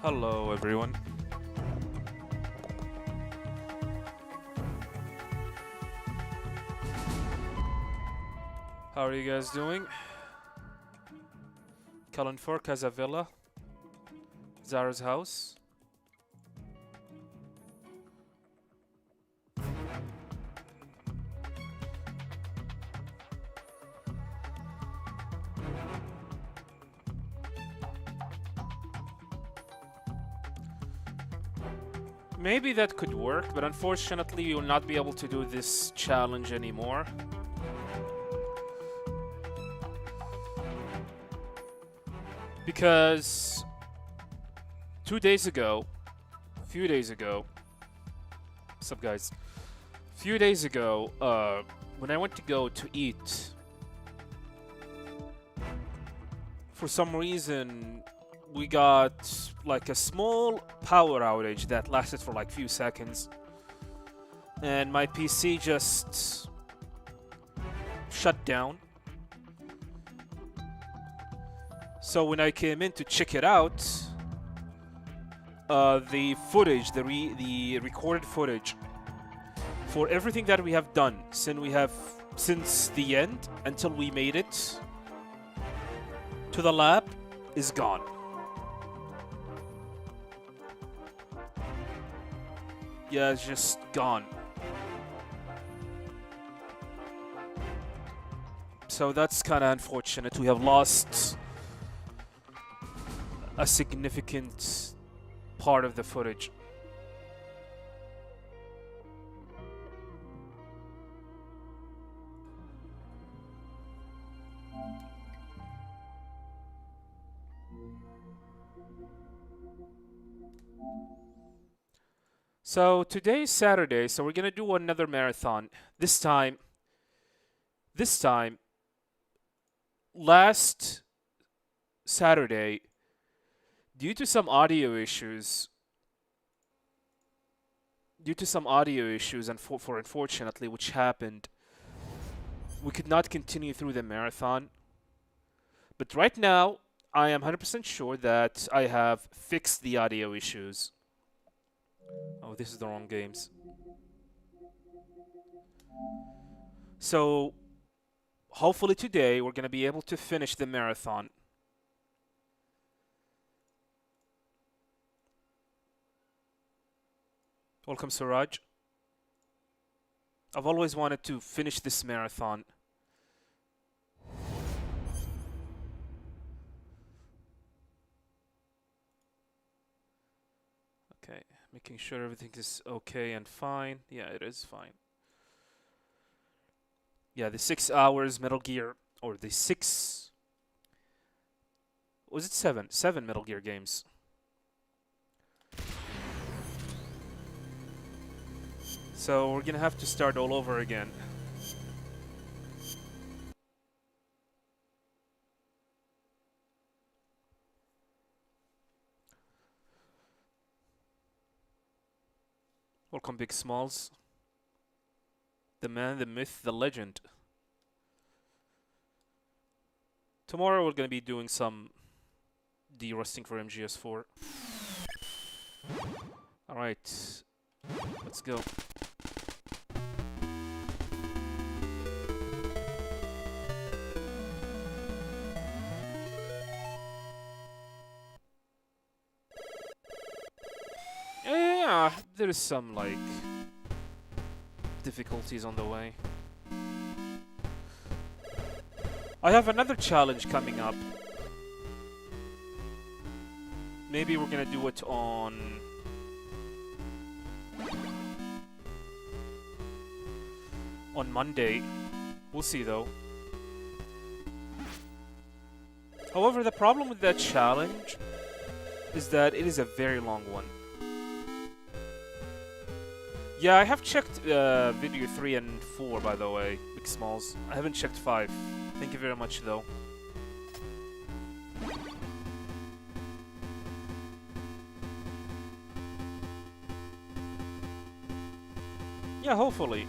Hello, everyone. How are you guys doing? Cullen Fork has a villa. Zara's house. Maybe that could work, but unfortunately you will not be able to do this challenge anymore. Because 2 days ago, a few days ago, what's up guys? A few days ago, when I went to go to eat, for some reason we got like a small power outage that lasted for like few seconds, and my PC just shut down. So when I came in to check it out, the footage, the recorded footage for everything that we have done since the end until we made it to the lab is gone. Yeah, it's just gone. So that's kind of unfortunate. We have lost a significant part of the footage. So today's Saturday, so we're gonna do another marathon. This time, last Saturday, due to some audio issues, and for unfortunately, which happened, we could not continue through the marathon. But right now, I am 100% sure that I have fixed the audio issues. Oh, this is the wrong games. So, hopefully today we're going to be able to finish the marathon. Welcome, Suraj. I've always wanted to finish this marathon. Okay, making sure everything is okay and fine. Yeah, it is fine. Yeah, the 6 hours Metal Gear, or the 6... Was it 7? 7 Metal Gear games. So we're gonna have to start all over again. Welcome, Big Smalls. The man, the myth, the legend. Tomorrow we're gonna be doing some de-rusting for MGS4. Alright, let's go. Yeah, there is some, like, difficulties on the way. I have another challenge coming up. Maybe we're gonna do it on Monday. We'll see though. However, the problem with that challenge is that it is a very long one. Yeah, I have checked video 3 and 4, by the way, Big Smalls. I haven't checked 5. Thank you very much, though. Yeah, hopefully.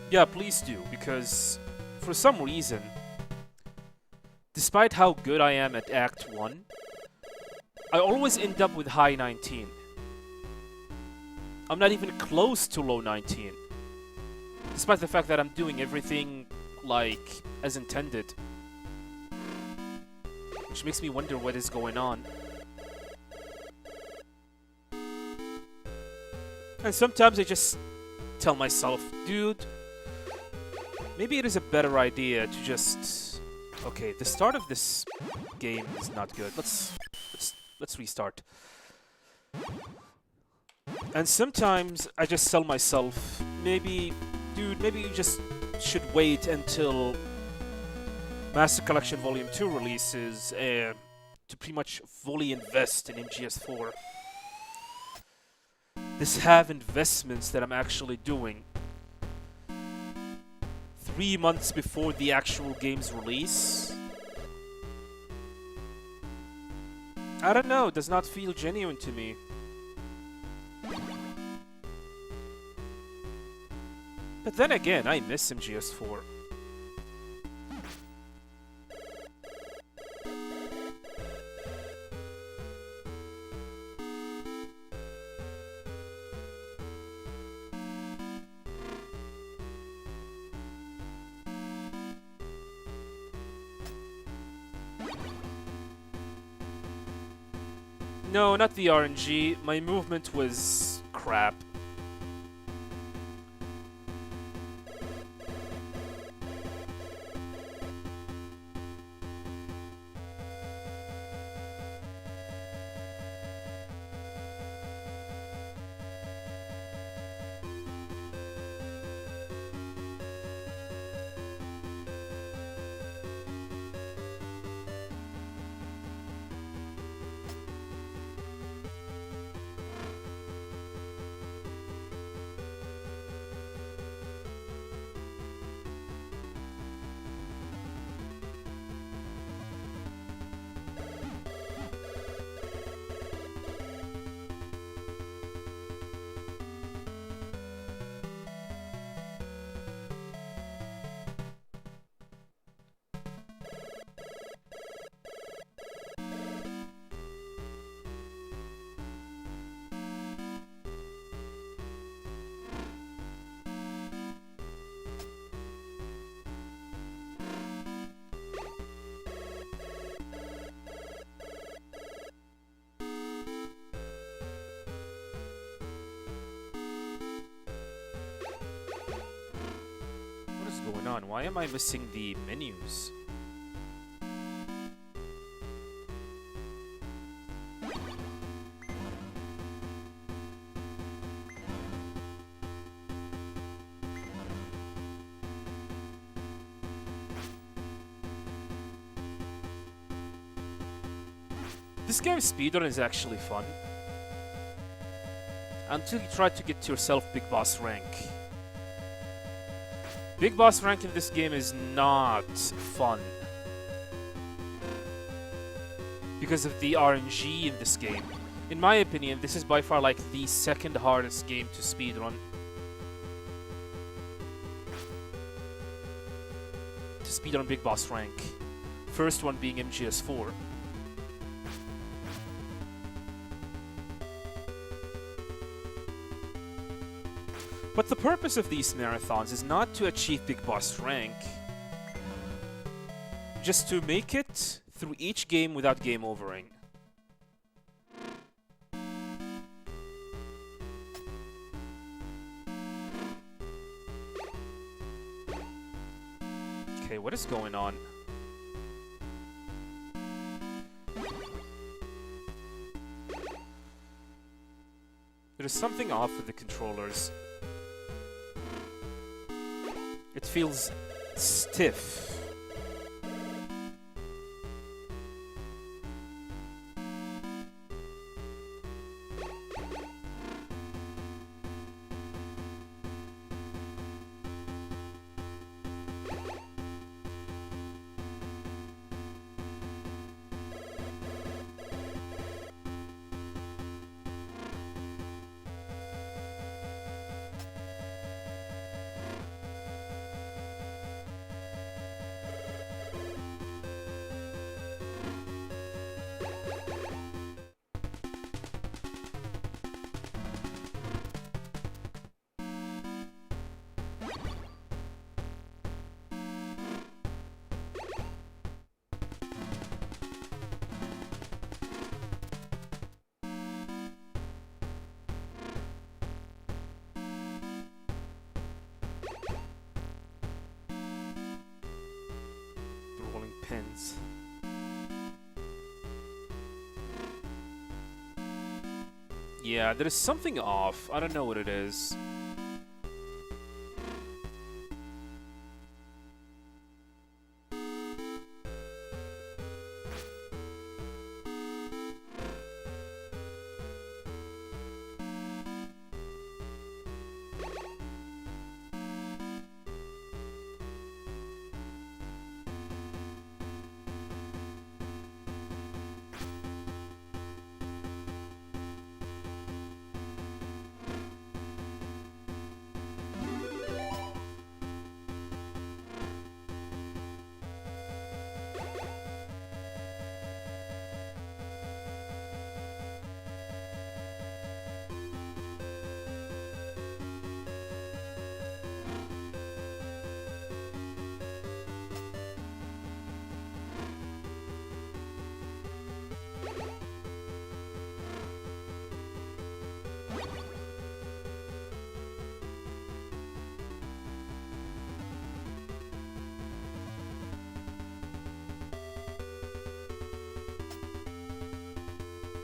Yeah, please do, because for some reason, despite how good I am at Act 1, I always end up with high 19. I'm not even close to low 19. Despite the fact that I'm doing everything, like, as intended. Which makes me wonder what is going on. And sometimes I just tell myself, dude, maybe it is a better idea to just... Okay, the start of this game is not good. Let's restart. And sometimes I just tell myself, maybe, dude, maybe you just should wait until Master Collection Volume 2 releases to pretty much fully invest in MGS4. This have investments that I'm actually doing 3 months before the actual game's release. I don't know, it does not feel genuine to me. But then again, I miss MGS4. No, not the RNG. My movement was crap. What is going on? Why am I missing the menus? This game Speedrun is actually fun. Until you try to get yourself Big Boss rank. Big Boss rank in this game is not fun. Because of the RNG in this game. In my opinion, this is by far like the second hardest game to speedrun. To speedrun Big Boss rank. First one being MGS4. But the purpose of these marathons is not to achieve Big Boss rank, just to make it through each game without game overing. Okay, what is going on? There is something off with the controllers. It feels stiff. pins. Yeah, there is something off. I don't know what it is.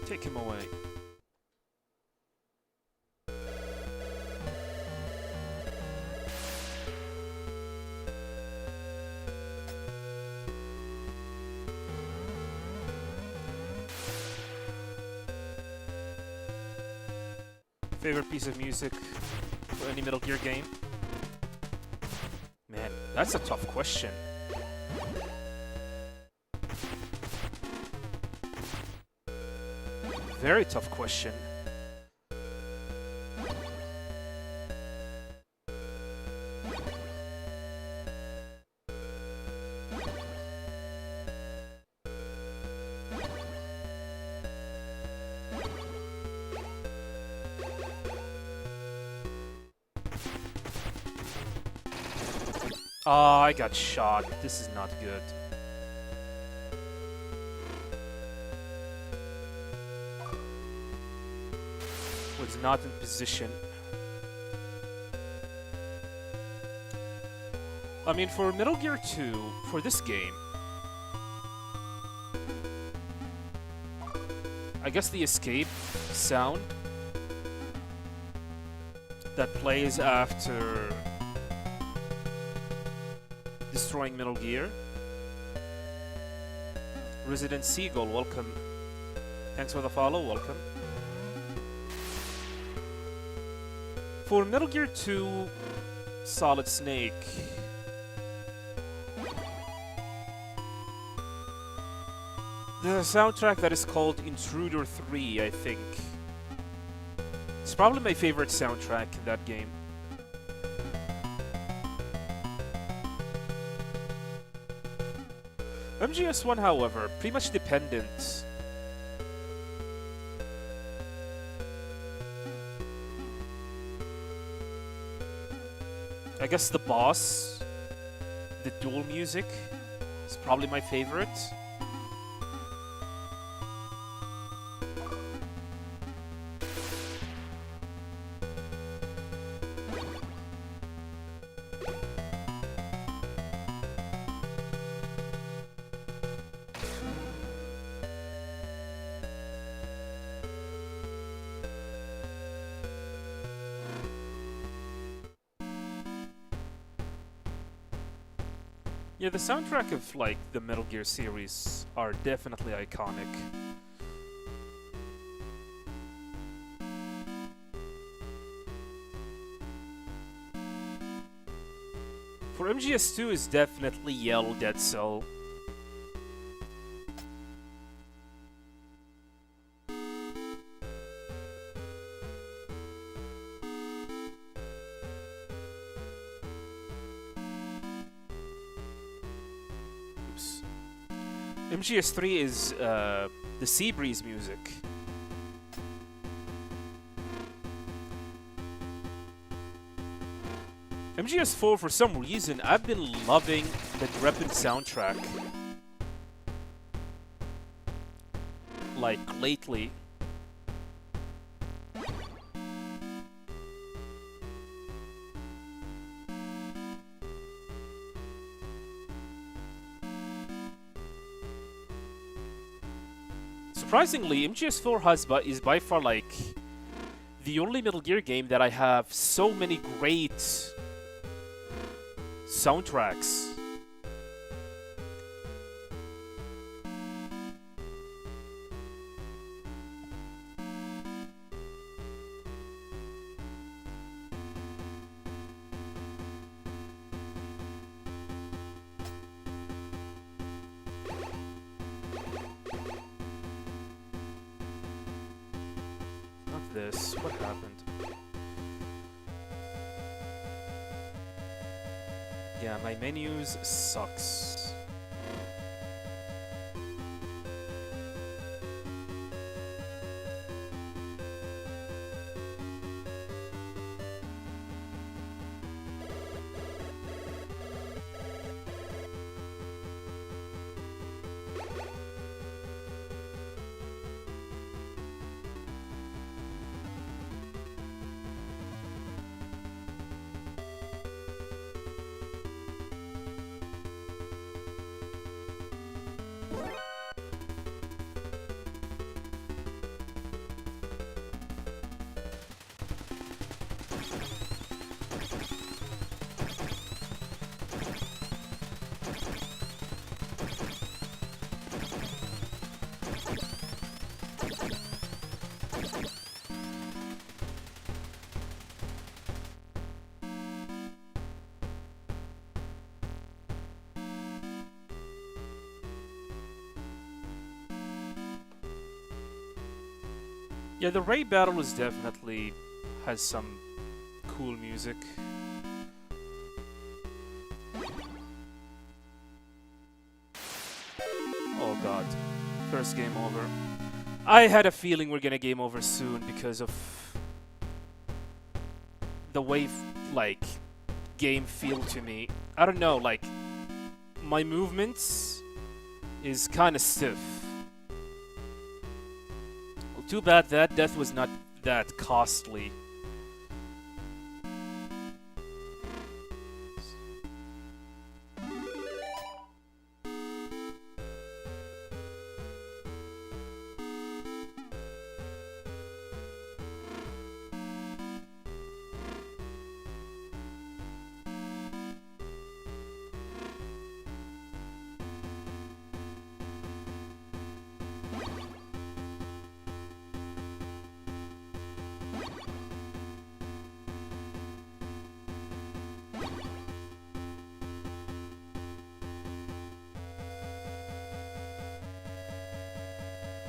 Take him away. Favorite piece of music for any Metal Gear game? Man, that's a tough question. Very tough question. Oh, I got shot. This is not good. Was not in position. I mean, for Metal Gear 2, for this game, I guess the escape sound that plays after destroying Metal Gear. Resident Seagull, welcome. Thanks for the follow, welcome. For Metal Gear 2 Solid Snake, there's a soundtrack that is called Intruder 3, I think. It's probably my favorite soundtrack in that game. MGS1, however, pretty much dependent. I guess the boss, the dual music, is probably my favorite. Yeah, the soundtrack of, like, the Metal Gear series are definitely iconic. For MGS2 is definitely Yell Dead Cell. MGS3 is the Seabreeze music. MGS4, for some reason, I've been loving the Dreppen soundtrack. Like, lately. surprisingly, MGS4 is by far like the only Metal Gear game that I have so many great soundtracks. Not this. What happened? Yeah, my menus sucks. Yeah, the Ray battle is definitely has some cool music. Oh god. First game over. I had a feeling we're gonna game over soon because of the way, like, game feel to me. I don't know, like, my movements is kinda stiff. Well, too bad that death was not that costly.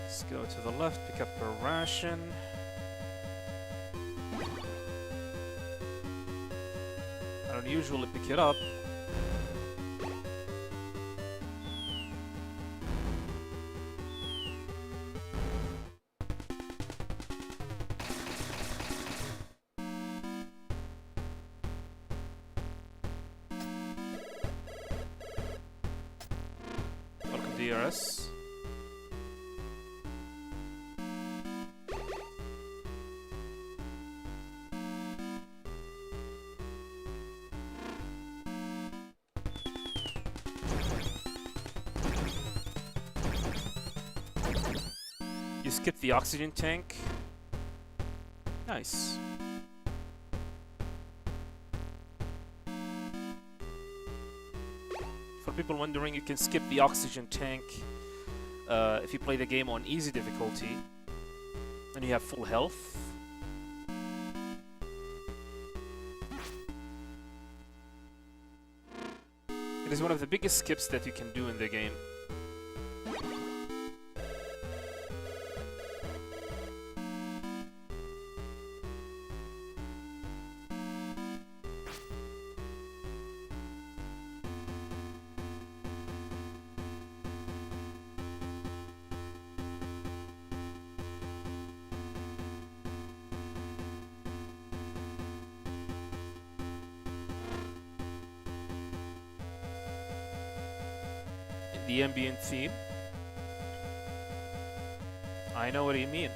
Let's go to the left, pick up a ration. I don't usually pick it up. Welcome to DRS. You skip the oxygen tank. Nice. For people wondering, you can skip the oxygen tank if you play the game on easy difficulty and you have full health. It is one of the biggest skips that you can do in the game. The ambient theme. I know what you mean.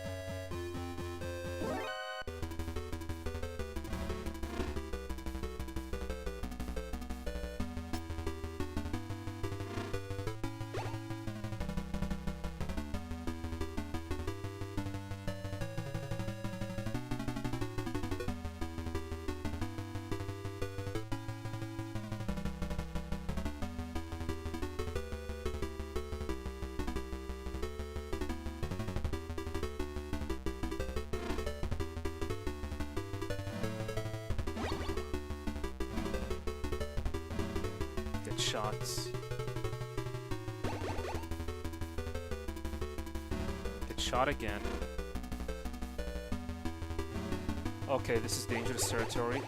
shots. Get shot again. Okay, this is dangerous territory.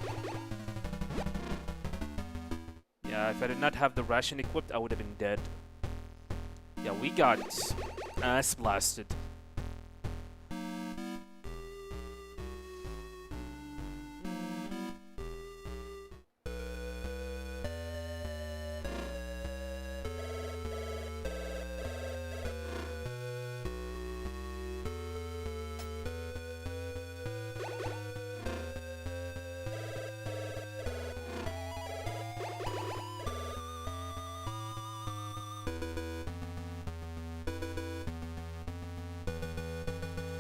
Yeah, if I did not have the ration equipped, I would have been dead. Yeah, we got ass blasted.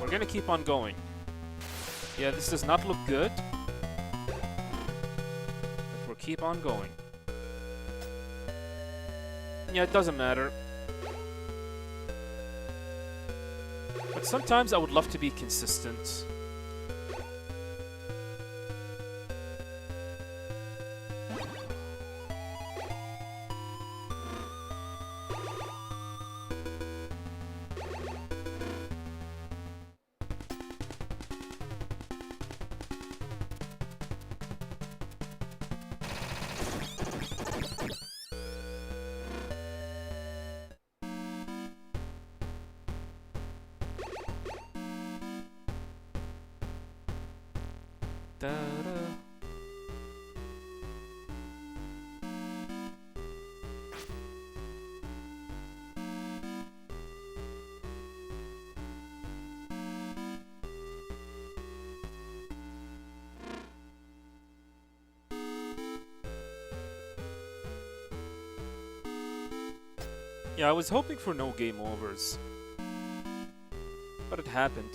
We're gonna keep on going. Yeah, this does not look good. But we'll keep on going. Yeah, it doesn't matter. But sometimes I would love to be consistent. Da-da. Yeah, I was hoping for no game overs. But it happened.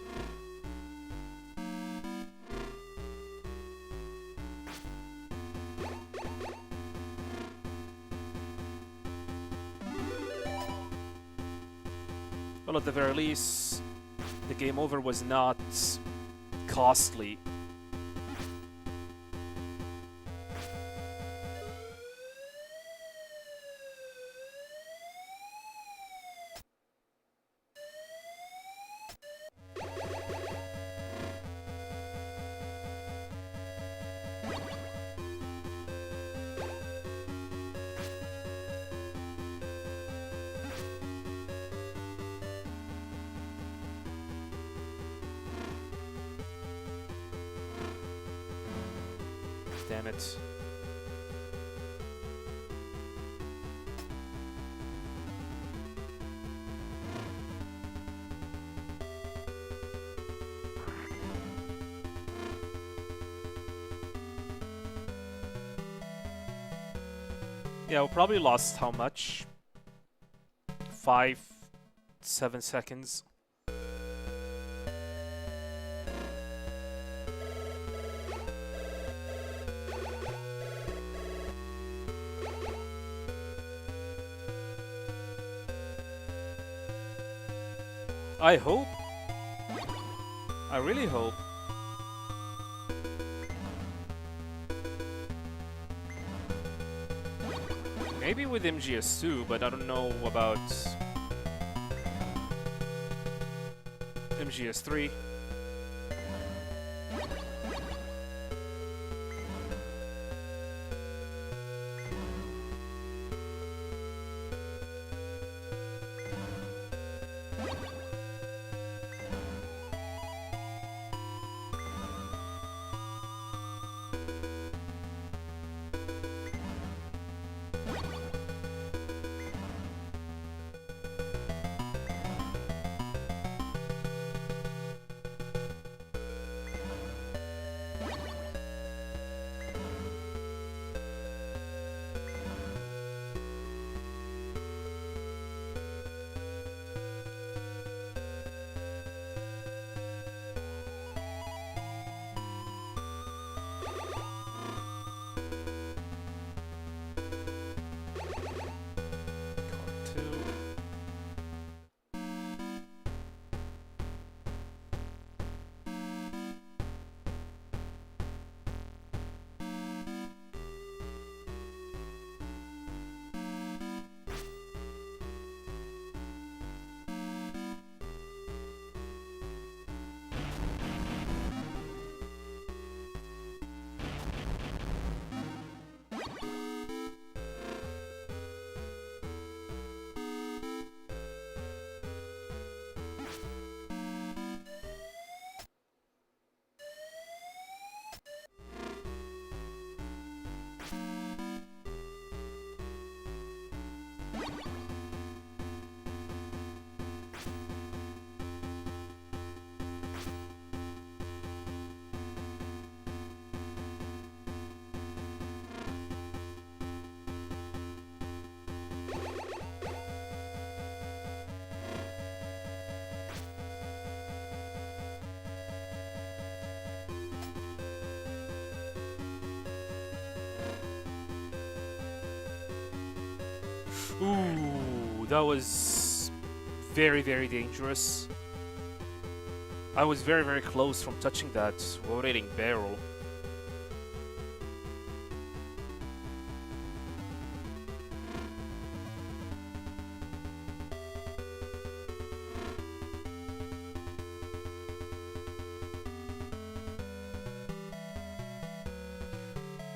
Well, at the very least, the game over was not costly. Damn it. Yeah, we probably lost how much? 5, 7 seconds. I hope. I really hope. Maybe with MGS2, but I don't know about MGS3. Ooh, that was very, very dangerous. I was very, very close from touching that rotating barrel.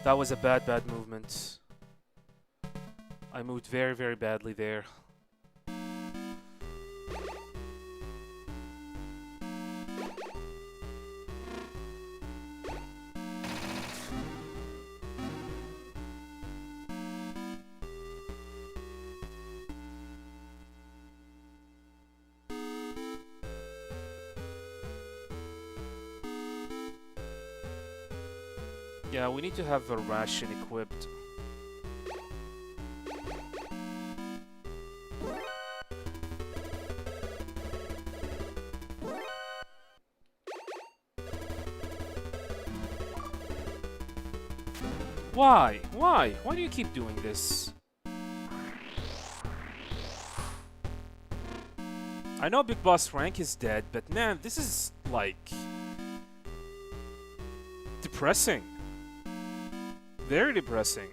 That was a bad, bad movement. I moved very, very badly there. Yeah, we need to have a ration equipped. Why? Why? Why do you keep doing this? I know Big Boss Rank is dead, but man, this is, like, depressing. Very depressing.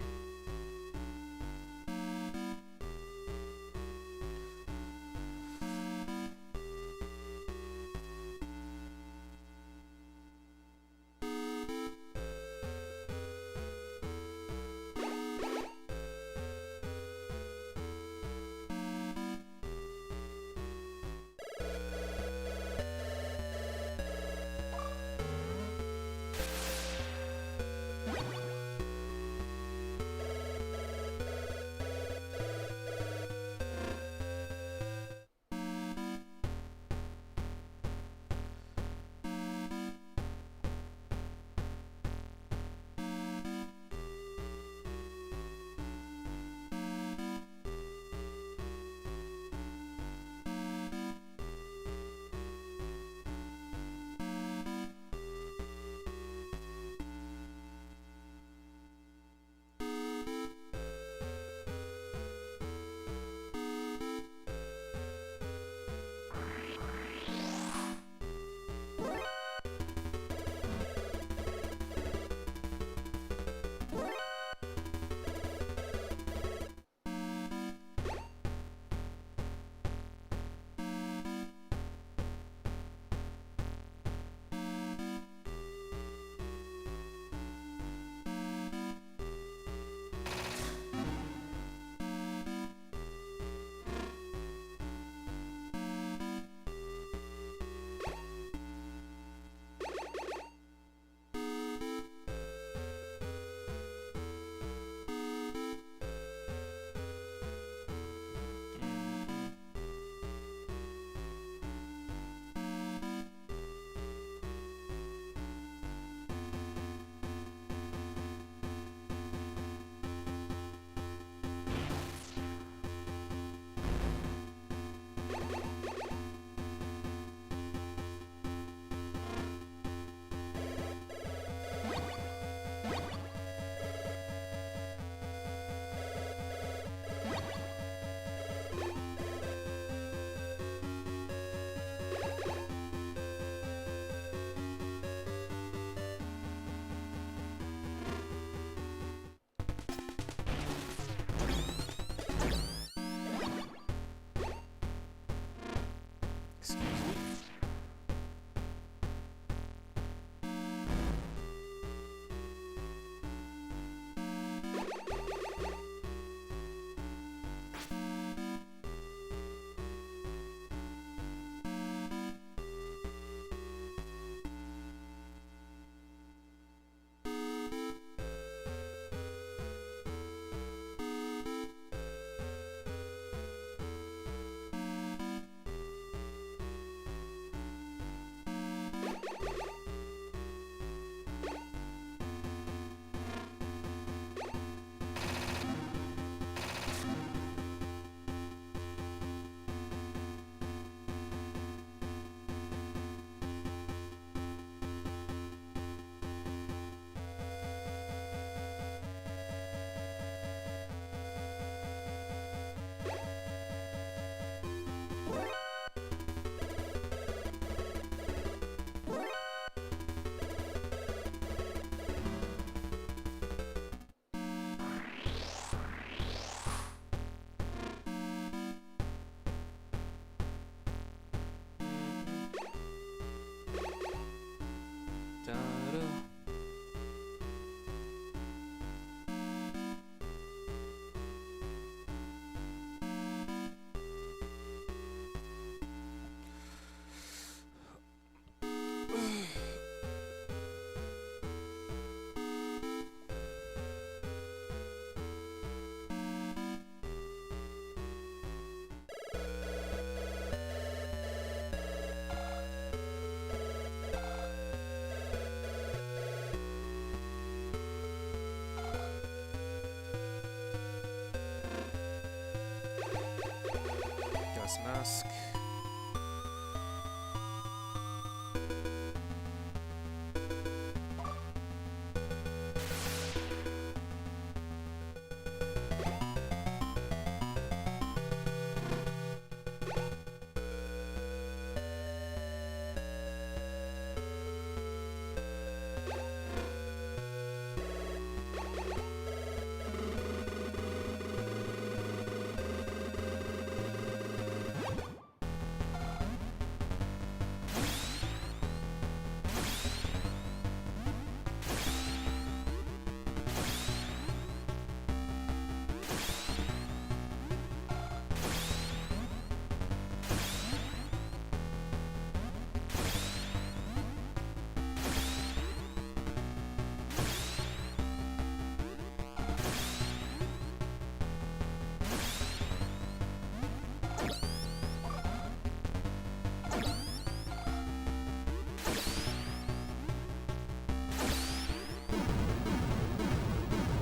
gas mask.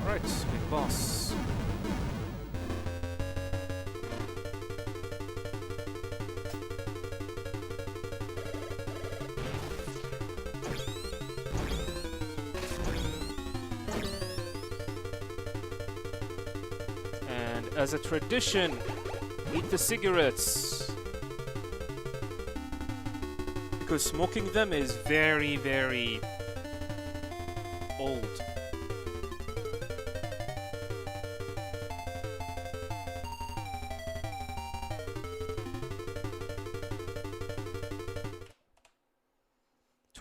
Alright, big boss. And as a tradition, eat the cigarettes. Because smoking them is very, very old.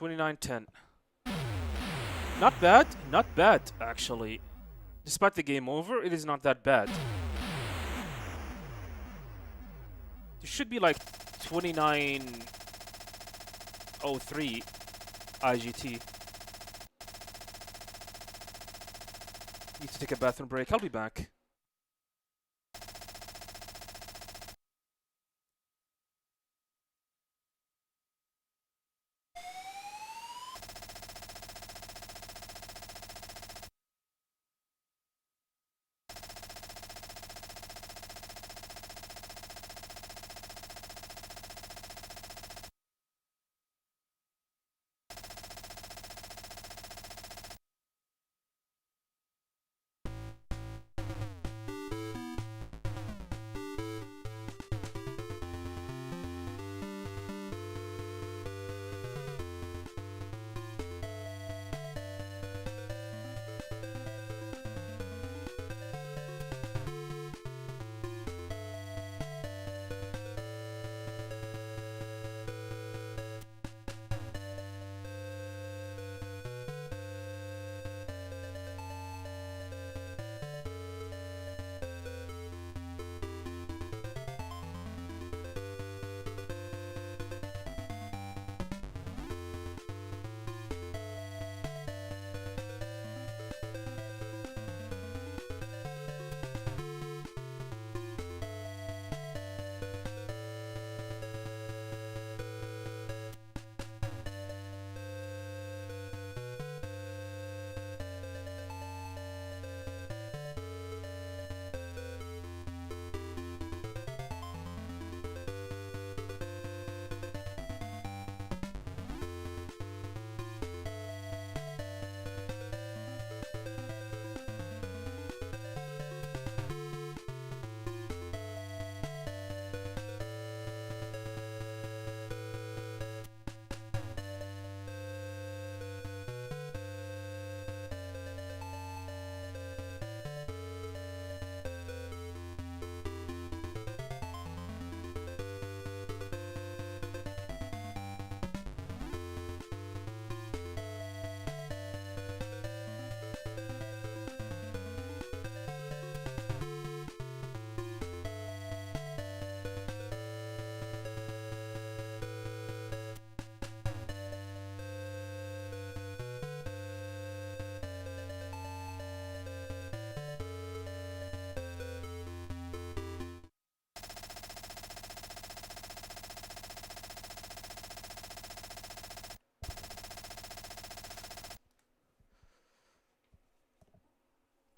$29.10. Not bad, not bad, actually. Despite the game over, it is not that bad. It should be like 29.03 IGT. Need to take a bathroom break. I'll be back.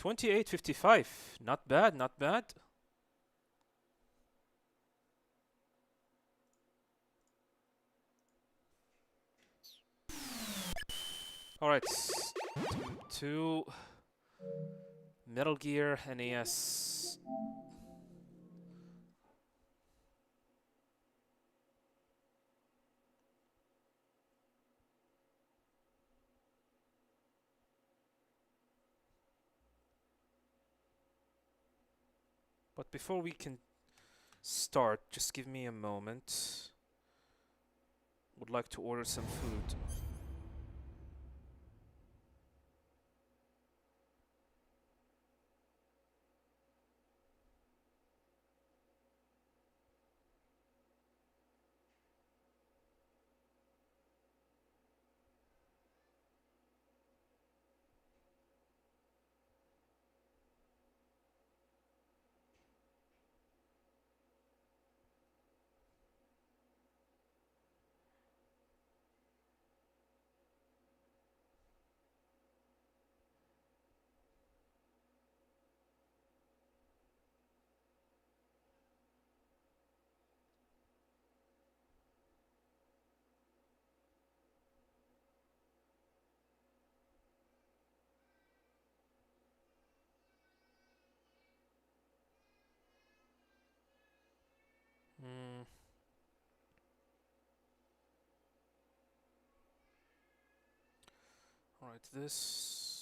$28.55. Not bad, not bad. Alright. Two Metal Gear NES. But before we can start, just give me a moment. Would like to order some food. Hmm. Alright, this.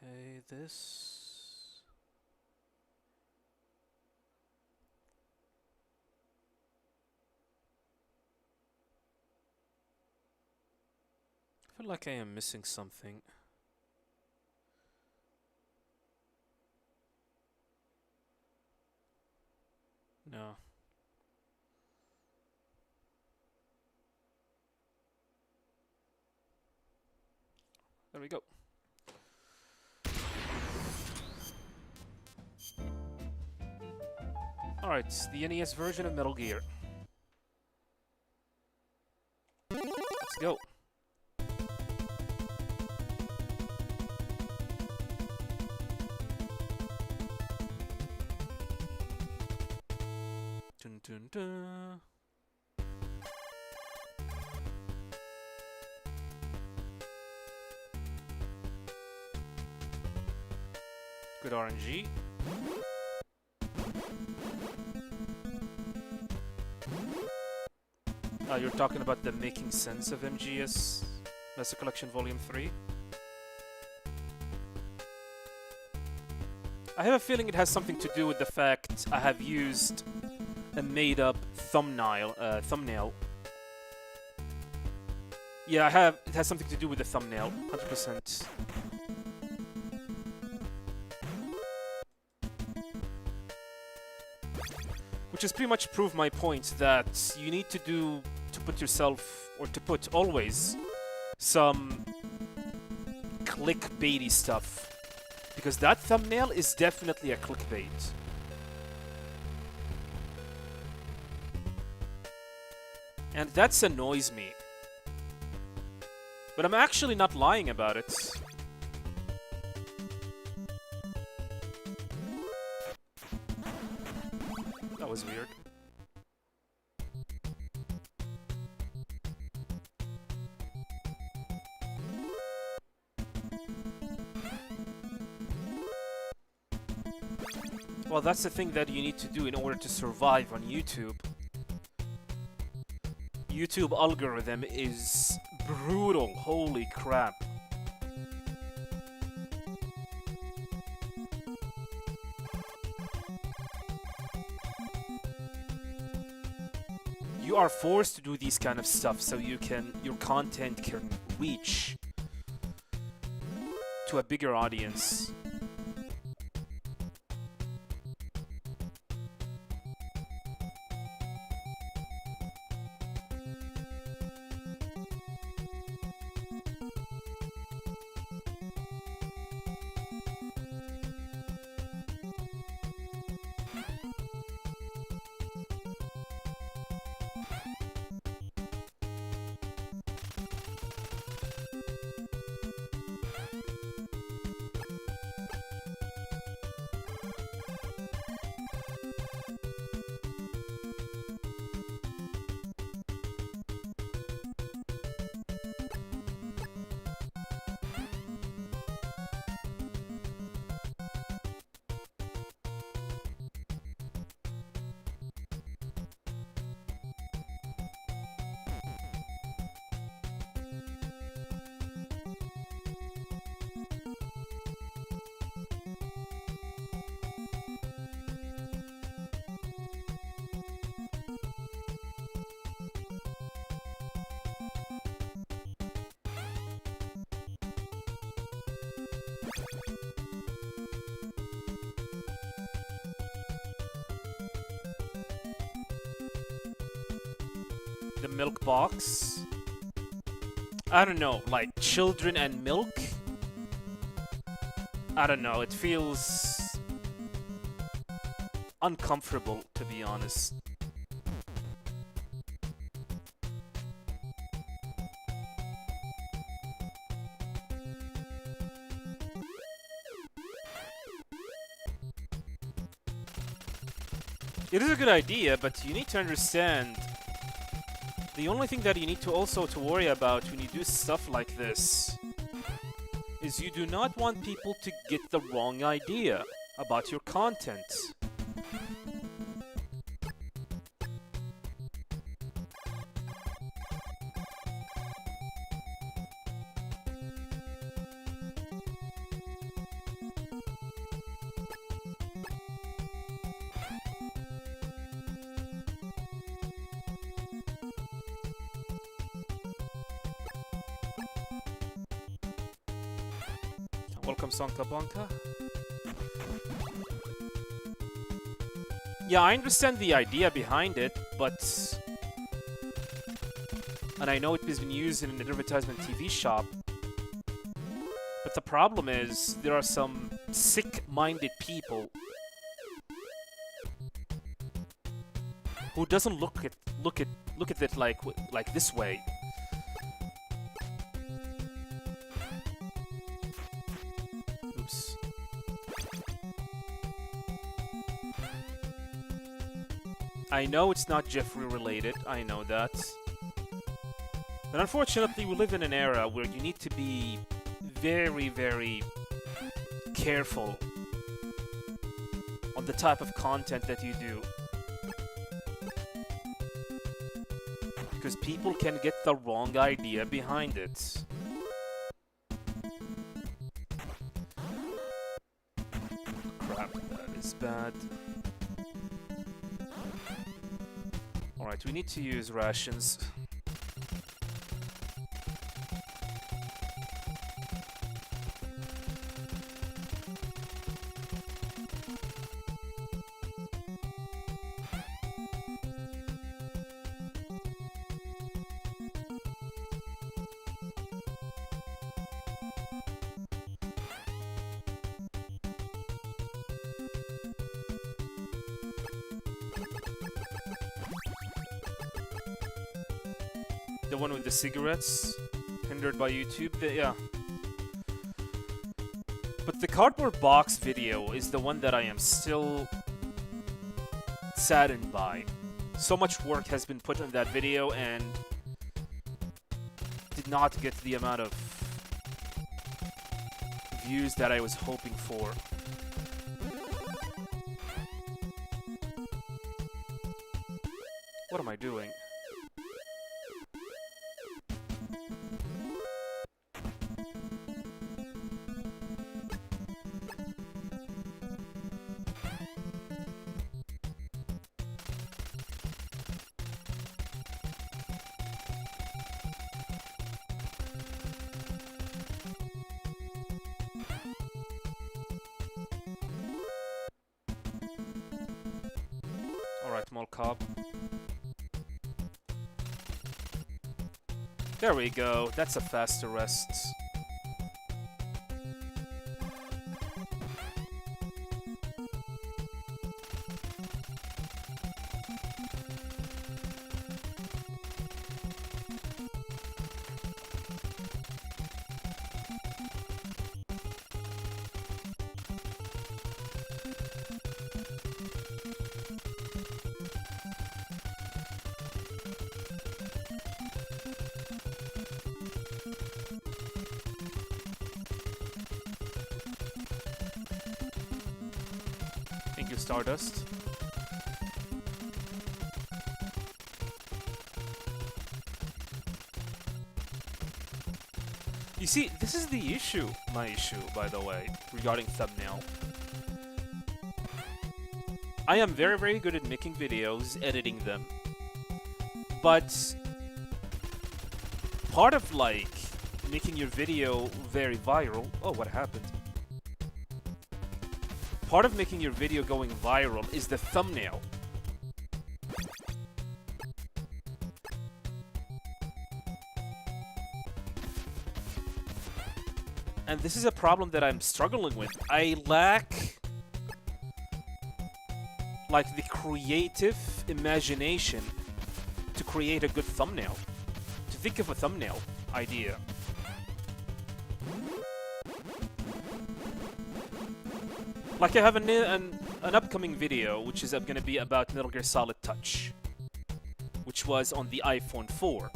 Okay, this. I feel like I am missing something. No. There we go. Alright, the NES version of Metal Gear. Let's go. Dun dun dun. Good RNG. You're talking about the making sense of MGS Master Collection Volume 3? I have a feeling it has something to do with the fact I have used a made-up thumbnail. Yeah, I have. It has something to do with the thumbnail, 100%. Which has pretty much proved my point that you need to put yourself, or to put always, some clickbaity stuff. Because that thumbnail is definitely a clickbait. And that annoys me. But I'm actually not lying about it. That was weird. Well, that's the thing that you need to do in order to survive on YouTube. YouTube algorithm is brutal, holy crap. You are forced to do these kind of stuff so your content can reach to a bigger audience. the milk box. I don't know, like children and milk? I don't know, it feels uncomfortable, to be honest. It is a good idea, but you need to understand the only thing that you need to also to worry about when you do stuff like this is you do not want people to get the wrong idea about your content. Welcome, Sanka Blanca. Yeah, I understand the idea behind it, but... And I know it has been used in an advertisement TV shop. But the problem is, there are some sick-minded people who doesn't look at it like this way. Oops. I know it's not Jeffrey related, I know that. But unfortunately, we live in an era where you need to be very, very careful on the type of content that you do. Because people can get the wrong idea behind it. Crap, that is bad. Alright, we need to use rations. The one with the cigarettes, hindered by YouTube, yeah. But the cardboard box video is the one that I am still saddened by. So much work has been put on that video and did not get the amount of views that I was hoping for. What am I doing? Alright, Mall Cobb. There we go, that's a fast arrest. Thank you, Stardust. You see, this is the issue, my issue, by the way, regarding thumbnail. I am very, very good at making videos, editing them. But part of, like, making your video very viral... Oh, what happened? Part of making your video going viral is the thumbnail. And this is a problem that I'm struggling with. I lack, like, the creative imagination to create a good thumbnail. To think of a thumbnail idea. Like, I have an upcoming video, which is going to be about Metal Gear Solid Touch, which was on the iPhone 4.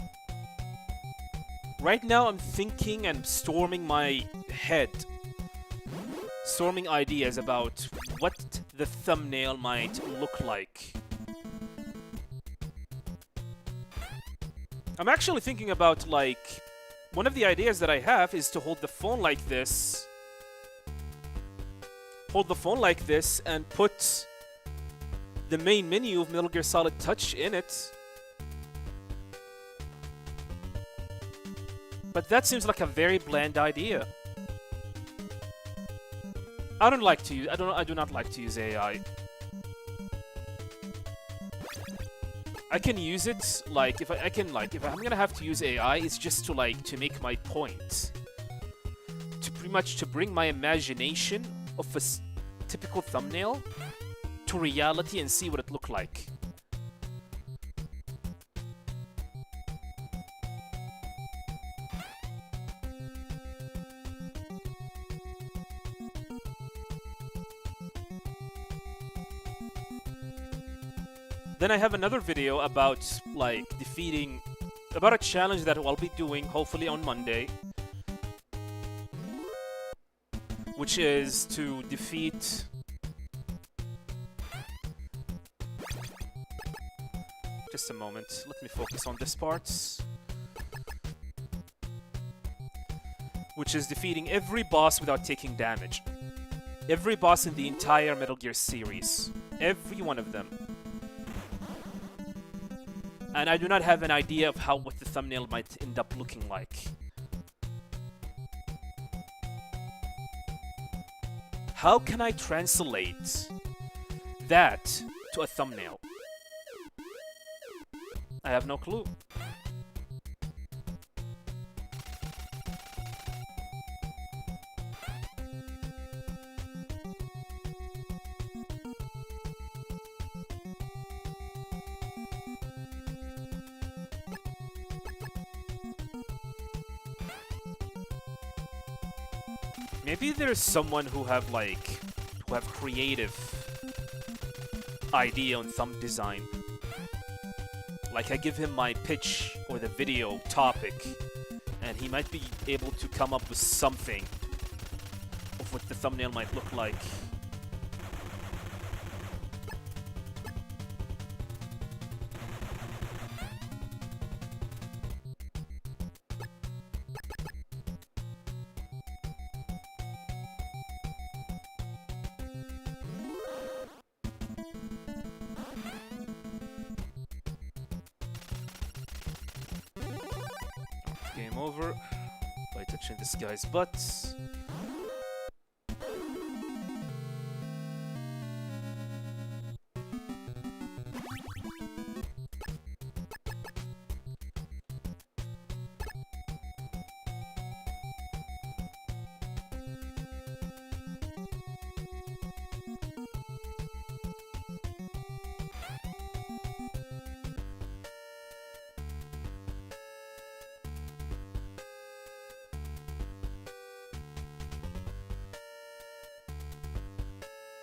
Right now, I'm thinking and storming my head, storming ideas about what the thumbnail might look like. I'm actually thinking about, like, one of the ideas that I have is to hold the phone like this. Hold the phone like this and put the main menu of Metal Gear Solid Touch in it. But that seems like a very bland idea. I do not like to use AI. I can use it, like, if I'm gonna have to use AI, it's just to, like, to make my point. To pretty much to bring my imagination of a typical thumbnail to reality and see what it looked like. Then I have another video about, like, about a challenge that I'll be doing, hopefully on Monday, which is to defeat... Just a moment, let me focus on this part. Which is defeating every boss without taking damage. Every boss in the entire Metal Gear series. Every one of them. And I do not have an idea of what the thumbnail might end up looking like. How can I translate that to a thumbnail? I have no clue. Maybe there's someone who have creative idea on thumb design. Like, I give him my pitch or the video topic, and he might be able to come up with something of what the thumbnail might look like. Game over by touching this guy's butt.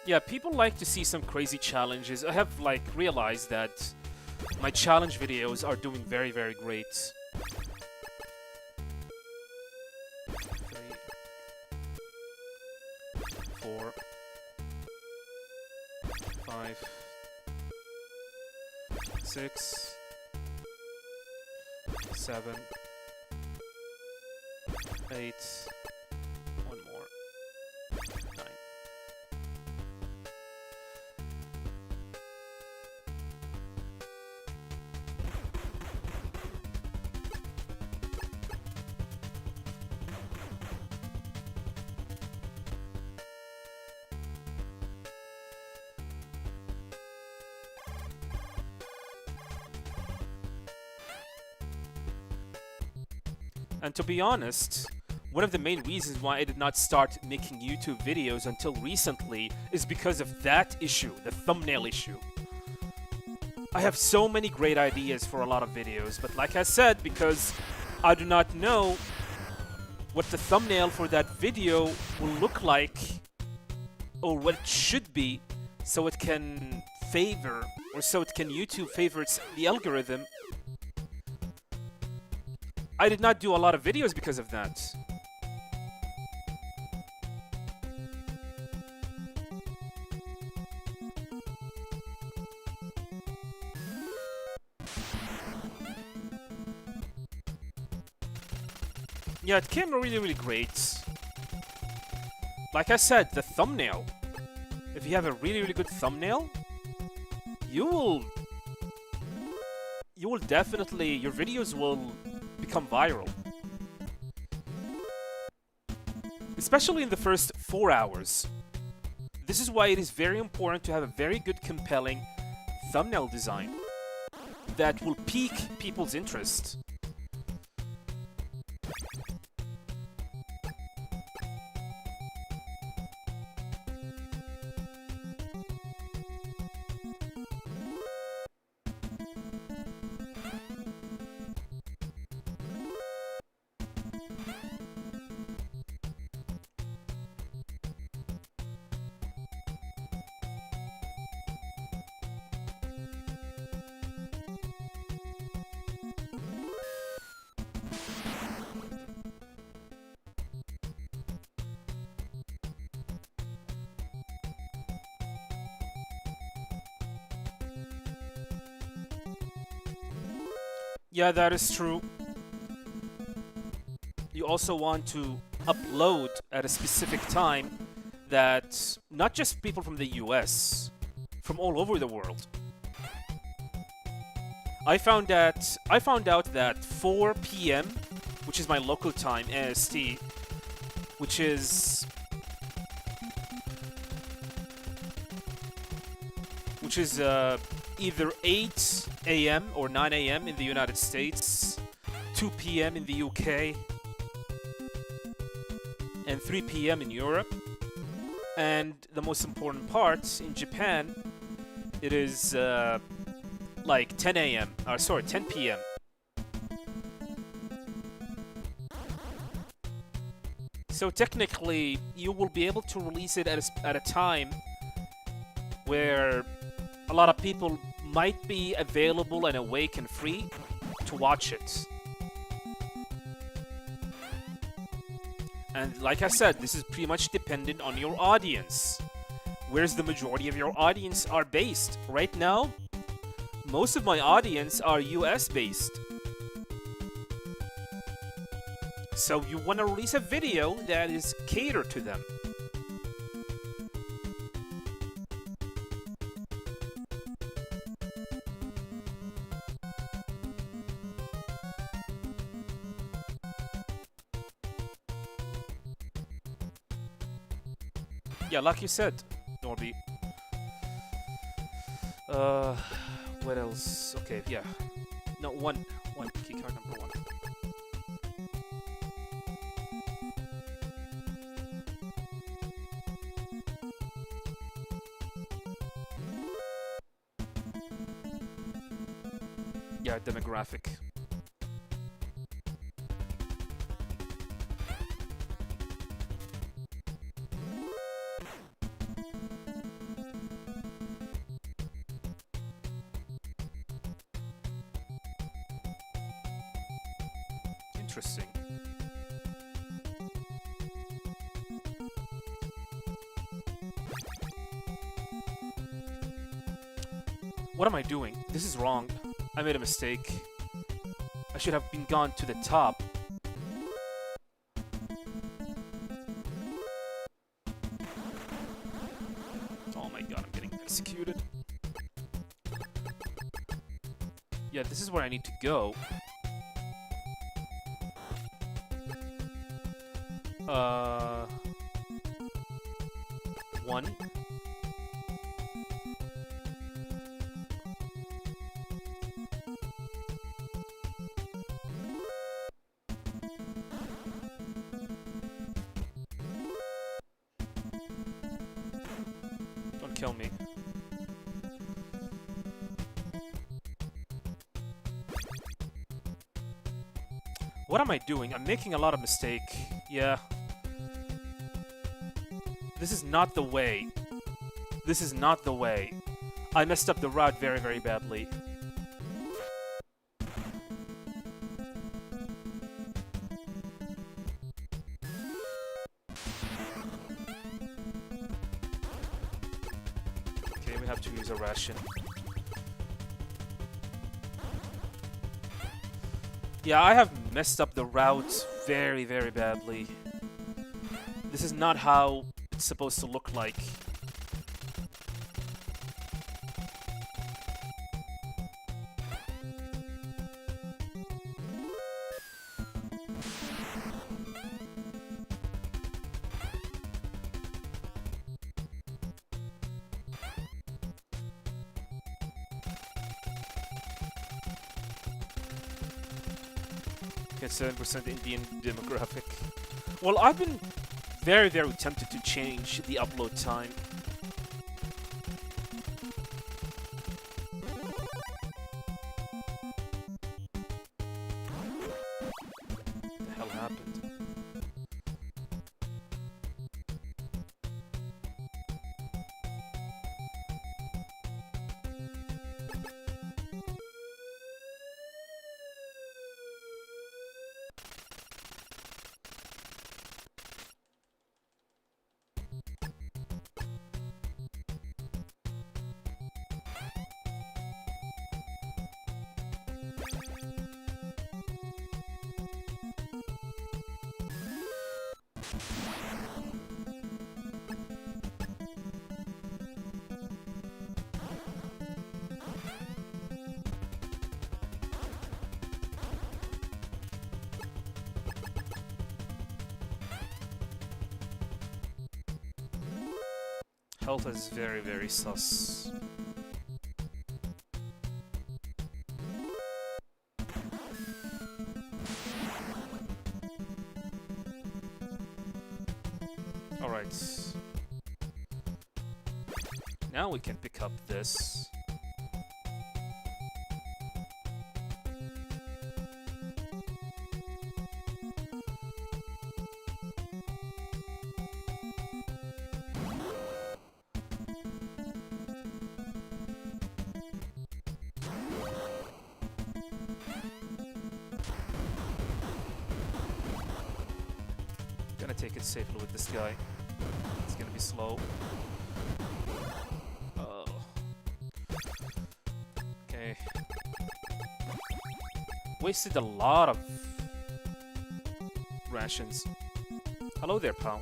Yeah, people like to see some crazy challenges. I have, like, realized that my challenge videos are doing very, very great. 3, 4, 5, 6, 7, 8, one more, 9. And to be honest, one of the main reasons why I did not start making YouTube videos until recently is because of that issue, the thumbnail issue. I have so many great ideas for a lot of videos, but like I said, because I do not know what the thumbnail for that video will look like or what it should be, so it can favor, or so it can YouTube favorites the algorithm, I did not do a lot of videos because of that. Yeah, it came really, really great. Like I said, the thumbnail. If you have a really, really good thumbnail, you will definitely, your videos will become viral. Especially in the first 4 hours. This is why it is very important to have a very good, compelling thumbnail design that will pique people's interest. Yeah, that is true. You also want to upload at a specific time that not just people from the US, from all over the world. I found out that 4 p.m., which is my local time, AST, which is either 8 a.m. or 9 a.m. in the United States, 2 p.m. in the UK, and 3 p.m. in Europe. And the most important part, in Japan, it is like 10 a.m. Sorry, 10 p.m. So technically, you will be able to release it at a time where a lot of people might be available and awake and free to watch it. And like I said, this is pretty much dependent on your audience. Where's the majority of your audience are based? Right now, most of my audience are US based. So you want to release a video that is catered to them. Yeah, like you said, Norby. What else? Okay, yeah. No, one keycard number 1. Yeah, demographic. Interesting. What am I doing? This is wrong. I made a mistake. I should have been gone to the top. Oh my god, I'm getting executed. Yeah, this is where I need to go. One. kill me. What am I doing? I'm making a lot of mistake. Yeah. This is not the way. This is not the way. I messed up the route very, very badly. Okay, we have to use a ration. Yeah, I have messed up the route very, very badly. This is not how it's supposed to look like. Okay, 7% Indian demographic. Well, I've been very, very tempted to change the upload time. What the hell happened? Health is very, very sus. Alright. Now we can pick up this. Gonna take it safely with this guy. It's gonna be slow. Oh. Okay. Wasted a lot of rations. Hello there, pal.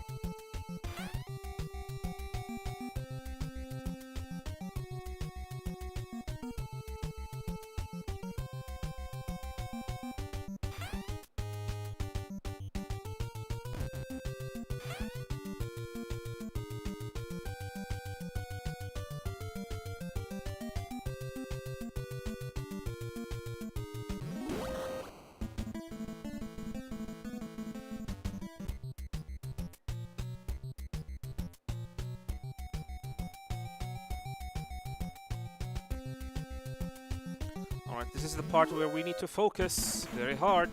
Alright, this is the part where we need to focus very hard.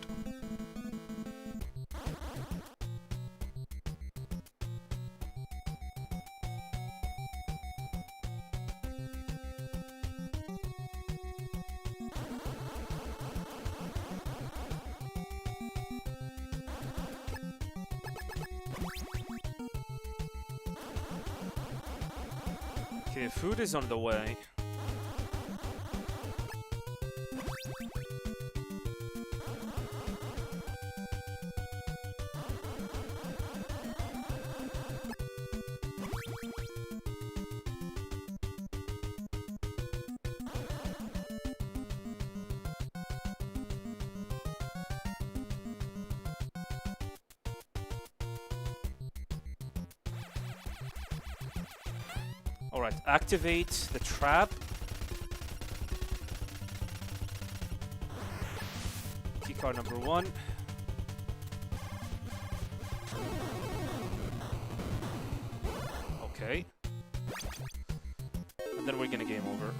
Okay, food is on the way. Alright, activate the trap. Keycard number 1. Okay. and then we're gonna game over.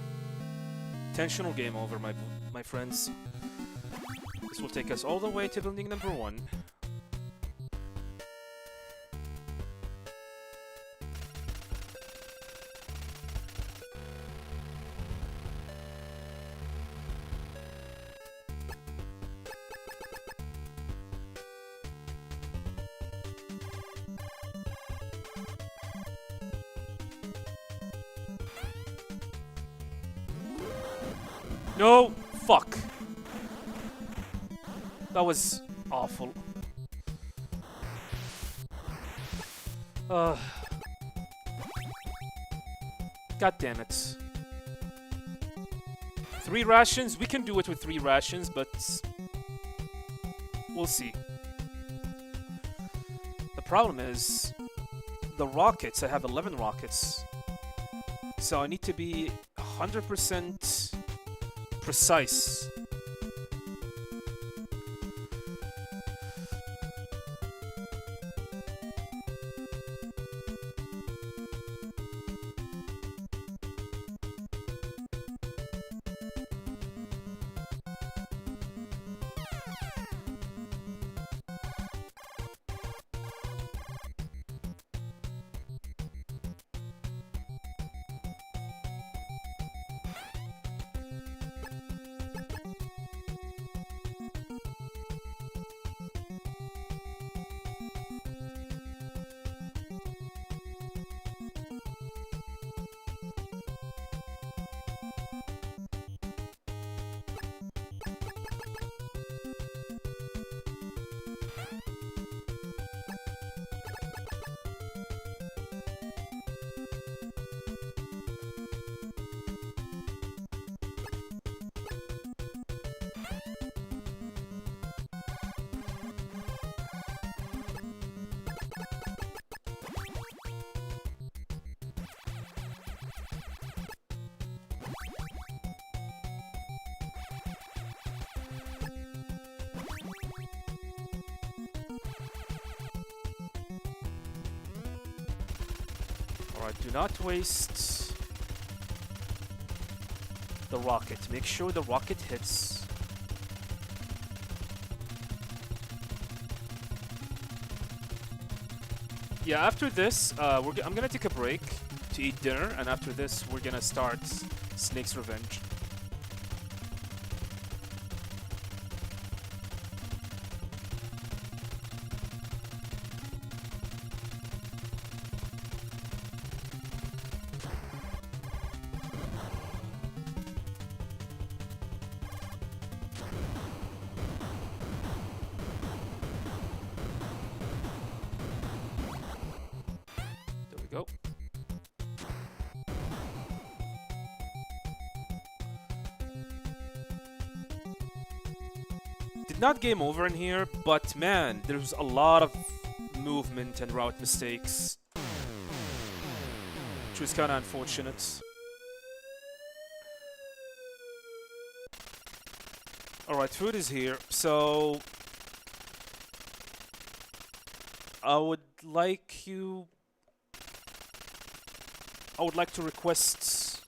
Intentional game over, my friends. This will take us all the way to building number 1. No! Fuck! That was awful. God damn it. 3 rations? We can do it with 3 rations, but we'll see. The problem is the rockets. I have 11 rockets. So I need to be 100% precise. Alright, do not waste the rocket. Make sure the rocket hits. Yeah, after this, I'm gonna take a break to eat dinner, and after this, we're gonna start Snake's Revenge. Go. Did not game over in here, but man, there's a lot of movement and route mistakes, which was kind of unfortunate. Alright, food is here, so I would like to request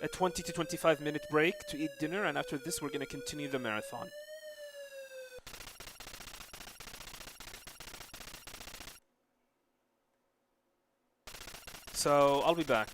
a 20 to 25 minute break to eat dinner, and after this we're going to continue the marathon. So I'll be back.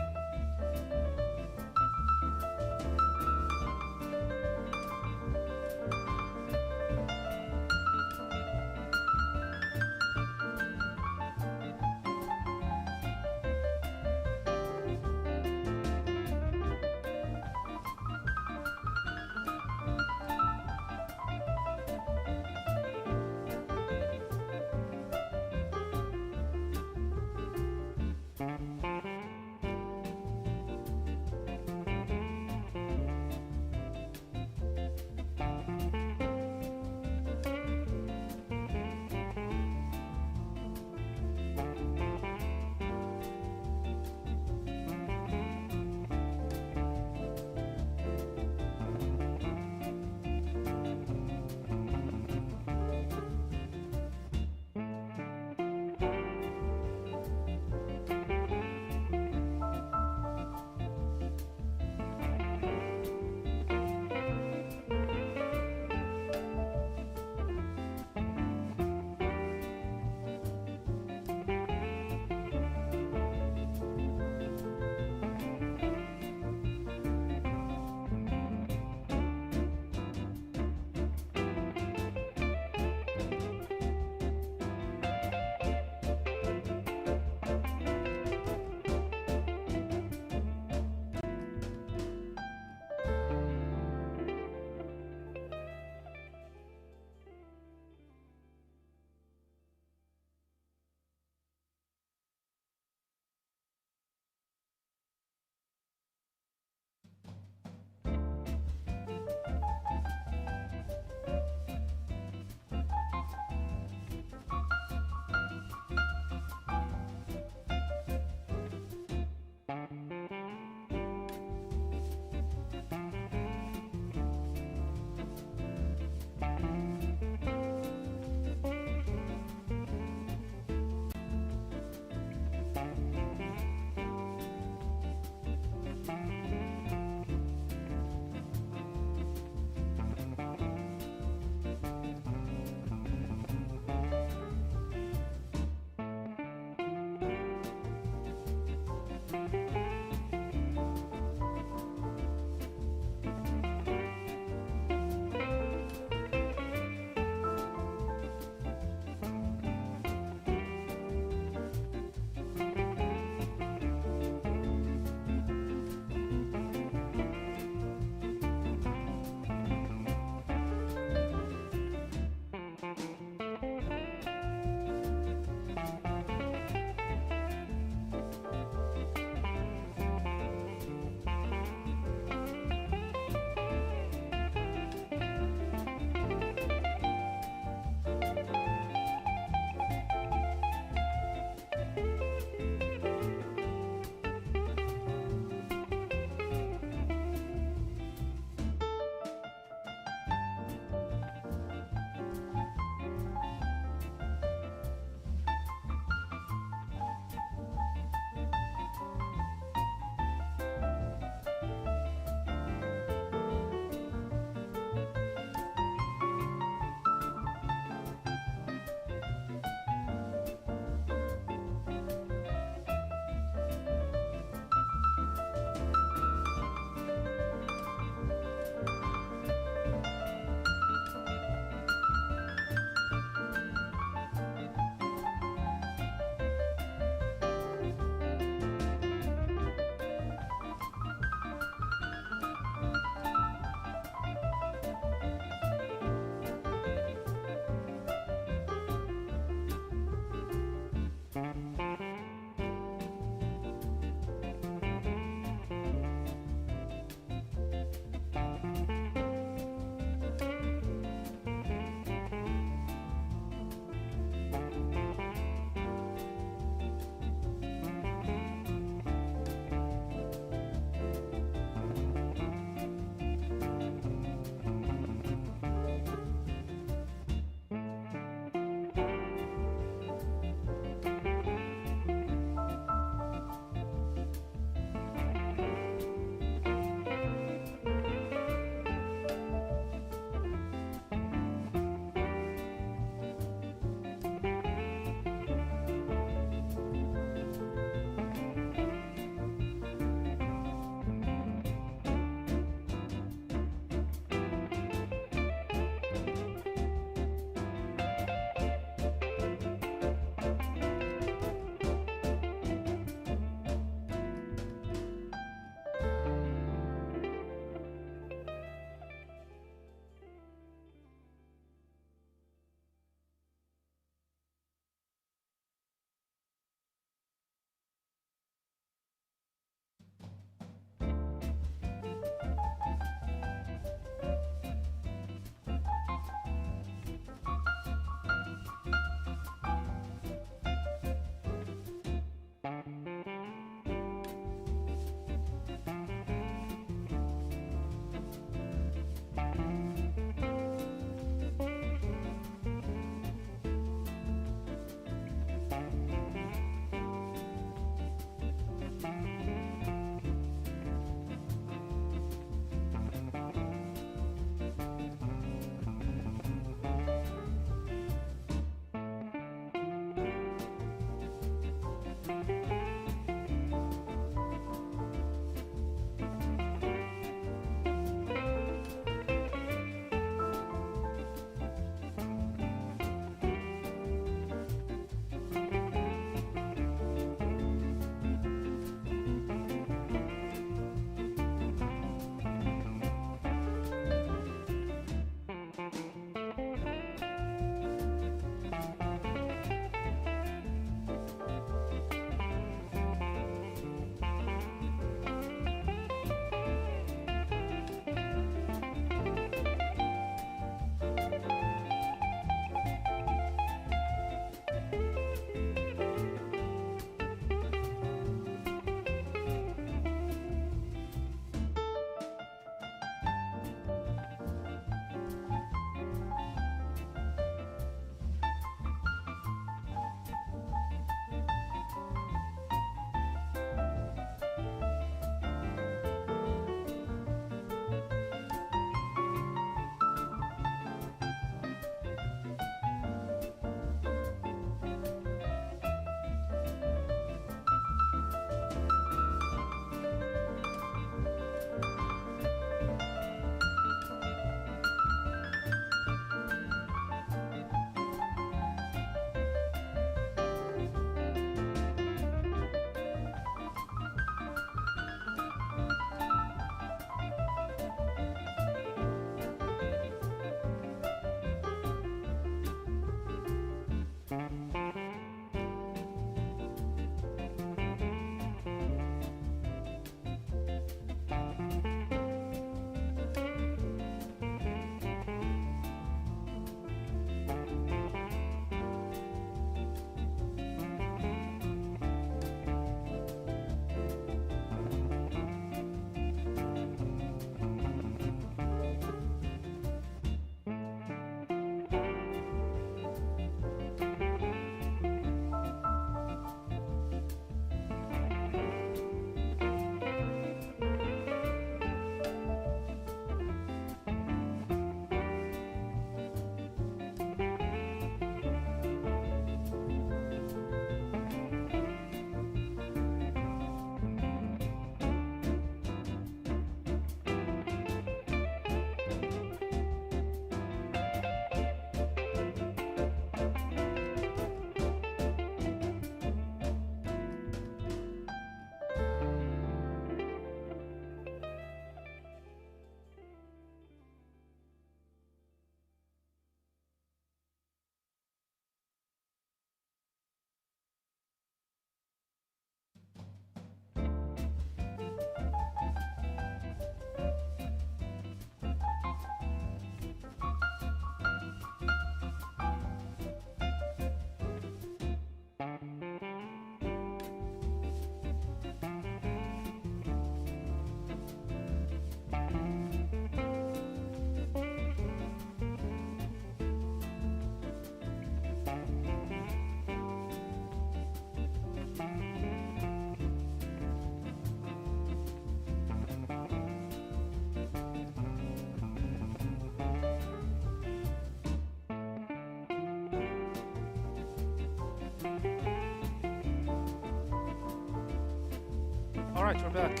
Alright, we're back.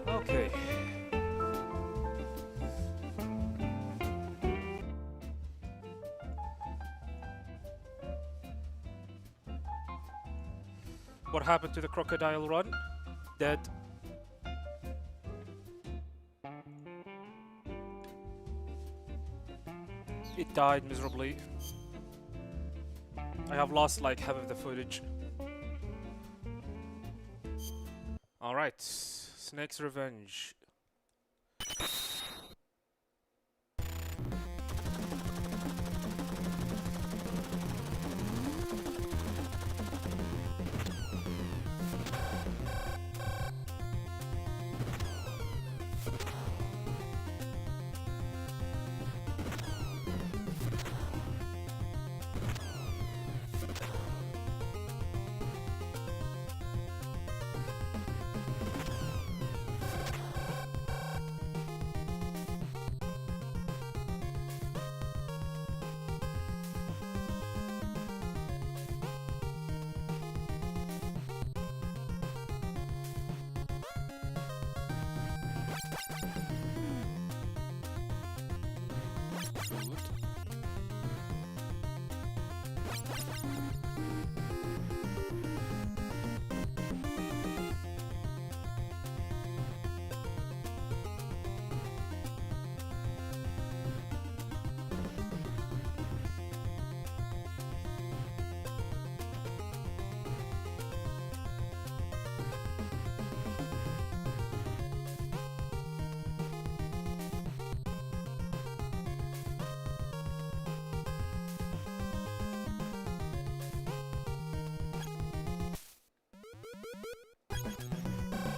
Okay. What happened to the crocodile run? Dead. It died miserably. I have lost like half of the footage. Alright, Snake's Revenge.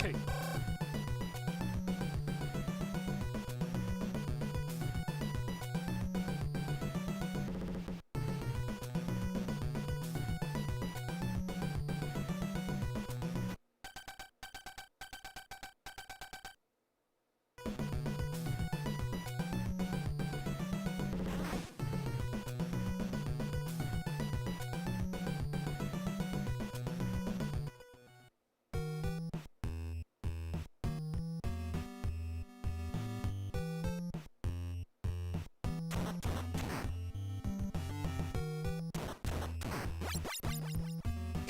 Okay.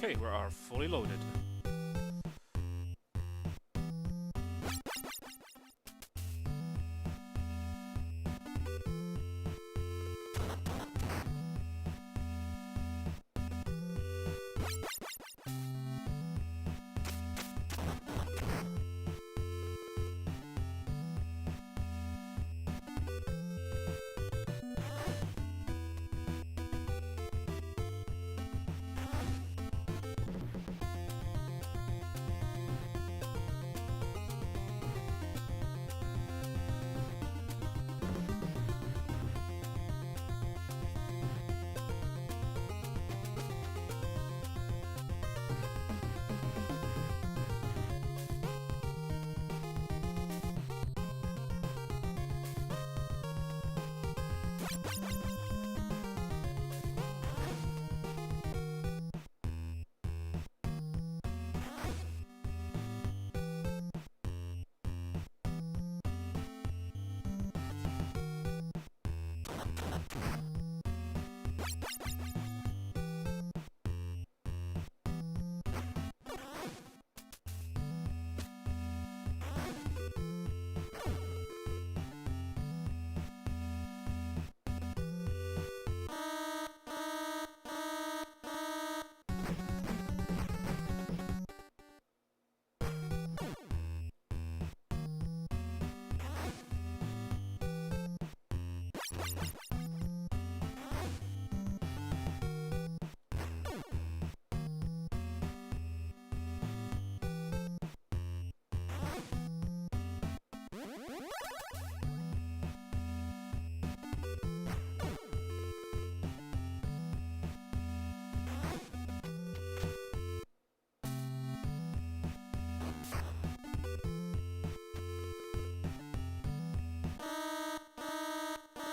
Okay, we are fully loaded.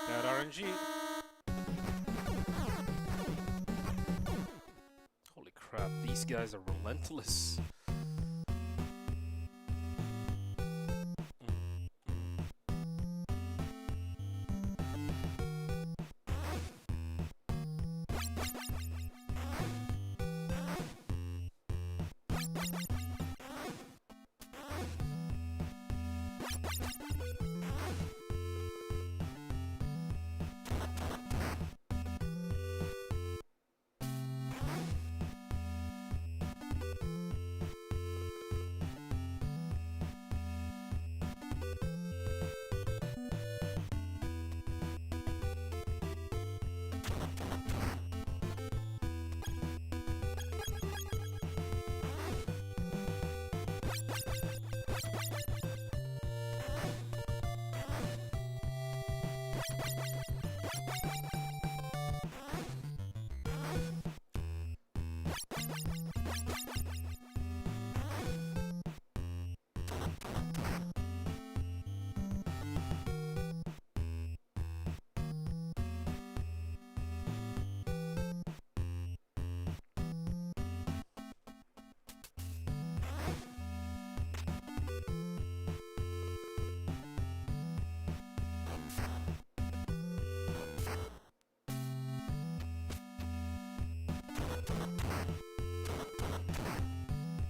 That RNG. crap, these guys are relentless.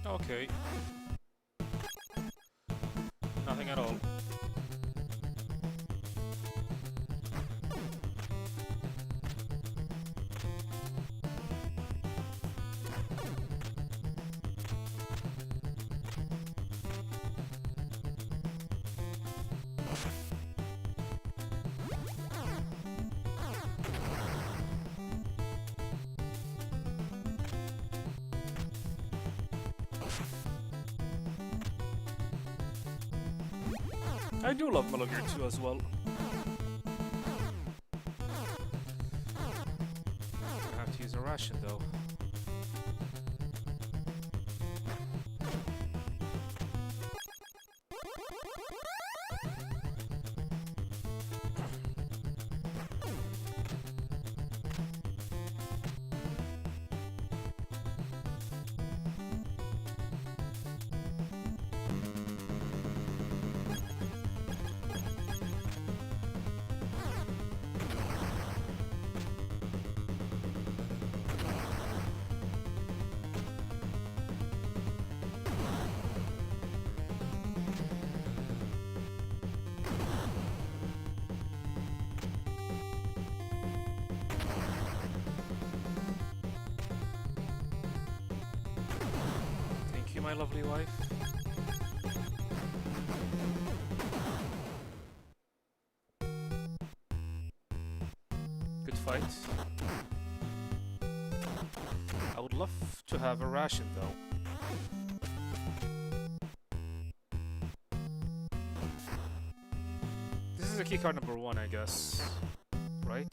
Okay. Nothing at all. I do love Metal Gear 2 as well. I have to use a ration though. Thank you, my lovely wife. Good fight. I would love to have a ration though. This is a keycard number 1, I guess. Right?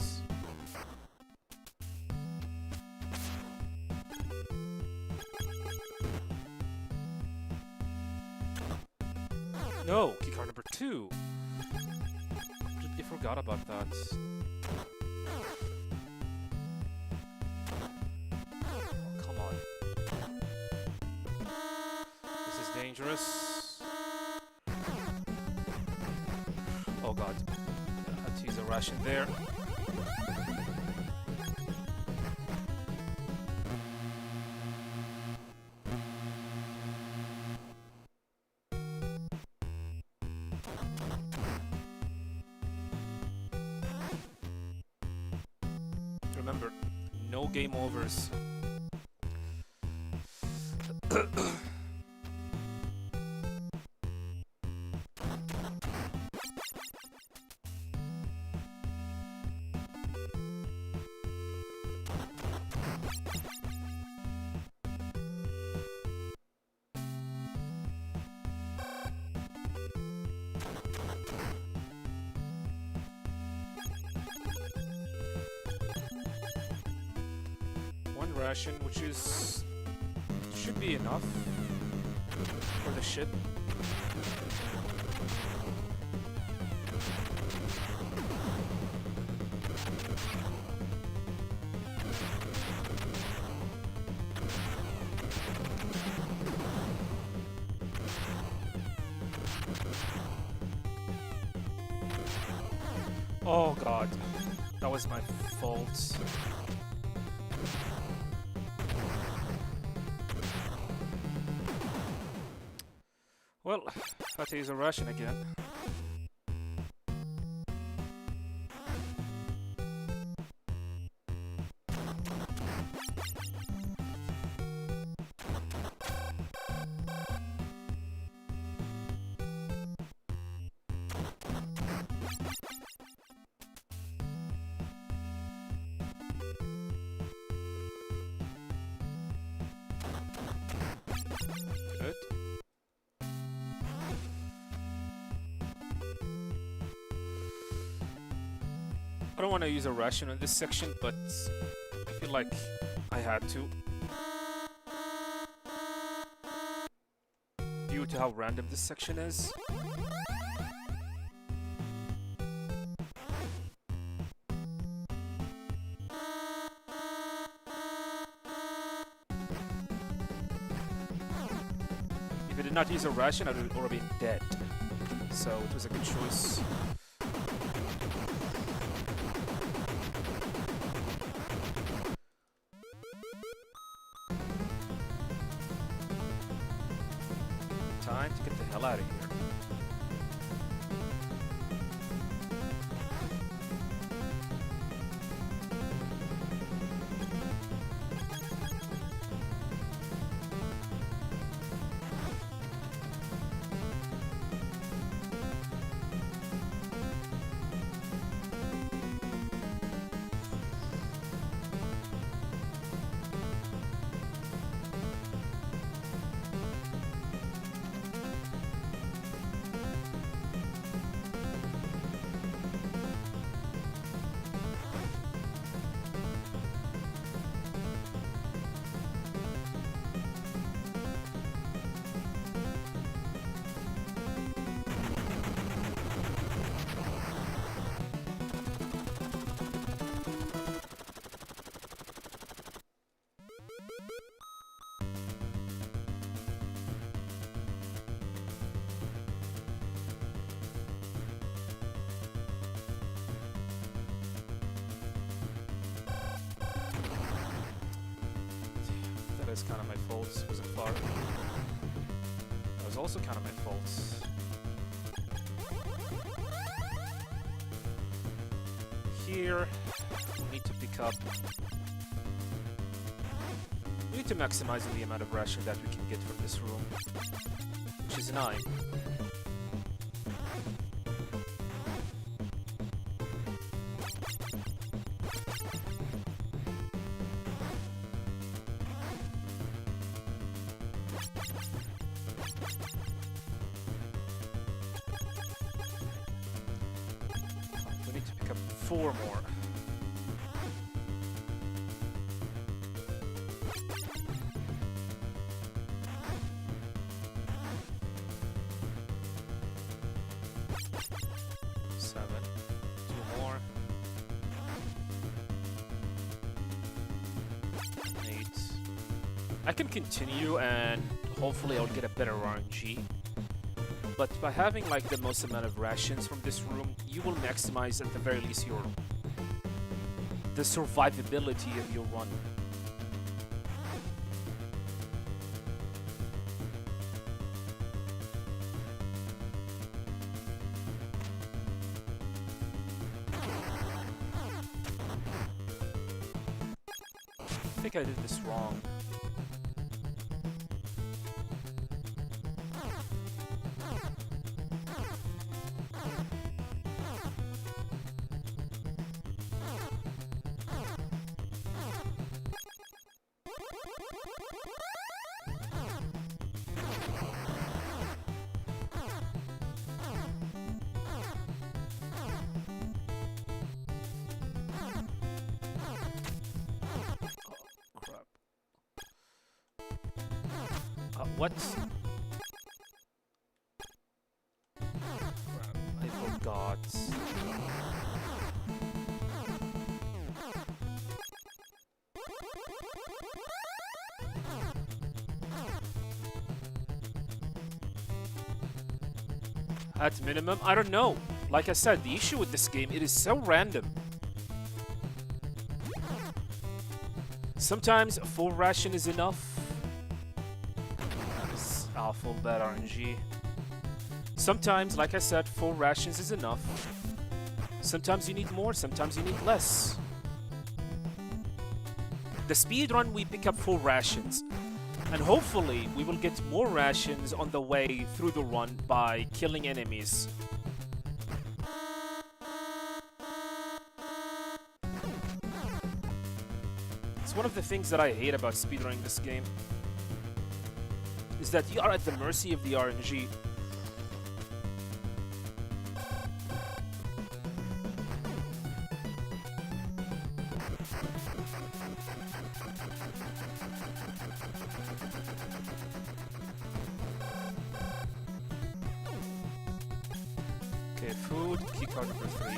No! Keycard number 2! Completely forgot about that. Come on. This is dangerous. Oh god. I had to use a ration there. Remember, no game overs. One ration, which is should be enough for the ship. Oh god. That was my fault. Well, had to use a Russian again. Good. I don't want to use a Russian in this section, but I feel like I had to. Due to how random this section is. If I did not use a Russian, I would have already been dead. So it was a good choice. Time to get the hell out of here. That is kind of my fault. It wasn't far. That was also kind of my fault. Here, we need to pick up. We need to maximize the amount of ration that we can get from this room, which is 9. We need to pick up 4 more. I can continue and hopefully I'll get a better RNG. But by having like the most amount of rations from this room, you will maximize at the very least the survivability of your run. I think I did this wrong. What? Crap, I forgot. At minimum, I don't know. Like I said, the issue with this game, it is so random. Sometimes a full ration is enough. That is awful bad RNG. Sometimes, like I said, full rations is enough. Sometimes you need more, sometimes you need less. The speedrun, we pick up full rations. And hopefully, we will get more rations on the way through the run by killing enemies. It's one of the things that I hate about speedrunning this game. Is that you are at the mercy of the RNG. Okay, food, keycard number 3.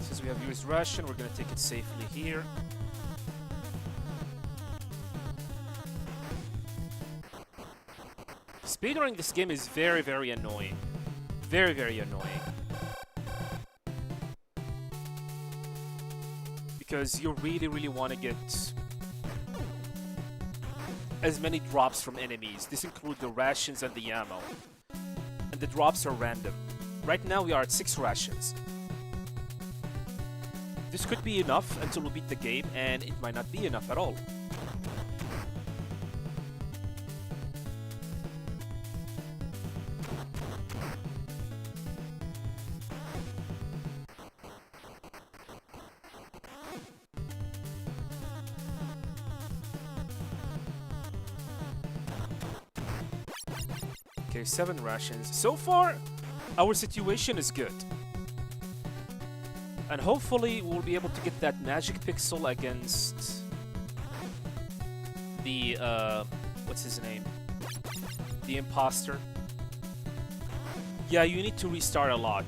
Since we have used ration, we're gonna take it safely here. Speedrunning this game is very, very annoying. Very, very annoying. Because you really, really want to get as many drops from enemies. This includes the rations and the ammo. And the drops are random. Right now we are at 6 rations. This could be enough until we beat the game, and it might not be enough at all. Okay, 7 rations. So far, our situation is good. And hopefully we'll be able to get that magic pixel against the, what's his name? The imposter. Yeah, you need to restart a lot.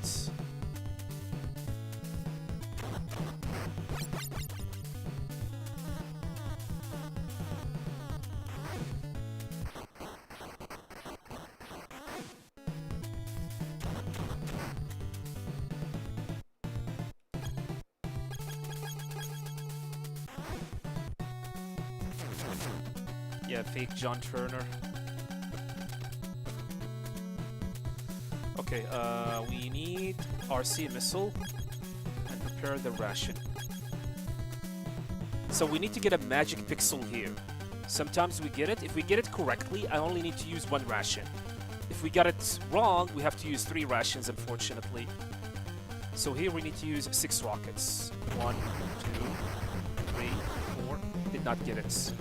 Yeah, fake John Turner. Okay, we need RC missile and prepare the ration. So we need to get a magic pixel here. Sometimes we get it. If we get it correctly, I only need to use 1 ration. If we got it wrong, we have to use 3 rations, unfortunately. So here we need to use 6 rockets. 1, 2, 3, 4. Did not get it.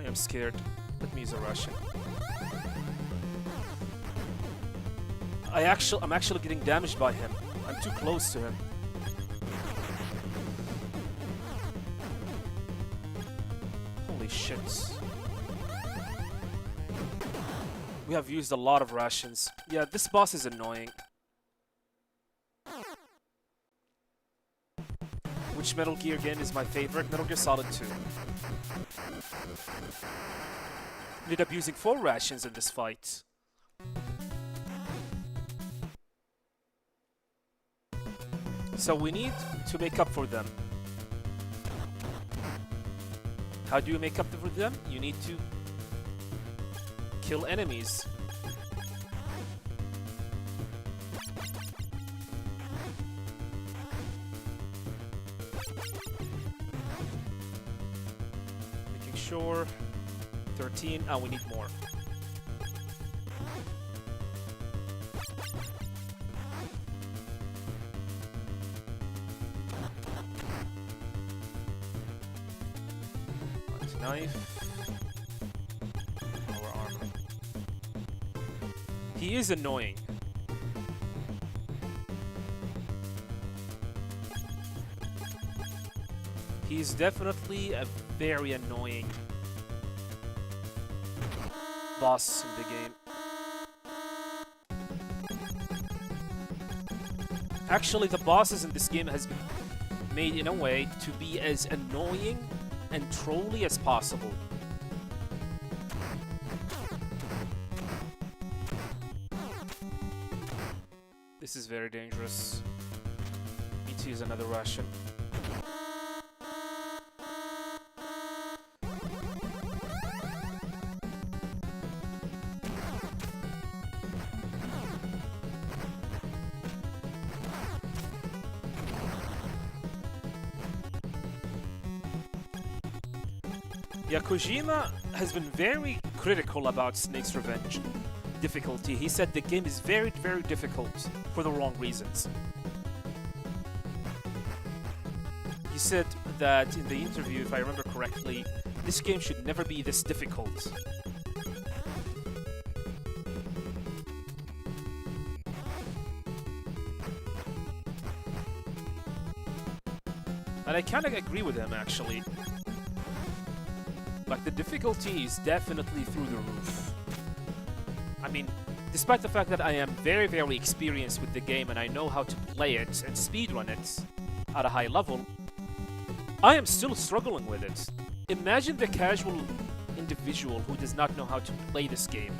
I'm scared. Let me use a Russian. I'm actually getting damaged by him. I'm too close to him. Holy shit. We have used a lot of rations. Yeah, this boss is annoying. Which Metal Gear game is my favorite? Metal Gear Solid 2. Ended up using 4 rations in this fight. So we need to make up for them. How do you make up for them? You need to kill enemies. Making sure. 13. Oh, we need more. Knife. More armor. He is annoying. He's definitely a very annoying boss in the game. Actually, the bosses in this game has been made in a way to be as annoying and trolly as possible. This is very dangerous. Need to use another ration. Yeah, Kojima has been very critical about Snake's Revenge difficulty. He said the game is very, very difficult for the wrong reasons. He said that in the interview, if I remember correctly, this game should never be this difficult. And I kind of agree with him, actually. Like, the difficulty is definitely through the roof. I mean, despite the fact that I am very, very experienced with the game and I know how to play it and speedrun it at a high level, I am still struggling with it. Imagine the casual individual who does not know how to play this game.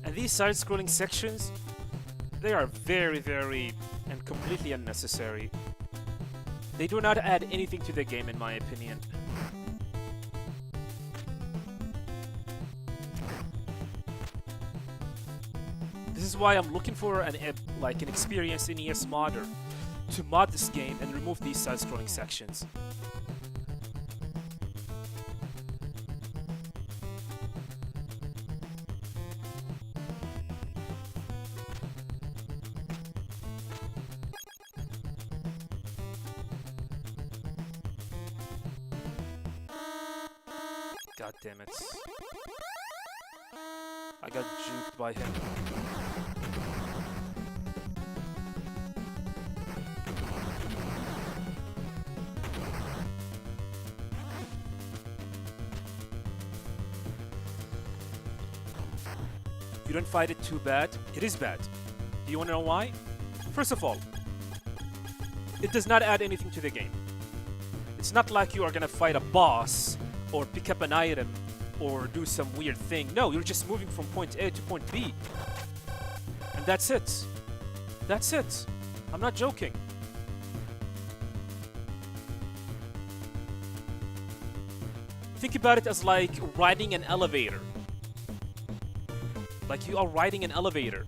And these side-scrolling sections, they are very, very and completely unnecessary. They do not add anything to the game, in my opinion. This is why I'm looking for an experienced NES modder to mod this game and remove these side-scrolling sections. God damn it. I got juked by him. You don't find it too bad? It is bad. Do you want to know why? First of all, it does not add anything to the game. It's not like you are gonna fight a boss or pick up an item or do some weird thing. No, you're just moving from point A to point B. And that's it. That's it. I'm not joking. Think about it as like riding an elevator. Like you are riding an elevator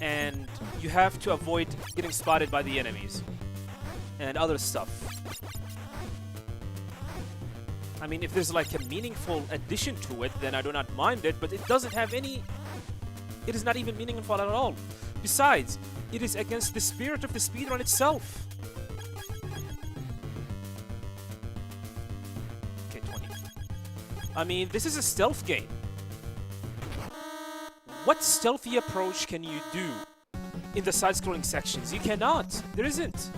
and you have to avoid getting spotted by the enemies and other stuff. I mean, if there's like a meaningful addition to it, then I do not mind it, but it doesn't have any... It is not even meaningful at all. Besides, it is against the spirit of the speedrun itself. Okay, 20. I mean, this is a stealth game. What stealthy approach can you do in the side-scrolling sections? You cannot. There isn't.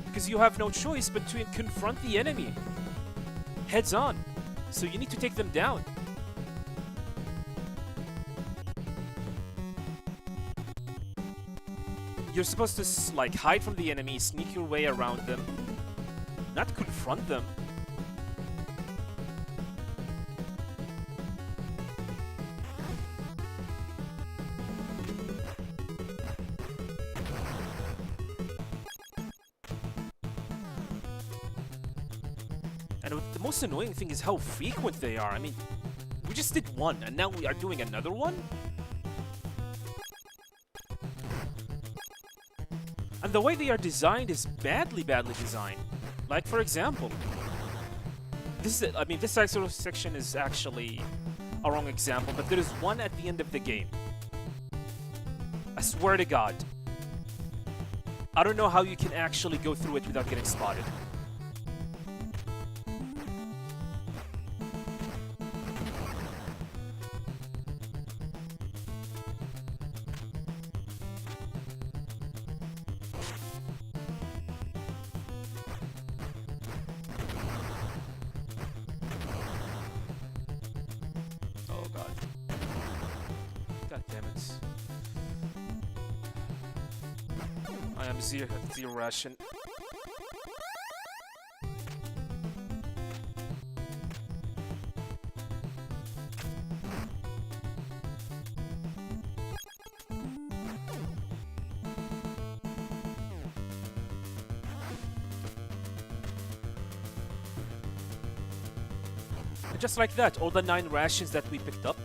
Because you have no choice but to confront the enemy heads on. So you need to take them down. You're supposed to like hide from the enemy, sneak your way around them, not confront them. And the most annoying thing is how frequent they are. I mean, we just did one, and now we are doing another one? And the way they are designed is badly designed. Like, for example, this is, I mean, this sort of section is actually a wrong example, but there is one at the end of the game. I swear to God. I don't know how you can actually go through it without getting spotted. Oh God. God damn it. I am zero ration. And just like that, all the 9 rations that we picked up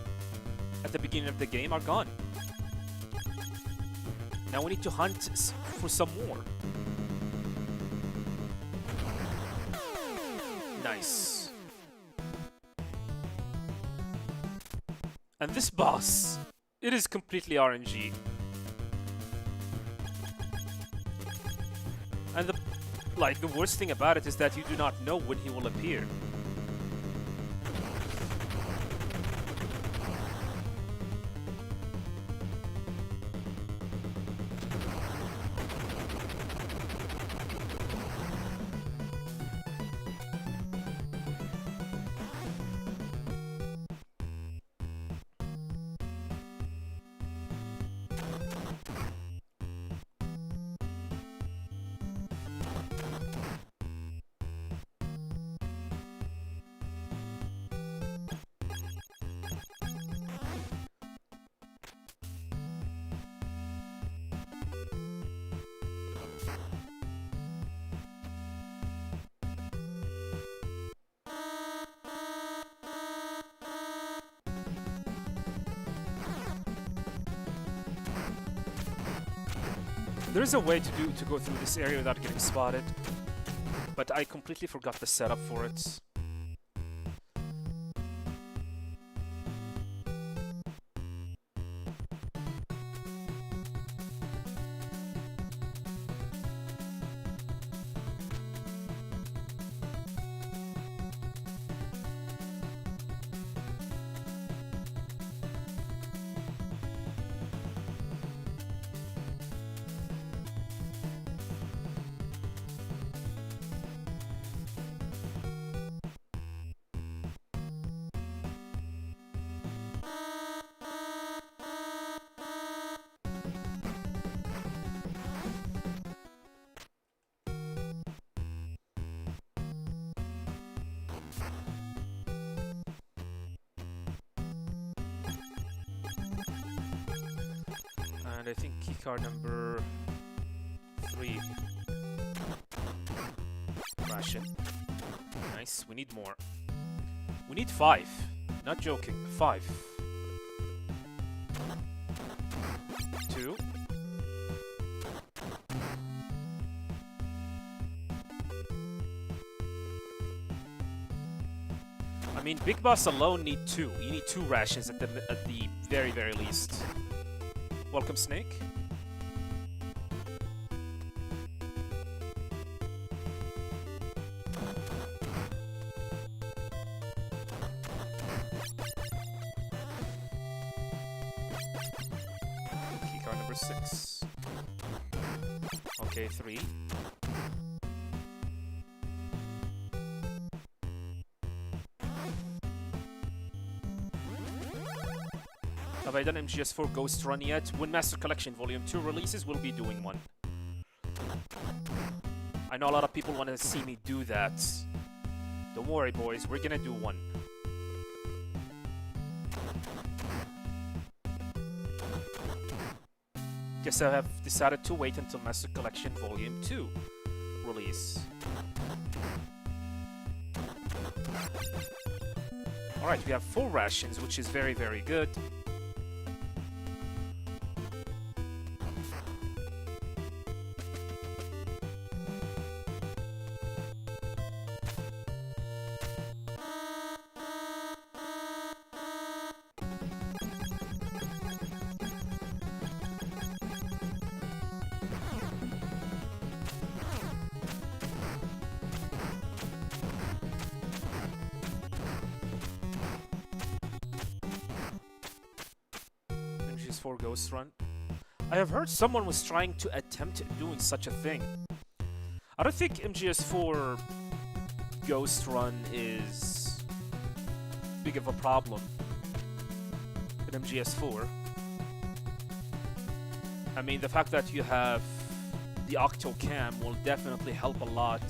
at the beginning of the game are gone. Now we need to hunt for some more. Nice. And this boss, it is completely RNG. And the worst thing about it is that you do not know when he will appear. There is a way to go through this area without getting spotted, but I completely forgot the setup for it. And I think keycard number 3. Ration. Nice, we need more. We need 5. Not joking, 5. 2. I mean, Big Boss alone need 2. You need 2 rations at the very least. Welcome, Snake. Keycard number 6. Okay, 3. Have I done MGS4 Ghost Run yet? When Master Collection Volume 2 releases, we'll be doing one. I know a lot of people want to see me do that. Don't worry, boys, we're gonna do one. Guess I have decided to wait until Master Collection Volume 2 release. Alright, we have 4 rations, which is very good. MGS4 Ghost Run. I have heard someone was trying to attempt doing such a thing. I don't think MGS4 Ghost Run is big of a problem in MGS4. I mean, the fact that you have the Octocam will definitely help a lot.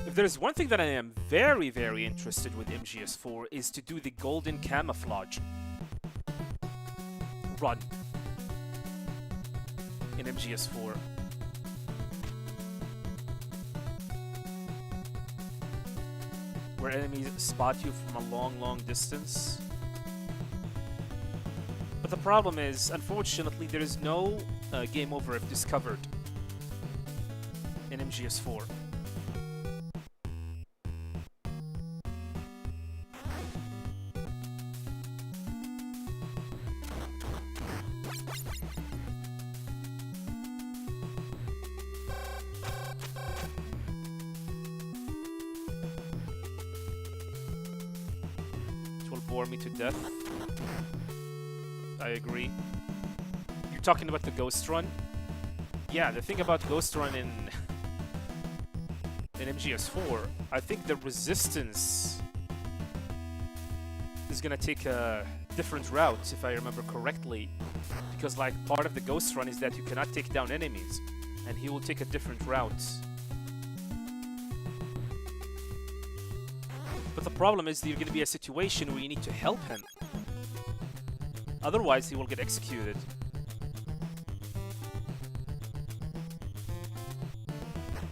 If there's one thing that I am very, very interested with MGS4 is to do the golden camouflage run in MGS4. Where enemies spot you from a long, long distance. But the problem is, unfortunately, there is no game over if discovered in MGS4. Bore me to death. I agree. You're talking about the Ghost Run? Yeah, the thing about Ghost Run in MGS4, I think the resistance is gonna take a different route, if I remember correctly. Because, like, part of the Ghost Run is that you cannot take down enemies, and he will take a different route. But the problem is there's going to be a situation where you need to help him. Otherwise, he will get executed.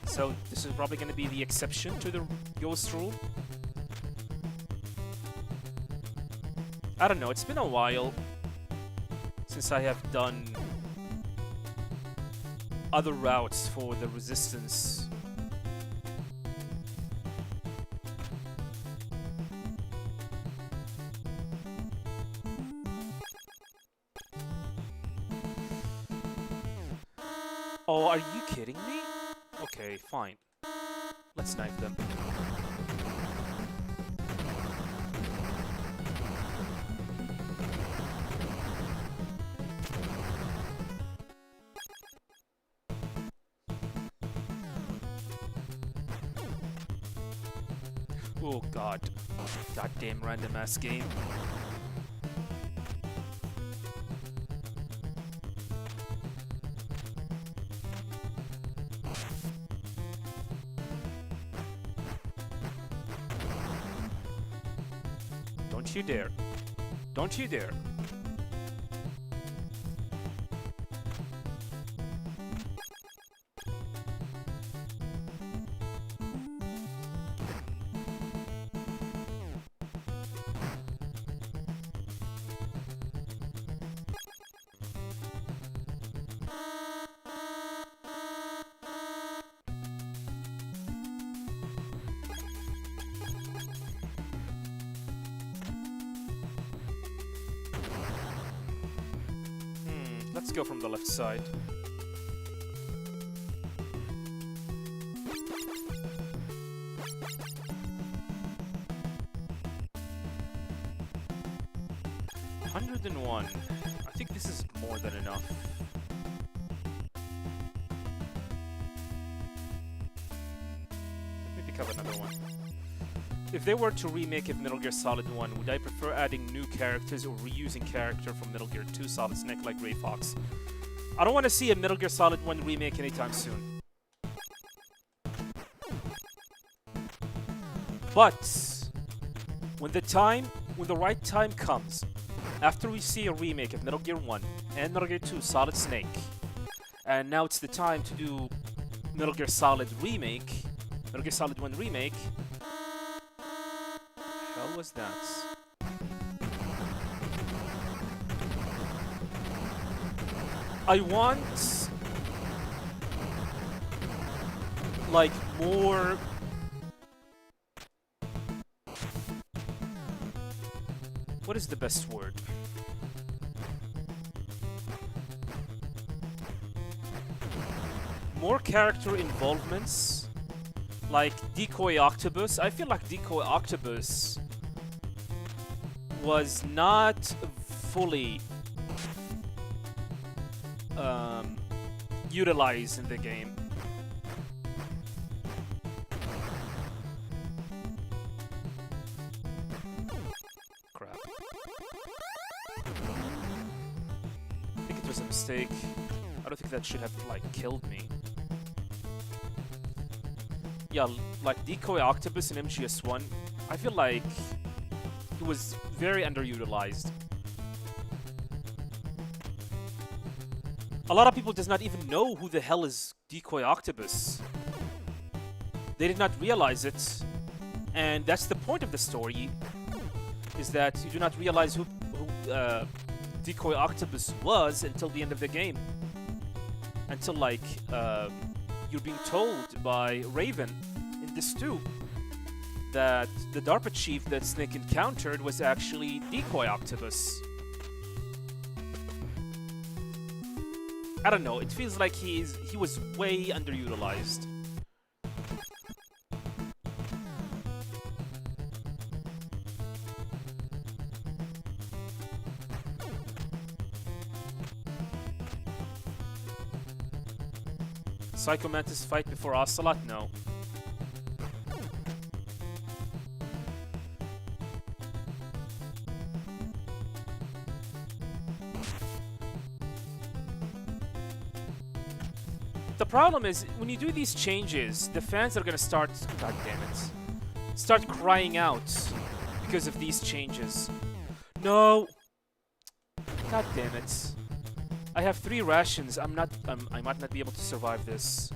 So this is probably going to be the exception to the ghost rule. I don't know, it's been a while since I have done other routes for the resistance. Oh, are you kidding me? Okay, fine. Let's knife them. Oh god. Goddamn random ass game. Don't you dare. Don't you dare. Let's go from the left side. $101. I think this is more than enough. Let me pick up another one. If they were to remake it Metal Gear Solid 1, would I prefer adding new characters or reusing character from Metal Gear 2 Solid Snake like Gray Fox? I don't want to see a Metal Gear Solid 1 remake anytime soon. But when the right time comes, after we see a remake of Metal Gear 1 and Metal Gear 2 Solid Snake, and now it's the time to do Metal Gear Solid remake, Metal Gear Solid 1 remake, hell was that? I want like more What is the best word? More character involvements, like Decoy Octopus. I feel like Decoy Octopus was not fully utilized in the game. Crap. I think it was a mistake. I don't think that should have, like, killed me. Yeah, like Decoy Octopus in MGS1, I feel like it was very underutilized. A lot of people does not even know who the hell is Decoy Octopus. They did not realize it, and that's the point of the story, is that you do not realize who Decoy Octopus was until the end of the game. Until, like, you're being told by Raven in this too that the DARPA chief that Snake encountered was actually Decoy Octopus. I don't know, it feels like he was way underutilized. Psycho Mantis fight before Ocelot? No. The problem is, when you do these changes, the fans are gonna start... God damn it. Start crying out because of these changes. No! God damn it. I have 3 rations. I might not be able to survive this.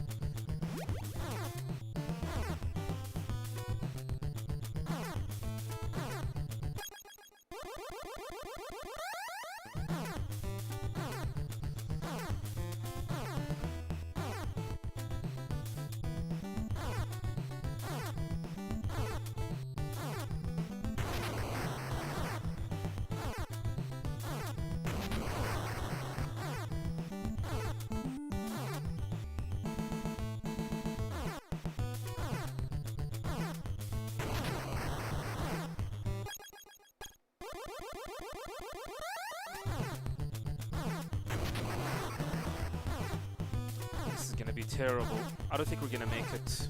This is gonna be terrible. I don't think we're gonna make it.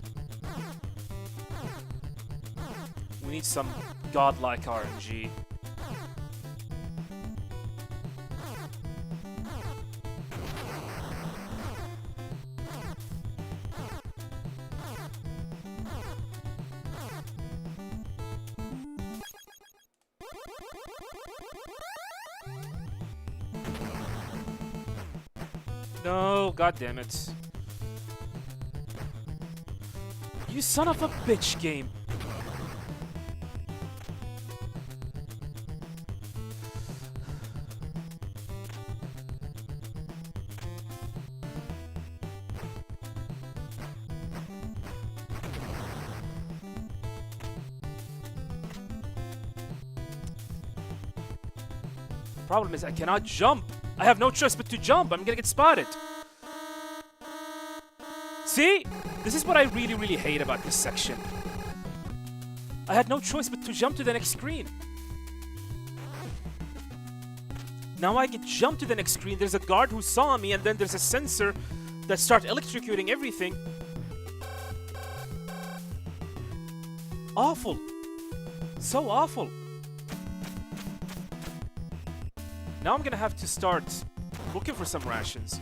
We need some godlike RNG. No, god damn it. You son of a bitch, game. Problem is, I cannot jump. I have no choice but to jump. I'm gonna get spotted. See? This is what I really, really hate about this section. I had no choice but to jump to the next screen. Now I can jump to the next screen. There's a guard who saw me, and then there's a sensor that starts electrocuting everything. Awful. So awful. Now I'm gonna have to start looking for some rations.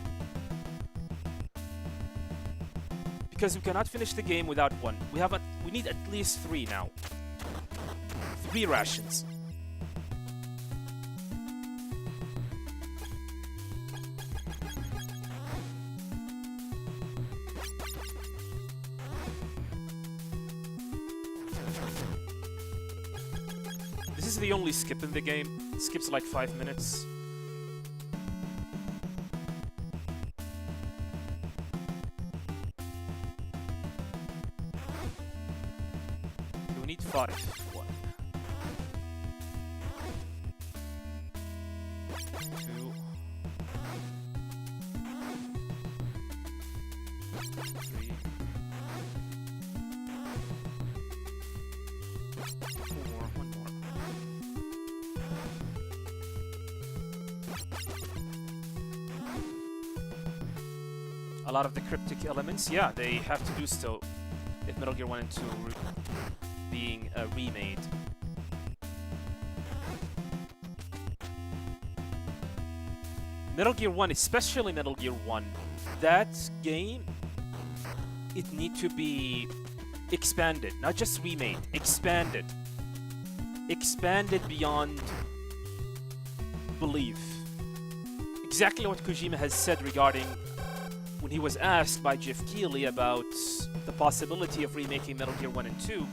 Because we cannot finish the game without one. We need at least 3 now. 3 rations. This is the only skip in the game. It skips like 5 minutes. We need 5. 1. 3, 4, one more. A lot of the cryptic elements, yeah, they have to do so if Metal Gear 1 and 2 were being remade. Metal Gear 1, especially Metal Gear 1, that game, it need to be expanded, not just remade, expanded. Expanded beyond belief. Exactly what Kojima has said regarding when he was asked by Jeff Keighley about the possibility of remaking Metal Gear 1 and 2.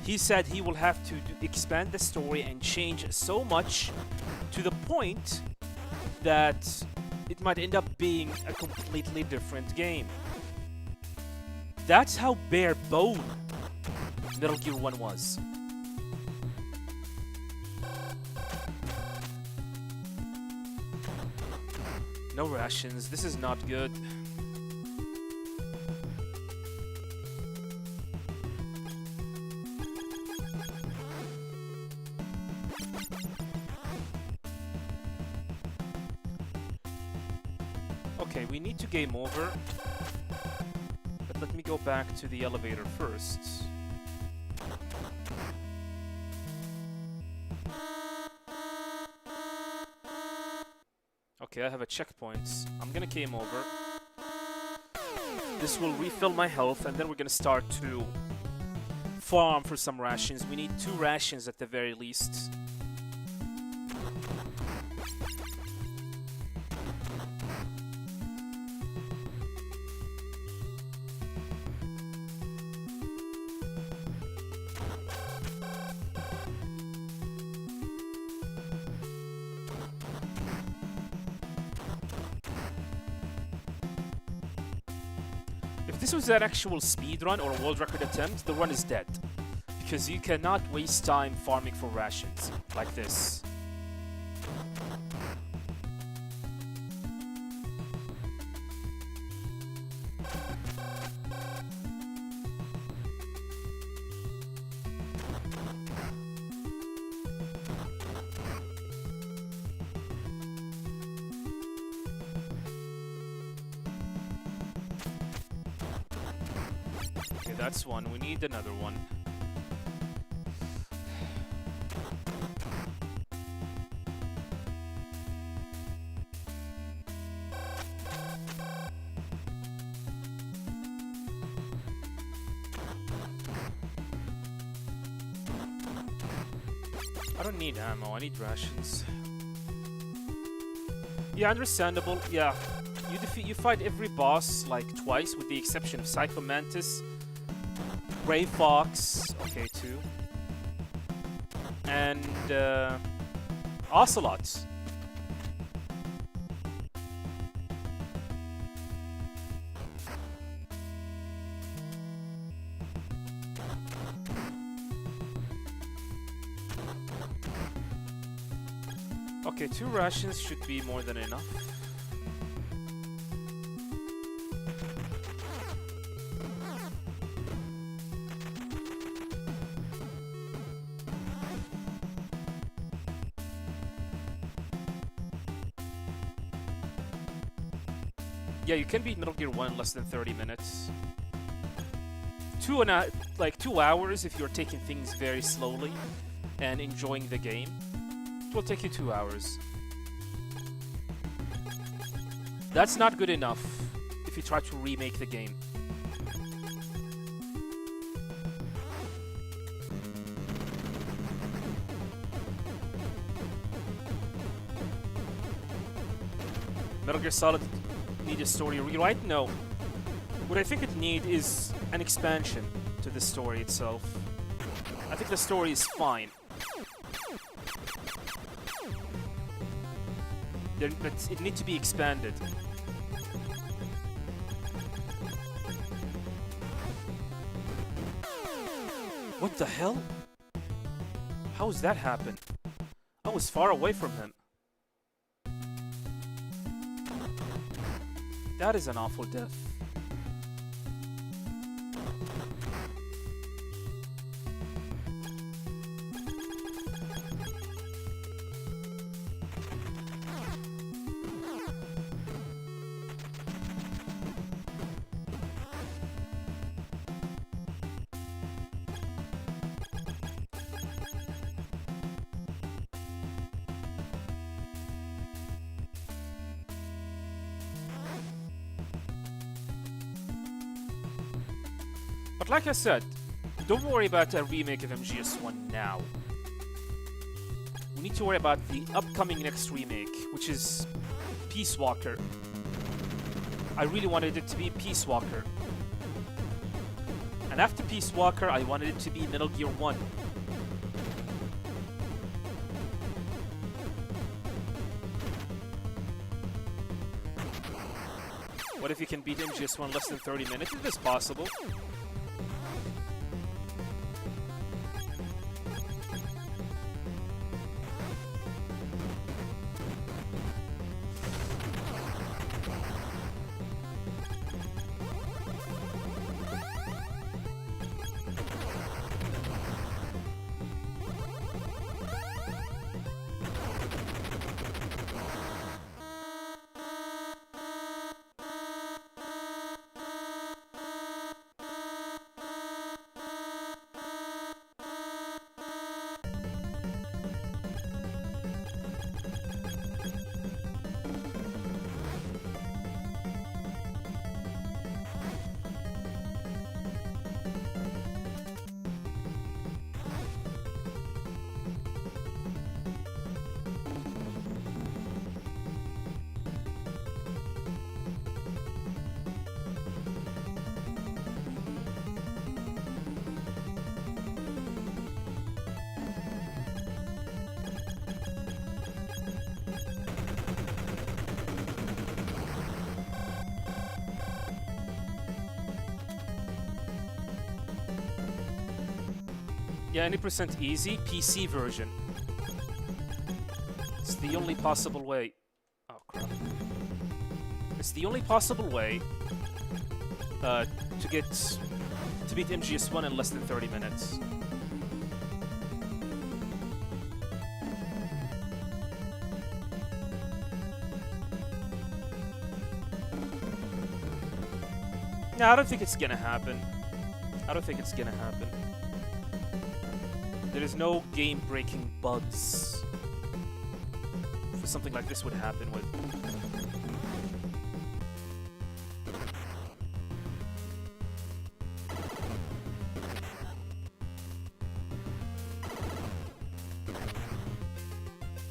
He said he will have to expand the story and change so much to the point that it might end up being a completely different game. That's how bare bone Metal Gear 1 was. No rations, this is not good. Okay, we need to game over. But let me go back to the elevator first. Okay, I have a checkpoint. I'm gonna game over. This will refill my health, and then we're gonna start to farm for some rations. We need 2 rations at the very least. If this was an actual speedrun or a world record attempt, the run is dead. Because you cannot waste time farming for rations like this. Okay, that's one. We need another one. I don't need ammo, I need rations. Yeah, understandable. Yeah, you fight every boss like twice, with the exception of Psycho Mantis, Gray Fox, okay, 2, and Ocelots. Okay, 2 rations should be more than enough. Yeah, you can beat Metal Gear 1 in less than 30 minutes. 2 hours if you're taking things very slowly and enjoying the game. It will take you 2 hours. That's not good enough if you try to remake the game. Metal Gear Solid need a story rewrite? No. What I think it need is an expansion to the story itself. I think the story is fine. But it needs to be expanded. What the hell? How does that happen? I was far away from him. That is an awful death. But like I said, don't worry about a remake of MGS1 now. We need to worry about the upcoming next remake, which is Peace Walker. I really wanted it to be Peace Walker. And after Peace Walker, I wanted it to be Metal Gear 1. What if you can beat MGS1 in less than 30 minutes? It is possible. Yeah, any percent easy, PC version. It's the only possible way. Oh crap. It's the only possible way to beat MGS1 in less than 30 minutes. No, I don't think it's gonna happen. I don't think it's gonna happen. There is no game-breaking bugs for something like this would happen with.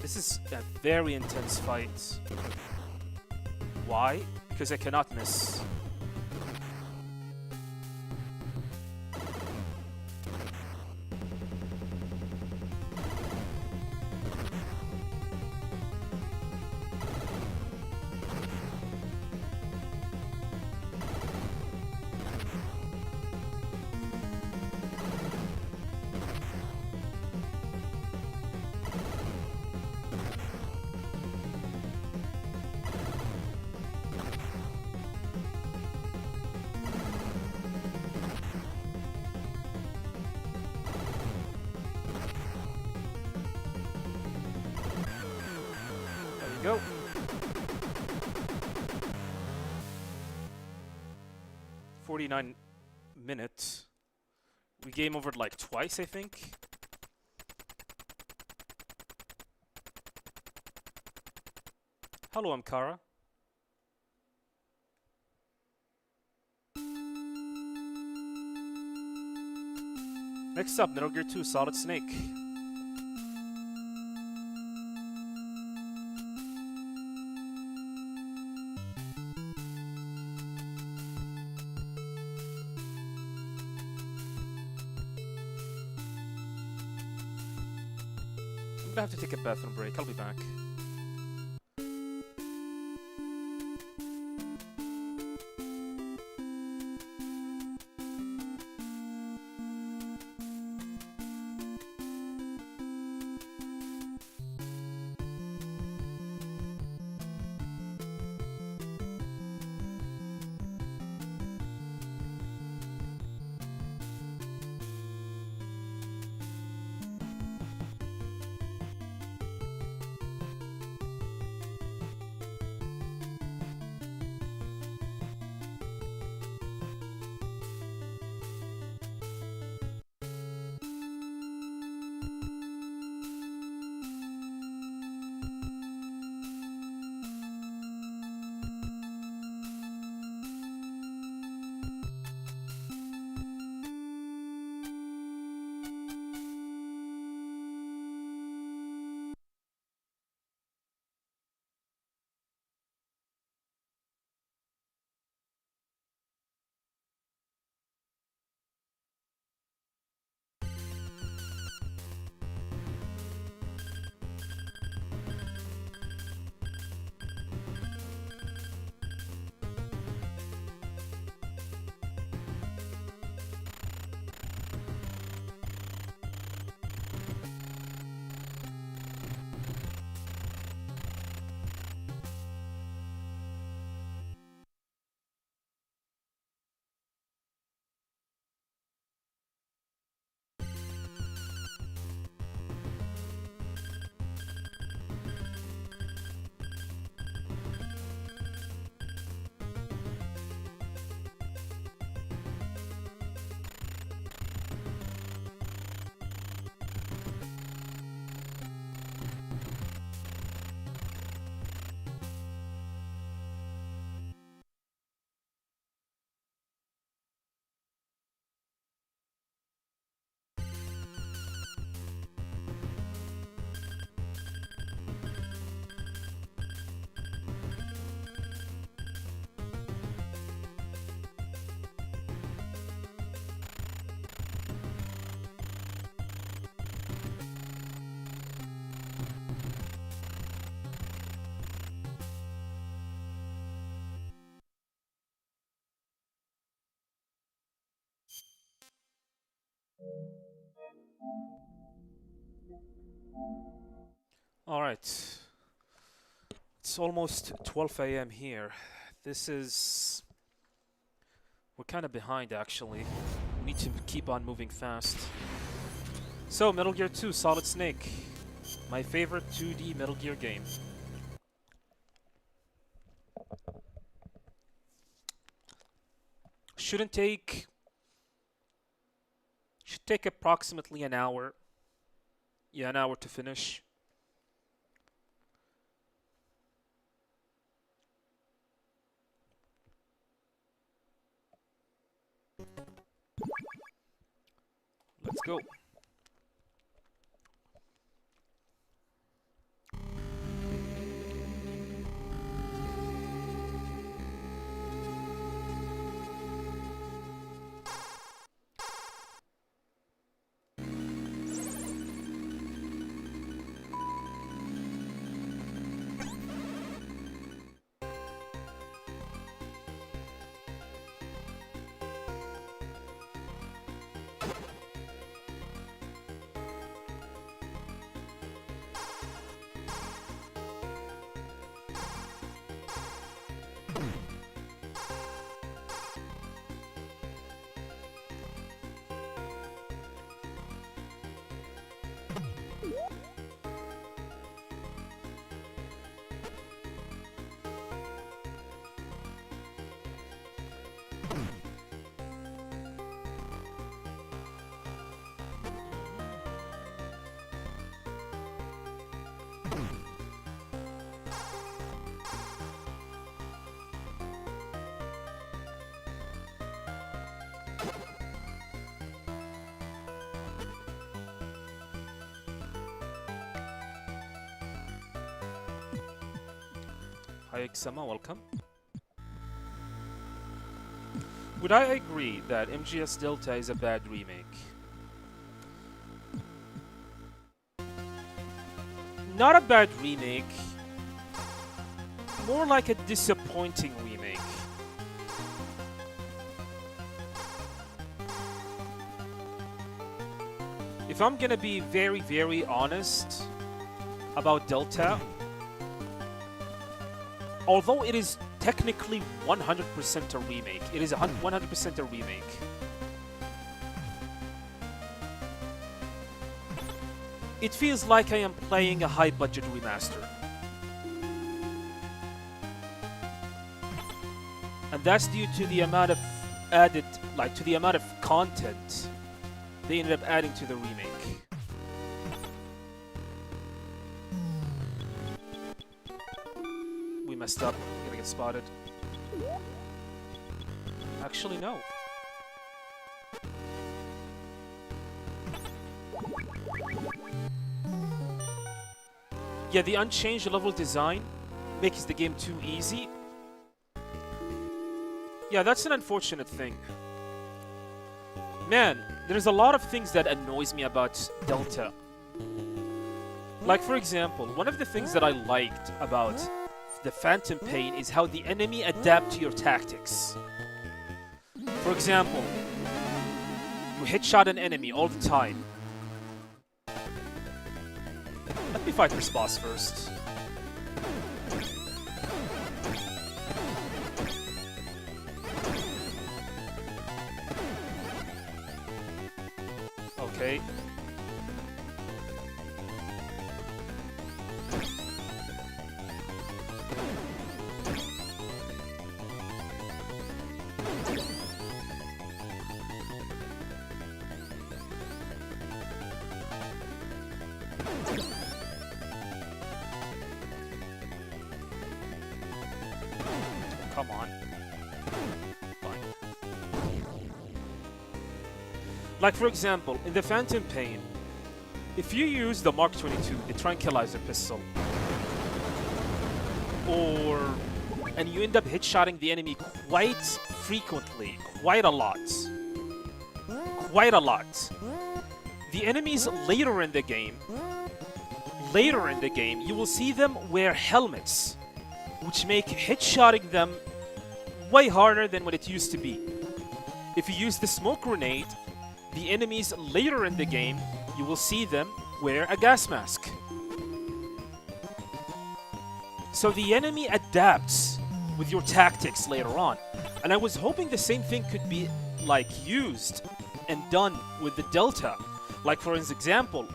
This is a very intense fight. Why? Because I cannot miss. Go. "49 minutes. We game over like twice, I think. Hello, I'm Kara. Next up, Metal Gear 2 Solid Snake. I have to take a bathroom break. I'll be back. Alright. It's almost 12 a.m. here. This is... We're kind of behind, actually. We need to keep on moving fast. So, Metal Gear 2, Solid Snake. My favorite 2D Metal Gear game. Should take approximately an hour. Yeah, an hour to finish. Let's go. Hi Xama, welcome. Would I agree that MGS Delta is a bad remake? Not a bad remake, more like a disappointing remake. If I'm gonna be very, very honest about Delta, although it is technically 100% a remake, it is 100% a remake. It feels like I am playing a high-budget remaster. And that's due to the amount of to the amount of content they ended up adding to the remake. We messed up. We're gonna get spotted. Actually, no. Yeah, the unchanged level design makes the game too easy. Yeah, that's an unfortunate thing. Man, there's a lot of things that annoys me about Delta. Like, for example, one of the things that I liked about the Phantom Pain is how the enemy adapt to your tactics. For example, you headshot an enemy all the time. Let me fight this boss first. Okay. Come on. Fine. Like, for example, in the Phantom Pain, if you use the Mark 22, the tranquilizer pistol, and you end up headshotting the enemy quite frequently, quite a lot, the enemies later in the game, you will see them wear helmets, which make headshotting them way harder than what it used to be. If you use the smoke grenade, the enemies later in the game, you will see them wear a gas mask. So the enemy adapts with your tactics later on. And I was hoping the same thing could be like used and done with the Delta. Like for example,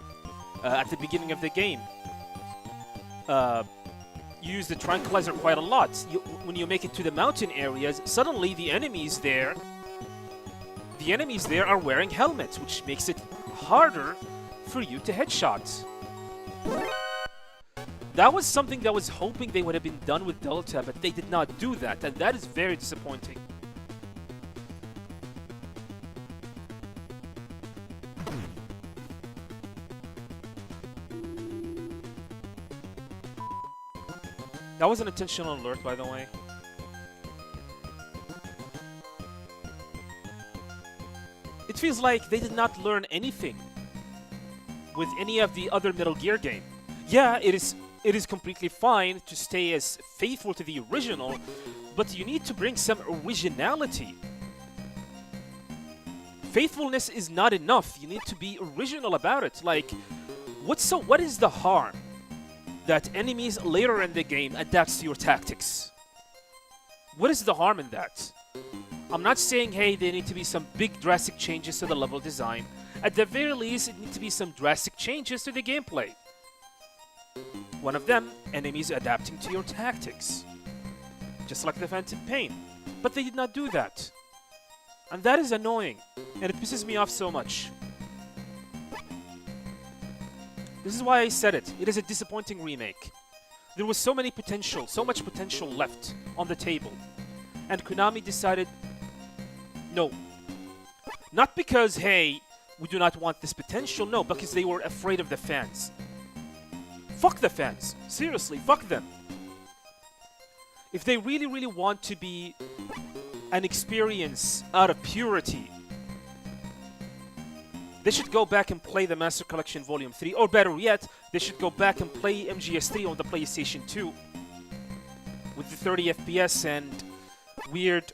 at the beginning of the game, you use the tranquilizer quite a lot. When you make it to the mountain areas, suddenly the enemies there are wearing helmets, which makes it harder for you to headshot. That was something that I was hoping they would have been done with Delta, but they did not do that, and that is very disappointing. That was an intentional alert, by the way. It feels like they did not learn anything with any of the other Metal Gear game. Yeah, it is completely fine to stay as faithful to the original, but you need to bring some originality. Faithfulness is not enough. You need to be original about it. Like, what is the harm that enemies later in the game adapt to your tactics? What is the harm in that? I'm not saying, hey, there need to be some big drastic changes to the level design. At the very least, it needs to be some drastic changes to the gameplay. One of them, enemies adapting to your tactics. Just like the Phantom Pain. But they did not do that. And that is annoying. And it pisses me off so much. This is why I said it. It is a disappointing remake. There was so much potential left on the table. And Konami decided, no. Not because, hey, we do not want this potential. No, because they were afraid of the fans. Fuck the fans. Seriously, fuck them. If they really, really want to be an experience out of purity, they should go back and play the Master Collection Volume 3. Or better yet, they should go back and play MGS3 on the PlayStation 2 with the 30 FPS and weird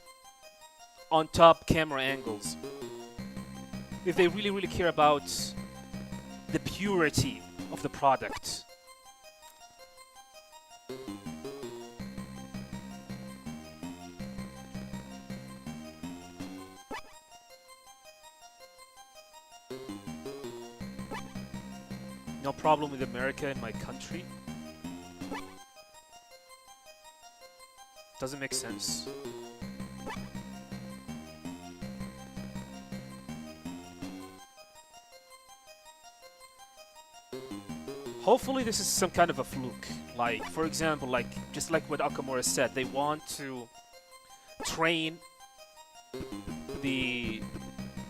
on-top camera angles. If they really, really care about the purity of the product. No problem with America in my country. Doesn't make sense. Hopefully this is some kind of a fluke. Like, for example, just like what Akamura said, they want to train the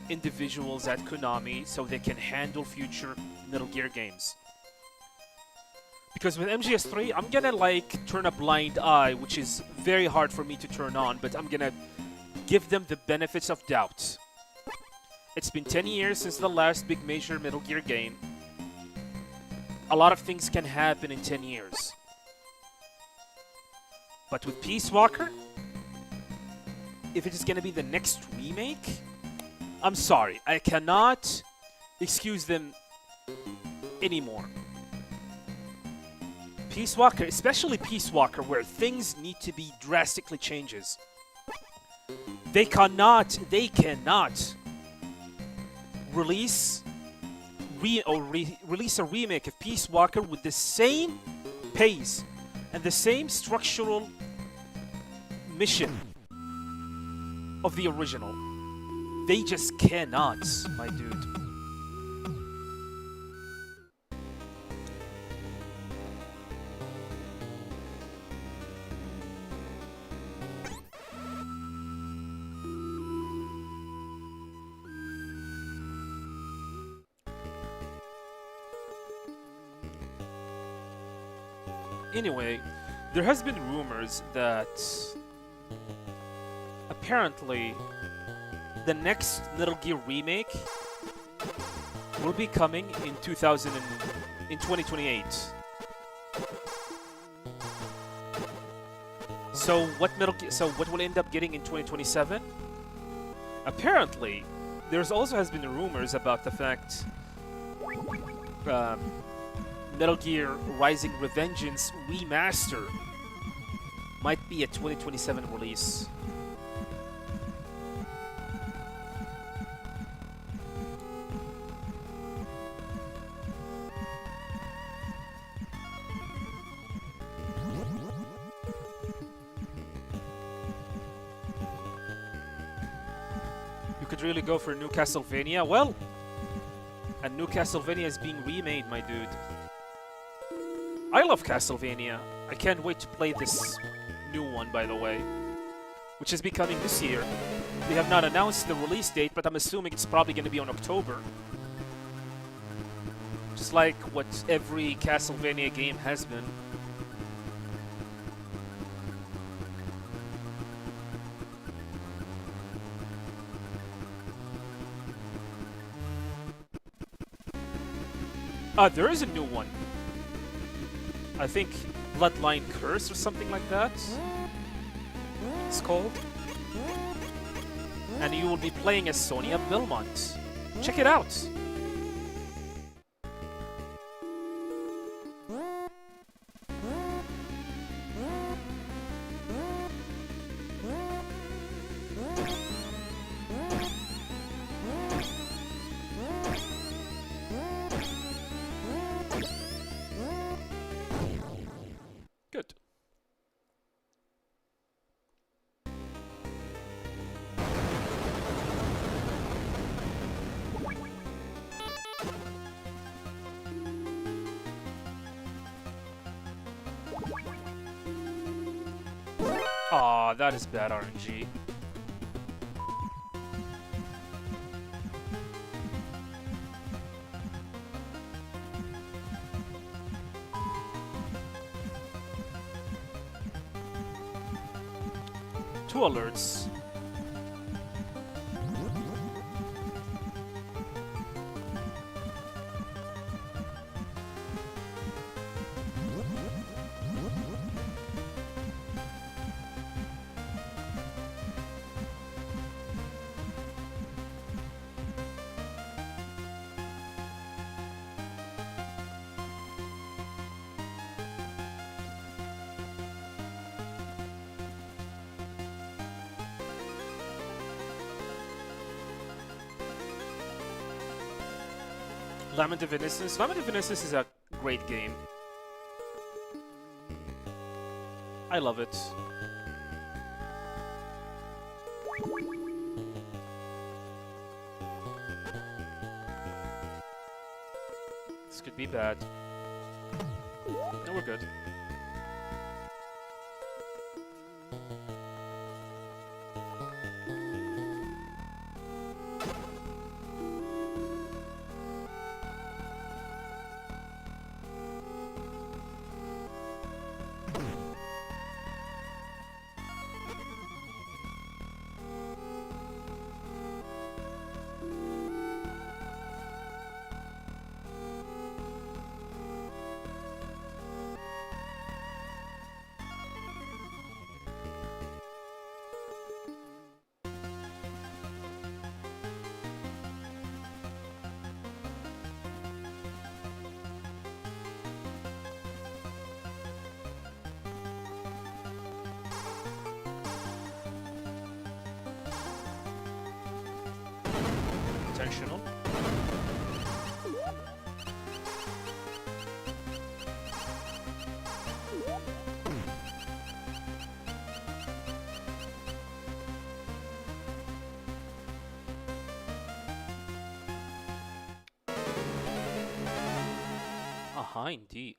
individuals at Konami so they can handle future Metal Gear games. Because with MGS3, I'm gonna turn a blind eye, which is very hard for me to turn on, but I'm gonna give them the benefits of doubt. It's been 10 years since the last big major Metal Gear game. A lot of things can happen in 10 years. But with Peace Walker, if it is gonna be the next remake, I'm sorry, I cannot excuse them anymore. Peace Walker, especially Peace Walker, where things need to be drastically changes. They cannot release release a remake of Peace Walker with the same pace and the same structural mission of the original. They just cannot, my dude. Anyway, there has been rumors that apparently the next Metal Gear remake will be coming in 2028. So what we'll end up getting in 2027? Apparently, there's also has been rumors about the fact Metal Gear Rising Revengeance Remaster Might be a 2027 release. You could really go for a new Castlevania. Well, a new Castlevania is being remade, my dude. I love Castlevania. I can't wait to play this new one, by the way, which is becoming this year. They have not announced the release date, but I'm assuming it's probably going to be on October. Just like what every Castlevania game has been. There is a new one. I think Bloodline Curse or something like that. It's called. And you will be playing as Sonia Belmont. Check it out. Good. Aw, that is bad RNG. Two alerts. Lament of Innocence. Lament of Innocence is a great game. I love it. This could be bad. No, we're good. Intentional. Aha, indeed.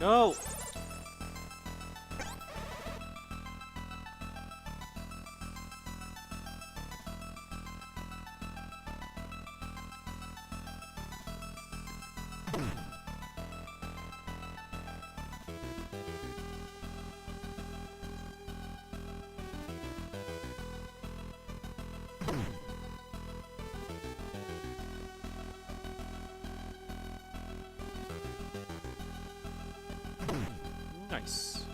No! Nice.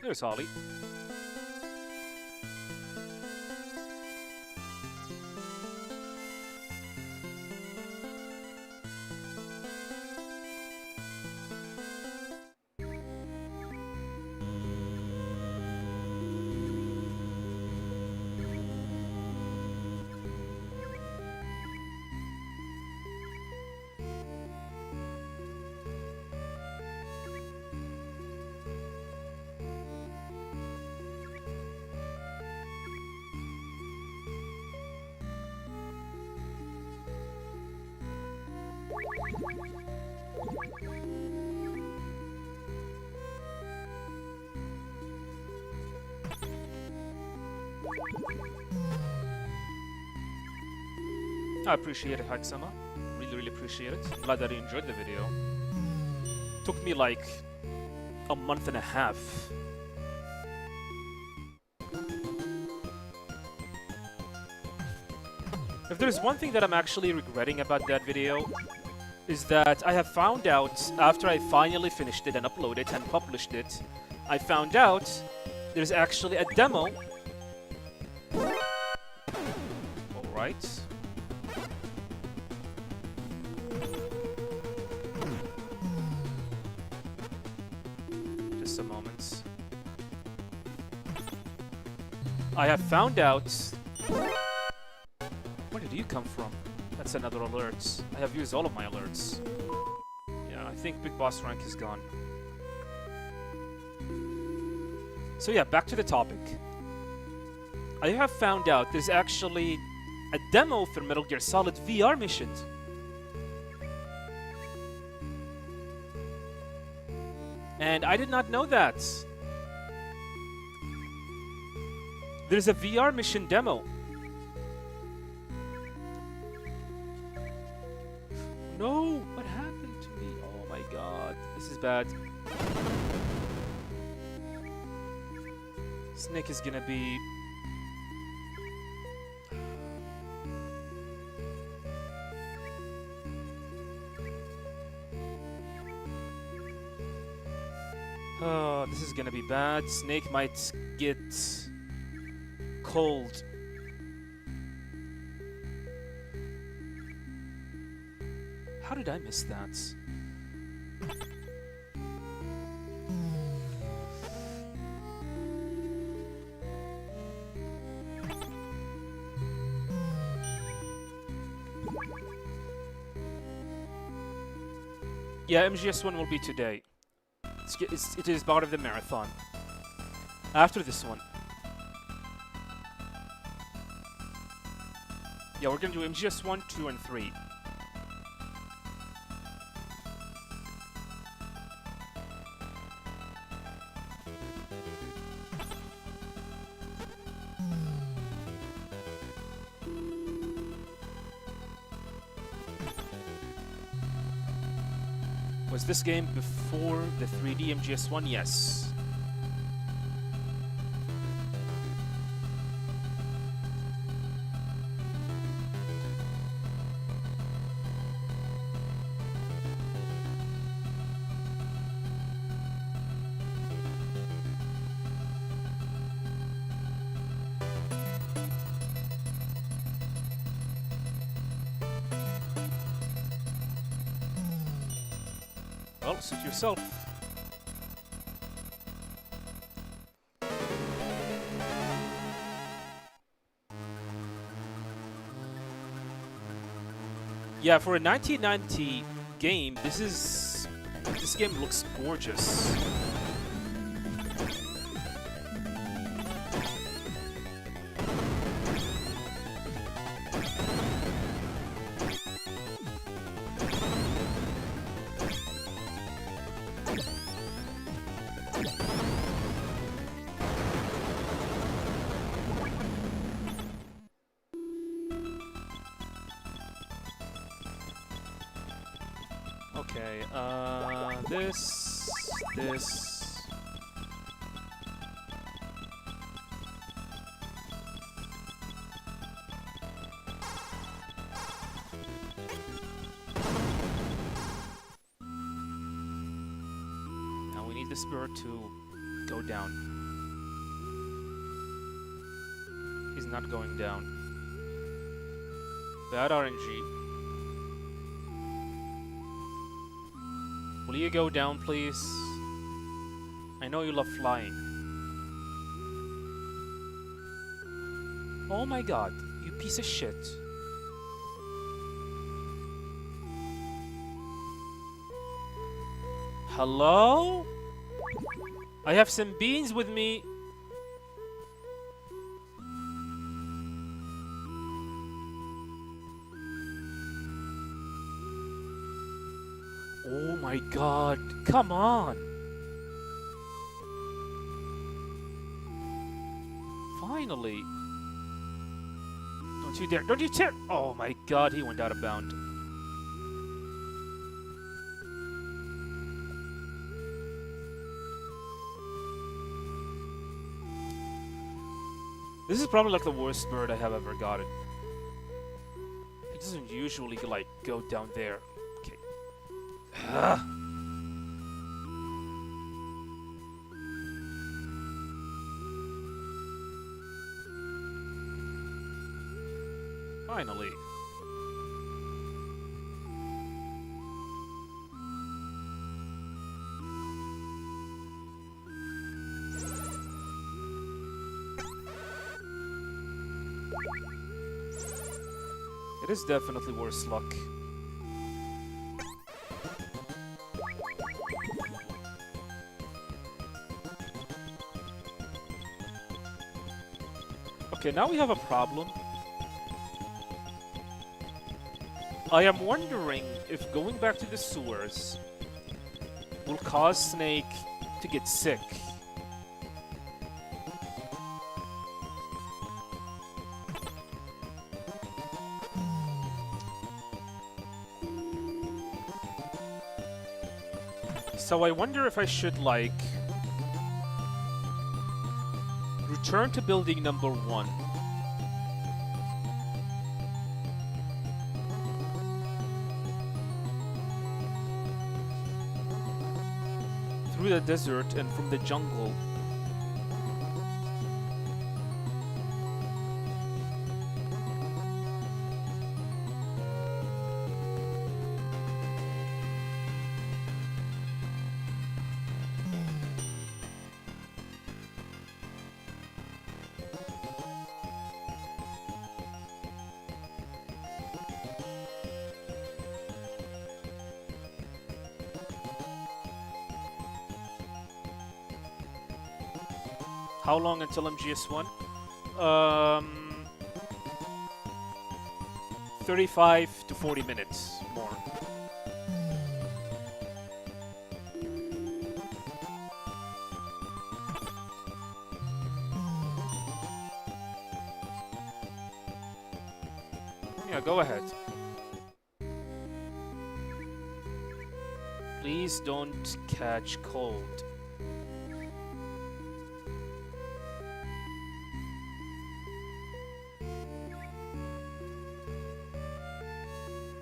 There's Holly. I appreciate it, Haksama. Really appreciate it. Glad that you enjoyed the video. Took me like a month and a half. If there's one thing that I'm actually regretting about that video, is that I have found out, after I finally finished it and uploaded it and published it, I found out there's actually a demo. Alright. Just a moment. I have found out... Where did you come from? That's another alert. I have used all of my alerts. Yeah, I think Big Boss rank is gone. So yeah, back to the topic. I have found out there's actually a demo for Metal Gear Solid VR missions. And I did not know that. There's a VR mission demo. No! What happened to me? Oh my god. This is bad. Snake is gonna be... Oh, this is gonna be bad. Snake might get... cold. How did I miss that? Yeah, MGS1 will be today. It is part of the marathon. After this one. Yeah, we're gonna do MGS1, 2, and 3. Was this game before the 3D MGS1? Yes. Well, suit yourself. Yeah, for a 1990 game, this game looks gorgeous. Okay, this. Now we need the spirit to go down. He's not going down. Bad RNG. Will you go down, please? I know you love flying. Oh my god, you piece of shit. Hello? I have some beans with me. Oh my god, come on! Finally! Don't you dare, don't you dare! Oh my god, he went out of bound. This is probably like the worst bird I have ever gotten. He doesn't usually like go down there. Okay. Finally. It is definitely worse luck. Okay, now we have a problem. I am wondering if going back to the sewers will cause Snake to get sick. So I wonder if I should, like, return to building number 1. Through the desert and from the jungle. How long until MGS1? 35 to 40 minutes more. Yeah, go ahead. Please don't catch cold.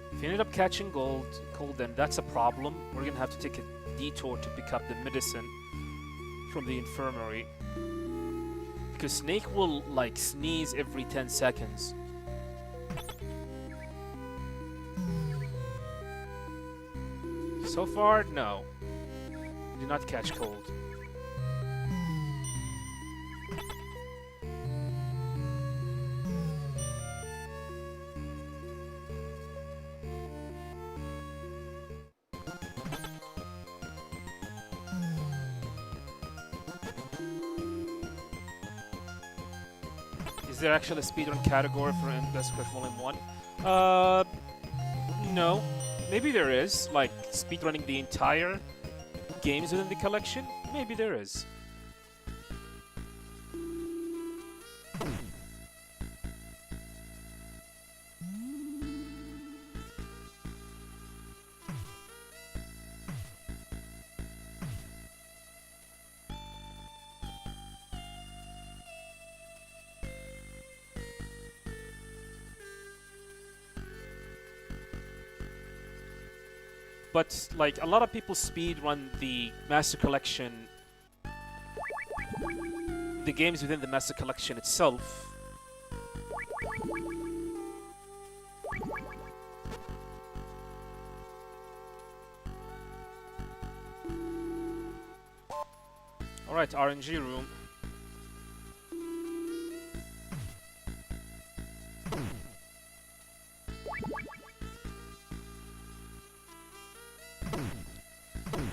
If you ended up catching cold, then that's a problem. We're gonna have to take a detour to pick up the medicine from the infirmary. Because Snake will, like, sneeze every 10 seconds. So far, no. Do not catch cold. Is there actually a speedrun category for NES Crash Volume 1? No. Maybe there is, like speedrunning the entire games within the collection? Maybe there is. But like a lot of people speedrun the Master Collection, the games within the Master Collection itself. Alright, RNG room.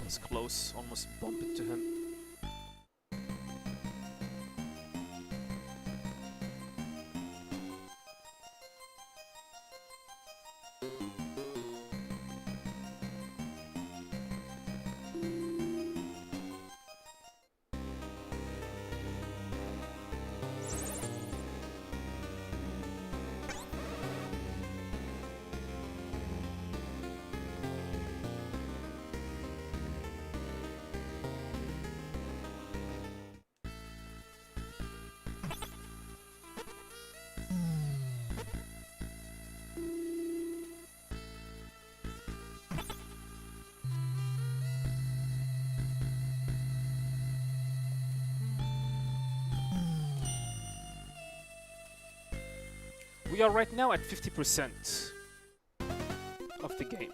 That's close, almost bump into him. We are right now at 50% of the game.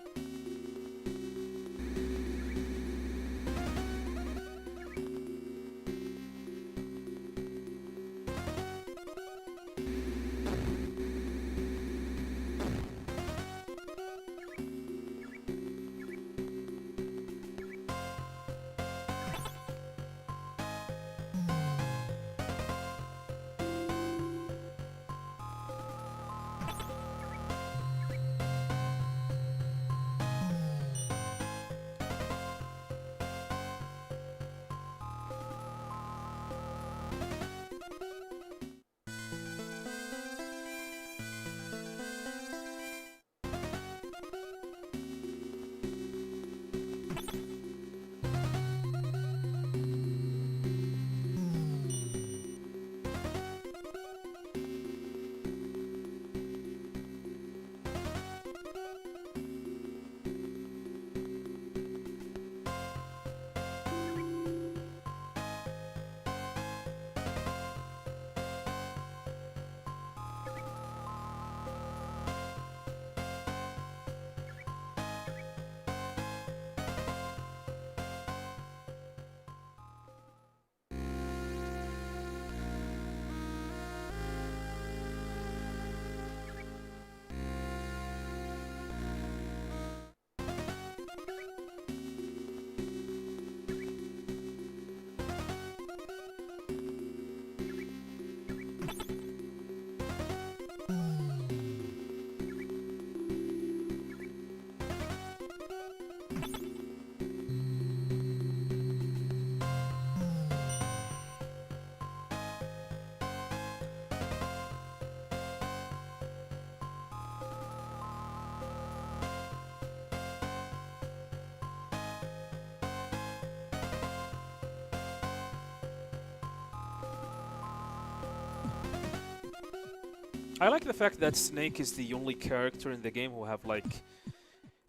I like the fact that Snake is the only character in the game who have like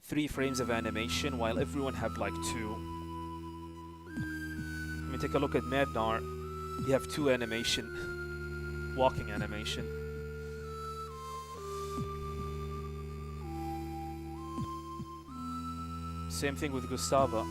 3 frames of animation, while everyone have like 2. I mean, take a look at Madnar. You have 2 animation, walking animation. Same thing with Gustava.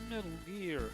Metal Gear.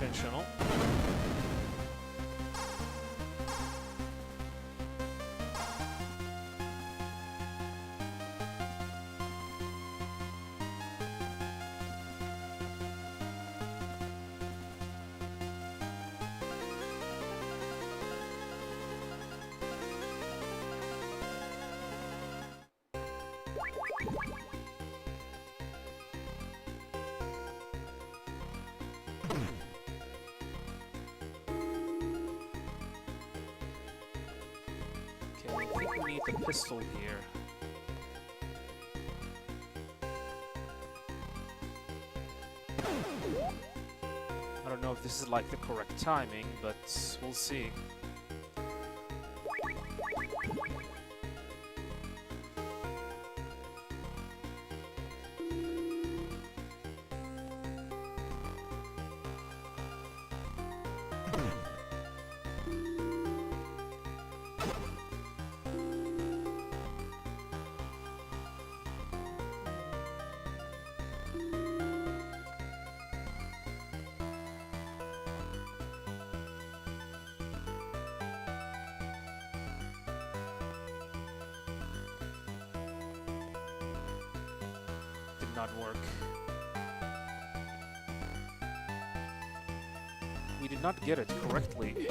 Intentional. Okay, I think we need the pistol here. I don't know if this is like the correct timing, but we'll see. Did not work. We did not get it correctly.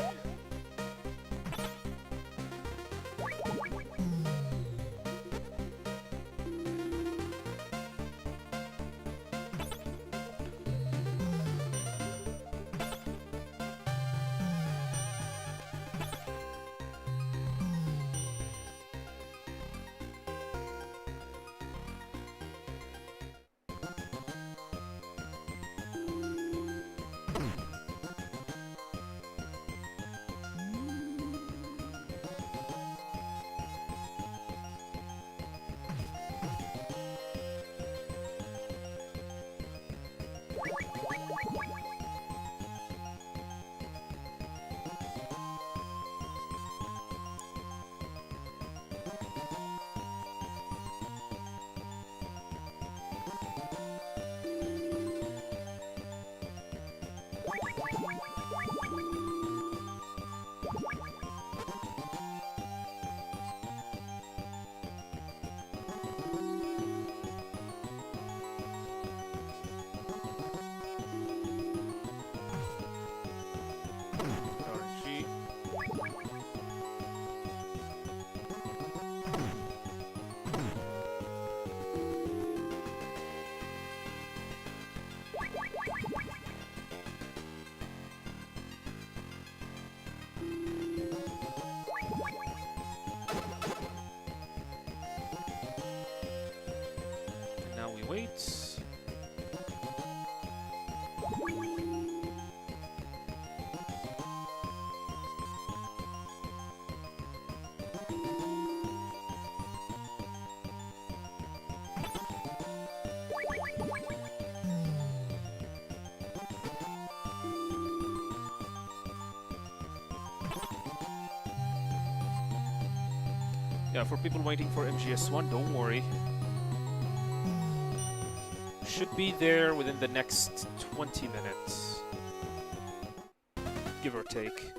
for people waiting for MGS1, don't worry. Should be there within the next 20 minutes. Give or take.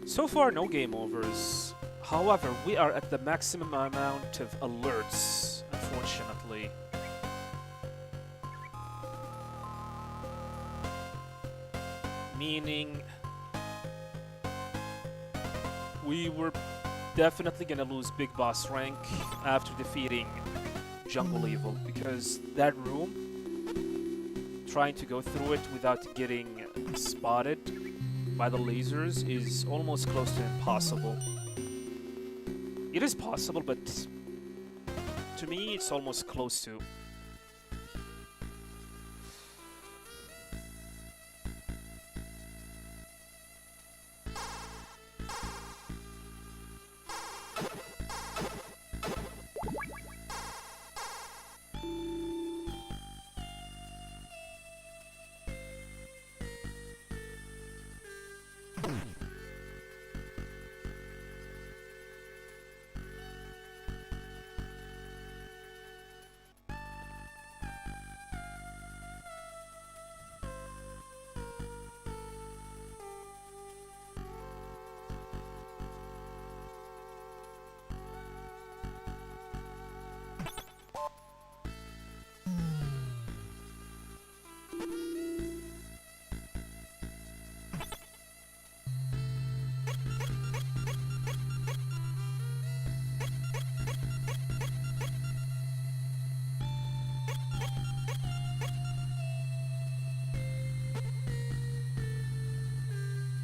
So far, no game overs. However, we are at the maximum amount of alerts, unfortunately. Meaning, we were definitely gonna lose Big Boss rank after defeating Jungle Evil, because that room, trying to go through it without getting spotted by the lasers is almost close to impossible. It is possible, but to me it's almost close to.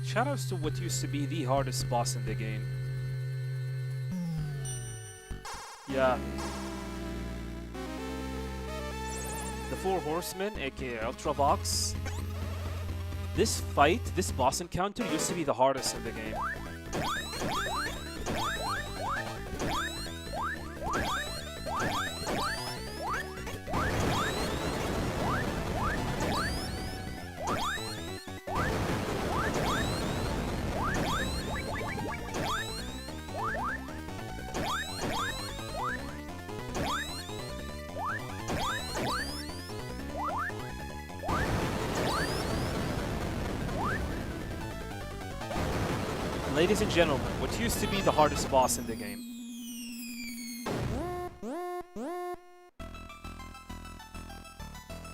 Shoutouts to what used to be the hardest boss in the game. Yeah. The Four Horsemen, aka Ultravox. This fight, this boss encounter used to be the hardest in the game. Ladies and gentlemen, what used to be the hardest boss in the game.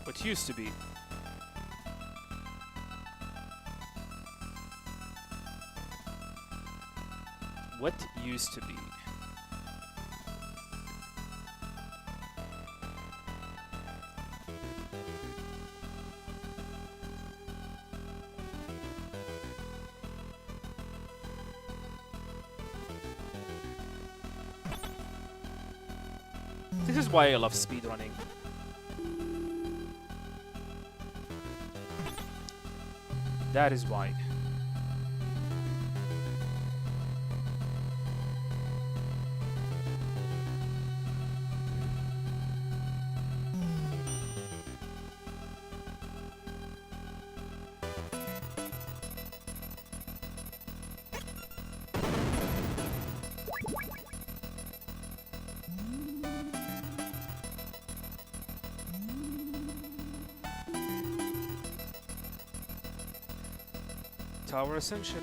What used to be. What used to be. This is why I love speedrunning. That is why. Tower Ascension.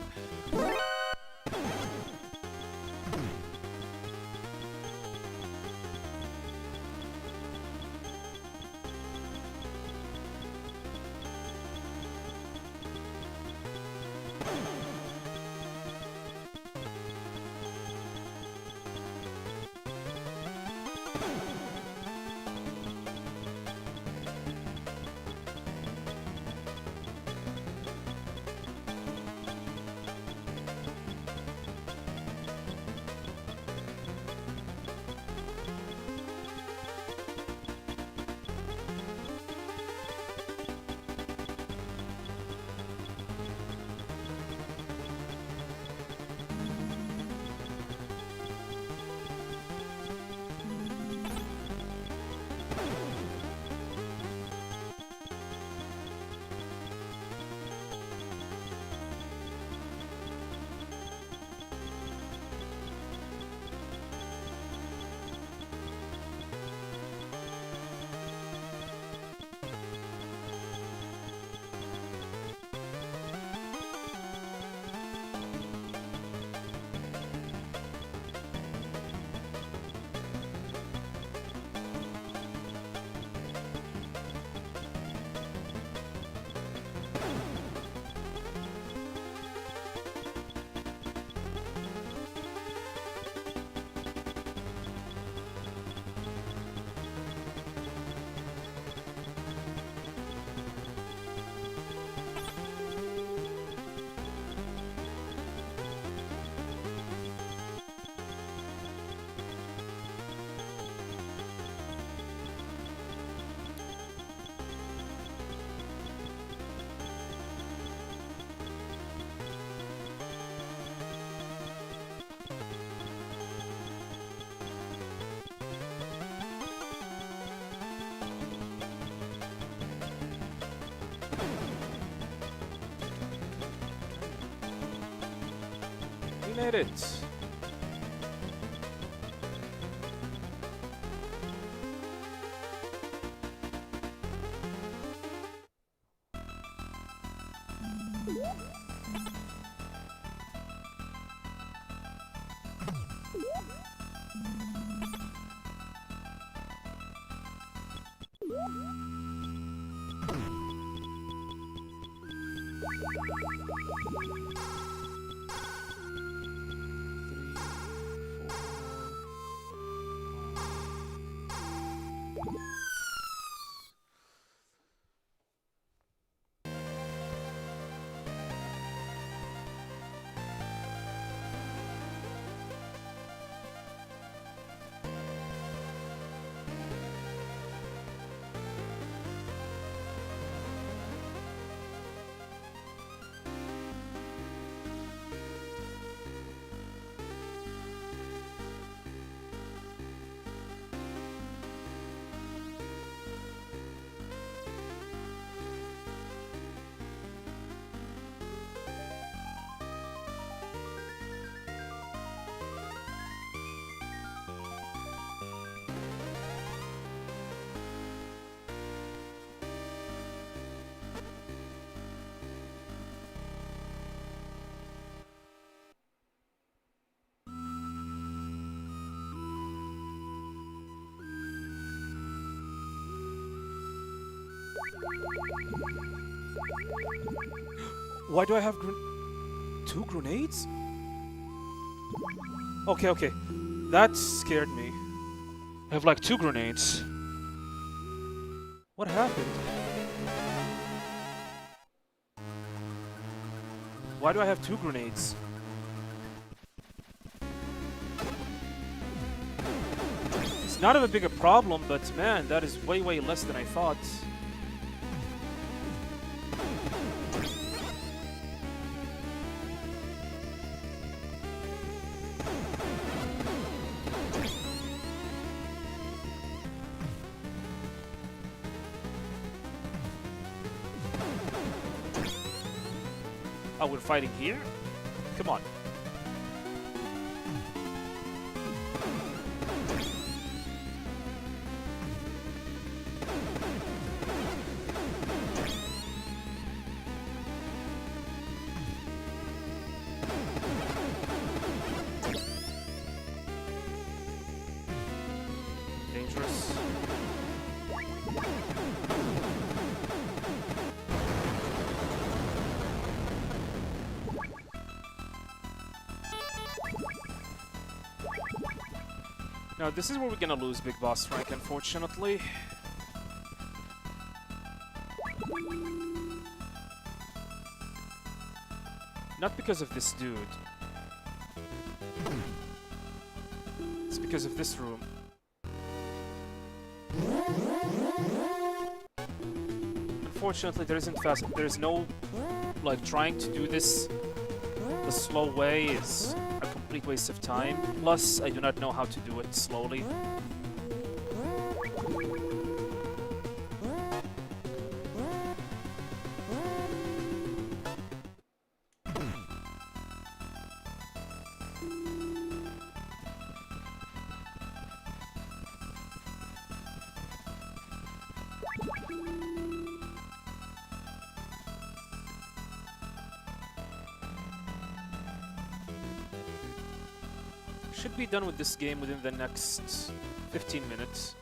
made it. Why do I have two grenades? Okay, okay. That scared me. I have like two grenades. What happened? Why do I have two grenades? It's not a big a problem, but man, that is way, way less than I thought. Oh, we're fighting here? Come on. Dangerous. Now, this is where we're gonna lose Big Boss rank, unfortunately. Not because of this dude. It's because of this room. Unfortunately, there's no, like, trying to do this the slow way is a complete waste of time. Plus, I do not know how to do it slowly. Should be done with this game within the next 15 minutes.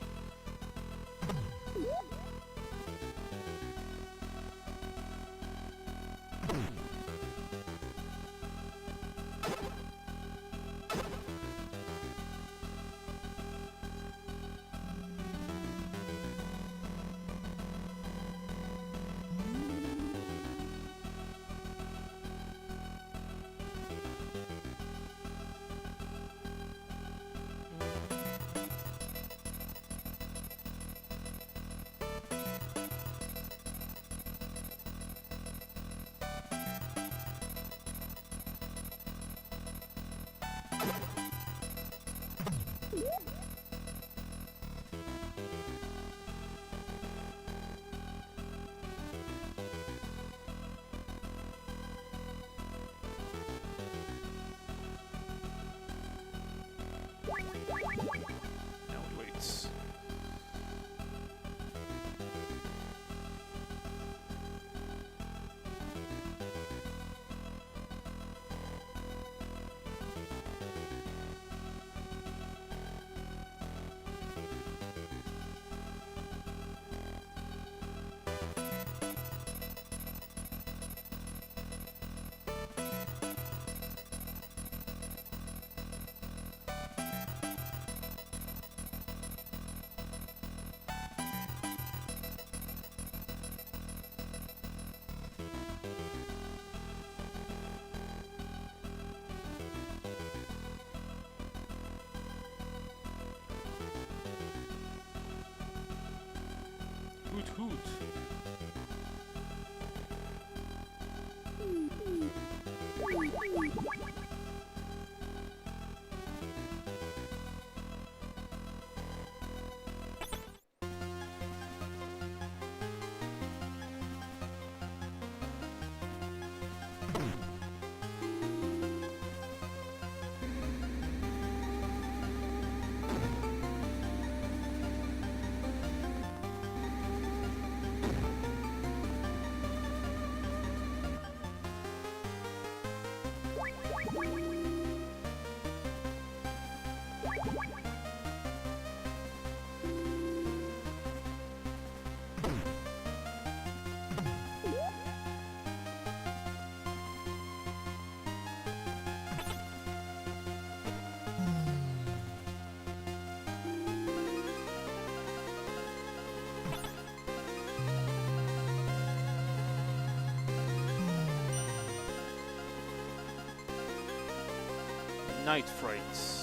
Night Freights.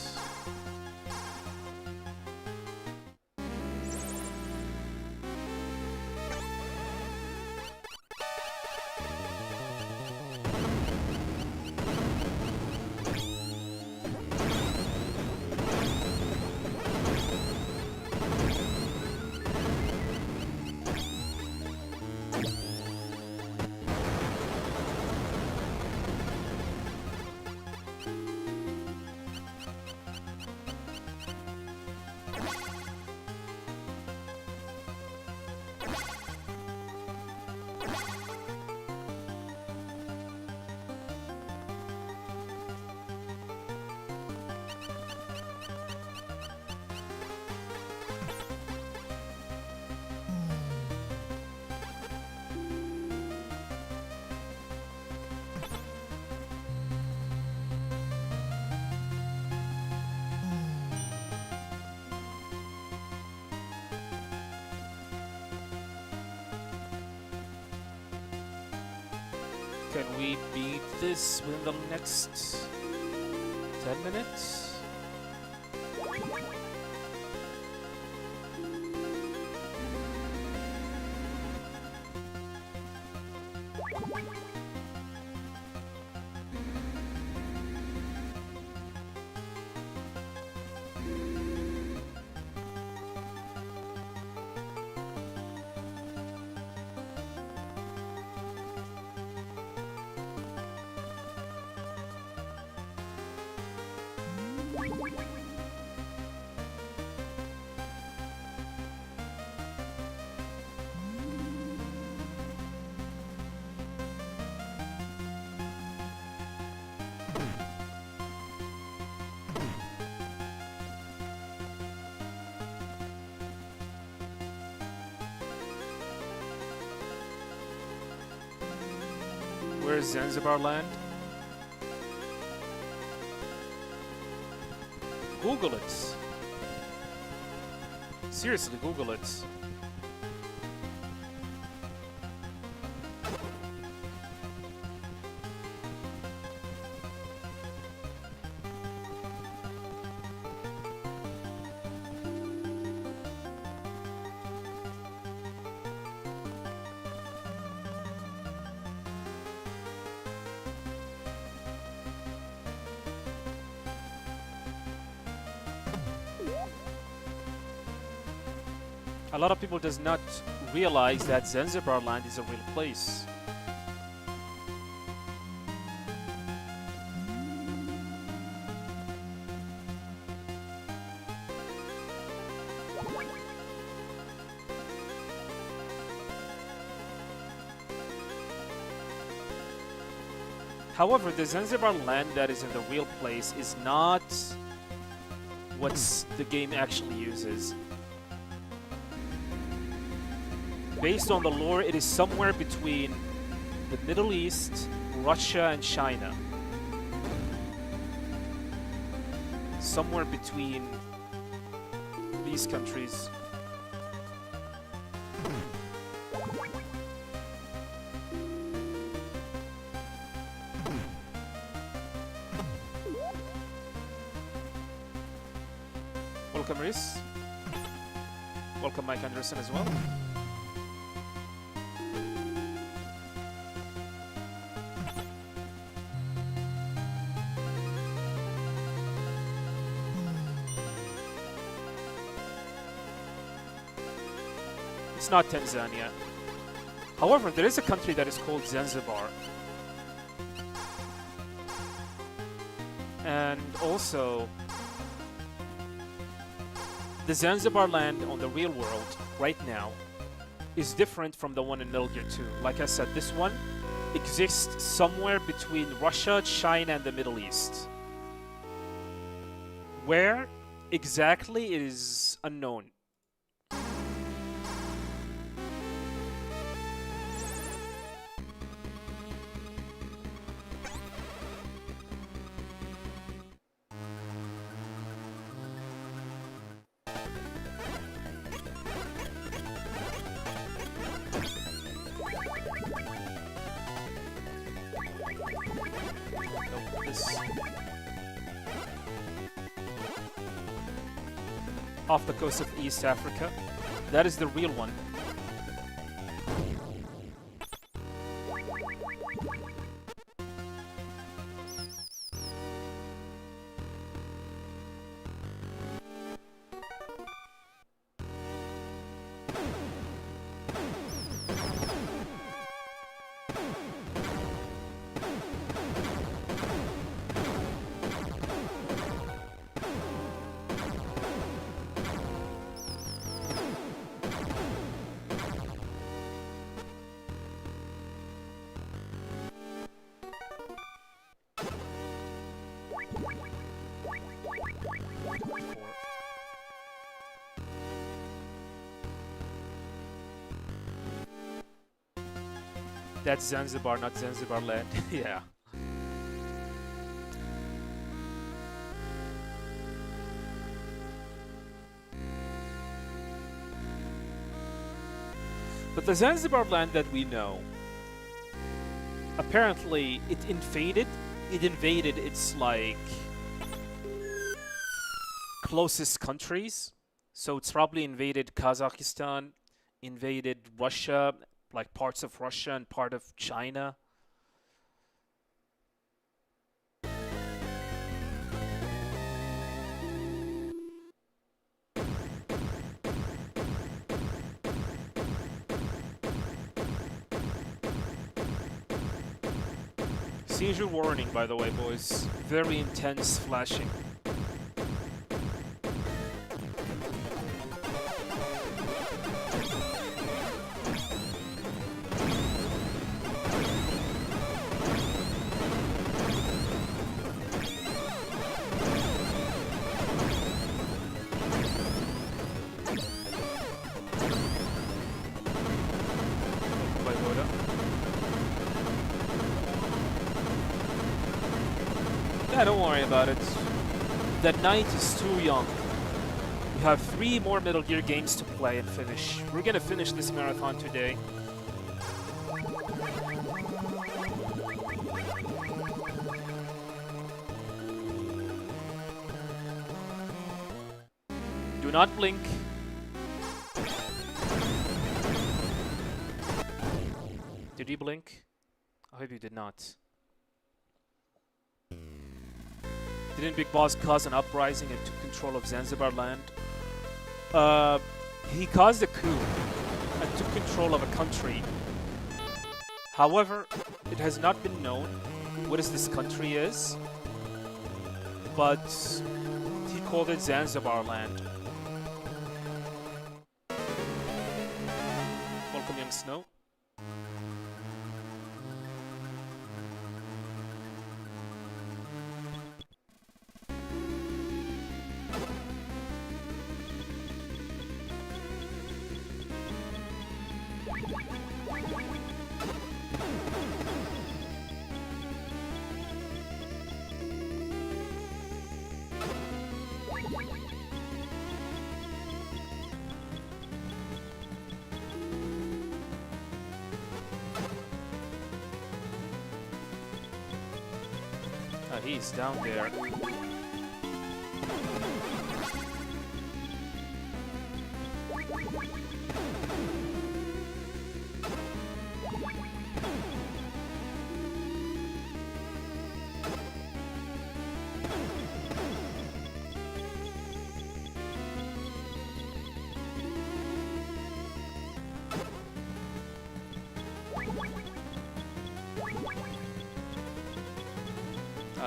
Can we beat this within the next 10 minutes? Where's Zanzibar land? Google it. Seriously, Google it. A lot of people does not realize that Zanzibar land is a real place. However, the Zanzibar land that is in the real place is not what the game actually uses. Based on the lore, it is somewhere between the Middle East, Russia, and China. Somewhere between these countries. Welcome, Rhys. Welcome, Mike Anderson, as well. It's not Tanzania. However, there is a country that is called Zanzibar. And also, the Zanzibar land on the real world right now is different from the one in Metal Gear 2. Like I said, this one exists somewhere between Russia, China, and the Middle East. Where exactly is unknown. Nope, this. Off the coast of East Africa. That is the real one. That's Zanzibar, not Zanzibar land. Yeah. But the Zanzibar land that we know, apparently it invaded its like closest countries. So it's probably invaded Kazakhstan, invaded Russia, like parts of Russia and part of China. Seizure warning, by the way, boys. Very intense flashing. Yeah, don't worry about it. The night is too young. We have 3 more Metal Gear games to play and finish. We're gonna finish this marathon today. Do not blink. Did you blink? I hope you did not. Didn't Big Boss cause an uprising and took control of Zanzibar land? He caused a coup and took control of a country. However, it has not been known what this country is, but he called it Zanzibar land. Welcome, young Snow. He's down there.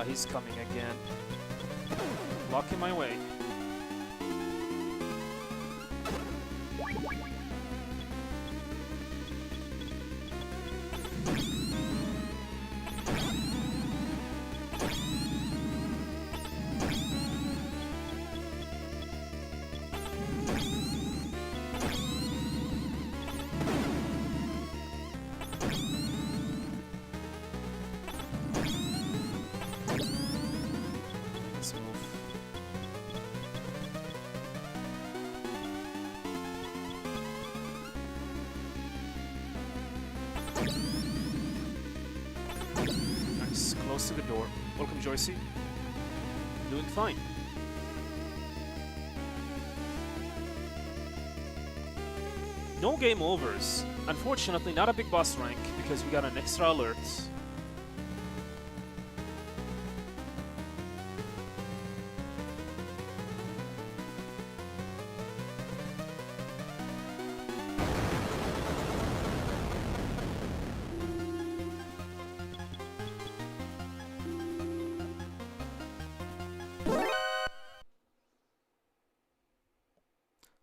He's coming again. Blocking my way. close to the door. Welcome, Joycey. Doing fine. No game overs. Unfortunately, not a big boss rank because we got an extra alert.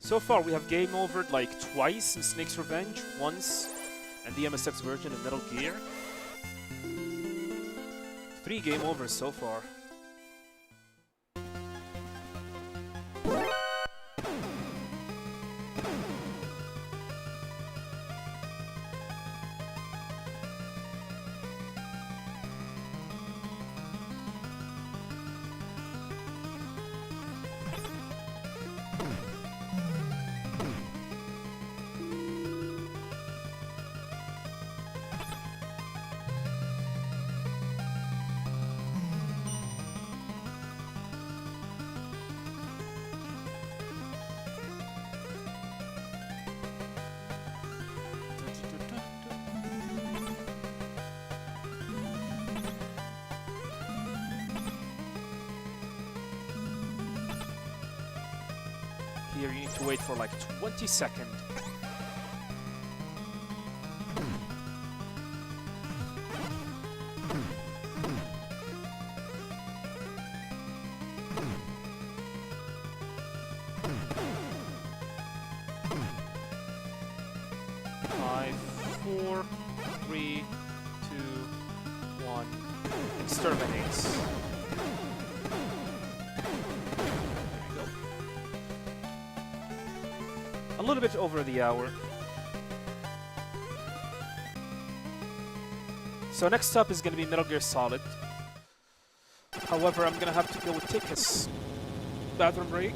So far, we have game overed like twice in Snake's Revenge, once in the MSX version of Metal Gear. 3 game overs so far. Here you need to wait for like 20 seconds. Five, four, three, two, one. Exterminates. A little bit over the hour. So next up is going to be Metal Gear Solid. However, I'm going to have to go take a bathroom break.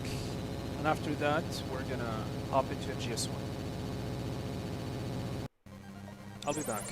And after that, we're going to hop into MGS1. I'll be back.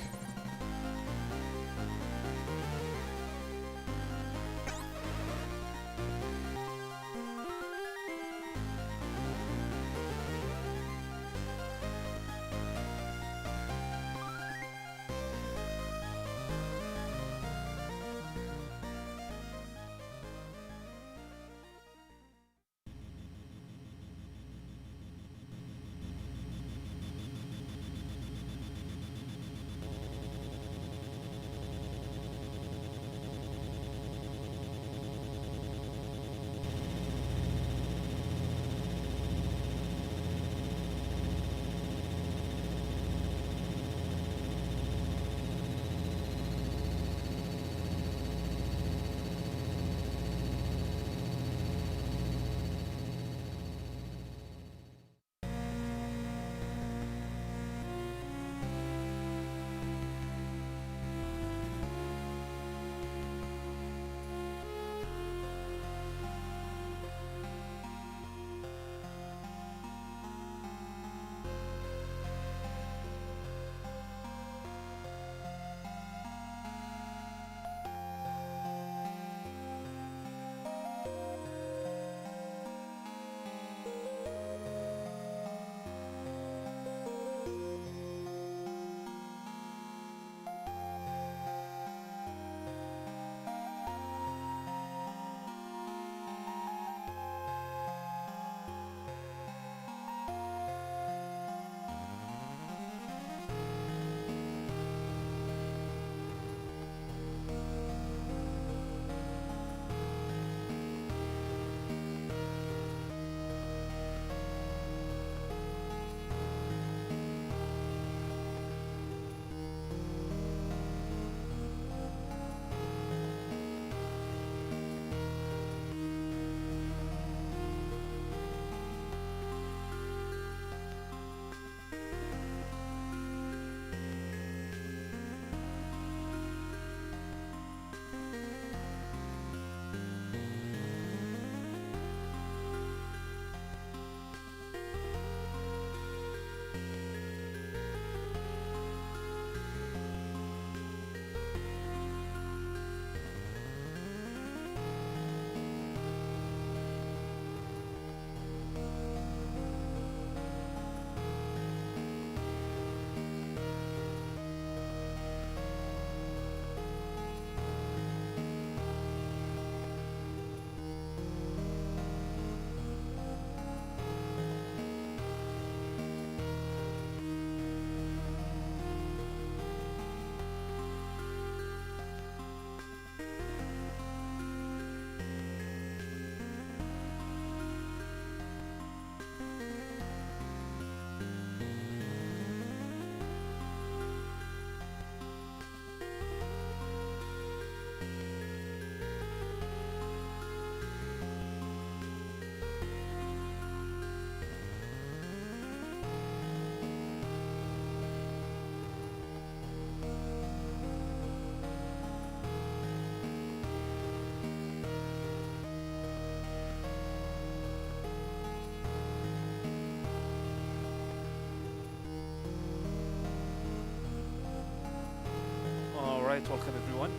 Alright, welcome everyone.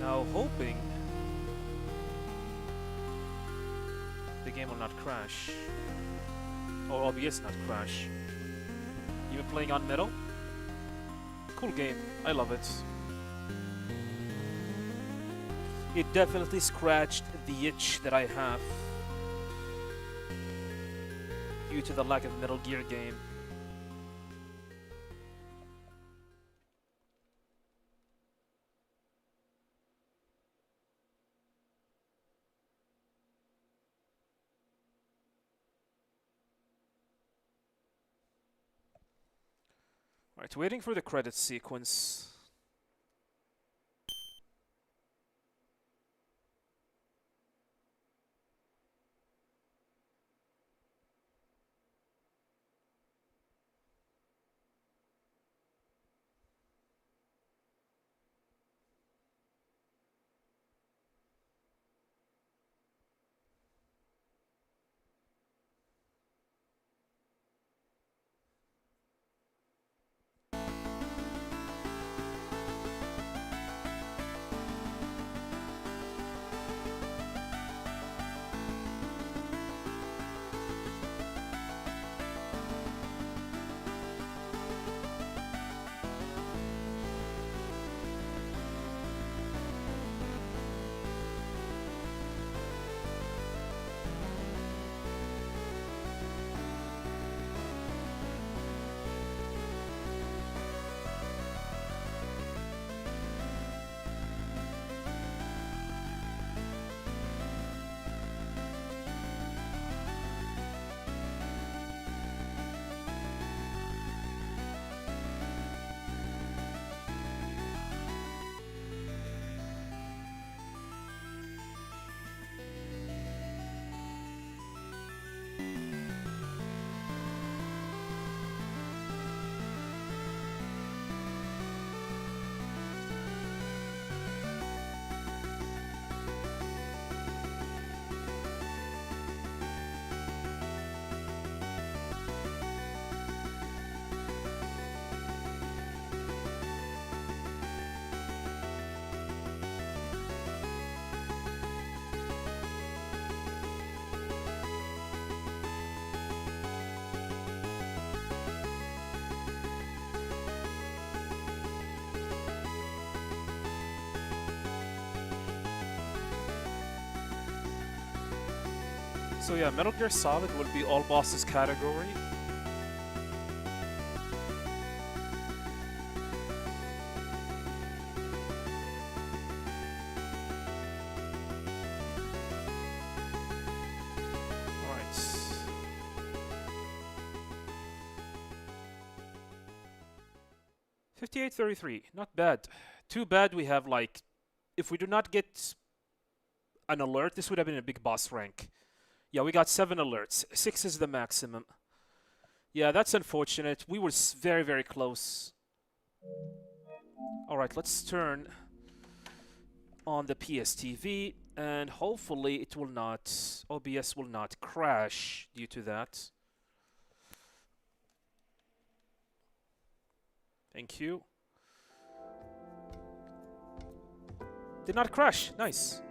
Now, hoping the game will not crash. Or OBS not crash. You been playing on Metal? Cool game. I love it. It definitely scratched the itch that I have due to the lack of Metal Gear game. Right, waiting for the credits sequence. So yeah, Metal Gear Solid will be all bosses category. Alright. 5833, not bad. Too bad we have like, if we do not get an alert, this would have been a big boss rank. Yeah, we got 7 alerts. 6 is the maximum. Yeah, that's unfortunate. We were very, very close. Alright, let's turn on the PSTV, and hopefully it will not, OBS will not crash due to that. Thank you. Did not crash. Nice.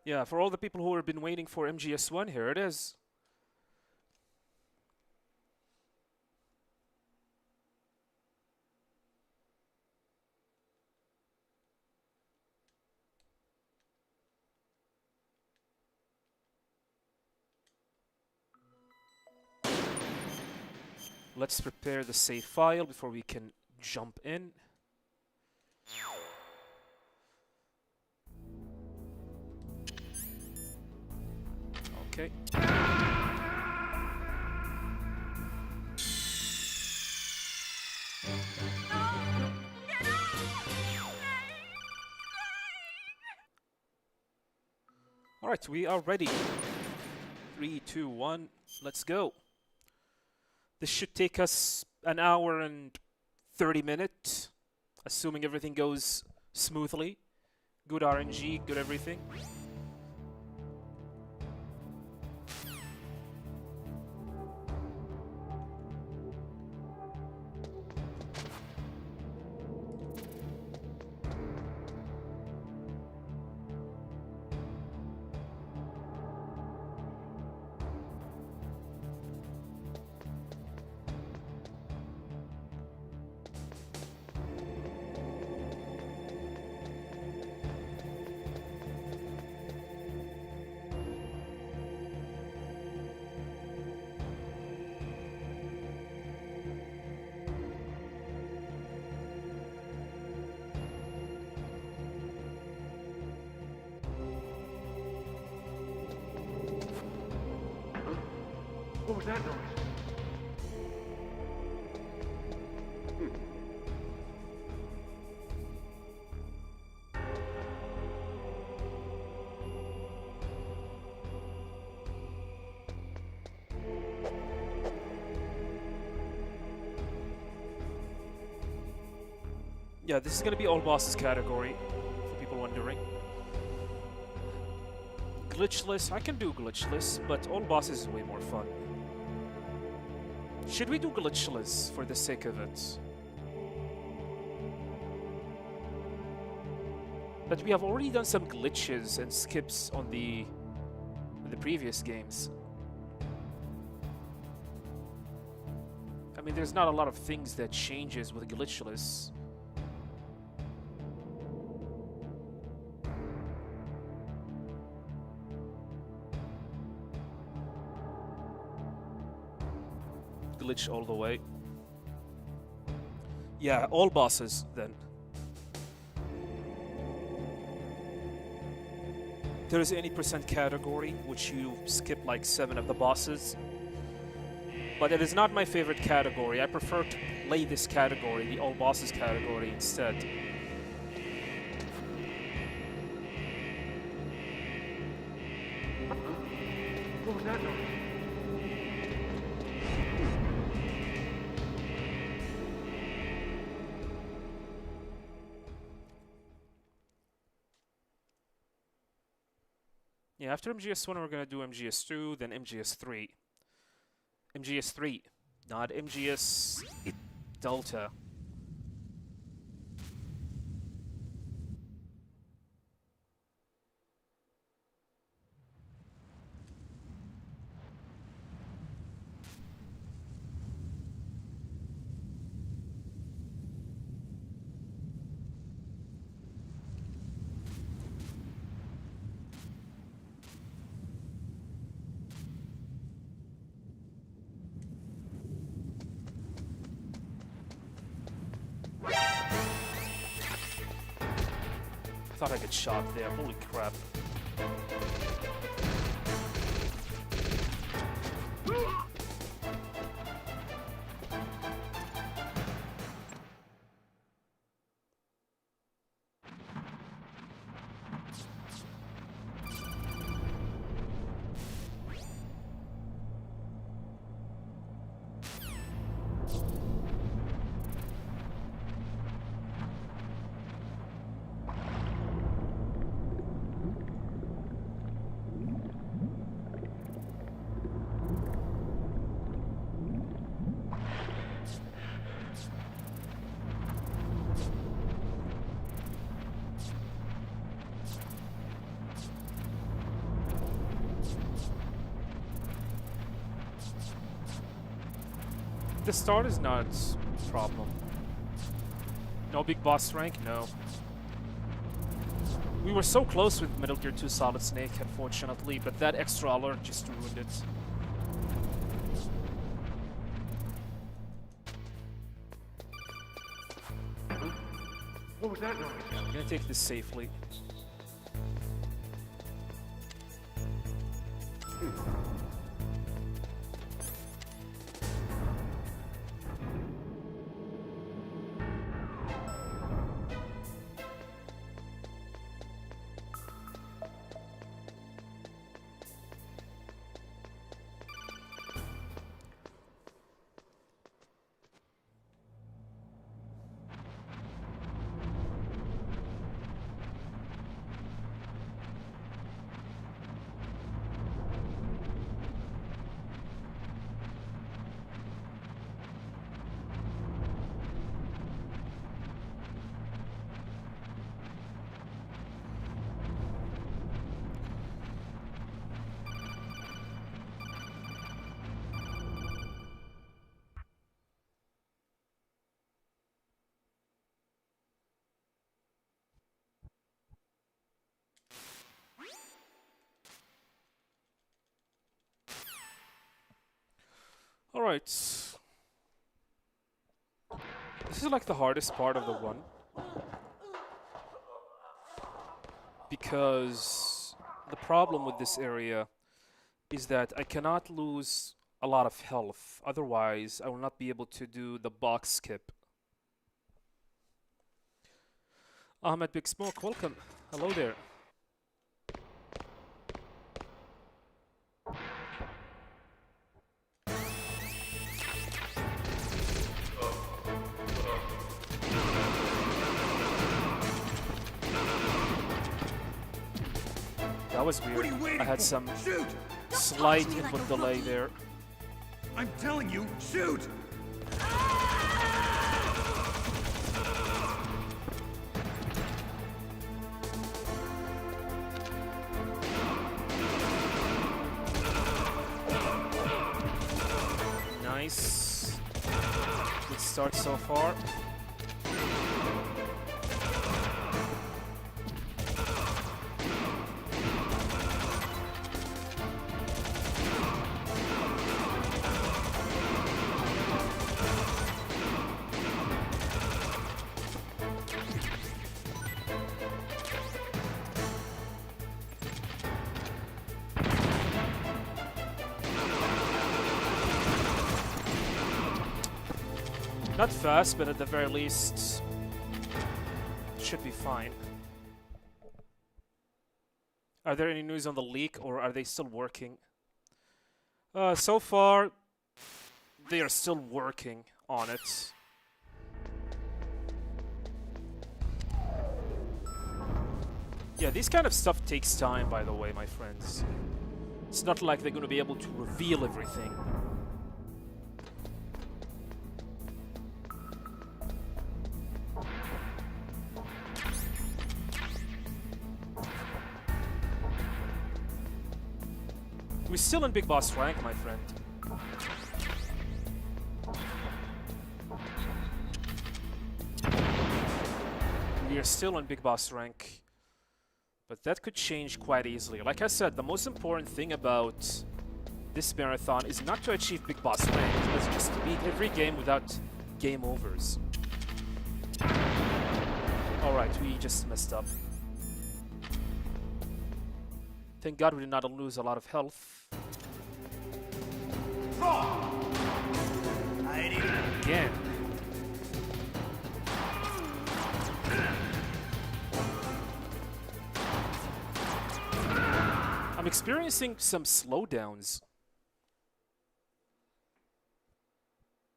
Yeah, for all the people who have been waiting for MGS1, here it is. Let's prepare the save file before we can jump in. Okay. Alright, we are ready. 3, 2, 1, let's go. This should take us an hour and 30 minutes, assuming everything goes smoothly. Good RNG, good everything. What was that noise? Yeah, this is gonna be all bosses category, for people wondering. Glitchless, I can do glitchless, but all bosses is way more fun. Should we do glitchless for the sake of it? But we have already done some glitches and skips on the previous games. I mean, there's not a lot of things that changes with glitchless. Glitch all the way. Yeah, all bosses then. There is any percent category which you skip like 7 of the bosses. But it is not my favorite category. I prefer to play this category, the all bosses category, instead. What was that noise? Yeah, after MGS1 we're gonna do MGS2, then MGS3. MGS3, not MGS Delta. I thought I got shot there, holy crap. The start is not a problem. No big boss rank? No. We were so close with Metal Gear 2 Solid Snake, unfortunately, but that extra alert just ruined it. What was that noise? I'm gonna take this safely. Alright. This is like the hardest part of the run. Because the problem with this area is that I cannot lose a lot of health. Otherwise, I will not be able to do the box skip. Ahmed Big Smoke, welcome. Hello there. That was weird. What are you waiting I had for? some Shoot! slight to me like input a delay robot. there. I'm telling you, shoot! Nice. Good start so far. Not fast, but at the very least, should be fine. Are there any news on the leak, or are they still working? So far, they are still working on it. Yeah, this kind of stuff takes time, by the way, my friends. It's not like they're going to be able to reveal everything. We're still in Big Boss rank, my friend. We are still in Big Boss rank. But that could change quite easily. Like I said, the most important thing about this marathon is not to achieve Big Boss rank, it's just to beat every game without game overs. Alright, we just messed up. Thank God we did not lose a lot of health. Again. I'm experiencing some slowdowns.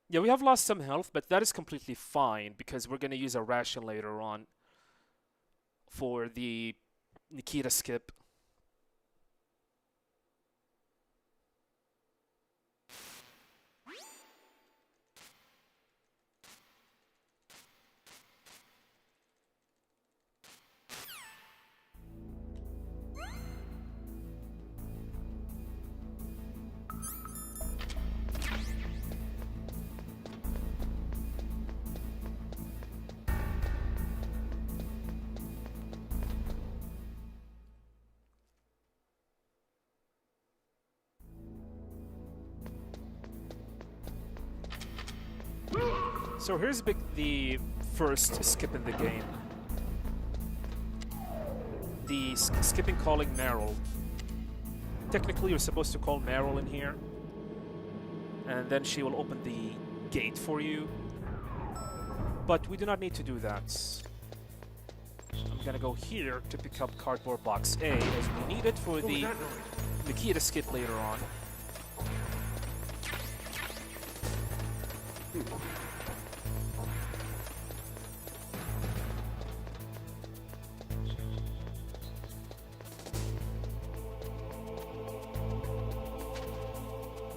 Yeah, we have lost some health, but that is completely fine because we're going to use a ration later on for the Nikita skip. So here's the first skip in the game. The skipping calling Meryl. Technically, you're supposed to call Meryl in here, and then she will open the gate for you. But we do not need to do that. I'm gonna go here to pick up cardboard box A, as we need it for What was the that noise? Nikita skip later on. We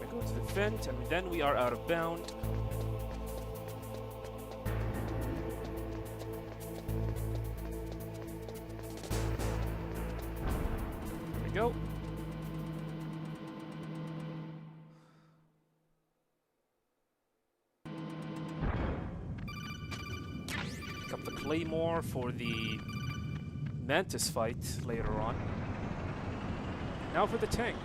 go to the vent, and then we are out of bound. There we go. Pick up the claymore for the Mantis fight later on. Now for the tank.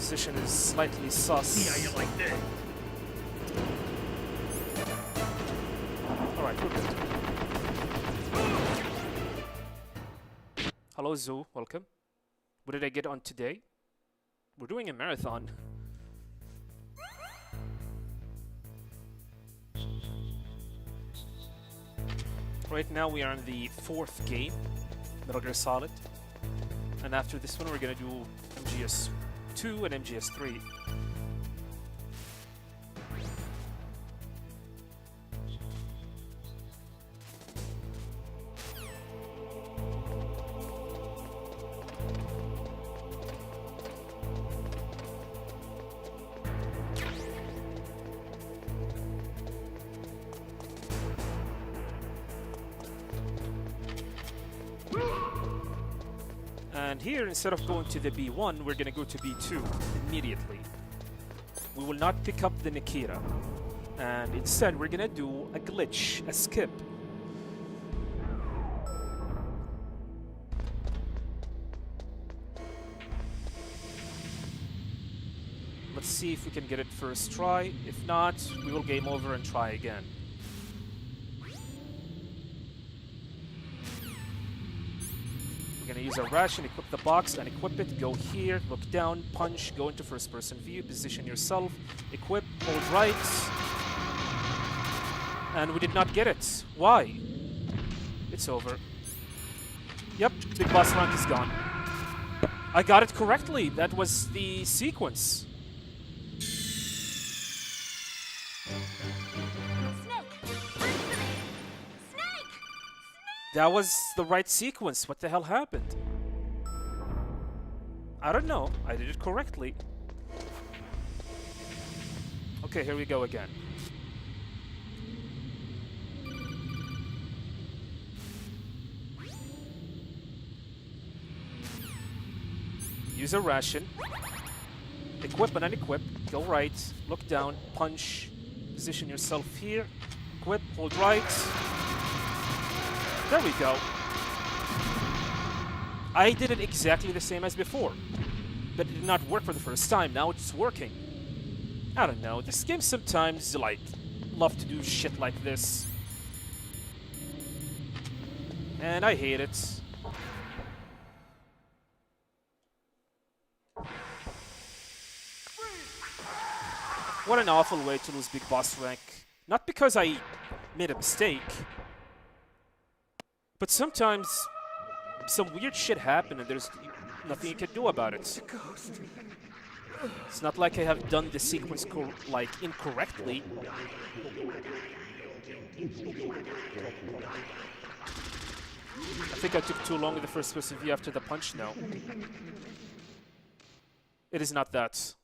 position is slightly See how sus. you like this. Alright, we're good. Hello, Zoo. Welcome. What did I get on today? We're doing a marathon. Right now we are in the 4th game, Metal Gear Solid. And after this one we're gonna do MGS 2 and MGS 3. And here, instead of going to the B1, we're gonna go to B2 immediately. We will not pick up the Nikita. And instead, we're gonna do a glitch, a skip. Let's see if we can get it first try. If not, we will game over and try again. We're gonna use our ration, equip the box, and equip it. Go here, look down, punch, go into first-person view, position yourself, equip, hold right. And we did not get it. Why? It's over. Yep, big boss rank is gone. I got it correctly. That was the sequence. That was the right sequence. What the hell happened? I don't know. I did it correctly. Okay, here we go again. Use a ration. Equip and unequip. Go right. Look down. Punch. Position yourself here. Equip. Hold right. There we go. I did it exactly the same as before. But it did not work for the first time. Now it's working. I don't know. This game sometimes, like, love to do shit like this. And I hate it. What an awful way to lose Big Boss rank. Not because I made a mistake. But sometimes some weird shit happened and there's nothing you can do about it. It's not like I have done the sequence incorrectly. I think I took too long in the first person view after the punch now. It is not that.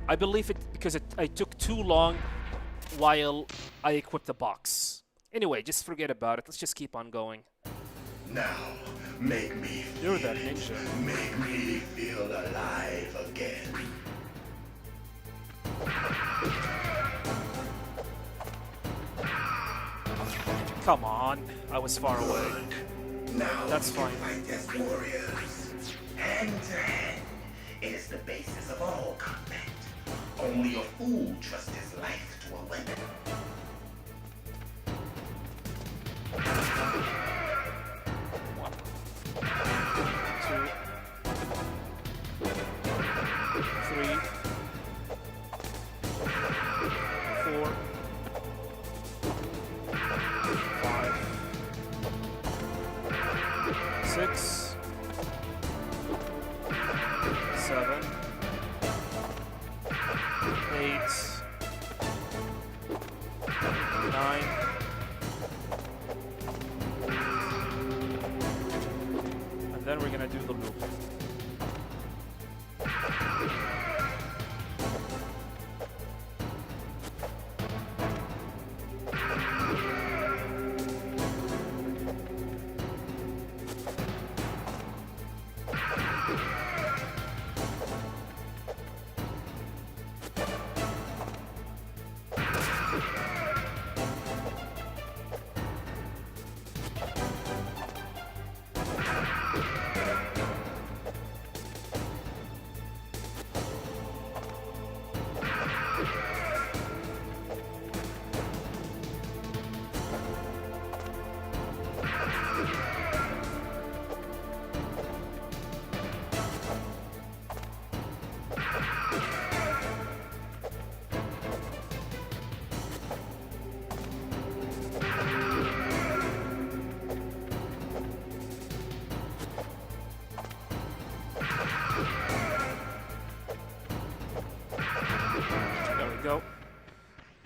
I believe it because I took too long while I equipped the box. Anyway, just forget about it. Let's just keep on going. Now, make me You're that ninja. Make me feel alive again. Come on. I was far away. Now That's we can fine. fight as warriors. Hand to hand. It is the basis of all combat. Only a fool trusts his life to a weapon. Two, three, four, five, 6, 7, 8, 9. And then we're gonna do the loop.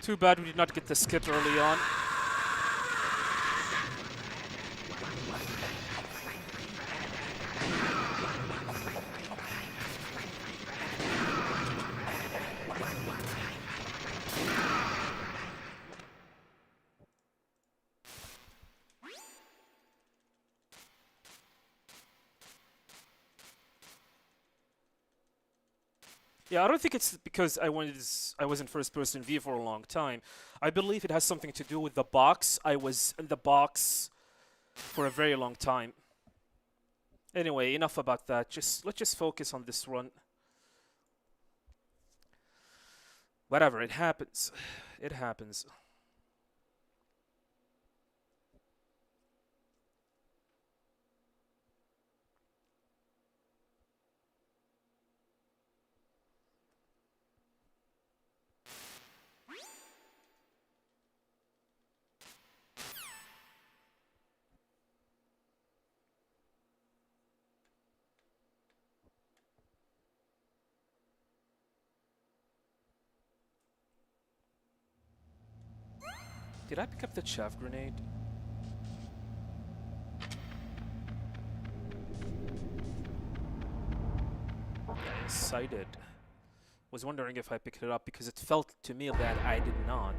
Too bad we did not get the skip early on. Yeah, I don't think it's because I was in first person view for a long time. I believe it has something to do with the box. I was in the box for a very long time. Anyway, enough about that. Let's just focus on this run. Whatever, it happens. It happens. Did I pick up the chaff grenade? Yes, I did. Was wondering if I picked it up because it felt to me that I did not.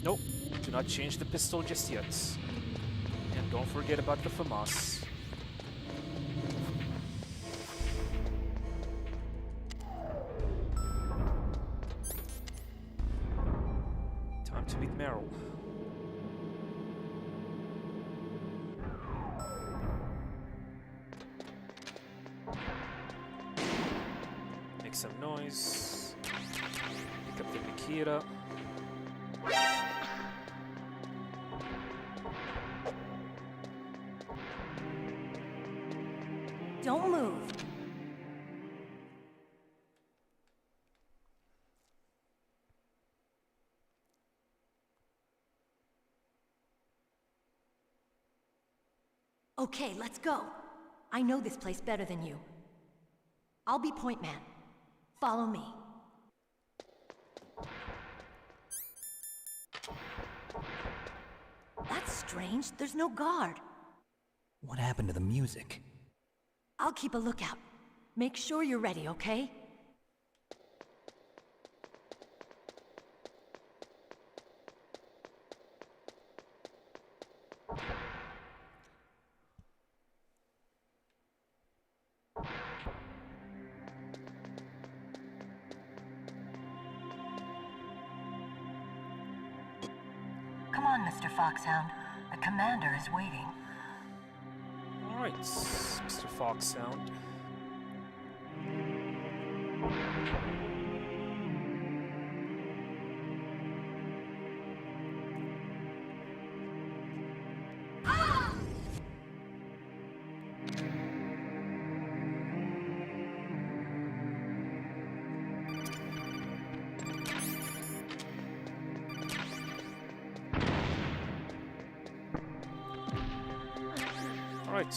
Nope, do not change the pistol just yet. And don't forget about the FAMAS. Time to meet Meryl. Make some noise. Pick up the Nikita. Don't move. Okay, let's go. I know this place better than you. I'll be point man. Follow me. That's strange. There's no guard. What happened to the music? I'll keep a lookout. Make sure you're ready, okay? Come on, Mr. Foxhound. The commander is waiting. Alright, Mr. Foxhound. Alright.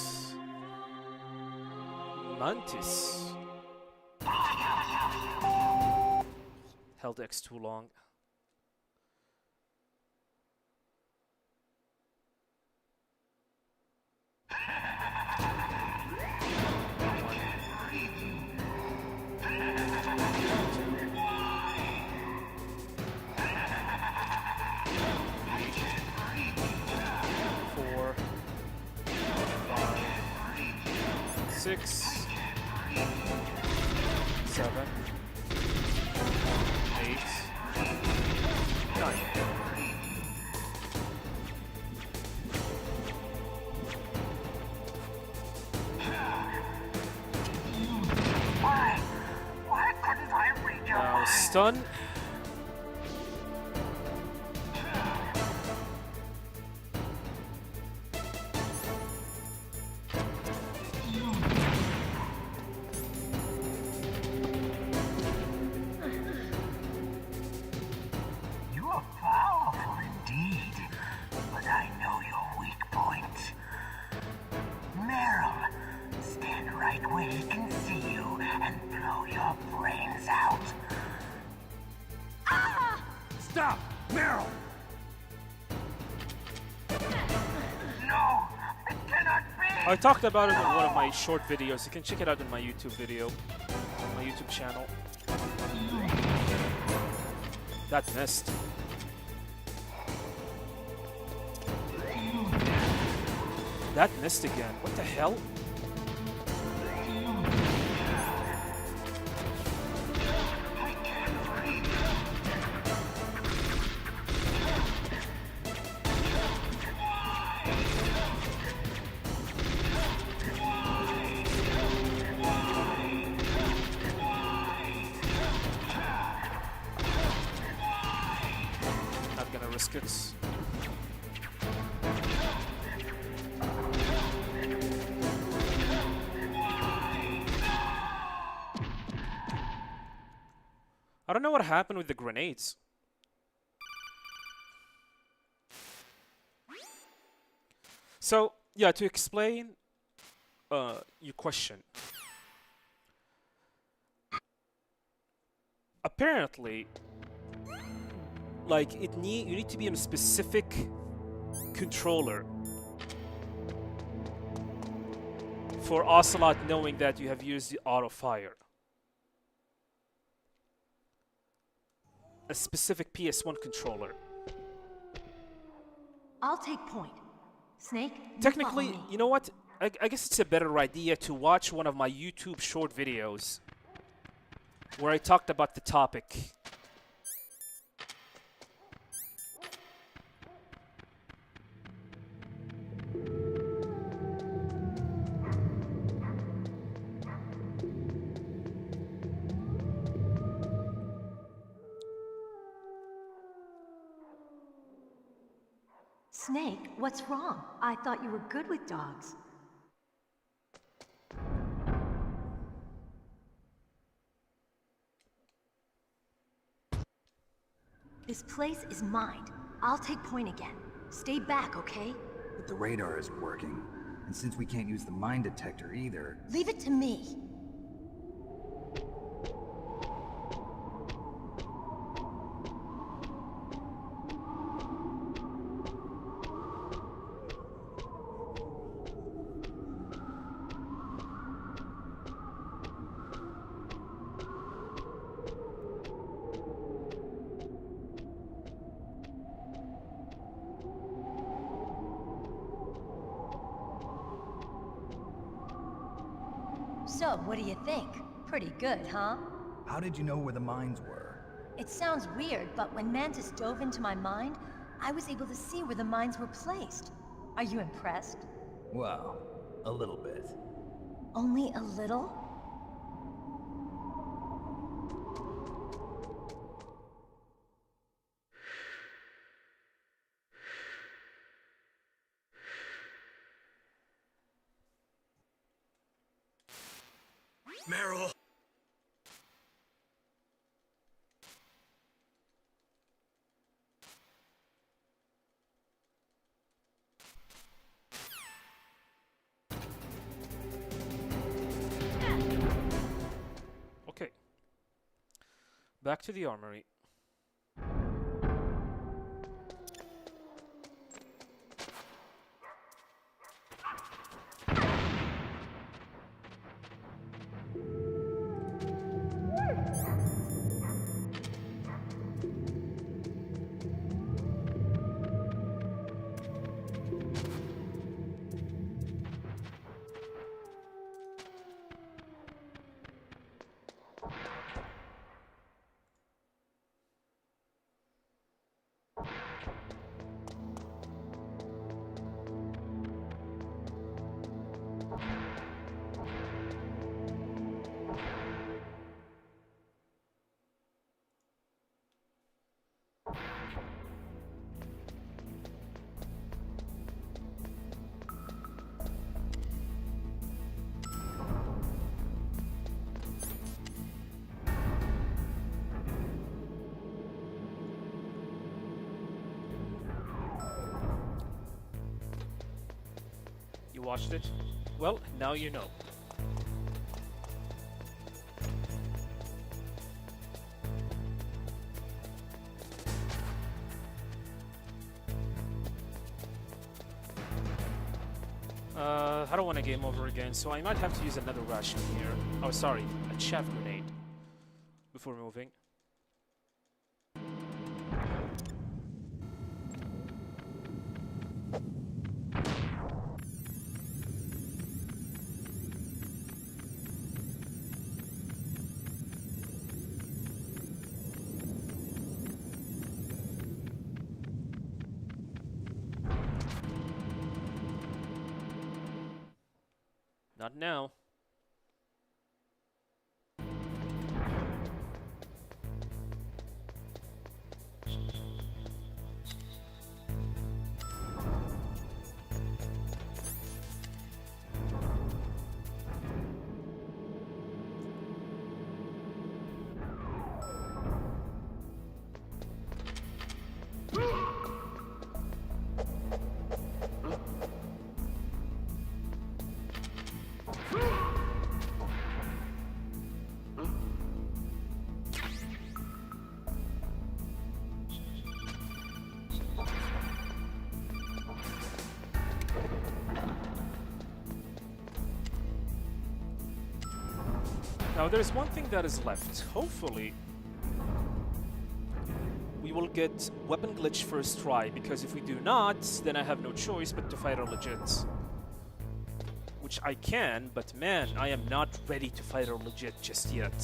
Mantis. Held X too long. Four. 6, 7, 8, 9. Why couldn't I read your Now mind? stun. where he can see you and blow your brains out. Stop! Meryl! No, it cannot be! I talked about it in one of my short videos. You can check it out in my YouTube video, my YouTube channel. That missed. That missed again. What the hell? Not gonna risk it. I don't know what happened with the grenades. So, yeah, to explain your question. Apparently, like you need to be in a specific controller for Ocelot knowing that you have used the auto fire. A specific PS1 controller. I'll take point. Snake, you Technically, follow me. you know what? I guess it's a better idea to watch one of my YouTube short videos where I talked about the topic. Snake, what's wrong? I thought you were good with dogs. This place is mine. I'll take point again. Stay back, okay? But the radar isn't working. And since we can't use the mine detector either... Leave it to me. So, what do you think? Pretty good, huh? How did you know where the mines were? It sounds weird, but when Mantis dove into my mind, I was able to see where the mines were placed. Are you impressed? Well, a little bit. Only a little? Meryl! Okay. Back to the armory. You watched it? Well, now you know. I don't want a game over again, so I might have to use another ration here. Oh, sorry, a chaff grenade before moving. Not now. Now there's one thing that is left. Hopefully we will get weapon glitch first try, because if we do not, then I have no choice but to fight our legits. Which I can, but man, I am not ready to fight our legit just yet.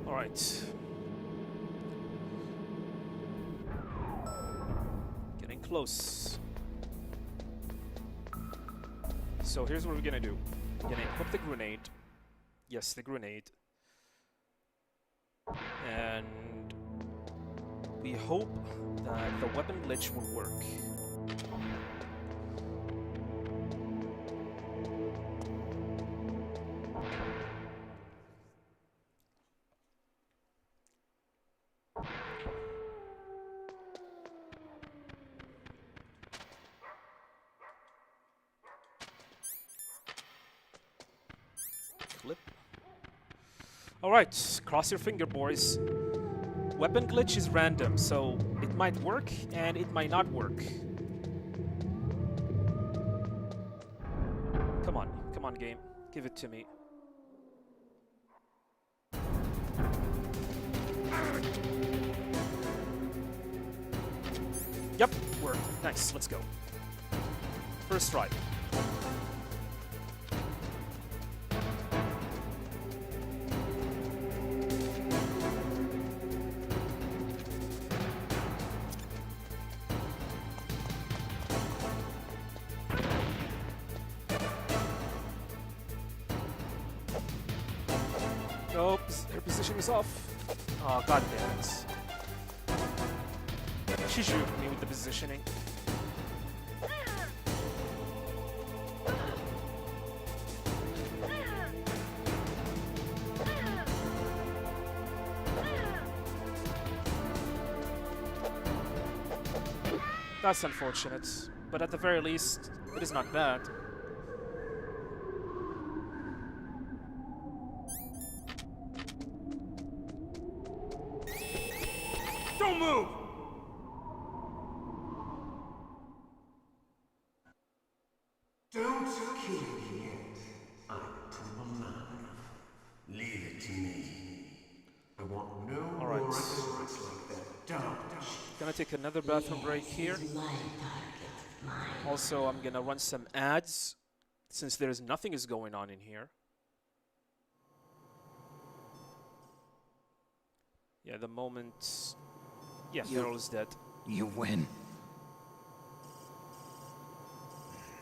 Alright. Getting close. So here's what we're gonna do. We're gonna equip the grenade. Yes, the grenade. And we hope that the weapon glitch will work. Clip. Alright, cross your finger, boys. Weapon glitch is random, so it might work and it might not work. Come on, game. Give it to me. Yep, worked. Nice, let's go. First try. Nope, her position is off. Oh, god damn it. She juked me with the positioning. That's unfortunate, but at the very least, it is not bad. Don't move! Don't kill me yet. I'm too alive. Leave it to me. I want no All right. more assurance like that. Gonna take another bathroom break here. Also, I'm gonna run some ads since there's nothing is going on in here. Yeah, the moment... Yeah, Meryl is dead. You win.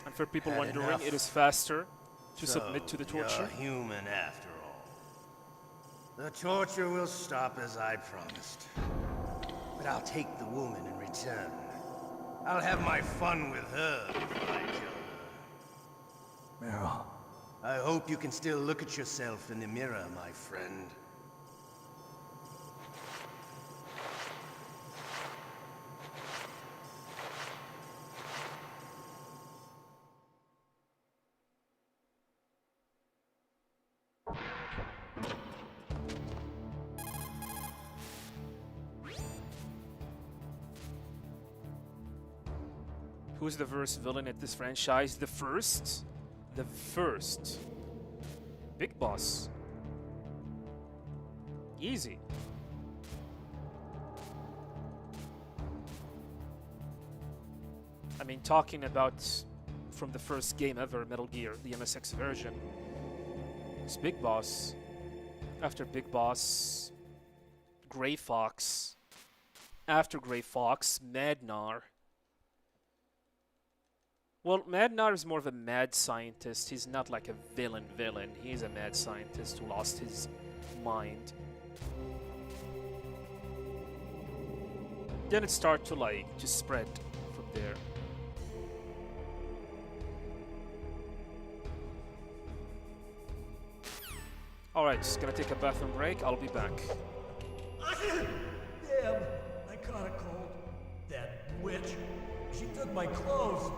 And for people Had wondering, enough. it is faster to submit to the torture. You're human after all. The torture will stop as I promised. But I'll take the woman in return. I'll have my fun with her before I kill her. Meryl. I hope you can still look at yourself in the mirror, my friend. Who's the worst villain at this franchise? The first? The first. Big Boss. Easy. I mean, talking about from the first game ever, Metal Gear, the MSX version, it's Big Boss. After Big Boss, Gray Fox. After Gray Fox, Madnar. Well, Madnar is more of a mad scientist. He's not like a villain. He's a mad scientist who lost his mind. Then it started to just spread from there. Alright, just gonna take a bathroom break. I'll be back. Damn, I caught a cold. That witch. She took my clothes.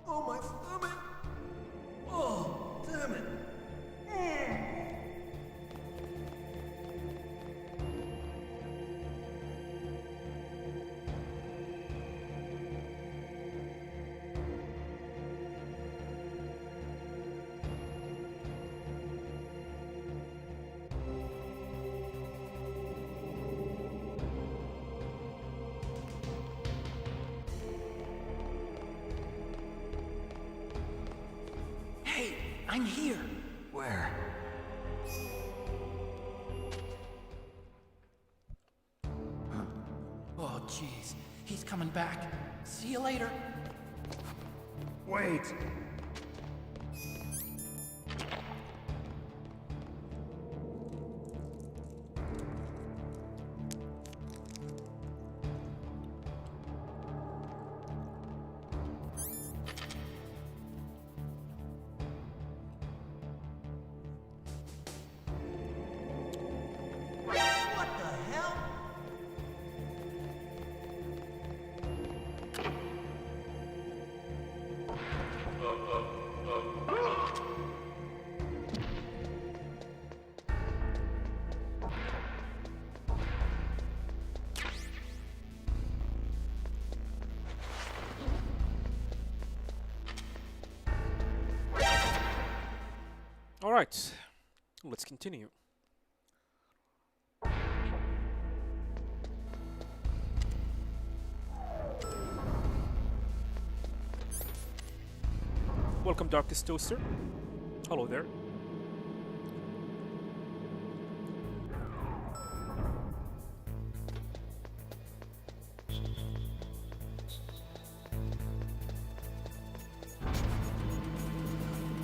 Oh, my stomach. Oh, damn it. Hey, I'm here. Where? Oh, jeez. He's coming back. See you later. Wait! What the hell? Alright, let's continue. Welcome, Darkest Toaster. Hello there.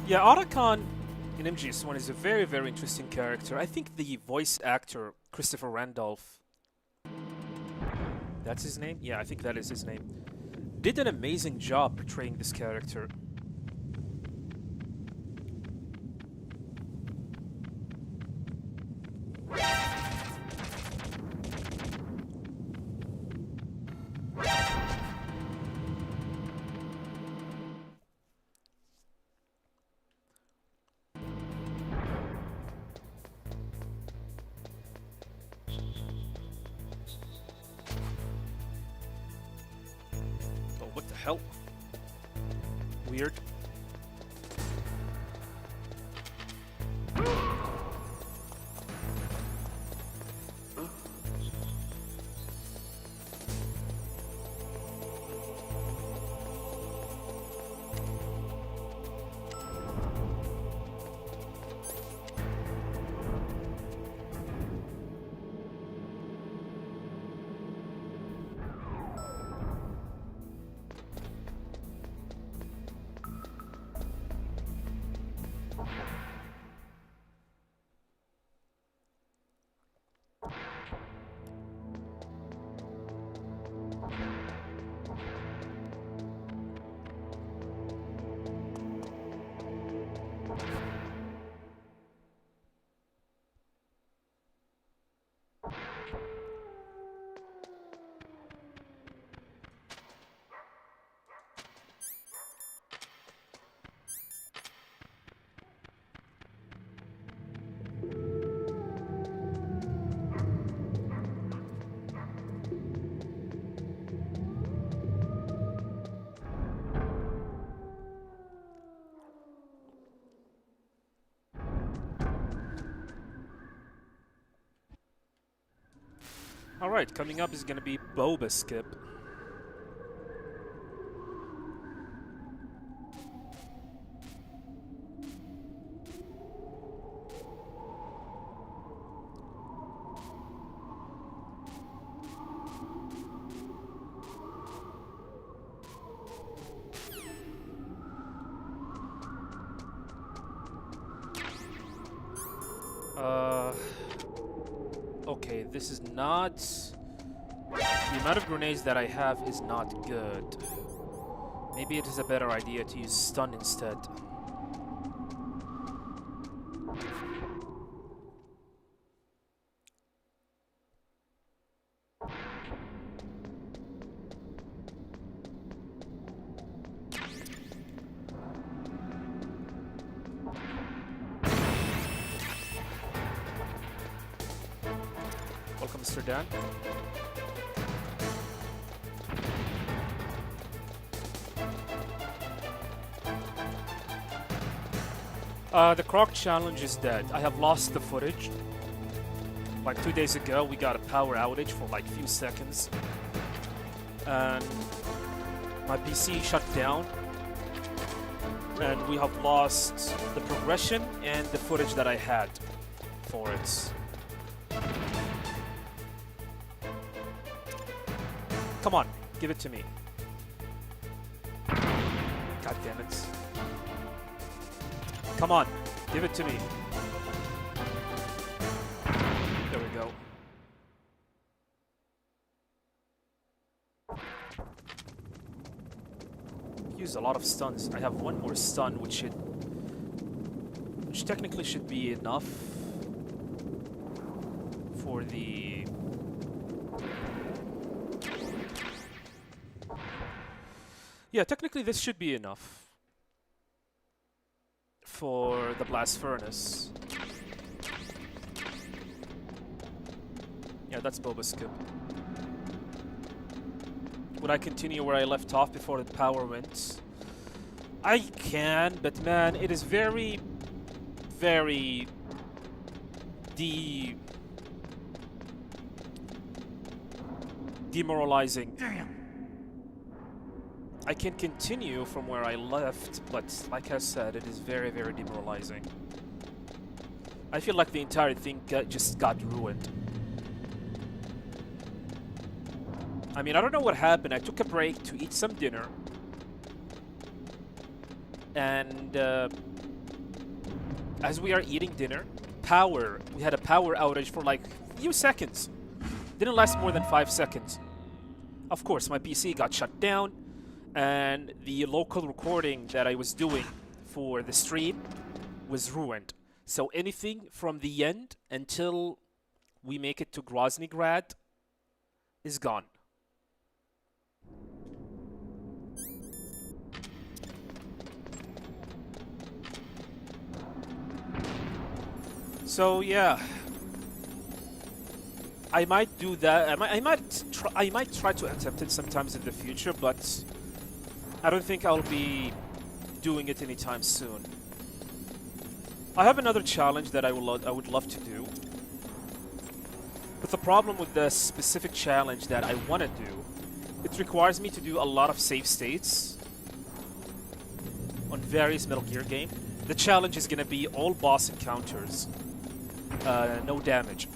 Yeah, Otacon in MGS1 is a very, very interesting character. I think the voice actor, Christopher Randolph, that's his name? Yeah, I think that is his name. Did an amazing job portraying this character. Oh, what the hell? Weird. Alright, coming up is gonna be Boba Skip. Okay, this is not... The amount of grenades that I have is not good. Maybe it is a better idea to use stun instead. Welcome, Mr. Dan. The Croc challenge is dead. I have lost the footage. Like 2 days ago, we got a power outage for like few seconds. And my PC shut down. And we have lost the progression and the footage that I had for it. Come on, give it to me. God damn it. Come on, give it to me. There we go. Used a lot of stuns. I have one more stun, which technically should be enough for the... Yeah, technically this should be enough for the blast furnace. Yeah, that's Boba Skip. Would I continue where I left off before the power went? I can, but man, it is very, very demoralizing. Damn. I can continue from where I left, but like I said, it is very, very demoralizing. I feel like the entire thing just got ruined. I mean, I don't know what happened. I took a break to eat some dinner. And as we are eating dinner, we had a power outage for like a few seconds. Didn't last more than 5 seconds. Of course, my PC got shut down, and the local recording that I was doing for the stream was ruined. So anything from the end until we make it to Groznygrad is gone. So yeah, I might do that. I might try to attempt it sometimes in the future, but I don't think I'll be doing it anytime soon. I have another challenge that I would love to do. But the problem with the specific challenge that I want to do, it requires me to do a lot of save states on various Metal Gear games. The challenge is going to be all boss encounters, no damage.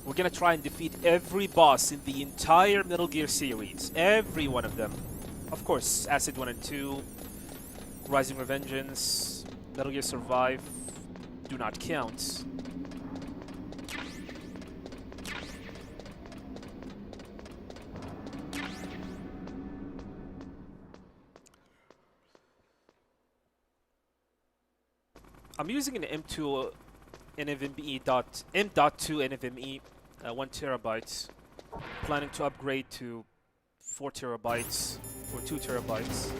We're going to try and defeat every boss in the entire Metal Gear series, every one of them. Of course, Acid 1 and 2, Rising Revengeance, Metal Gear Survive do not count. I'm using an M2 NVMe M.2 NVMe, 1 terabyte. Planning to upgrade to 4 terabytes or 2 terabytes.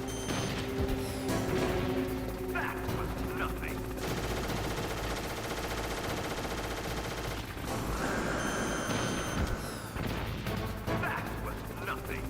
That was nothing. That was nothing.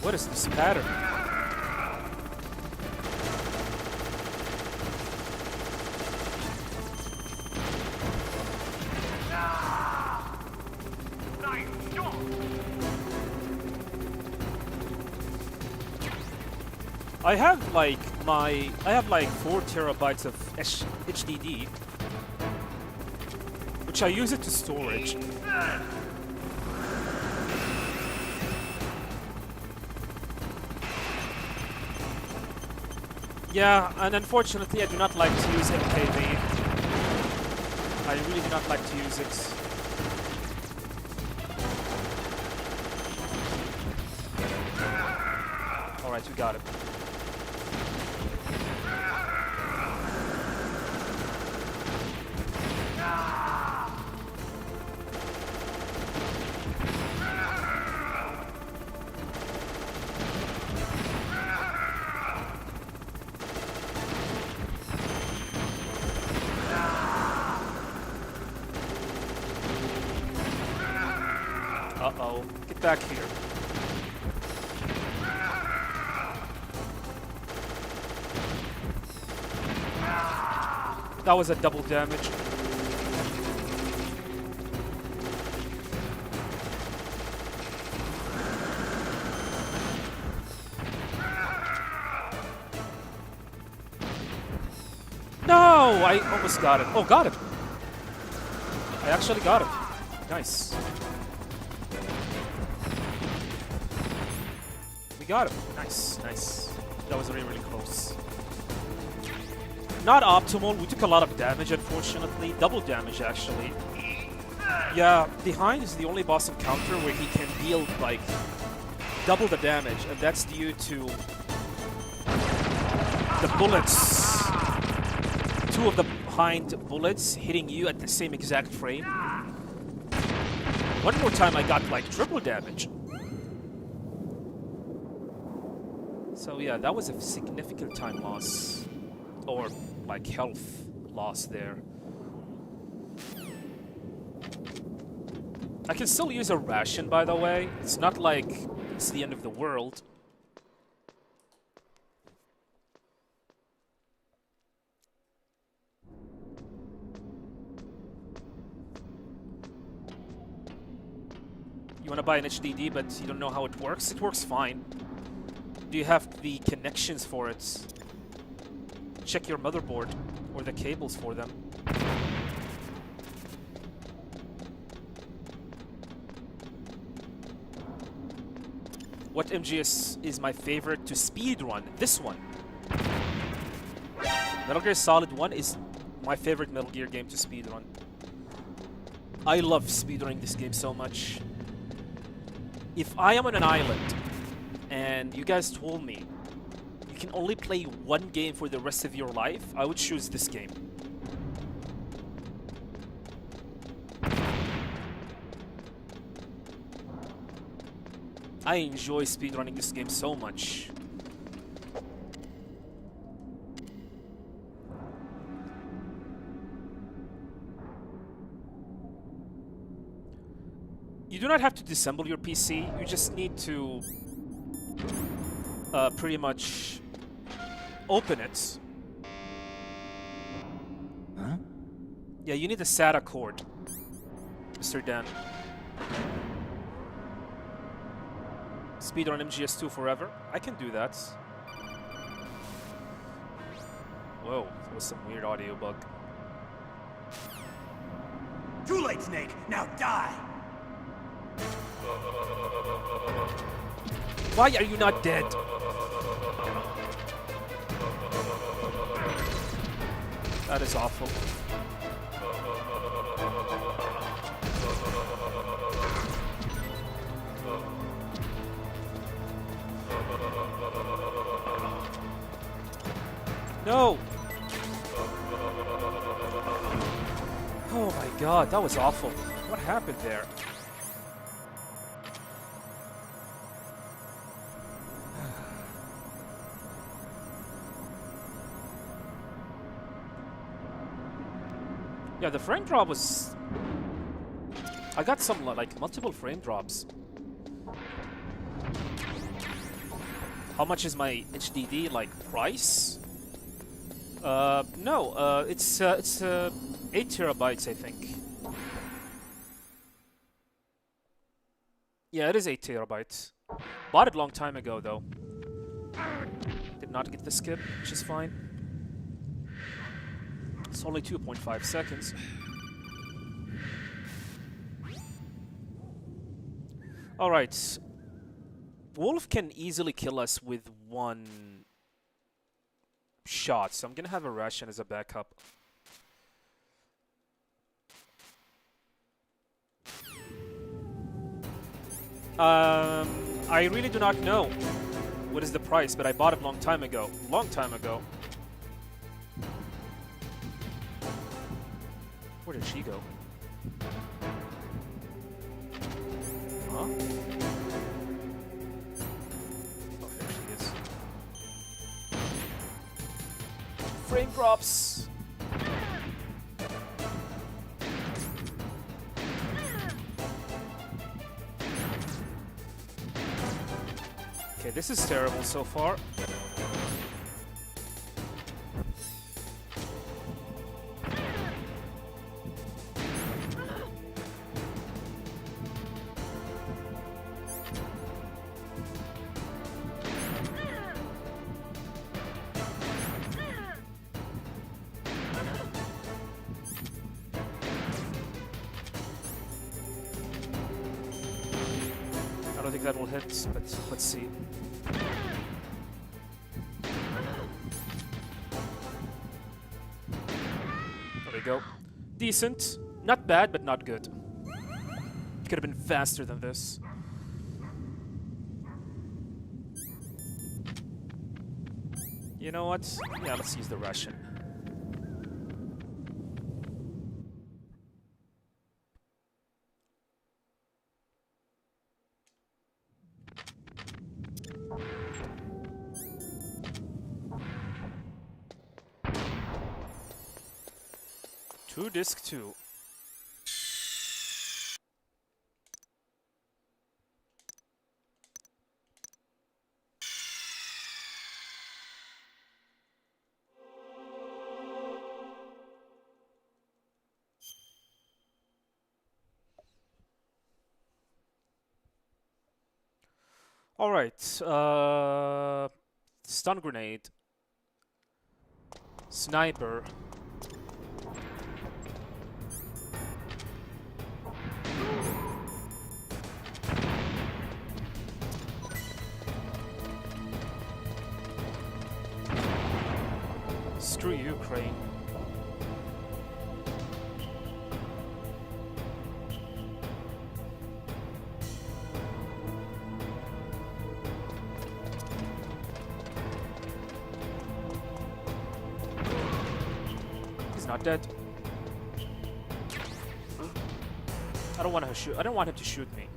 What is this pattern? Nice shot. I have like 4 terabytes of HDD, which I use it to storage. Yeah, and unfortunately I do not like to use MKV. I really do not like to use it. Alright, we got it. Uh-oh. Get back here. That was a double damage. No! I almost got it. Oh, got him. I actually got him. Nice. We got him. Nice, nice. That was really, really close. Not optimal. We took a lot of damage, unfortunately. Double damage, actually. Yeah, behind is the only boss encounter where he can deal, like, double the damage, and that's due to the bullets. 2 of the behind bullets hitting you at the same exact frame. One more time I got, like, triple damage. So yeah, that was a significant time loss. Or, like, health loss there. I can still use a ration, by the way. It's not like it's the end of the world. You want to buy an HDD, but you don't know how it works? It works fine. Do you have the connections for it? Check your motherboard or the cables for them. What MGS is my favorite to speedrun? This one. Metal Gear Solid 1 is my favorite Metal Gear game to speedrun. I love speedrunning this game so much. If I am on an island and you guys told me you can only play one game for the rest of your life, I would choose this game. I enjoy speedrunning this game so much. You do not have to disassemble your PC, you just need to pretty much open it. Huh? Yeah, you need a SATA cord, Mr. Dan. Speedrun MGS2 forever. I can do that. Whoa, that was some weird audio bug. Too late, Snake. Now die. Why are you not dead? That is awful. No! Oh my god, that was awful. What happened there? Yeah, the frame drop was... I got some, like, multiple frame drops. How much is my HDD, like, price? No, it's 8 terabytes, I think. Yeah, it is 8 terabytes. Bought it a long time ago, though. Did not get the skip, which is fine. It's only 2.5 seconds. Alright. Wolf can easily kill us with one shot, so I'm gonna have a ration as a backup. I really do not know what is the price, but I bought it a long time ago. Long time ago. Where did she go? Huh? Oh, there she is. Frame drops! Okay, this is terrible so far. I don't think that will hit, but let's see. There we go. Decent. Not bad, but not good. It could have been faster than this. You know what? Yeah, let's use the Russian. Disc 2. All right. Stun grenade. Sniper. Screw you, Crane. He's not dead. I don't want to shoot. I don't want him to shoot me.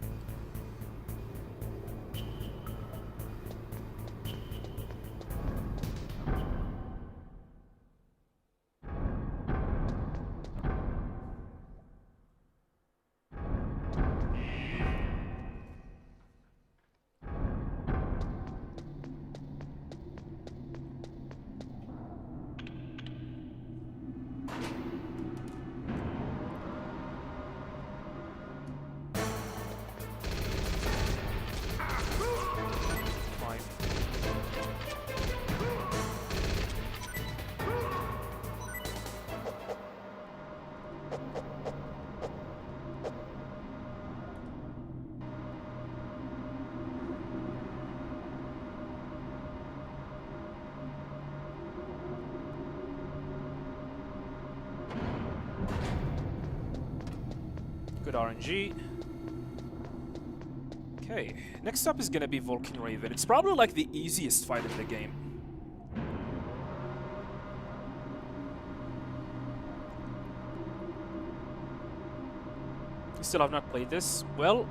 Fine. Good RNG. Okay, next up is gonna be Vulcan Raven. It's probably like the easiest fight in the game. You still have not played this? Well,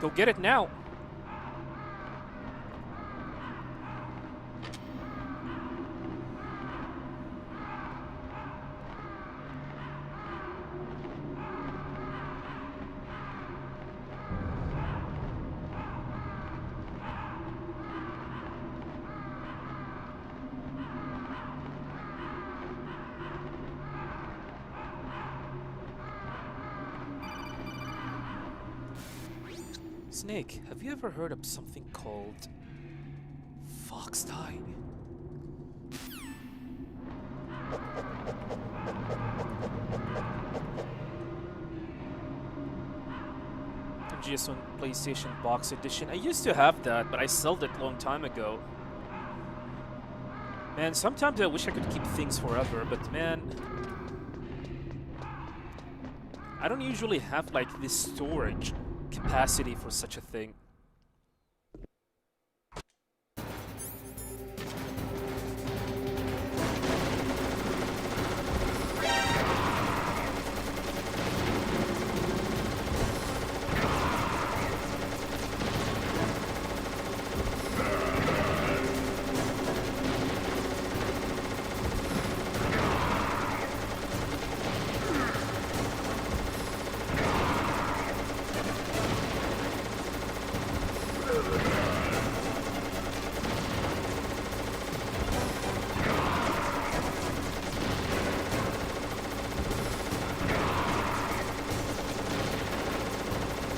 go get it now. Snake, have you ever heard of something called Fox Die? MGS1 PlayStation Box Edition. I used to have that, but I sold it a long time ago. Man, sometimes I wish I could keep things forever, but man, I don't usually have like this storage capacity for such a thing.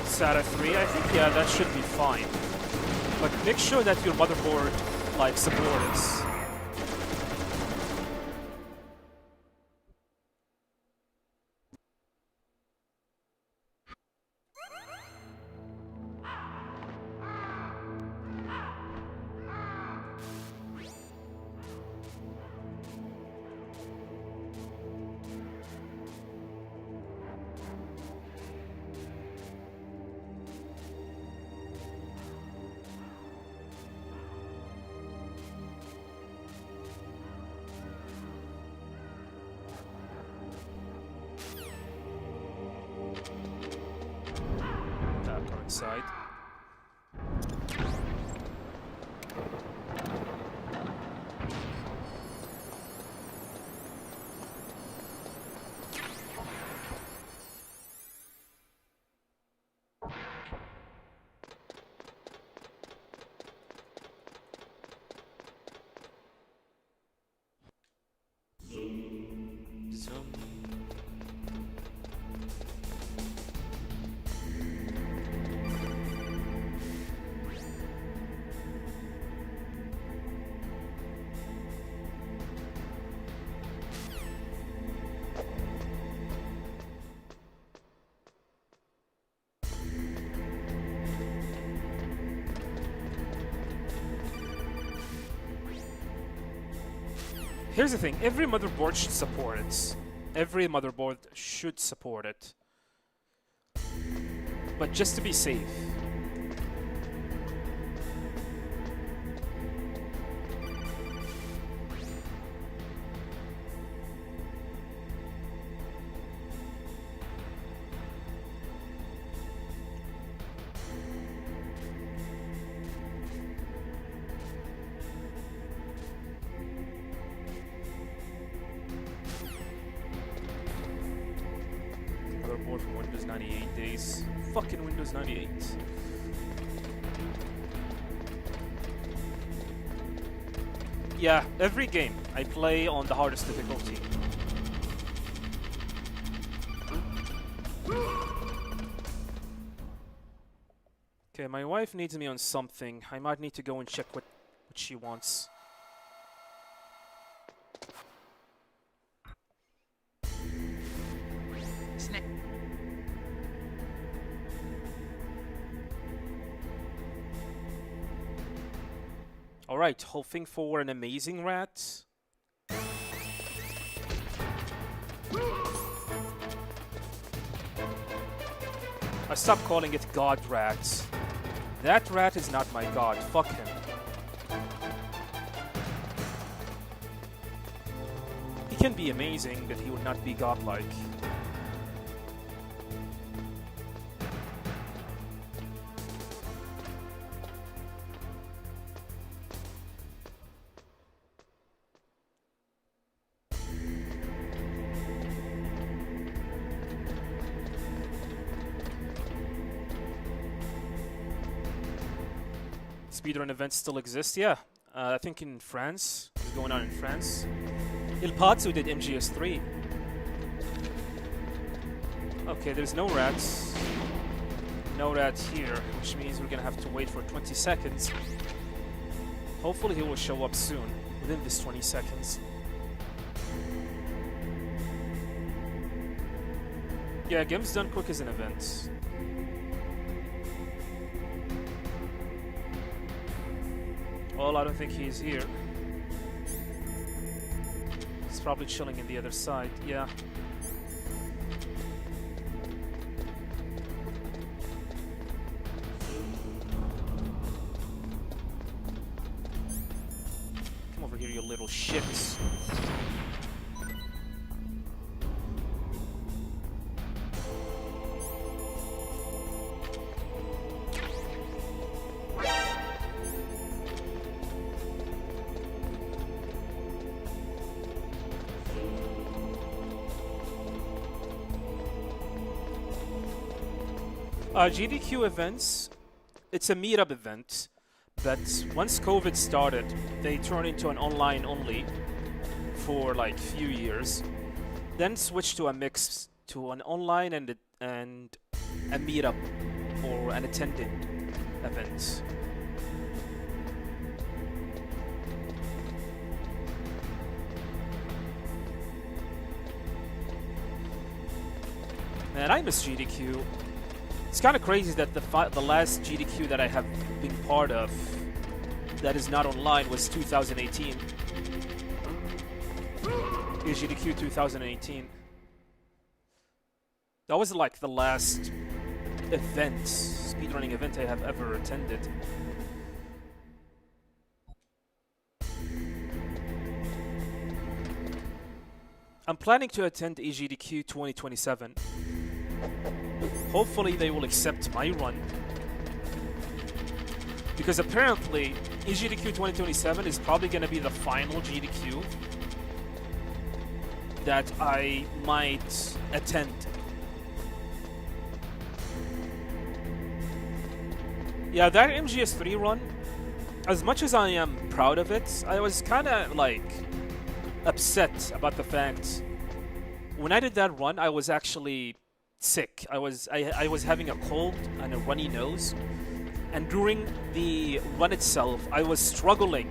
SATA 3, I think, yeah, that should be fine. But make sure that your motherboard, like, supports. Side. Zoom. Here's the thing, every motherboard should support it. Every motherboard should support it. But just to be safe. Motherboard from Windows 98 days. Fucking Windows 98. Yeah, every game I play on the hardest difficulty. Okay, my wife needs me on something. I might need to go and check what she wants. Alright, hoping for an amazing rat. I stopped calling it God Rat. That rat is not my god, fuck him. He can be amazing, but he would not be godlike. Speedrun events still exist, yeah. I think in France. It's going on in France. Il Pazzo did MGS3. Okay, there's no rats. No rats here, which means we're gonna have to wait for 20 seconds. Hopefully he will show up soon, within this 20 seconds. Yeah, Game's Done Quick is an event. Well, I don't think he's here. He's probably chilling in the other side, yeah. Come over here, you little shits. GDQ events, it's a meetup event, but once COVID started, they turned into an online only for like few years, then switched to a mix to an online and a meetup or an attended event. Man, I miss GDQ. It's kind of crazy that the last GDQ that I have been part of that is not online was 2018. GDQ 2018. That was like the last event, speedrunning event I have ever attended. I'm planning to attend EGDQ 2027. Hopefully they will accept my run. Because apparently EGDQ 2027 is probably going to be the final GDQ that I might attend. Yeah, that MGS3 run, as much as I am proud of it, I was kind of like upset about the fact when I did that run, I was actually sick. I was having a cold and a runny nose, and during the run itself, I was struggling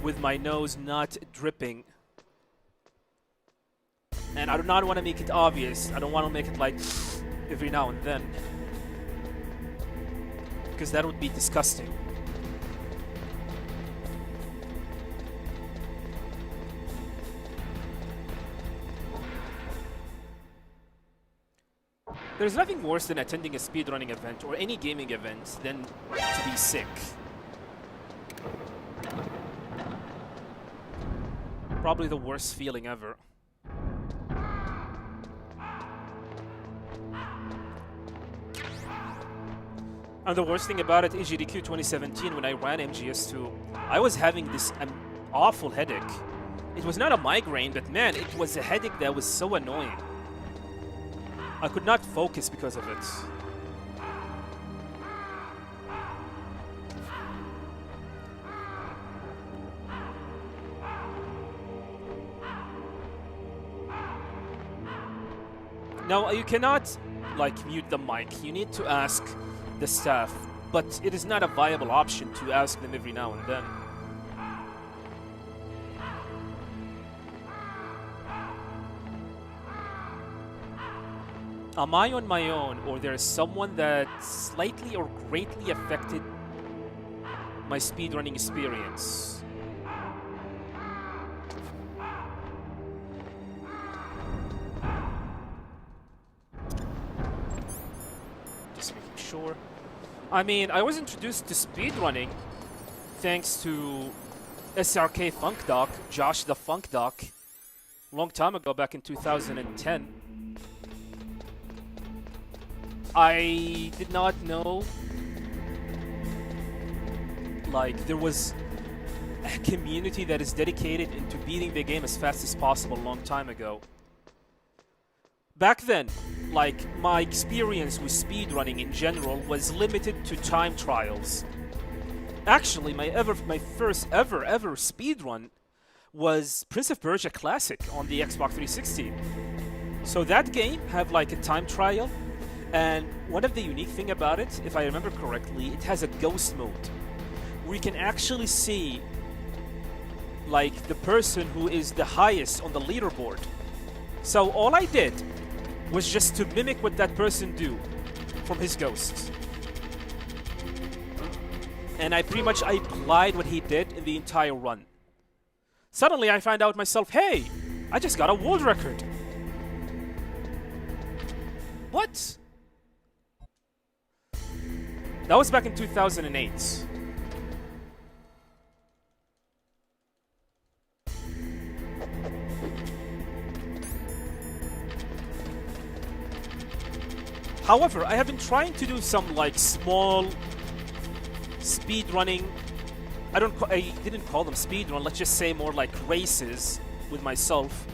with my nose not dripping. And I do not want to make it obvious. I don't want to make it like every now and then, because that would be disgusting. There's nothing worse than attending a speedrunning event or any gaming event than to be sick. Probably the worst feeling ever. And the worst thing about it, EGDQ 2017, when I ran MGS2, I was having this awful headache. It was not a migraine, but man, it was a headache that was so annoying. I could not focus because of it. Now, you cannot, like, mute the mic. You need to ask the staff, but it is not a viable option to ask them every now and then. Am I on my own, or there is someone that slightly or greatly affected my speedrunning experience? Just making sure. I mean, I was introduced to speedrunning thanks to SRK Funk Doc, Josh the Funk Doc, a long time ago, back in 2010. I did not know, like, there was a community that is dedicated into beating the game as fast as possible a long time ago. Back then, like, my experience with speedrunning in general was limited to time trials. Actually, my first ever speedrun was Prince of Persia Classic on the Xbox 360. So that game had like a time trial, and one of the unique thing about it, if I remember correctly, it has a ghost mode where you can actually see like the person who is the highest on the leaderboard. So all I did was just to mimic what that person do from his ghosts. And I pretty much applied what he did in the entire run. Suddenly I find out myself, hey, I just got a world record. What? That was back in 2008. However, I have been trying to do some like small speedrunning. I didn't call them speedrun. Let's just say more like races with myself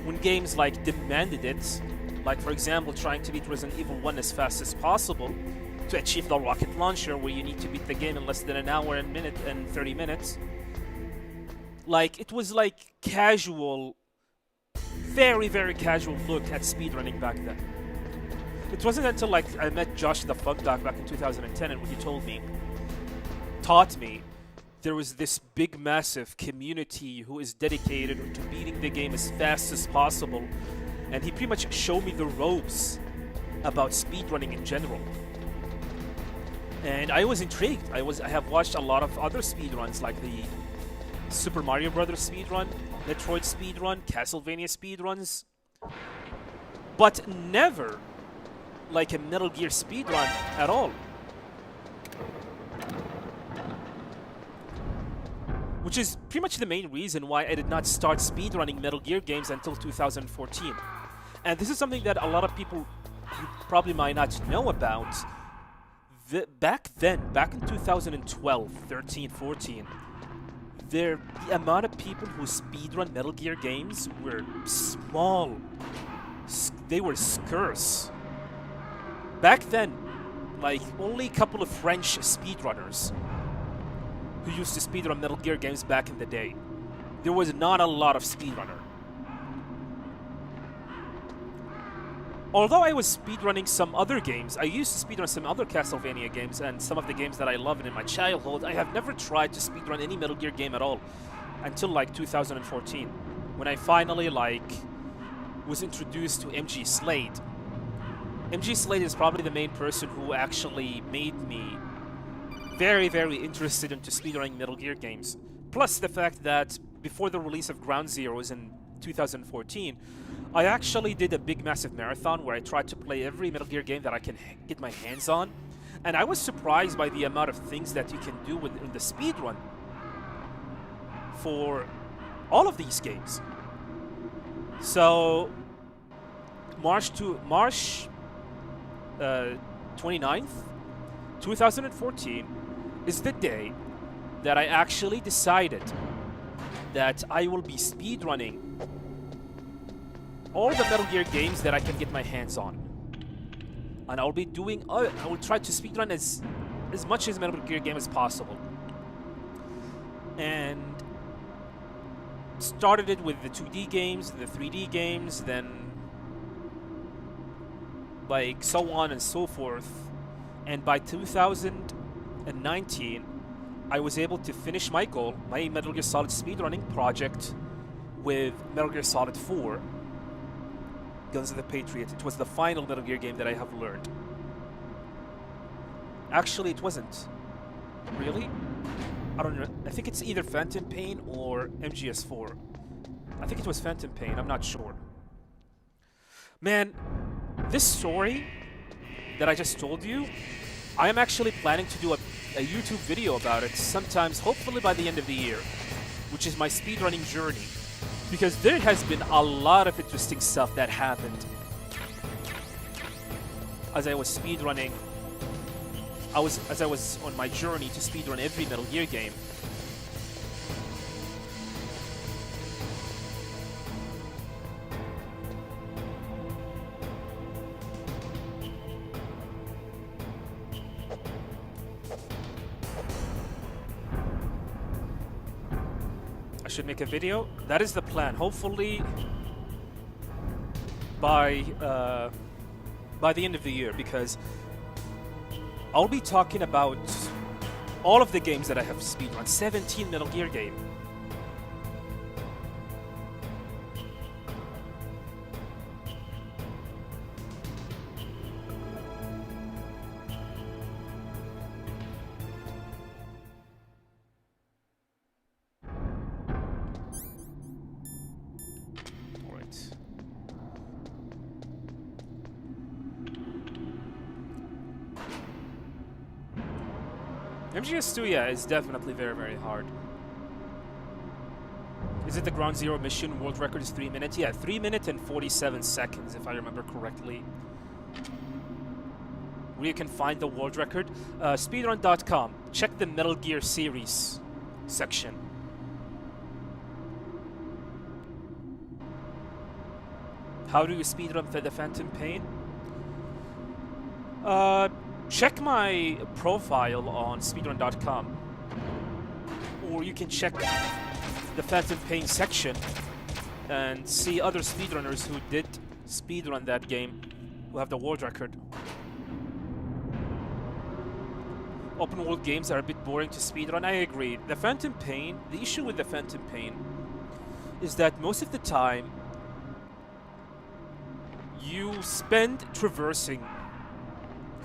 when games like demanded it. Like for example, trying to beat Resident Evil 1 as fast as possible to achieve the rocket launcher, where you need to beat the game in less than an hour and 30 minutes. Like it was like casual, very very casual look at speedrunning back then. It wasn't until like I met Josh the Funk Doc back in 2010, and what he taught me, there was this big massive community who is dedicated to beating the game as fast as possible, and he pretty much showed me the ropes about speedrunning in general. And I was intrigued. I have watched a lot of other speedruns like the Super Mario Brothers speedrun, Metroid speedrun, Castlevania speedruns, but never like a Metal Gear speedrun at all. Which is pretty much the main reason why I did not start speedrunning Metal Gear games until 2014. And this is something that a lot of people probably might not know about. Back in 2012, 13, 14, the amount of people who speedrun Metal Gear games were small. They were scarce. Back then, like, only a couple of French speedrunners who used to speedrun Metal Gear games back in the day. There was not a lot of speedrunner. Although I was speedrunning some other games, I used to speedrun some other Castlevania games and some of the games that I loved in my childhood, I have never tried to speedrun any Metal Gear game at all until like 2014, when I finally like was introduced to MG Slade. MG Slade is probably the main person who actually made me very, very interested into speedrunning Metal Gear games. Plus the fact that before the release of Ground Zeroes in 2014, I actually did a big massive marathon where I tried to play every Metal Gear game that I can get my hands on, and I was surprised by the amount of things that you can do in the speedrun for all of these games. So March 29th, 2014 is the day that I actually decided that I will be speedrunning all the Metal Gear games that I can get my hands on. And I will try to speedrun as much as Metal Gear game as possible. And started it with the 2D games, the 3D games, then like so on and so forth. And by 2019, I was able to finish my goal, my Metal Gear Solid speedrunning project, with Metal Gear Solid 4, Guns of the Patriot. It was the final Metal Gear game that I have learned. Actually, it wasn't. Really? I don't know. I think it's either Phantom Pain or MGS4. I think it was Phantom Pain. I'm not sure. Man, this story that I just told you, I am actually planning to do a YouTube video about it sometimes, hopefully by the end of the year, which is my speedrunning journey. Because there has been a lot of interesting stuff that happened as I was speedrunning. As I was on my journey to speedrun every Metal Gear game. I should make a video. That is the plan. Hopefully by the end of the year, because I'll be talking about all of the games that I have speedrun. 17 Metal Gear games. MGS2, yeah, is definitely very, very hard. Is it the Ground Zero mission? World record is 3 minutes? Yeah, 3 minutes and 47 seconds, if I remember correctly. Where you can find the world record? Speedrun.com. Check the Metal Gear series section. How do you speedrun the Phantom Pain? Check my profile on speedrun.com, or you can check the Phantom Pain section and see other speedrunners who did speedrun that game, who have the world record. Open world games are a bit boring to speedrun. I agree. The Phantom Pain, the issue with the Phantom Pain is that most of the time you spend traversing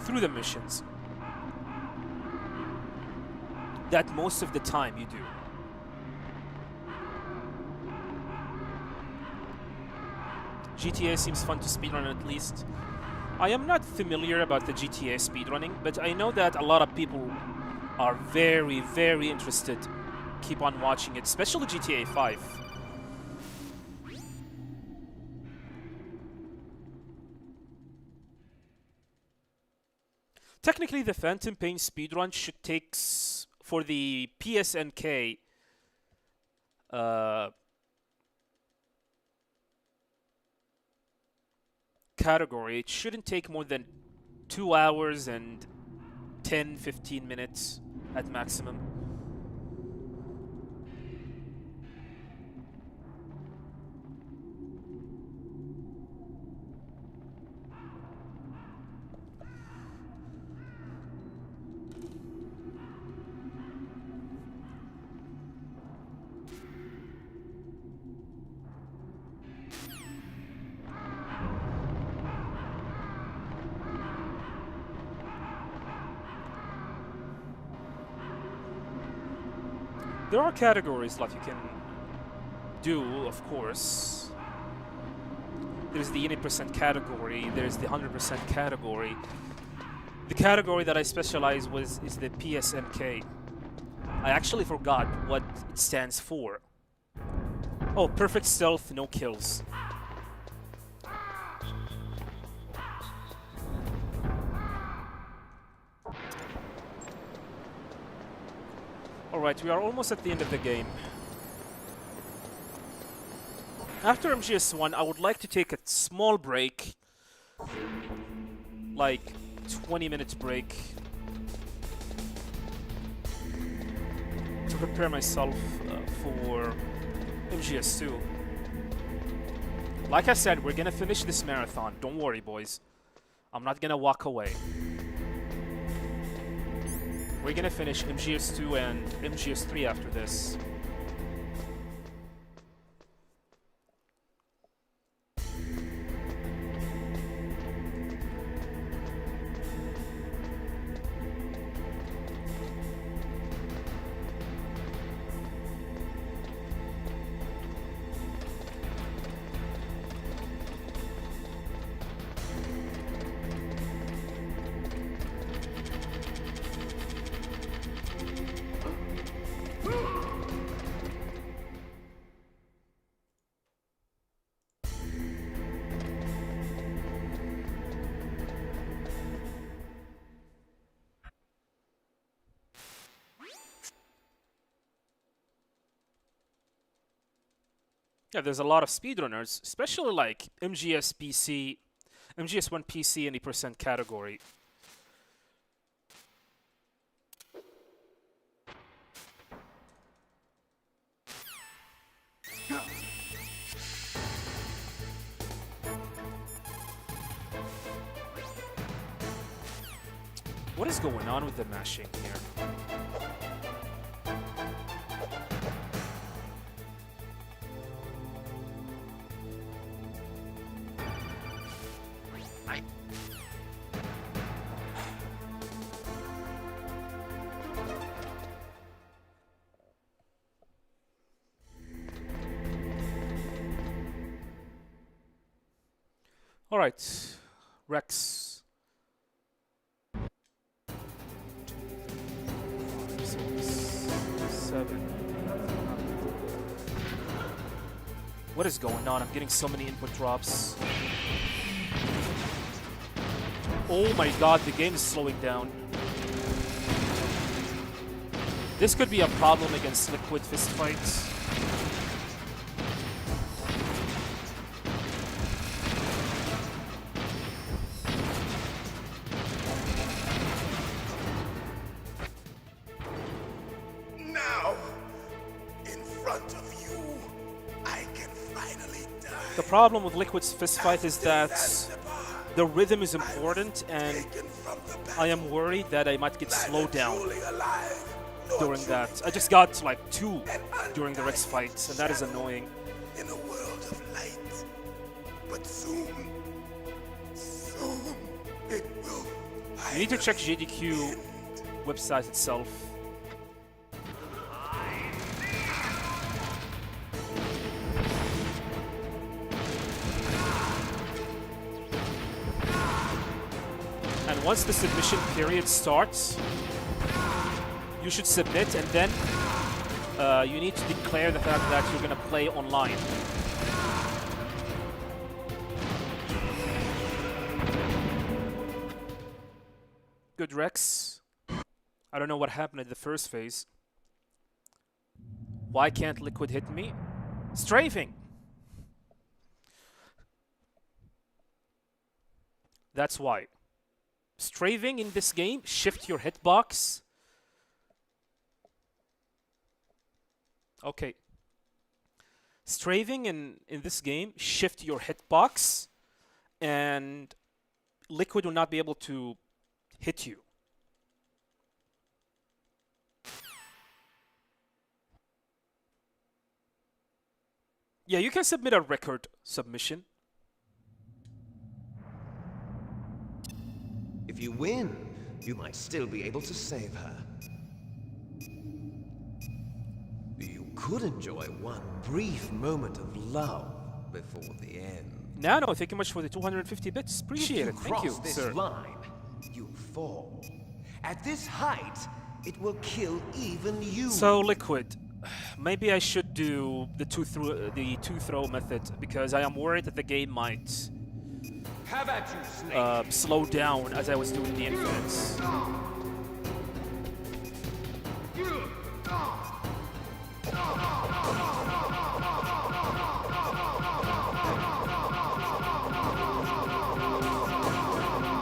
through the missions. That most of the time you do. GTA seems fun to speedrun at least. I am not familiar about the GTA speedrunning, but I know that a lot of people are very, very interested. Keep on watching it, especially GTA 5. Technically, the Phantom Pain speedrun should take, for the PSNK category, it shouldn't take more than 2 hours and 10-15 minutes at maximum. There are categories that you can do, of course. There's the 80% category, there's the 100% category. The category that I specialize with is the PSMK. I actually forgot what it stands for. Oh, perfect stealth, no kills. Alright, we are almost at the end of the game. After MGS1, I would like to take a small break. Like 20 minutes break. To prepare myself for MGS2. Like I said, we're gonna finish this marathon. Don't worry, boys. I'm not gonna walk away. We're gonna finish MGS2 and MGS3 after this. Yeah, there's a lot of speedrunners, especially like MGS PC, MGS1 PC and the percent category. What is going on with the mashing here? All right, Rex. 6, 7. What is going on? I'm getting so many input drops. Oh my god, the game is slowing down. This could be a problem against Liquid Fistfights. The problem with Liquid's fistfight is that the rhythm is important, and I am worried that I might get slowed down during that. I just got like 2 during the Rex fights, and that is annoying. In a world of light, but soon it will. You need to check JDQ website itself. And once the submission period starts, you should submit, and then you need to declare the fact that you're going to play online. Good, Rex. I don't know what happened in the first phase. Why can't Liquid hit me? Strafing! That's why. Strafing in this game, shift your hitbox. Okay. Strafing in this game, shift your hitbox, and Liquid will not be able to hit you. Yeah, you can submit a record submission. If you win, you might still be able to save her. You could enjoy one brief moment of love before the end. Nano, thank you much for the 250 bits. If Appreciate you it. Thank you, cross this sir. line, you fall. At this height, it will kill even you. So, Liquid, maybe I should do the two throw method because I am worried that the game might Have at you, Snake. slow down as I was doing the infinites.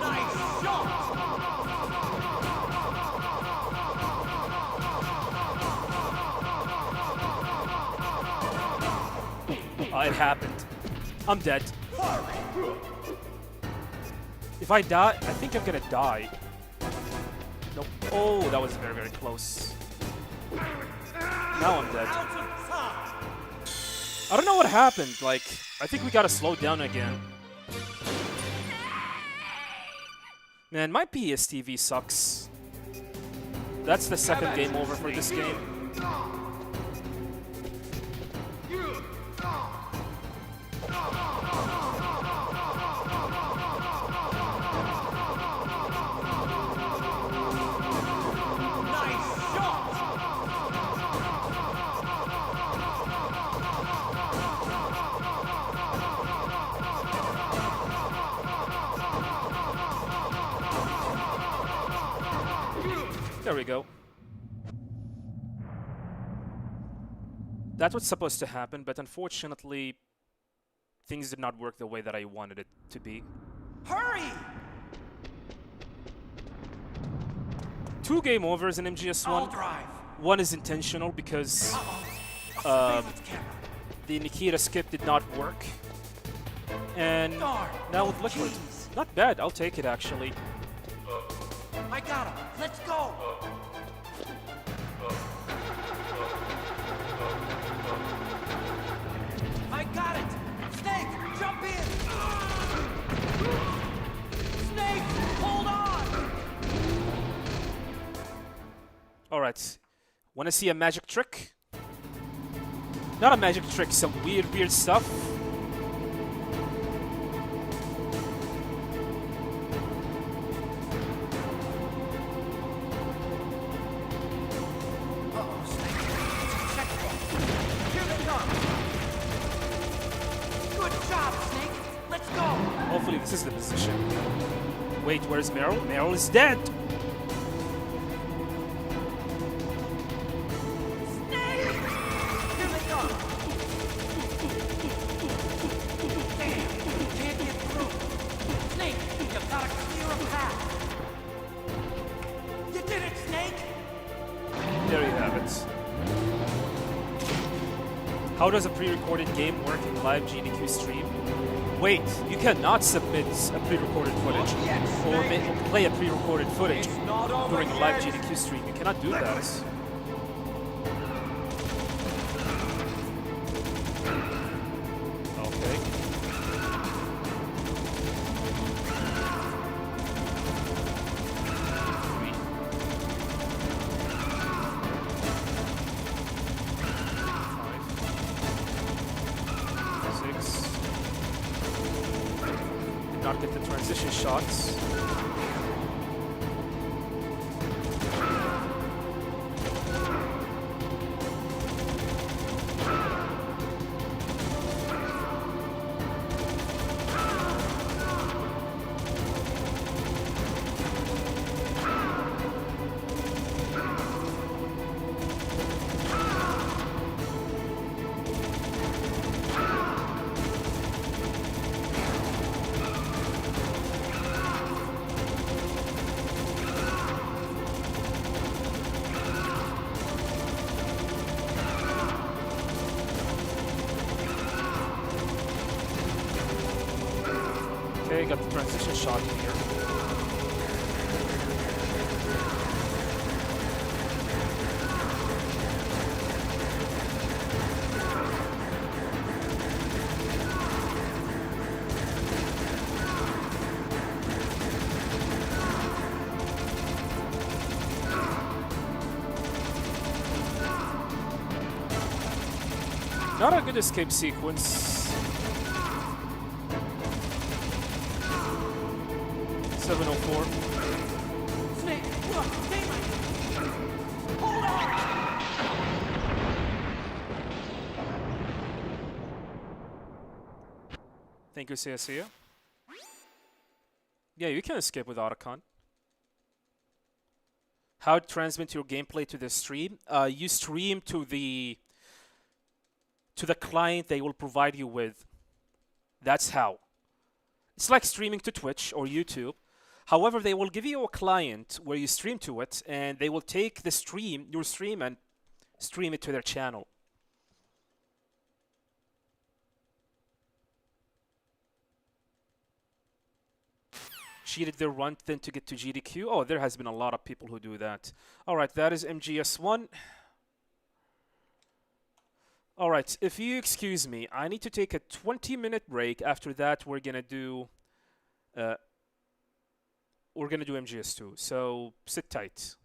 Nice shot! It happened. I'm dead. If I die, I think I'm gonna die. No. Oh, that was very, very close. Now I'm dead. I don't know what happened. Like, I think we gotta slow down again. Man, my PSTV sucks. That's the second game over for this game. Nice shot! There we go. That's what's supposed to happen, but unfortunately, things did not work the way that I wanted it to be. Hurry! 2 game overs in I'll MGS1. drive. One is intentional because Stay with camera. the Nikita skip did not work. And Darn. now with Liquid, Jeez. not bad. I'll take it actually. I got him. Let's go. I got it. Snake, jump in. Snake, hold on. All right. Want to see a magic trick? Not a magic trick. Some weird stuff. Uh-oh, Snake. Checkpoint. Here they come. Good job, Snake. Let's go. Hopefully this is the position. Wait, where's Meryl? Meryl is dead. Snake! Here they come. Damn, can't get through. Snake, you gotta clear a path. You did it, Snake! There you have it. How does a pre-recorded game work in live GDQ stream? Wait, you cannot submit a pre-recorded footage or play a pre-recorded footage during a live GDQ stream. You cannot do that. Okay. Three. 5. 6. Did not get the transition shots. Okay, got the transition shot here. Not a good escape sequence. 704. Snake, look, daylight! Hold on! Thank you, CSU. Yeah, you can escape with Otacon. How to transmit your gameplay to the stream? You stream to the client they will provide you with. That's how. It's like streaming to Twitch or YouTube. However, they will give you a client where you stream to it, and they will take the stream, your stream, and stream it to their channel. Cheated their run then to get to GDQ. Oh, there has been a lot of people who do that. All right, that is MGS1. All right, if you excuse me, I need to take a 20-minute break. After that, we're gonna do MGS2. So sit tight.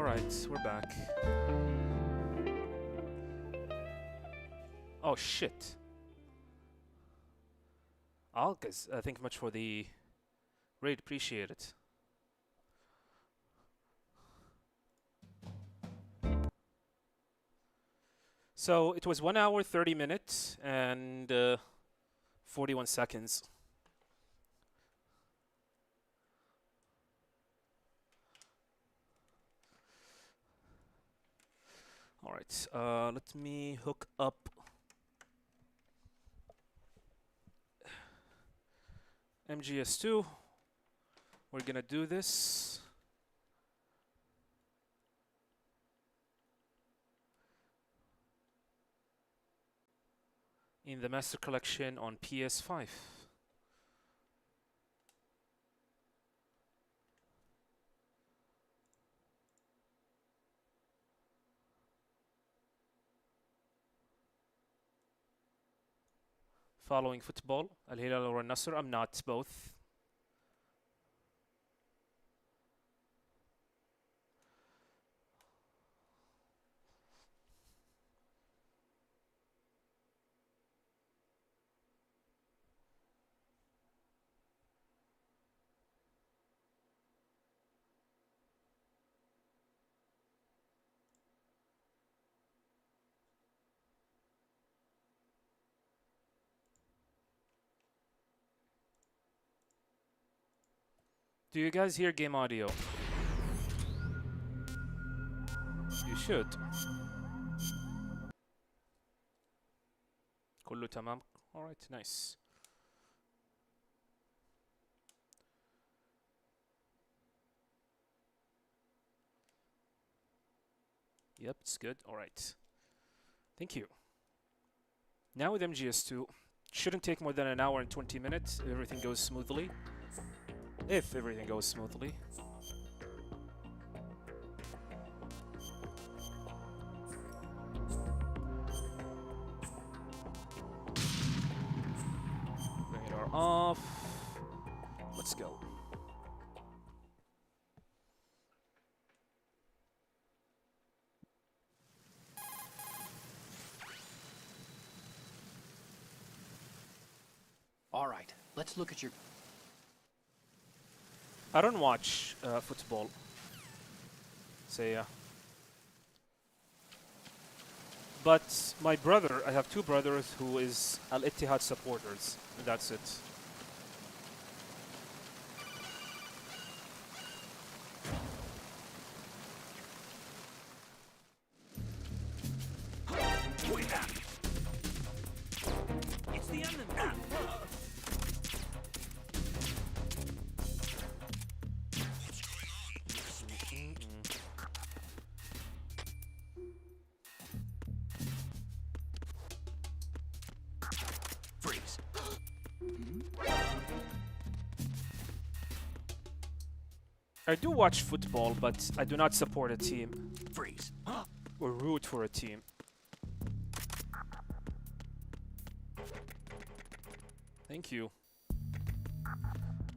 Alright, we're back. Oh shit. Alkas, thank you much for the raid, appreciate it. So it was 1 hour 30 minutes and 41 seconds. Alright, let me hook up MGS2. We're gonna do this. In the Master Collection on PS5. Following football, Al Hilal or Al Nasr, I'm not both. Do you guys hear game audio? You should. كله تمام. Alright, nice. Yep, it's good. Alright. Thank you. Now with MGS2, shouldn't take more than an hour and 20 minutes if everything goes smoothly. If everything goes smoothly. Radar off. Let's go. All right, let's look at your... I don't watch football. So yeah. But my brother, I have two brothers who is Al Ittihad supporters. And that's it. It's the enemy. Freeze. I do watch football, but I do not support a team Freeze. or root for a team. Thank you.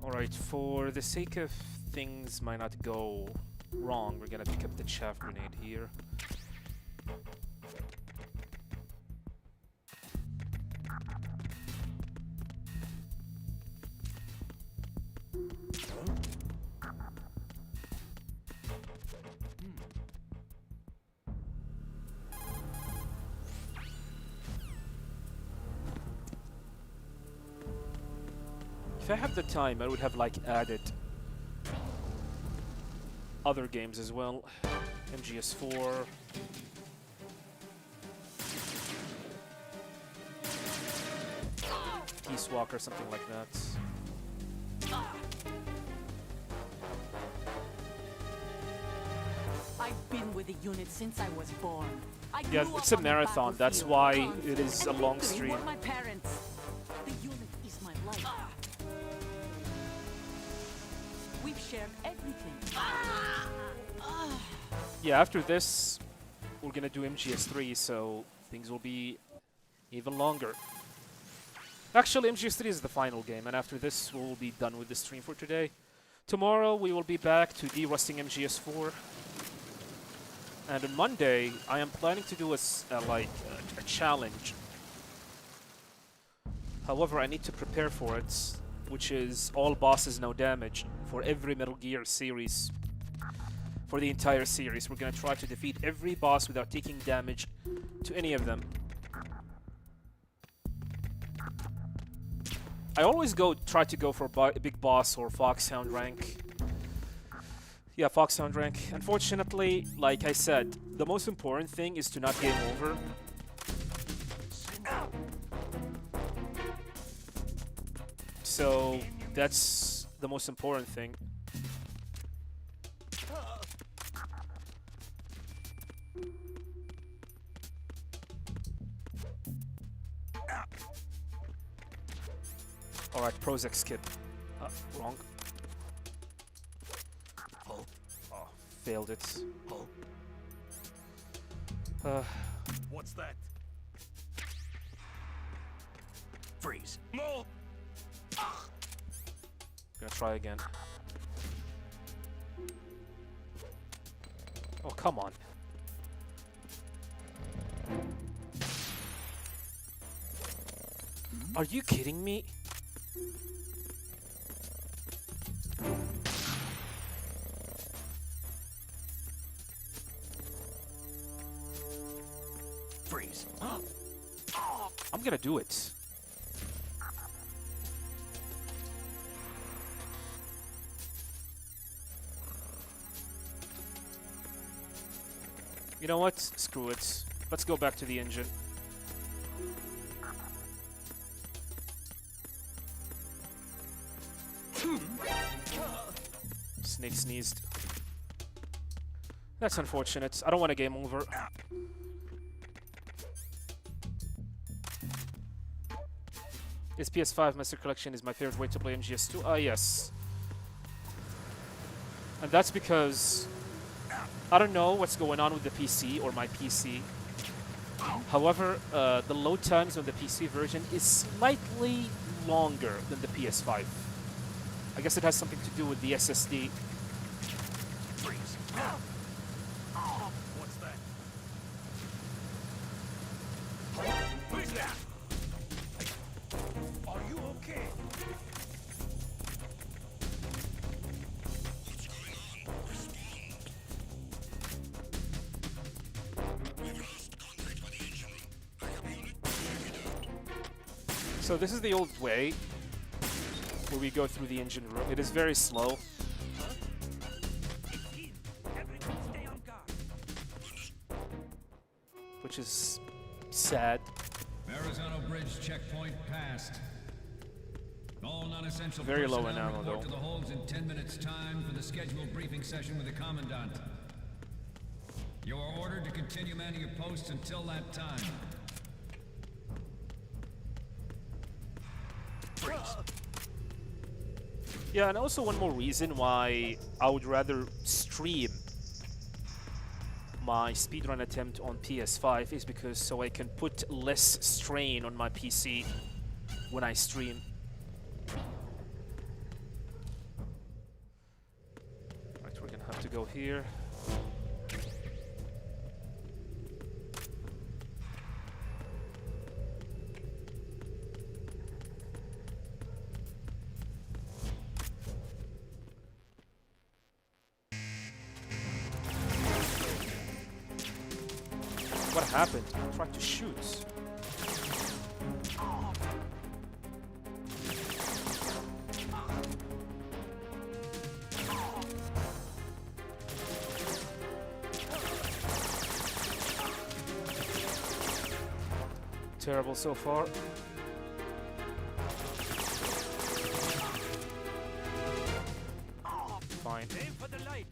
Alright, for the sake of things might not go wrong, we're gonna pick up the chaff grenade here. If I have the time, I would have like added other games as well. MGS4. Peace Walker, something like that. I've been with the unit since I was born. I Yeah, grew it's up a on the marathon. That's battlefield, why conquering it is a long victory stream. were my parents. The unit is my life. We've shared everything. Yeah, after this, we're gonna do MGS3, so things will be even longer. Actually, MGS3 is the final game, and after this, we'll be done with the stream for today. Tomorrow, we will be back to de-rusting MGS4. And on Monday, I am planning to do a challenge. However, I need to prepare for it, which is all bosses no damage for every Metal Gear series. For the entire series, we're gonna try to defeat every boss without taking damage to any of them. I always try to go for a big boss or Foxhound rank. Yeah, Foxhound rank. Unfortunately, like I said, the most important thing is to not game over. So that's the most important thing. Alright, Prozac skip. Wrong. Oh, failed it. What's that? Freeze. More! Gonna try again. Oh, come on. Are you kidding me? Freeze. I'm gonna do it. You know what? Screw it. Let's go back to the engine. Snake sneezed. That's unfortunate. I don't want a game over. Is PS5 Master Collection is my favorite way to play MGS2? Yes. And that's because I don't know what's going on with the PC or my PC. However, the load times on the PC version is slightly longer than the PS5. I guess it has something to do with the SSD. Freeze. What's that? Who's that? Are you okay? So this is the old way where we go through the engine room. It is very slow. Everyone stay on guard. Which is sad. Verrazano Bridge checkpoint passed. All non-essential Very low personnel in ammo, report though. to the holds in 10 minutes time for the scheduled briefing session with the Commandant. You are ordered to continue manning your posts until that time. Yeah, and also one more reason why I would rather stream my speedrun attempt on PS5 is because so I can put less strain on my PC when I stream. Right, we're gonna have to go here. What happened? I tried to shoot. Terrible so far. Fine. Aim for the light.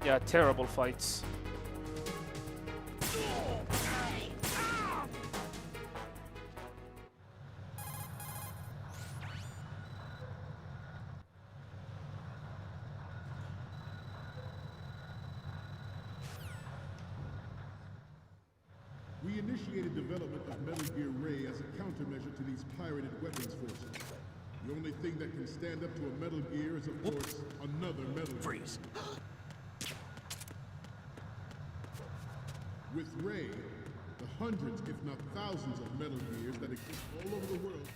Yeah, terrible fights. We initiated development of Metal Gear Ray as a countermeasure to these pirated weapons forces. The only thing that can stand up to a Metal Gear is, of course, another Metal Gear. Freeze. With Ray, the hundreds, if not thousands, of Metal Gears that exist all over the world.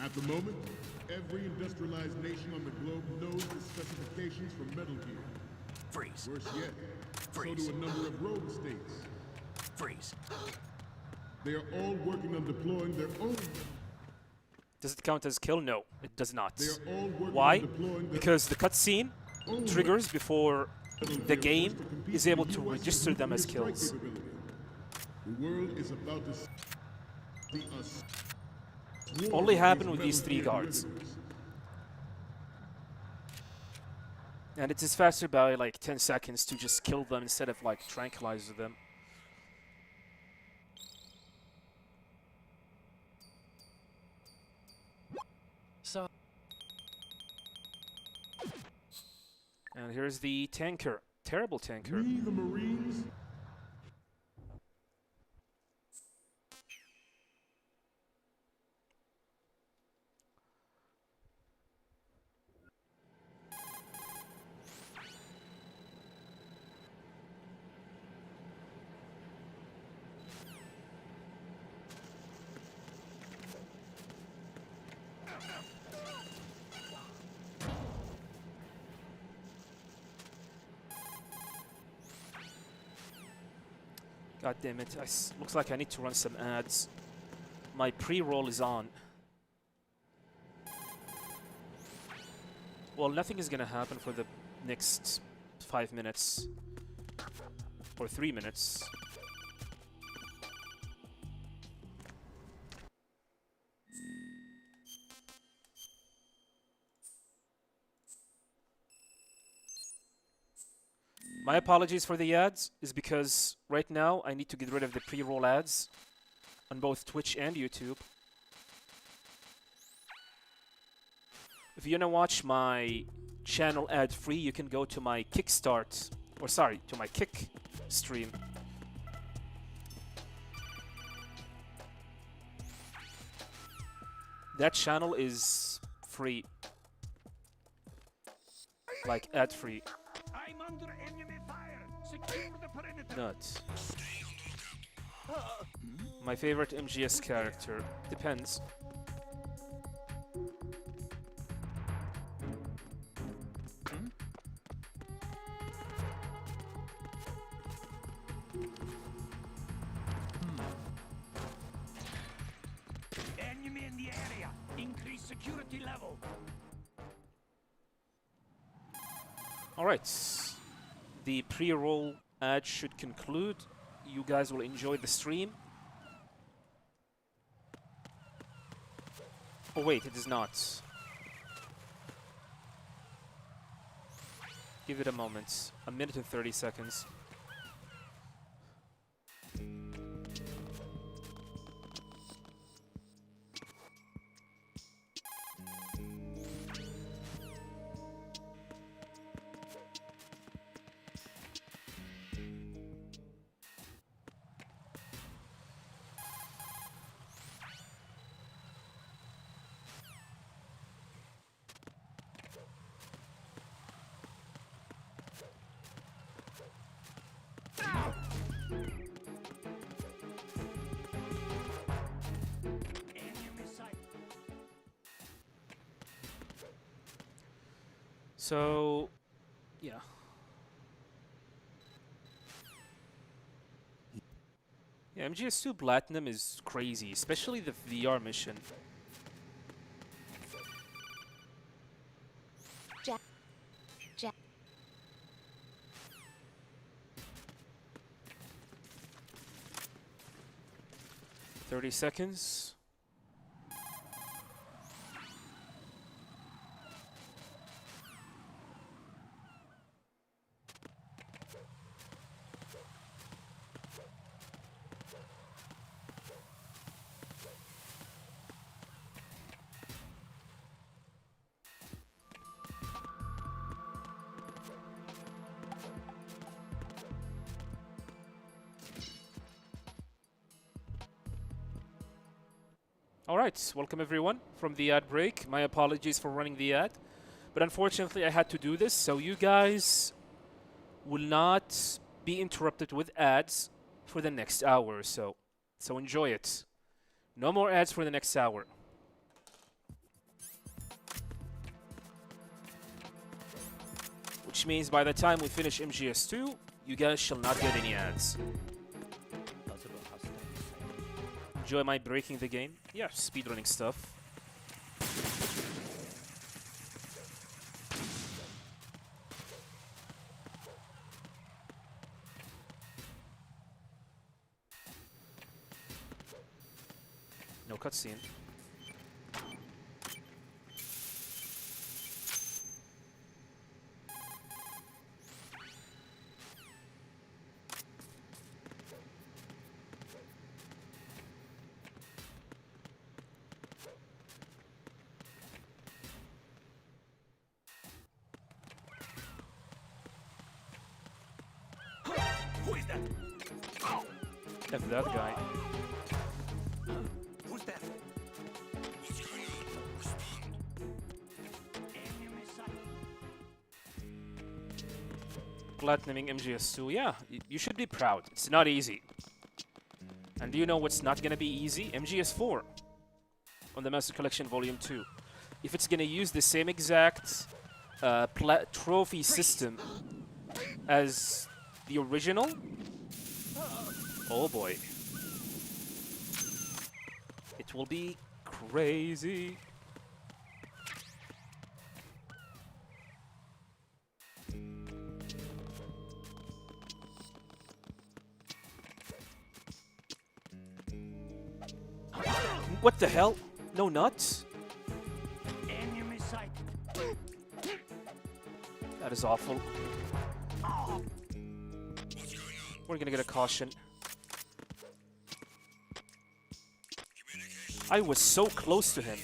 At the moment, every industrialized nation on the globe knows the specifications for Metal Gear. Freeze. Worse yet, Freeze. so do a number of rogue states. Freeze. They are all working on deploying their own. Does it count as kill? No, it does not. They are all working Why? on deploying their Because the cutscene own triggers before Metal the Gear game force to compete is with able the to US register them as nuclear strike kills. capability. The world is about to see us. Only happen with these 3 guards. And it is faster by like 10 seconds to just kill them instead of like tranquilize them. So. And here's the tanker. Terrible tanker. We, the Marines, God damn it. Looks like I need to run some ads. My pre-roll is on. Well, nothing is gonna happen for the next 5 minutes. Or 3 minutes. My apologies for the ads, is because right now I need to get rid of the pre-roll ads on both Twitch and YouTube. If you wanna watch my channel ad-free, you can go to my Kickstart, or sorry, to my Kick stream. That channel is free. Like ad-free. I'm under enemy fire. Secure the perimeter. Nuts. My favorite MGS character. Depends. Enemy in the area. Increase security level. Alright. The pre-roll ad should conclude. You guys will enjoy the stream. Oh wait, it is not. Give it a moment. A minute and 30 seconds. So, yeah. Yeah, MGS2 Platinum is crazy, especially the VR mission. Jack. 30 seconds. Alright, welcome everyone from the ad break. My apologies for running the ad. But unfortunately I had to do this, so you guys will not be interrupted with ads for the next hour or so. So enjoy it. No more ads for the next hour. Which means by the time we finish MGS2, you guys shall not get any ads. Enjoy my breaking the game? Yeah, speedrunning stuff. No cutscene. Who is that? F that guy. Who's that? Platinuming MGS2, yeah, you should be proud. It's not easy. And do you know what's not gonna be easy? MGS4 on the Master Collection Volume 2. If it's gonna use the same exact trophy system as the original, oh boy. It will be crazy. What the hell? No nuts? Enemy sighted. That is awful. We're gonna get a caution. I was so close to him.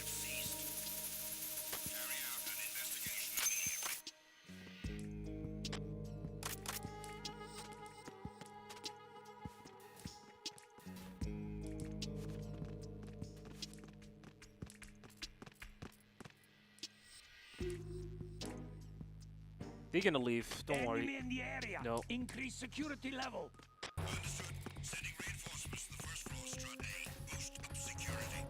They're gonna leave, don't worry. Enemy in the area. No. Increase security level. Sending reinforcements to the first floor, Strut A. Boost up security.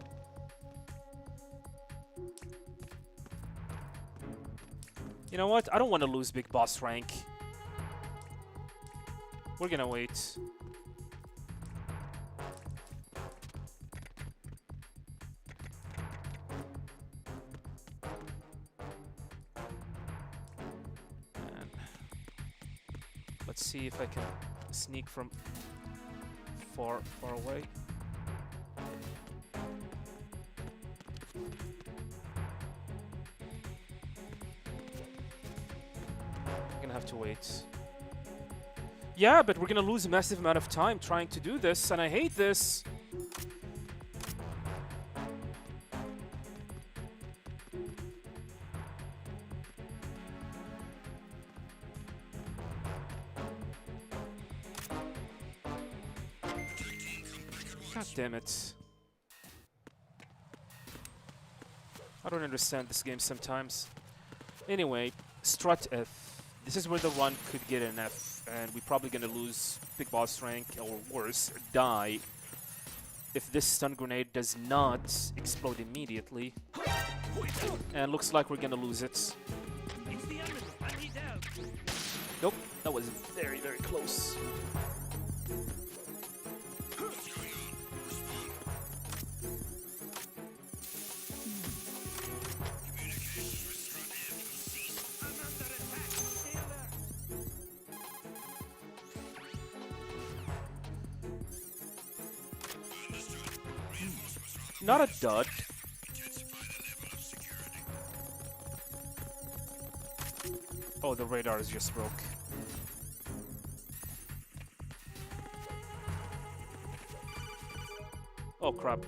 You know what? I don't want to lose Big Boss rank. We're gonna wait. And let's see if I can sneak from far away. I'm gonna have to wait. Yeah, but we're gonna lose a massive amount of time trying to do this, and I hate this. God damn it. I don't understand this game sometimes. Anyway, Strut F. This is where the run could get an F, and we're probably gonna lose Big Boss rank, or worse, die, if this stun grenade does not explode immediately. And looks like we're gonna lose it. It's the enemy. I need help. Nope, that was very, very close. Not a dud. Oh, the radar is just broke. Oh crap.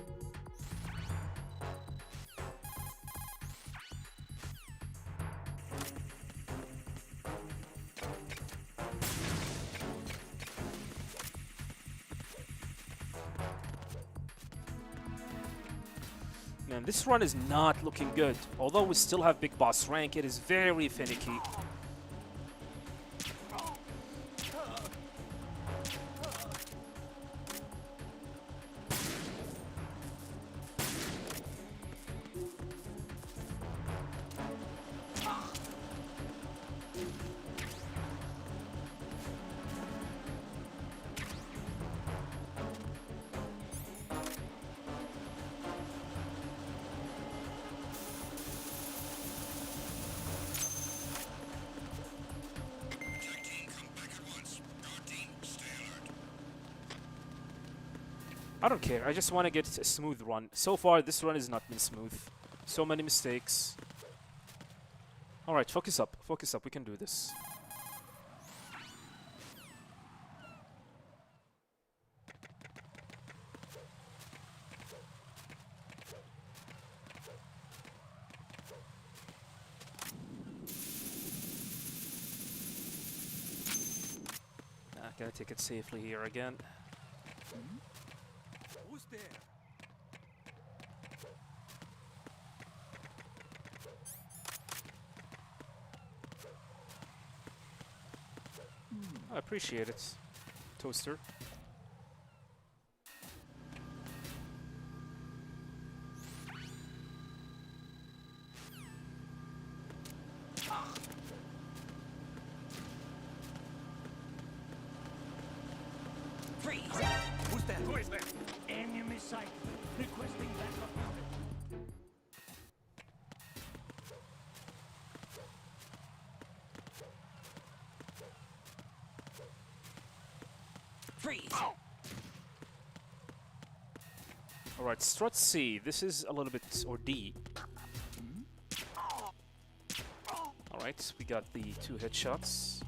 Man, this run is not looking good. Although we still have big boss rank, it is very finicky. I don't care. I just want to get a smooth run. So far, this run has not been smooth. So many mistakes. Alright, focus up. Focus up. We can do this. Nah, gotta take it safely here again. Who's there? I appreciate it, Toaster. Freeze! Who's there? Who is there? Enemy sight. Requesting backup unit. Freeze! Alright, strut C. This is a little bit, or D. Alright, we got the 2 headshots.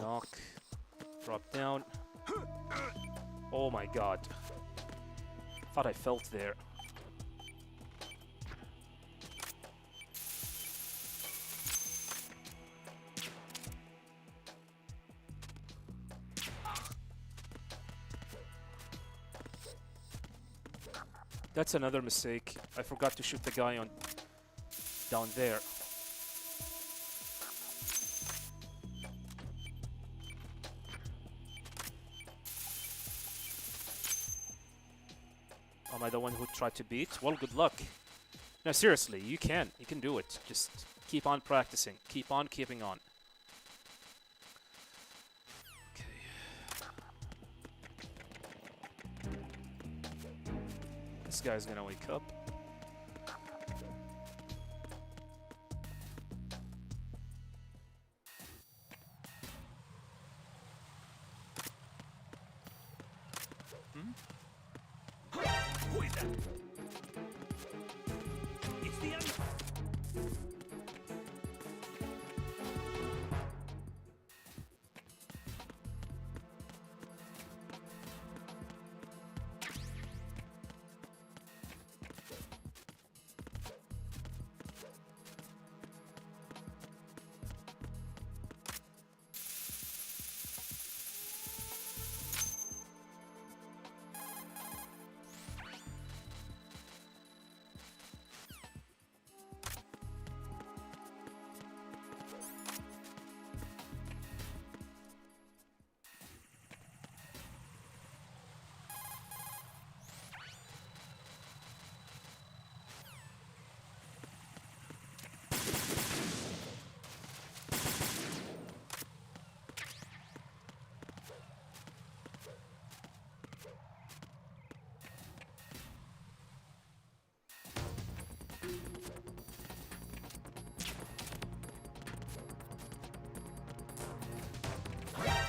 Knock. Drop down. Oh my god. Thought I felt there. That's another mistake. I forgot to shoot the guy on down there. Am I the one who tried to beat? Well, good luck. No, seriously, you can. You can do it. Just keep on practicing. Keep on keeping on. This guy's gonna wake up. Who is that? It's the enemy.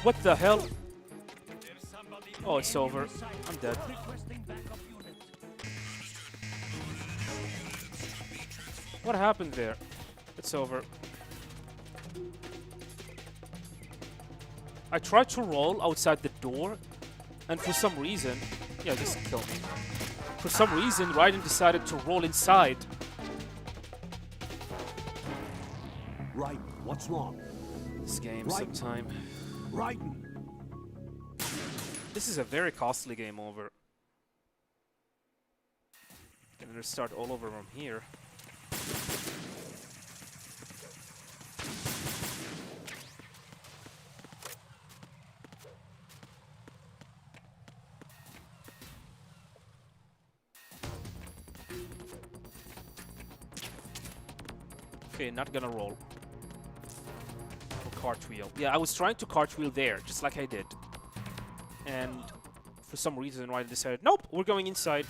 What the hell? Oh, it's over. I'm dead. What happened there? It's over. I tried to roll outside the door, and for some reason... Yeah, just kill me. For some reason, Raiden decided to roll inside. Right, what's wrong? this game sometime. Right. This is a very costly game over. Gonna start all over from here. Okay, not gonna roll. Or cartwheel. Yeah, I was trying to cartwheel there, just like I did. And for some reason, I decided, nope, we're going inside.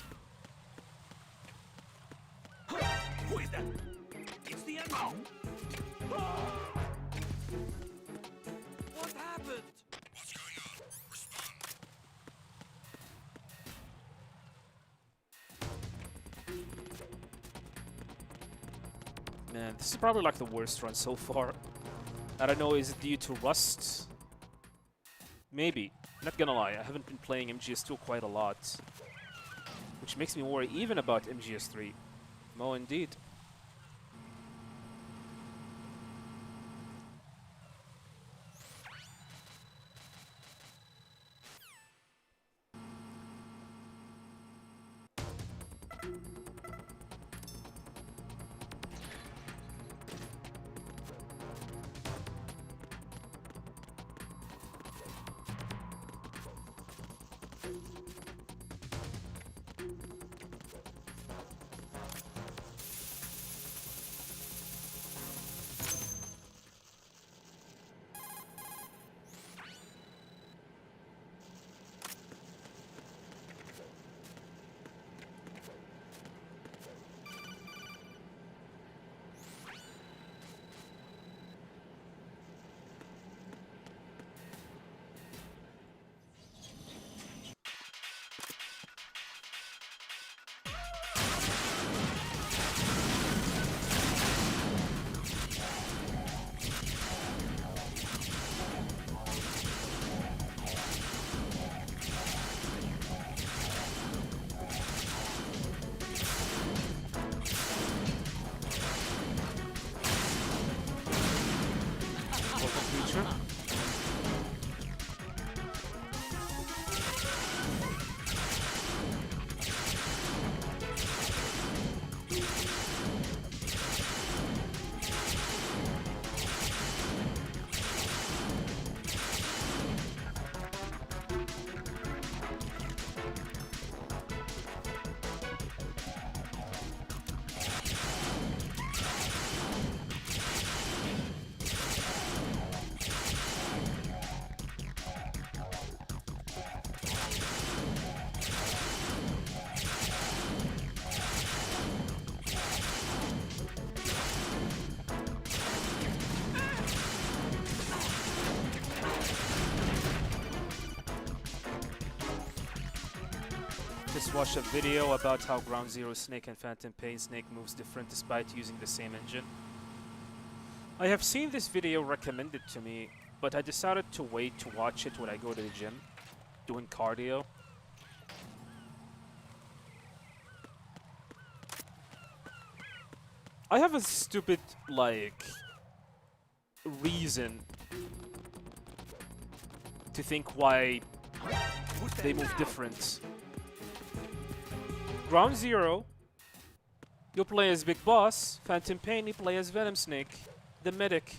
Who is that? It's the enemy. What happened? What's going on? Respond. Man, this is probably like the worst run so far. I don't know, is it due to rust? Maybe. Not gonna lie, I haven't been playing MGS2 quite a lot. Which makes me worry even about MGS3. No, indeed. Just watched a video about how Ground Zero Snake and Phantom Pain Snake moves different despite using the same engine. I have seen this video recommended to me, but I decided to wait to watch it when I go to the gym, doing cardio. I have a stupid, like, reason to think why they move different. Ground Zero, you play as Big Boss. Phantom Pain, you play as Venom Snake, the medic.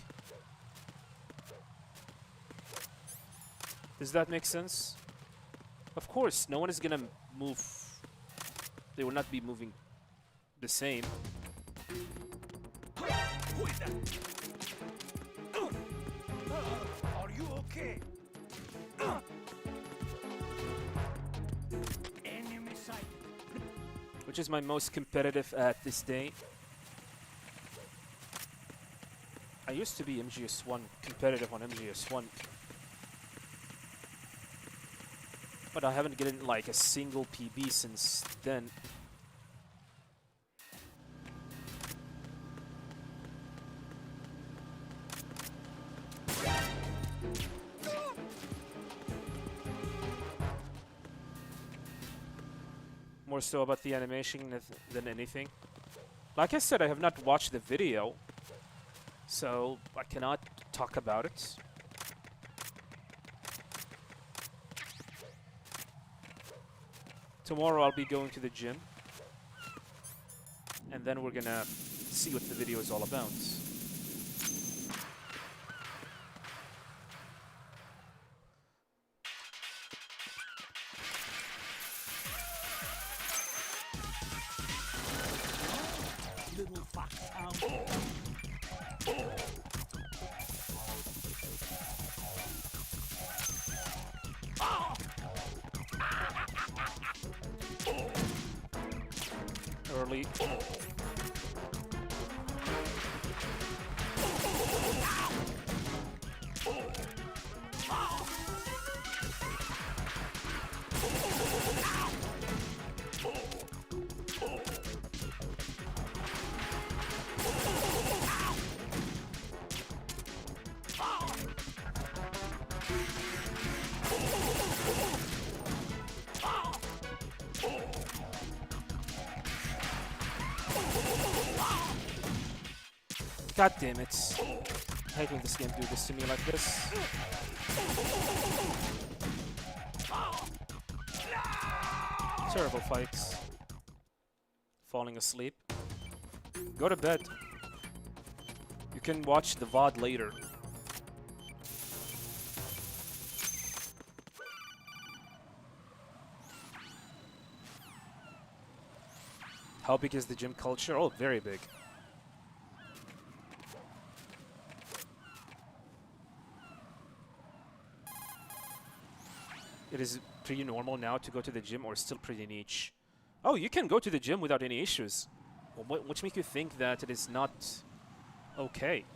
Does that make sense? Of course, no one is gonna move. They will not be moving the same. Who is that? Are you okay? Enemy sight. Which is my most competitive at this day. I used to be MGS1, competitive on MGS1. But I haven't gotten like a single PB since then. More so about the animation than anything. Like I said, I have not watched the video, so I cannot talk about it. Tomorrow I'll be going to the gym. And then we're gonna see what the video is all about. Little fox out. Early. God damn it. I hate when this game do this to me like this. Terrible fights. Falling asleep. Go to bed. You can watch the VOD later. How big is the gym culture? Oh, very big. It is pretty normal now to go to the gym, or still pretty niche? Oh, you can go to the gym without any issues. Well, which makes you think that it is not okay.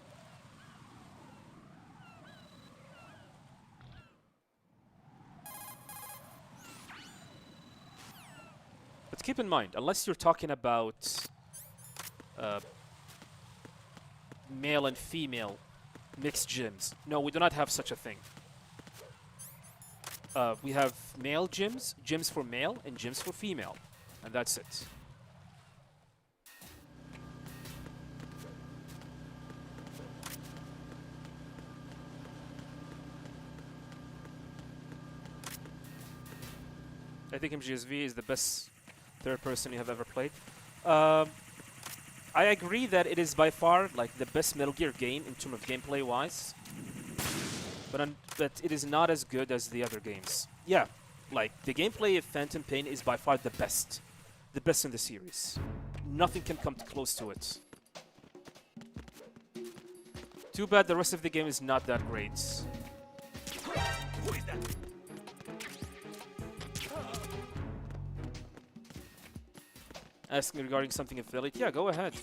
But keep in mind, unless you're talking about male and female mixed gyms. No, we do not have such a thing. We have male gyms, gyms for male, and gyms for female. And that's it. I think MGSV is the best third person you have ever played. I agree that it is by far like the best Metal Gear game in terms of gameplay wise. But it is not as good as the other games. Yeah, like the gameplay of Phantom Pain is by far the best in the series. Nothing can come close to it. Too bad the rest of the game is not that great. Who is that? Ask me regarding something affiliate? Yeah, go ahead.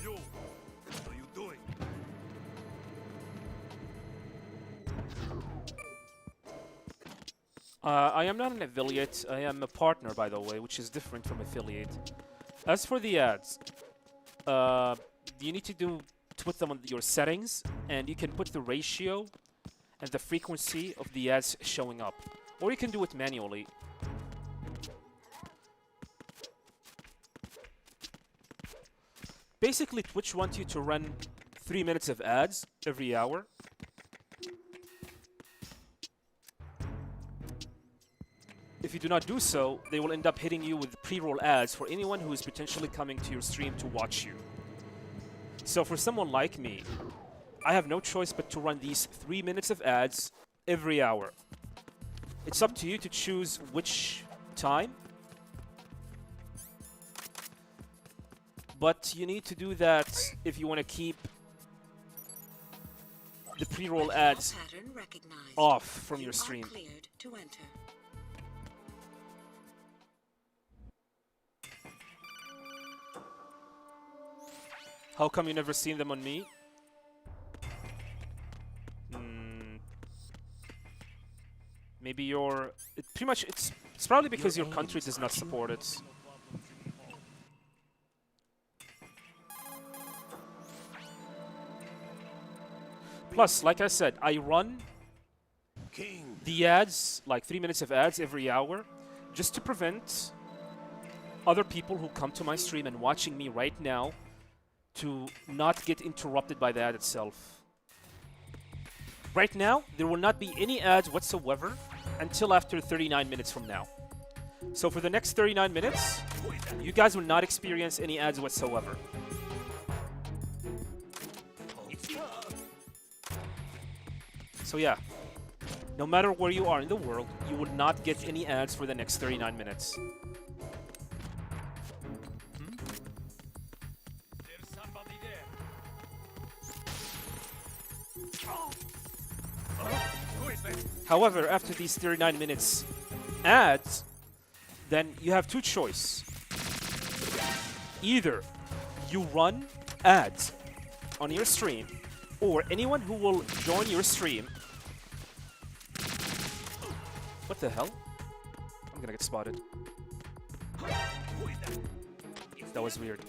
Yo, what are you doing? I am not an affiliate. I am a partner, by the way, which is different from affiliate. As for the ads, you need to put them on your settings, and you can put the ratio and the frequency of the ads showing up, or you can do it manually. Basically, Twitch wants you to run 3 minutes of ads every hour. If you do not do so, they will end up hitting you with pre-roll ads for anyone who is potentially coming to your stream to watch you. So for someone like me, I have no choice but to run these 3 minutes of ads every hour. It's up to you to choose which time. But you need to do that if you want to keep the pre-roll ads off from your stream. How come you never seen them on me? Maybe you're... pretty much, it's probably because your country does not support it. Plus, like I said, I run the ads, like 3 minutes of ads every hour, just to prevent other people who come to my stream and watching me right now to not get interrupted by the ad itself. Right now, there will not be any ads whatsoever until after 39 minutes from now. So for the next 39 minutes, you guys will not experience any ads whatsoever. So yeah, no matter where you are in the world, you will not get any ads for the next 39 minutes. There's somebody there. Who is that? However, after these 39 minutes ads, then you have two choices. Either you run ads on your stream, or anyone who will join your stream... What the hell? I'm gonna get spotted. That was weird.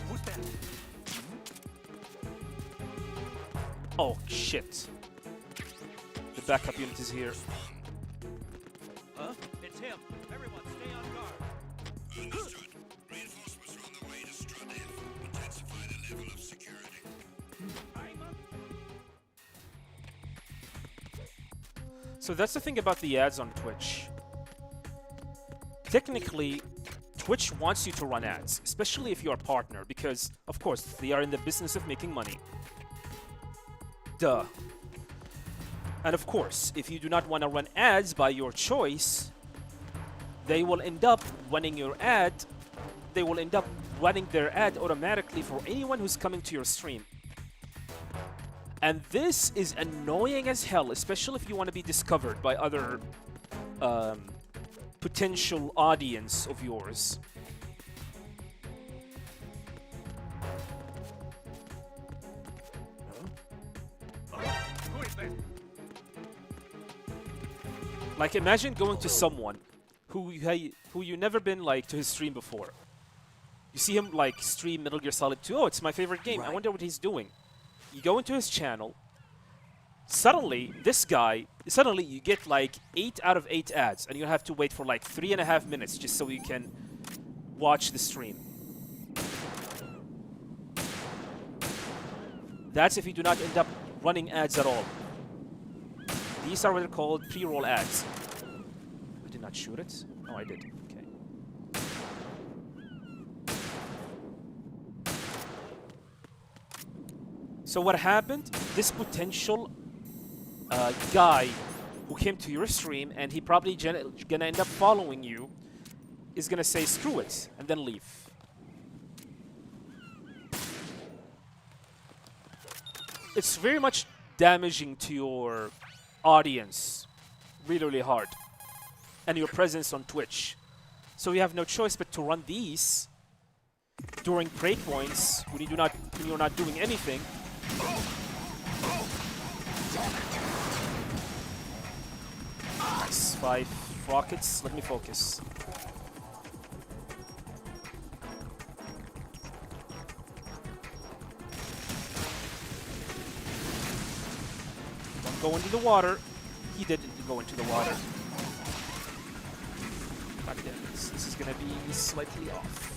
Who's that? Oh, shit. The backup unit is here. Huh? It's him. Everyone, stay on guard. Understood. Reinforcements are on the way to Stradiv. Intensify the level of security. So that's the thing about the ads on Twitch. Technically, Twitch wants you to run ads, especially if you're a partner, because, of course, they are in the business of making money. Duh. And of course, if you do not want to run ads by your choice, they will end up running your ad. They will end up running their ad automatically for anyone who's coming to your stream. And this is annoying as hell, especially if you want to be discovered by other potential audience of yours. Who is that? Like, imagine going to someone who you never been like to his stream before. You see him like stream Metal Gear Solid 2. Oh, it's my favorite game. I wonder what he's doing. You go into his channel. Suddenly, you get like 8 out of 8 ads, and you have to wait for like 3.5 minutes just so you can watch the stream. That's if you do not end up running ads at all. These are what they're called pre-roll ads. I did not shoot it? Oh, I did. Okay. So what happened? This potential guy who came to your stream, and he probably gonna end up following you, is gonna say screw it and then leave. It's very much damaging to your audience, really, really hard, and your presence on Twitch. So you have no choice but to run these during breakpoints when you're not doing anything. Nice. 5 rockets. Let me focus. Don't go into the water. He didn't go into the water. God damn it. This is gonna be slightly off.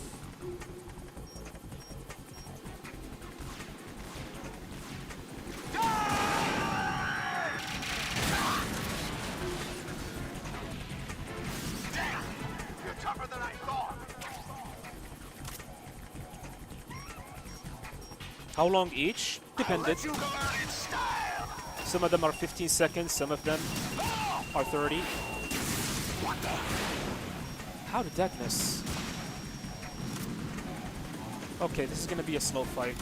How long each? Depended. Some of them are 15 seconds, some of them are 30. How did that miss? Okay, this is gonna be a slow fight.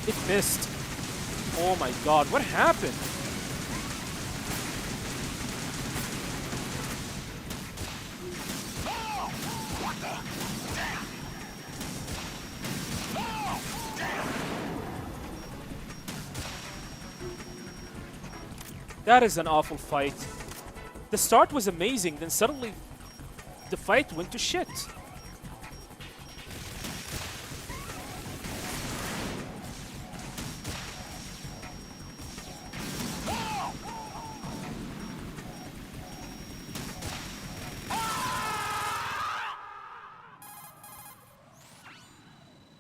It missed. Oh my god, what happened? That is an awful fight. The start was amazing, then suddenly the fight went to shit.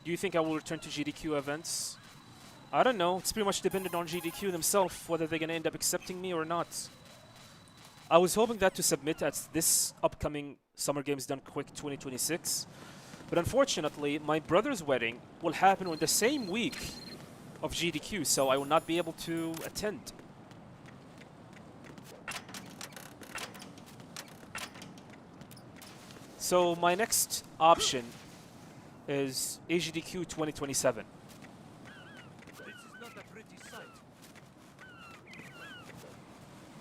Do you think I will return to GDQ events? I don't know. It's pretty much dependent on GDQ themselves whether they're going to end up accepting me or not. I was hoping that to submit at this upcoming Summer Games Done Quick 2026. But unfortunately, my brother's wedding will happen on the same week of GDQ, so I will not be able to attend. So my next option is AGDQ 2027. This is not a pretty sight.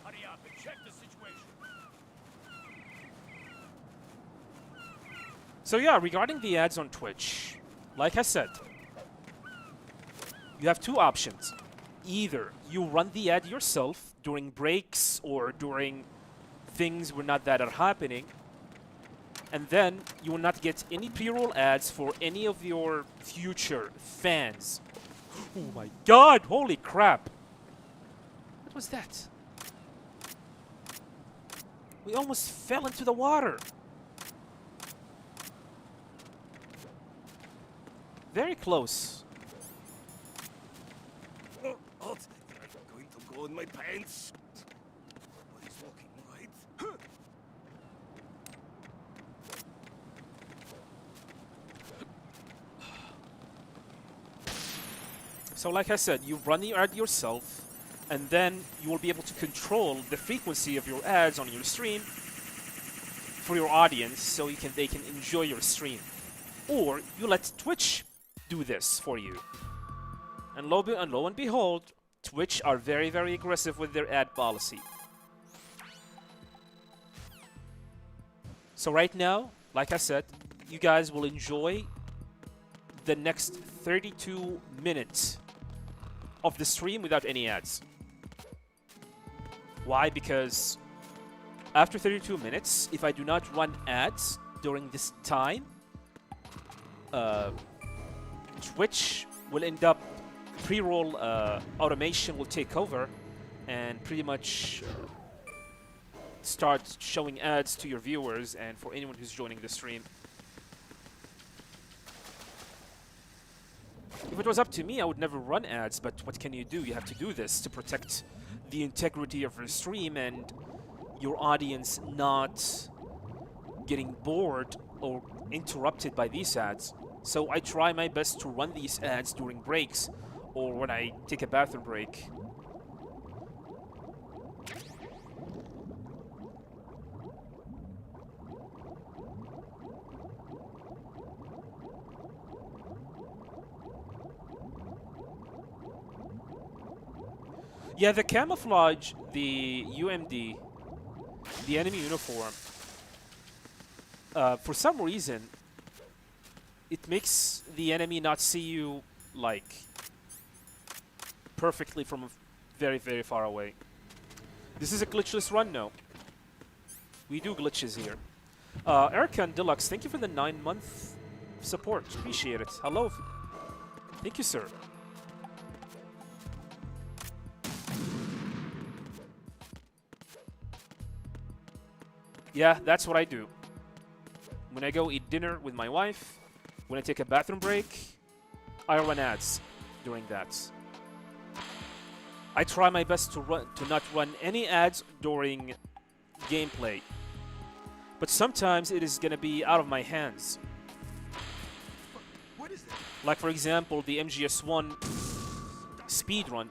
Hurry up and check the situation. So yeah, regarding the ads on Twitch, like I said, you have two options. Either you run the ad yourself during breaks or during things where not that are happening, and then you will not get any pre-roll ads for any of your future fans. Oh my god, holy crap. What was that? We almost fell into the water. Very close. Oh, I'm going to go in my pants. But he's walking right. So like I said, you run the ad yourself, and then you will be able to control the frequency of your ads on your stream for your audience so they can enjoy your stream. Or you let Twitch do this for you. And lo and behold, Twitch are very, very aggressive with their ad policy. So right now, like I said, you guys will enjoy the next 32 minutes of the stream without any ads. Why? Because after 32 minutes, if I do not run ads during this time, Twitch will end up, pre-roll automation will take over and pretty much start showing ads to your viewers and for anyone who's joining the stream. If it was up to me, I would never run ads, but what can you do? You have to do this to protect the integrity of your stream and your audience not getting bored or interrupted by these ads. So I try my best to run these ads during breaks or when I take a bathroom break. Yeah, the camouflage, the UMD, the enemy uniform, for some reason, it makes the enemy not see you, like, perfectly from very, very far away. This is a glitchless run, no. We do glitches here. Erkan Deluxe, thank you for the 9-month support. Appreciate it. Hello. Thank you, sir. Yeah, that's what I do. When I go eat dinner with my wife, when I take a bathroom break, I run ads during that. I try my best to not run any ads during gameplay. But sometimes it is going to be out of my hands. What is that? Like for example, the MGS1 speedrun.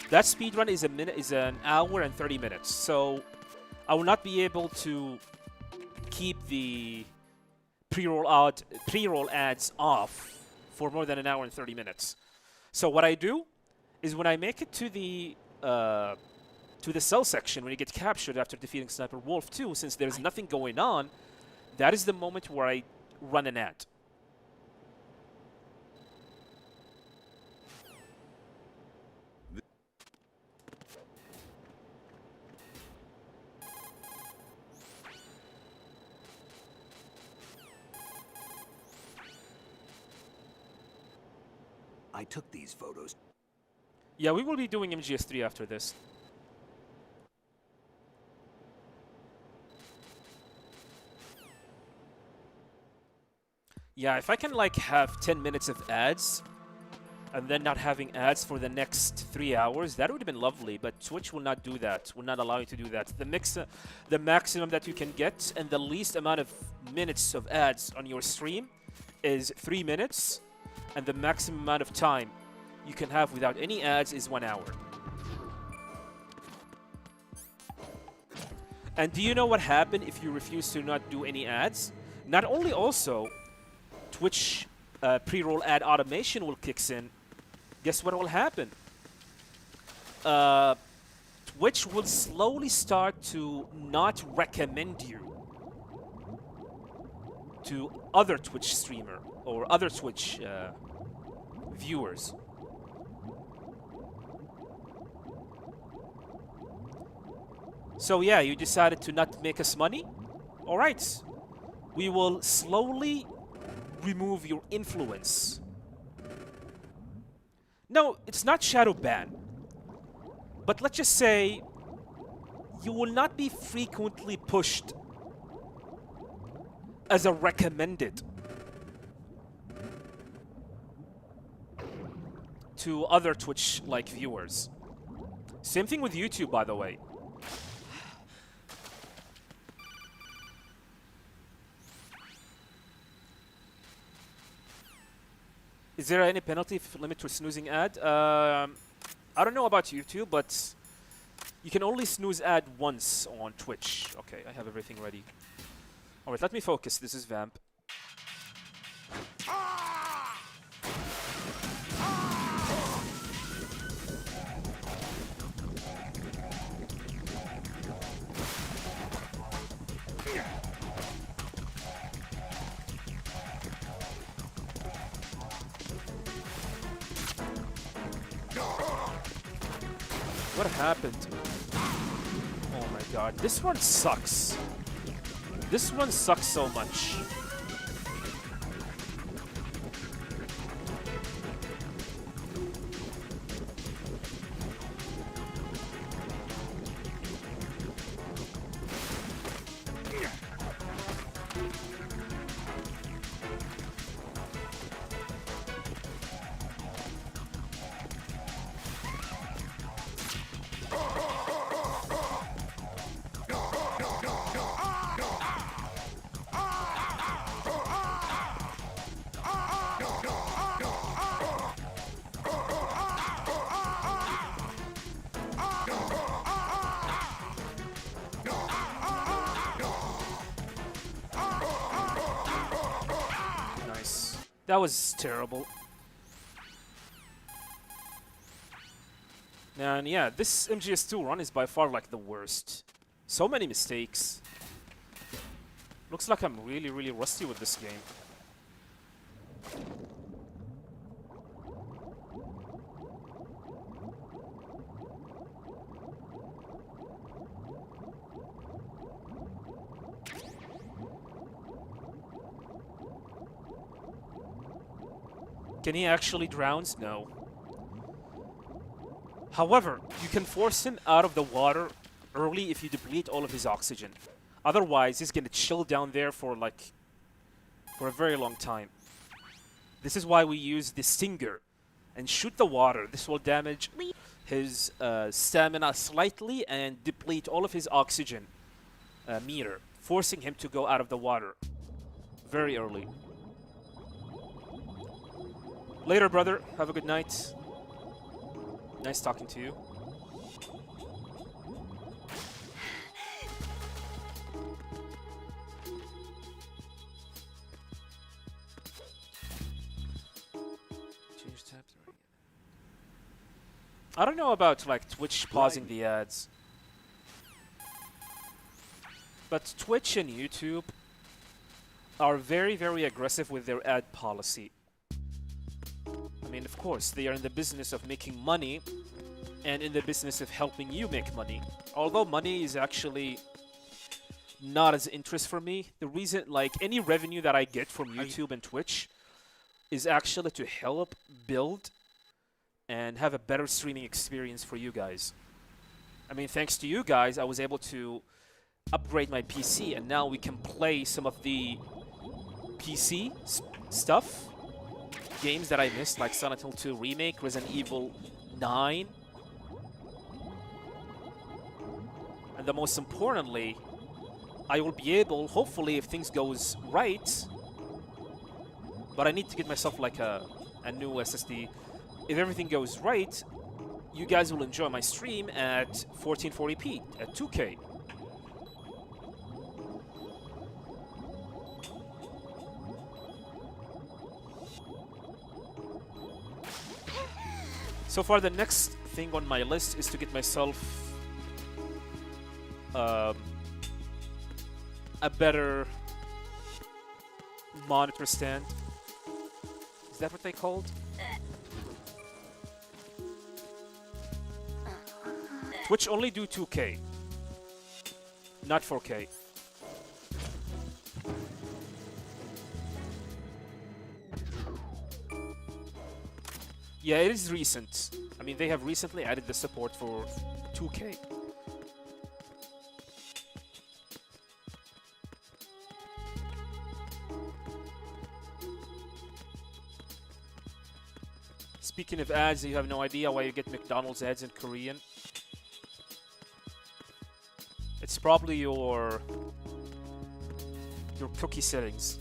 That speedrun is an hour and 30 minutes. So I will not be able to keep the pre-roll ads off for more than an hour and 30 minutes. So what I do is when I make it to the cell section, when you get captured after defeating Sniper Wolf 2, since there's nothing going on, that is the moment where I run an ad. I took these photos. Yeah, we will be doing MGS3 after this. Yeah, if I can like have 10 minutes of ads and then not having ads for the next 3 hours, that would have been lovely, but Twitch will not do that. Will not allow you to do that. The maximum that you can get and the least amount of minutes of ads on your stream is 3 minutes, and the maximum amount of time you can have without any ads is 1 hour. And do you know what happened if you refuse to not do any ads? Not only also Twitch pre-roll ad automation will kicks in. Guess what will happen? Twitch will slowly start to not recommend you to other Twitch streamer or other Twitch viewers. So yeah, you decided to not make us money? Alright. We will slowly remove your influence. No, it's not shadow ban. But let's just say you will not be frequently pushed as a recommended to other Twitch-like viewers. Same thing with YouTube, by the way. Is there any penalty limit to snoozing ad? I don't know about YouTube, but you can only snooze ad once on Twitch. Okay, I have everything ready. Alright, let me focus. This is Vamp. What happened? Oh my god, this one sucks. This one sucks so much. That was terrible. And yeah, this MGS2 run is by far like the worst. So many mistakes. Looks like I'm really rusty with this game. Can he actually drown? No. However, you can force him out of the water early if you deplete all of his oxygen. Otherwise, he's gonna chill down there for a very long time. This is why we use the Stinger and shoot the water. This will damage his stamina slightly and deplete all of his oxygen meter, forcing him to go out of the water very early. Later, brother. Have a good night. Nice talking to you. I don't know about like Twitch pausing the ads, but Twitch and YouTube are very, very aggressive with their ad policy. I mean, of course, they are in the business of making money and in the business of helping you make money. Although money is actually not as interest for me. The reason, like, any revenue that I get from YouTube and Twitch is actually to help build and have a better streaming experience for you guys. I mean, thanks to you guys, I was able to upgrade my PC, and now we can play some of the PC stuff, games that I missed, like Silent Hill 2 Remake, Resident Evil 9, and the most importantly, I will be able, hopefully, if things goes right, but I need to get myself like a new SSD. If everything goes right, you guys will enjoy my stream at 1440p, at 2K. So far, the next thing on my list is to get myself a better monitor stand. Is that what they called? Twitch only do 2K, not 4K. Yeah, it is recent. I mean, they have recently added the support for 2K. Speaking of ads, you have no idea why you get McDonald's ads in Korean. It's probably your cookie settings.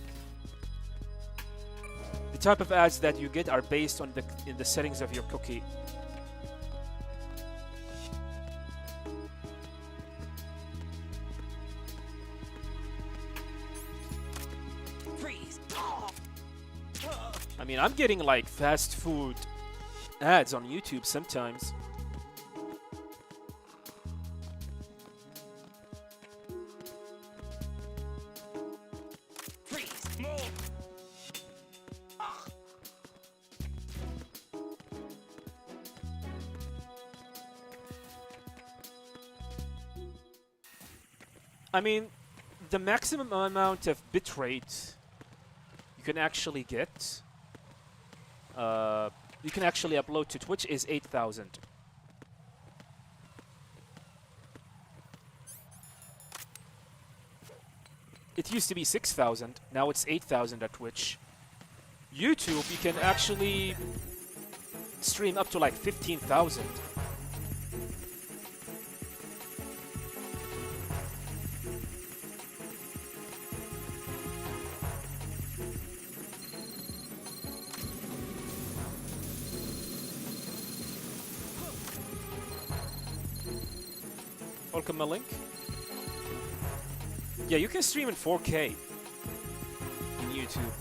The type of ads that you get are based on the settings of your cookie. Freeze! I mean, I'm getting like fast food ads on YouTube sometimes. Freeze! Move! I mean, the maximum amount of bitrate you can actually get, you can actually upload to Twitch is 8,000. It used to be 6,000, now it's 8,000 at Twitch. YouTube, you can actually stream up to like 15,000. Welcome, my link. Yeah, you can stream in 4K in YouTube.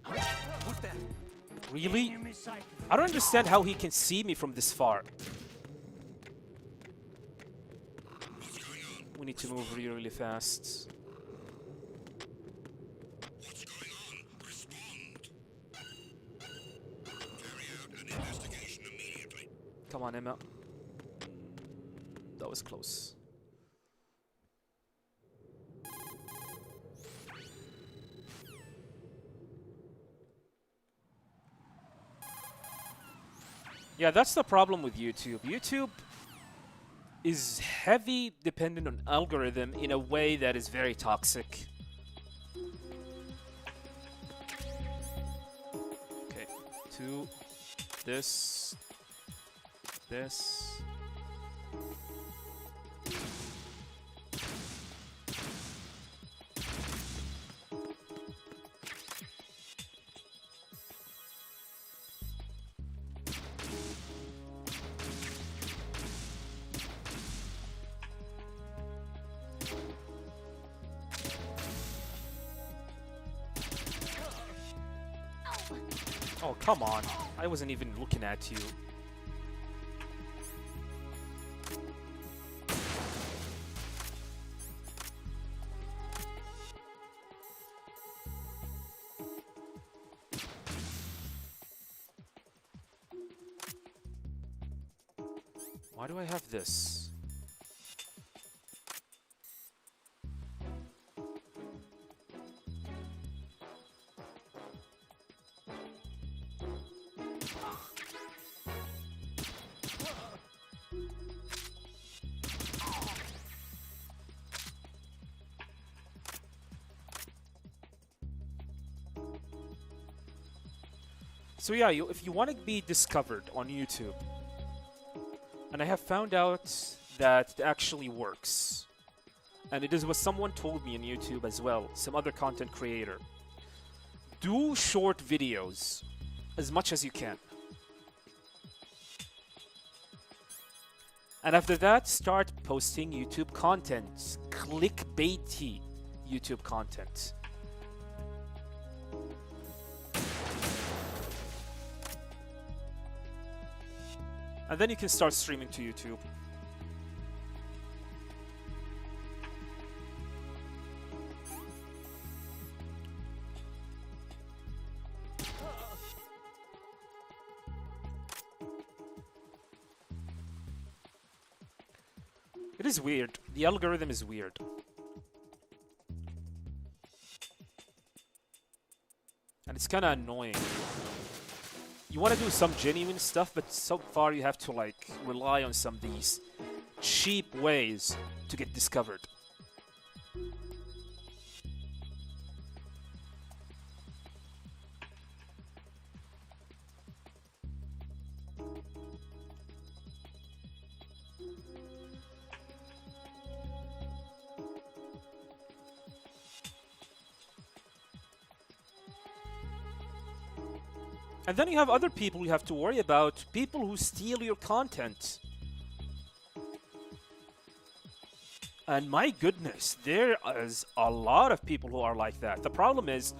Who's that? Really? I don't understand how he can see me from this far. We need to move really, really fast. What's going on? Respond. Carry out an investigation immediately. Come on, Emma. That was close. Yeah, that's the problem with YouTube. YouTube is heavy dependent on algorithm in a way that is very toxic. Okay, two, this. Oh, come on. I wasn't even looking at you. Why do I have this? So yeah, if you want to be discovered on YouTube, and I have found out that it actually works, and it is what someone told me on YouTube as well, some other content creator. Do short videos as much as you can. And after that, start posting YouTube content. Clickbaity YouTube content. And then you can start streaming to YouTube. It is weird. The algorithm is weird. And it's kind of annoying. You want to do some genuine stuff, but so far you have to like rely on some of these cheap ways to get discovered. And then you have other people you have to worry about, people who steal your content. And my goodness, there is a lot of people who are like that. The problem is,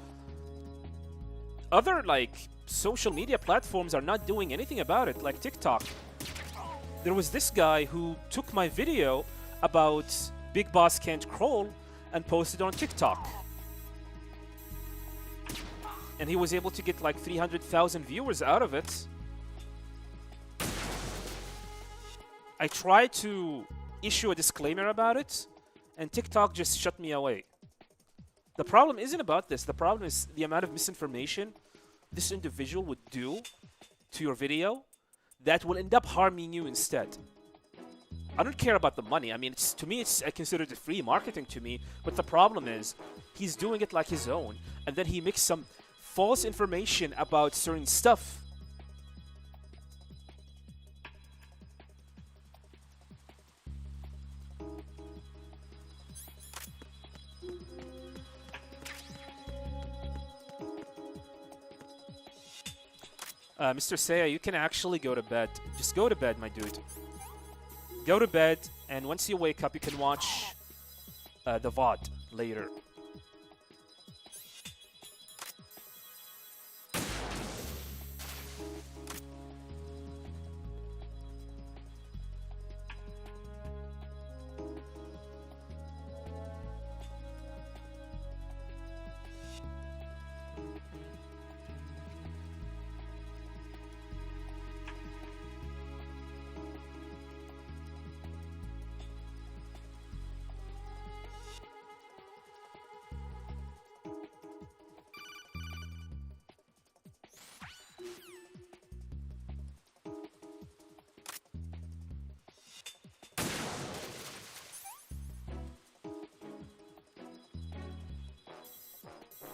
other like social media platforms are not doing anything about it, like TikTok. There was this guy who took my video about Big Boss Can't Crawl and posted on TikTok. And he was able to get like 300,000 viewers out of it. I tried to issue a disclaimer about it, and TikTok just shut me away. The problem isn't about this. The problem is the amount of misinformation this individual would do to your video that will end up harming you instead. I don't care about the money. I mean, to me, I consider it free marketing to me. But the problem is, he's doing it like his own, and then he makes some false information about certain stuff. Mr. Seiya, you can actually go to bed. Just go to bed, my dude. Go to bed, and once you wake up, you can watch the VOD later.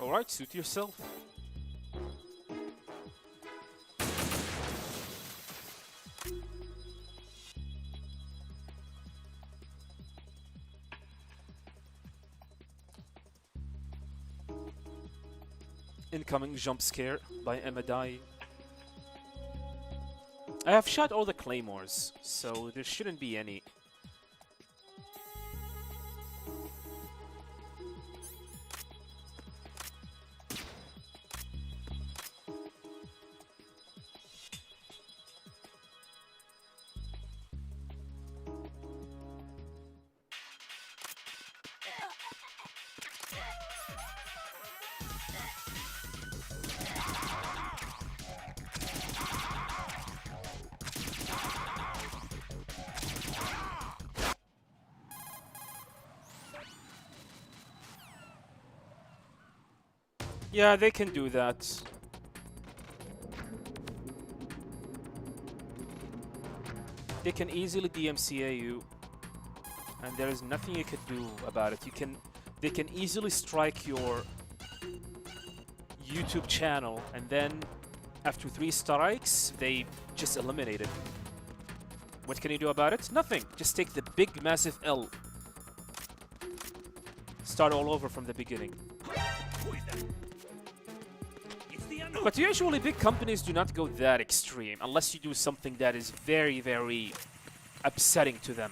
Alright, suit yourself. Incoming jump scare by Emadai. I have shot all the claymores, so there shouldn't be any. Yeah, they can do that. They can easily DMCA you, and there is nothing you can do about it. They can easily strike your YouTube channel, and then after 3 strikes, they just eliminate it. What can you do about it? Nothing. Just take the big, massive L. Start all over from the beginning. But usually big companies do not go that extreme, unless you do something that is very, very upsetting to them.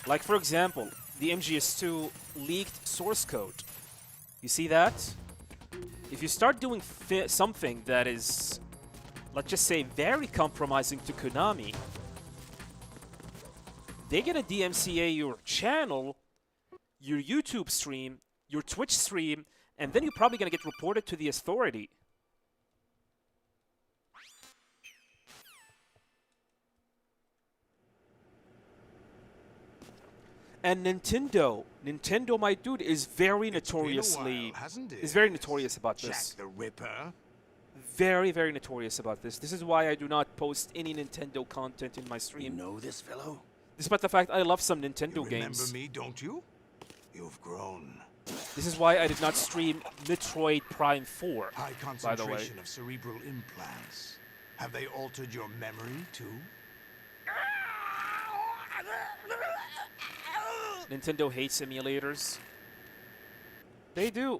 Like, for example, the MGS2 leaked source code. You see that? If you start doing something that is, let's just say, very compromising to Konami, they're gonna DMCA your channel, your YouTube stream, your Twitch stream, and then you're probably gonna get reported to the authority. And Nintendo, my dude, is very notoriously very notorious about this. Jack the Ripper. Very, very notorious about this. This is why I do not post any Nintendo content in my stream. You know this fellow? Despite the fact I love some Nintendo You games. remember me, don't you? You've grown. This is why I did not stream Metroid Prime 4, High by the way. concentration of cerebral implants. Have they altered your memory too? Nintendo hates emulators. They do.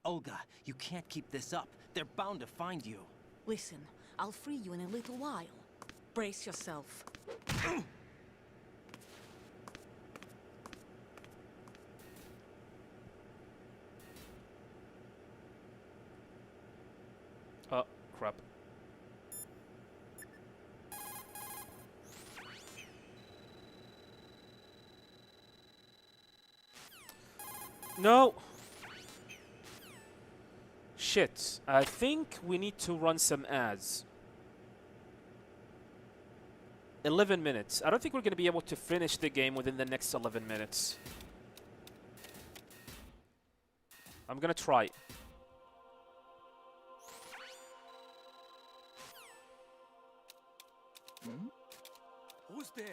Olga, you can't keep this up. They're bound to find you. Listen, I'll free you in a little while. Brace yourself. Oh, crap. No! Shit. I think we need to run some ads. 11 minutes. I don't think we're going to be able to finish the game within the next 11 minutes. I'm going to try. Who's there?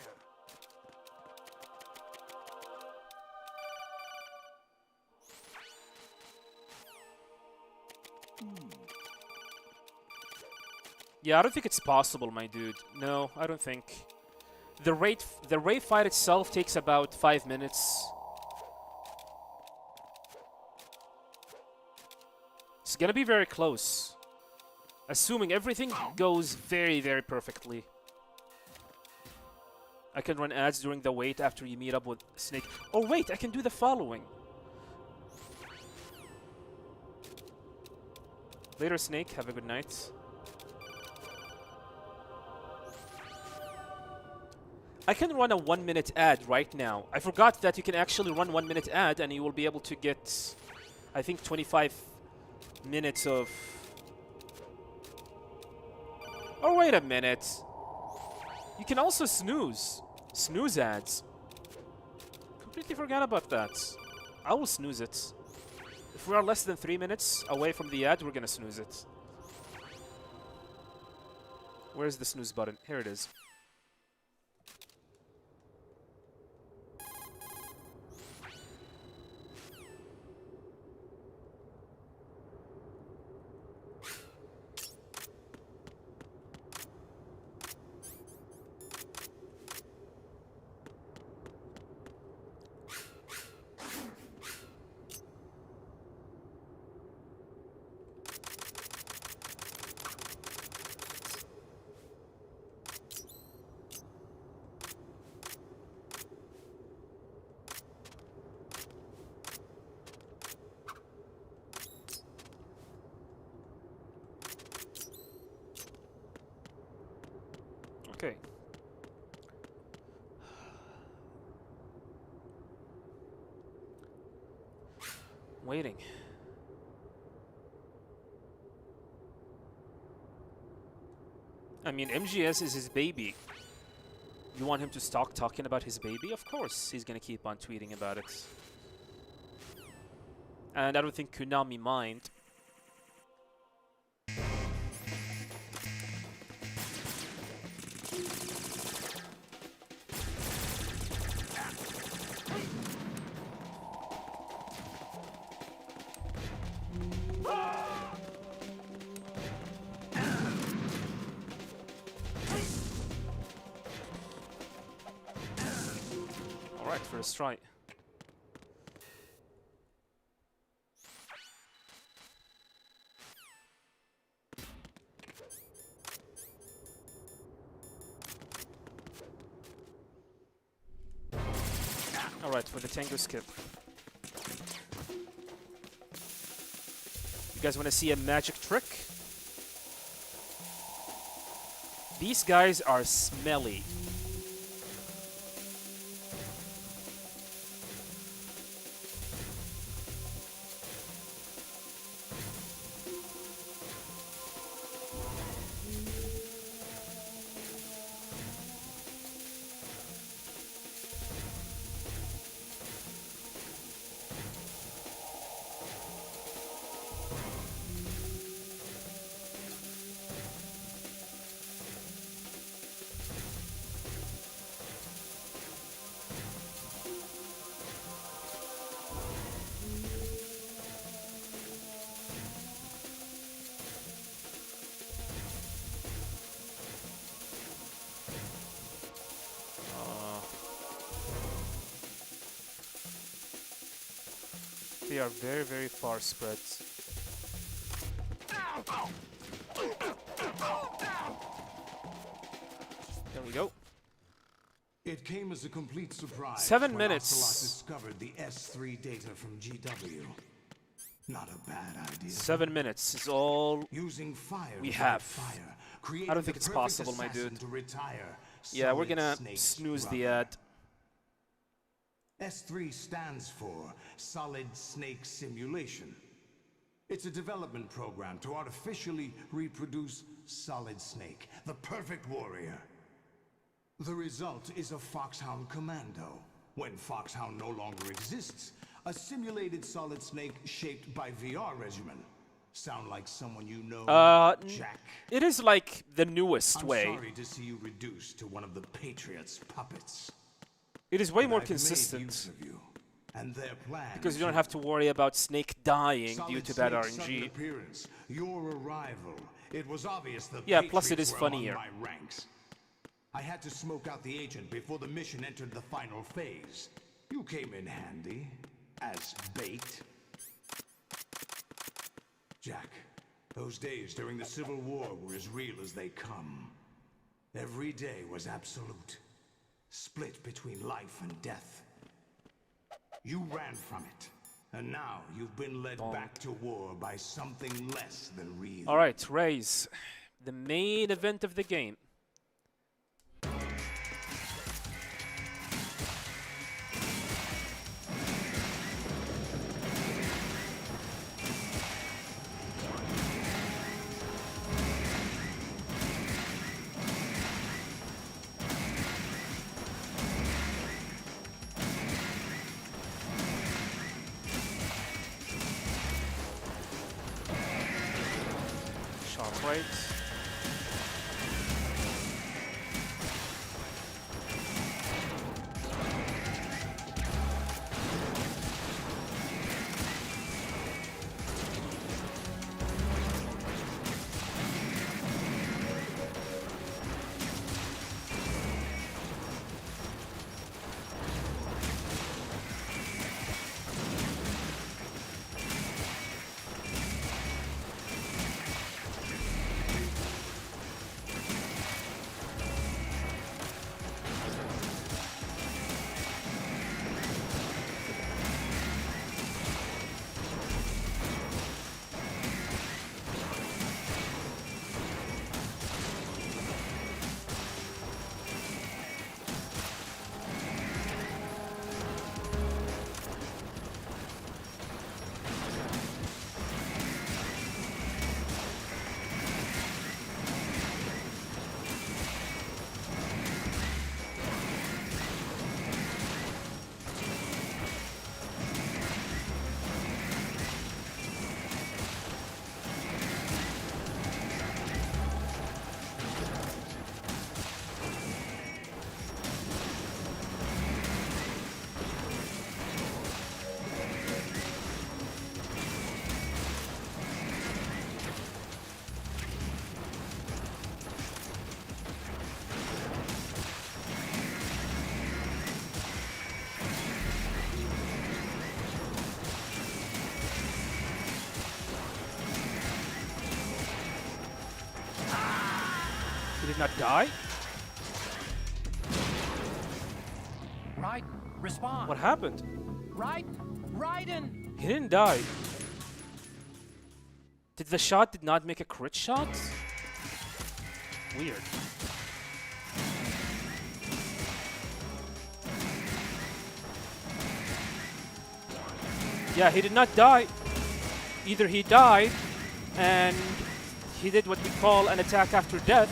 Yeah, I don't think it's possible, my dude. No, I don't think. The raid fight itself takes about 5 minutes. It's gonna be very close. Assuming everything goes very, very perfectly. I can run ads during the wait after you meet up with Snake. Oh wait, I can do the following. Later, Snake. Have a good night. I can run a 1-minute ad right now. I forgot that you can actually run 1-minute ad and you will be able to get, I think, 25 minutes of... Oh, wait a minute. You can also snooze. Snooze ads. Completely forgot about that. I will snooze it. If we are less than 3 minutes away from the ad, we're gonna snooze it. Where's the snooze button? Here it is. Okay. Waiting. I mean, MGS is his baby. You want him to stop talking about his baby? Of course, he's gonna keep on tweeting about it. And I don't think Konami mind. Alright, first try. Alright, for the tango skip. You guys want to see a magic trick? These guys are smelly. They are very, very far spread. There we go. It came as a complete surprise 7 when minutes. Ocelot discovered the S3 data from GW. Not a bad idea. 7 minutes is all using fire we have. fire, I don't think it's possible, my dude. To retire Yeah, we're Solid gonna Snake's snooze the brother. ad. S3 stands for Solid Snake Simulation. It's a development program to artificially reproduce Solid Snake, the perfect warrior. The result is a Foxhound Commando. When Foxhound no longer exists, a simulated Solid Snake shaped by VR regimen. Sound like someone you know, Jack? It is like the newest way. I'm sorry to see you reduced to one of the Patriots' puppets. It is way But more I've made consistent. use of you, and their plan Because you don't have to worry about Snake dying due to bad Snake's sudden RNG. appearance, your arrival. It was obvious the Yeah, plus it Patriots is were funnier. among my ranks. I had to smoke out the agent before the mission entered the final phase. You came in handy as bait. Jack, those days during the Civil War were as real as they come. Every day was absolute, split between life and death. You ran from it, and now you've been led back to war by something less than real. Alright, Raise. The main event of the game. Sharp right. did not die? Raiden, respond. What happened? Raiden! He didn't die. Did the shot did not make a crit shot? Weird. Yeah, he did not die. Either he died and he did what we call an attack after death,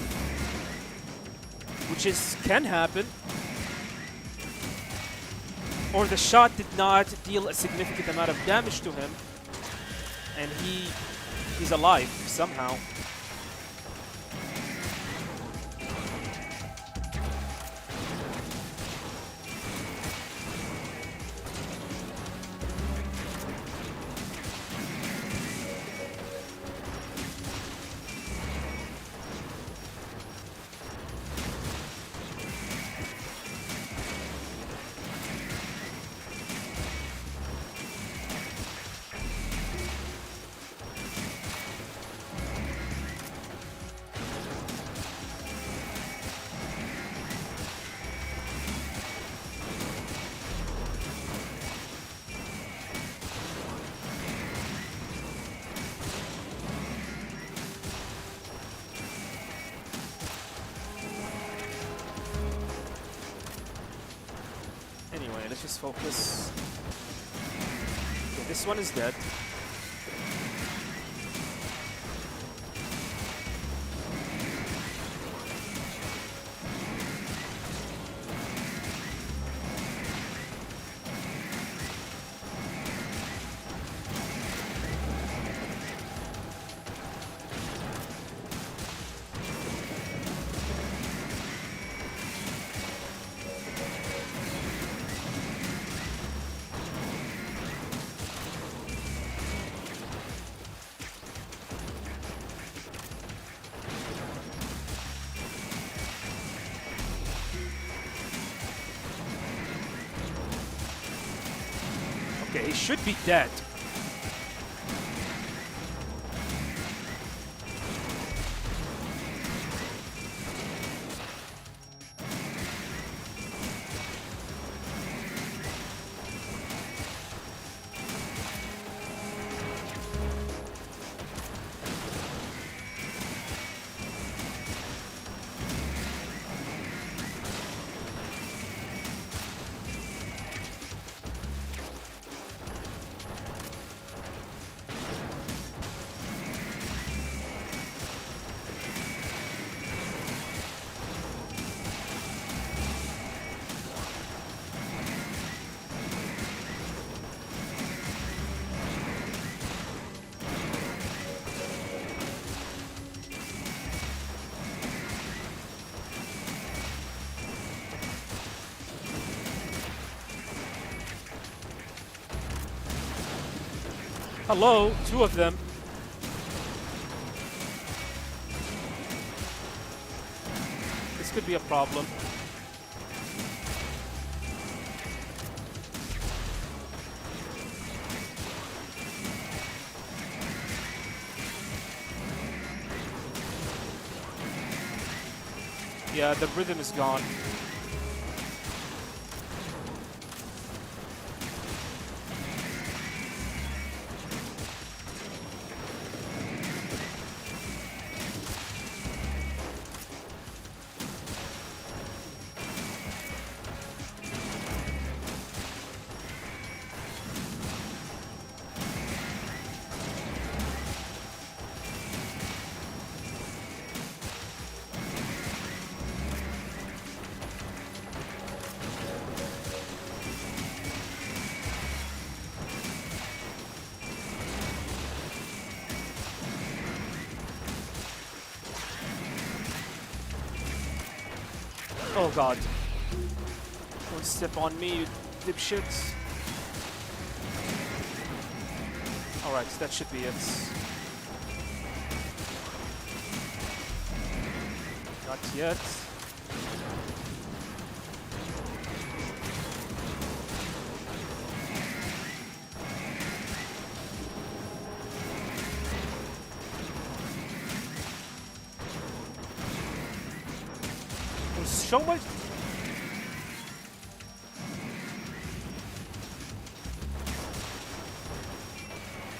which can happen, or the shot did not deal a significant amount of damage to him and he's alive somehow. Anyway, let's just focus. Okay, this one is dead. Okay, he should be dead. Hello, two of them. This could be a problem. Yeah, the rhythm is gone. Oh god. Don't step on me, you dipshits. Alright, that should be it. Not yet. so much.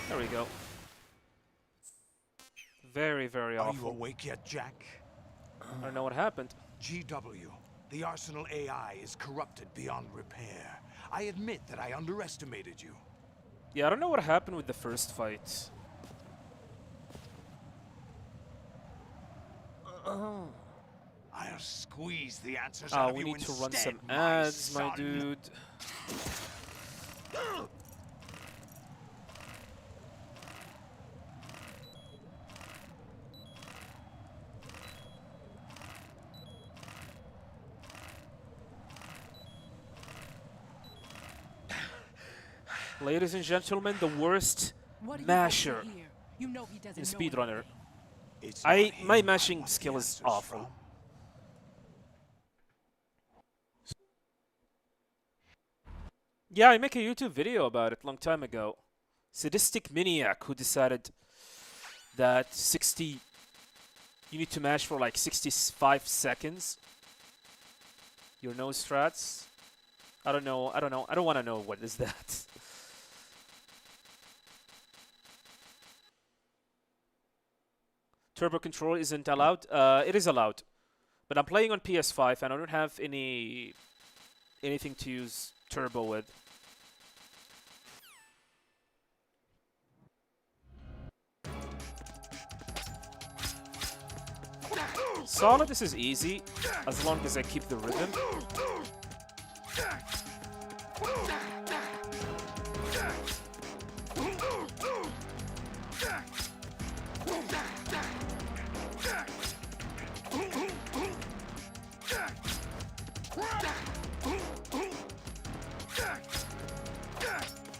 There we go. Very, very Are you awful. awake yet, Jack? I don't know what happened. GW, the Arsenal AI is corrupted beyond repair. I admit that I underestimated you. Yeah, I don't know what happened with the first fight. I'll squeeze the answers out of We you need to run instead, some ads, my son. dude. Ladies and gentlemen, the worst masher You know he doesn't in know Speedrunner. It's not him My I mashing want the skill is answers awful. from. Yeah, I make a YouTube video about it long time ago. Sadistic maniac who decided that you need to mash for like 65 seconds. Your nose strats. I don't know. I don't want to know what is that. Turbo control isn't allowed. It is allowed, but I'm playing on PS5 and I don't have anything to use turbo with. Solid, this is easy, as long as I keep the rhythm.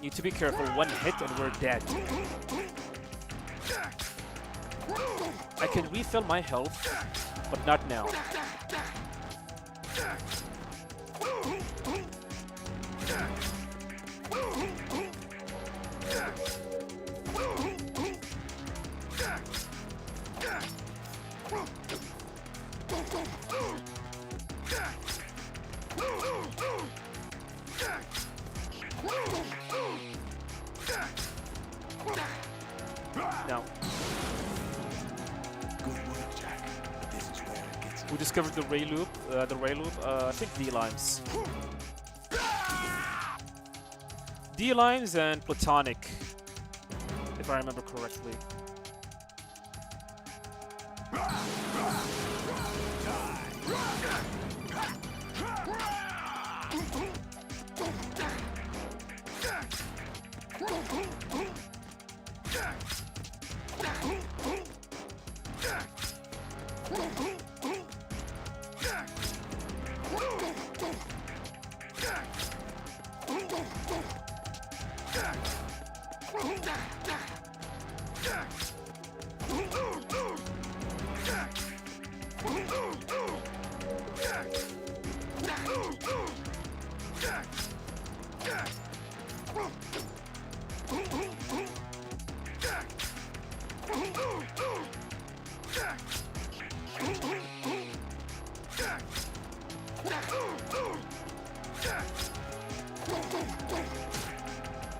Need to be careful, one hit and we're dead. I can refill my health, but not now. Now, we discovered the ray loop. I think D-lines. D-lines and platonic, if I remember correctly.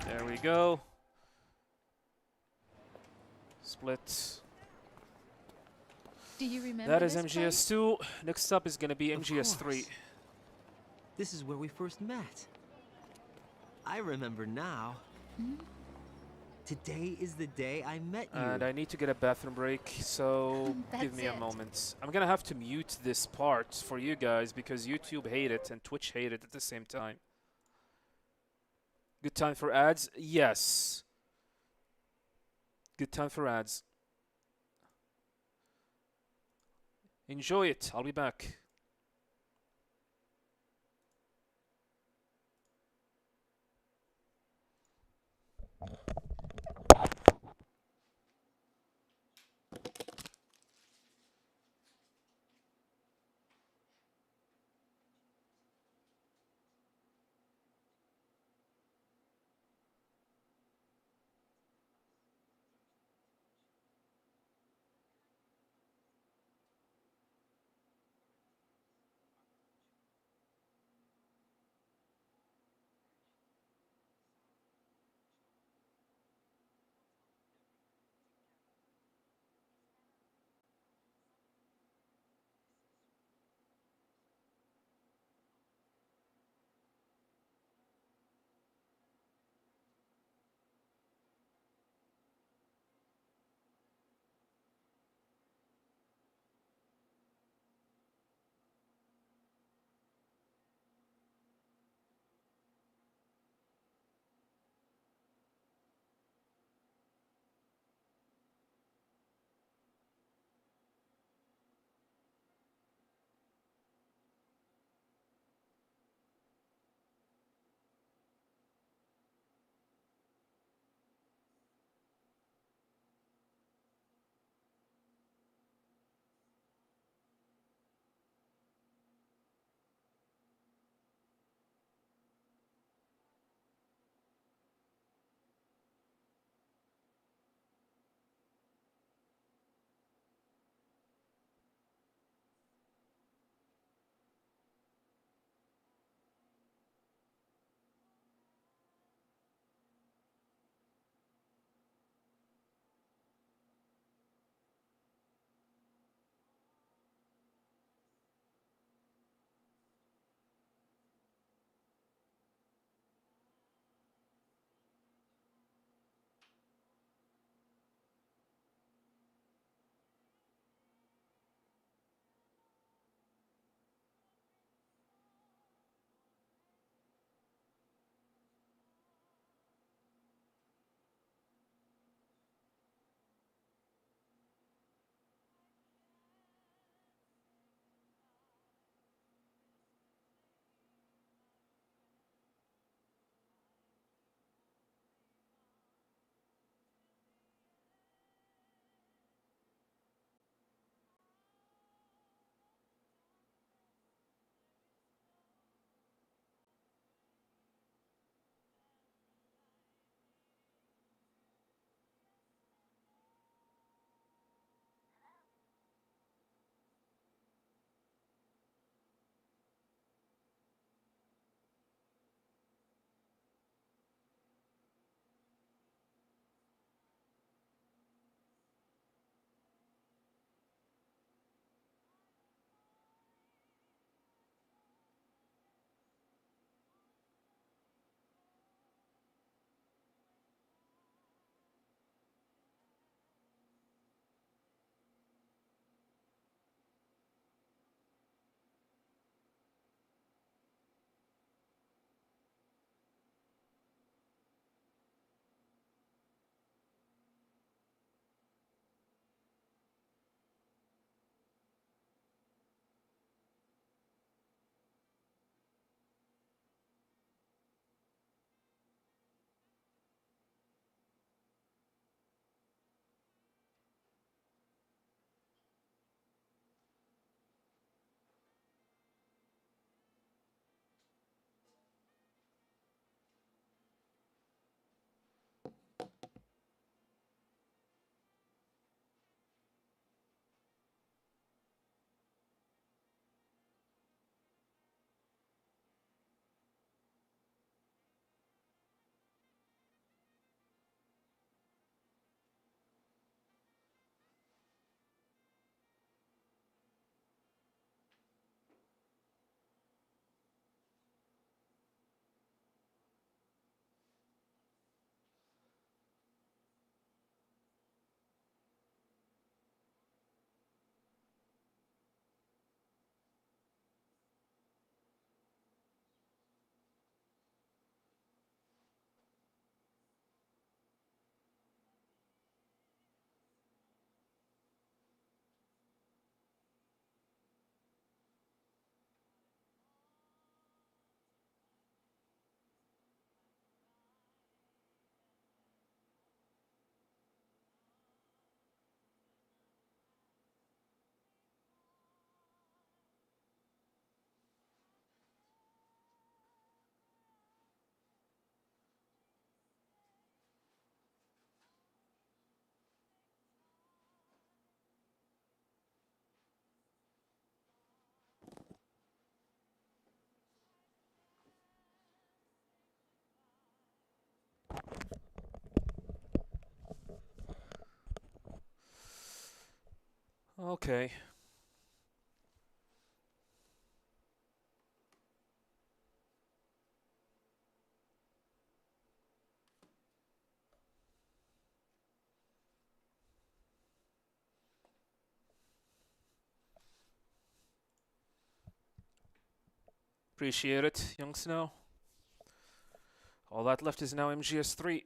There we go. Split. Do you remember That is this MGS2. Next up is gonna be MGS3. This is where we first met. I remember now. Today is the day I met you. And I need to get a bathroom break, so give me a moment. I'm gonna have to mute this part for you guys because YouTube hate it and Twitch hate it at the same time. Good time for ads? Yes. Good time for ads. Enjoy it. I'll be back. Okay. Appreciate it, young Snow. All that left is now MGS3.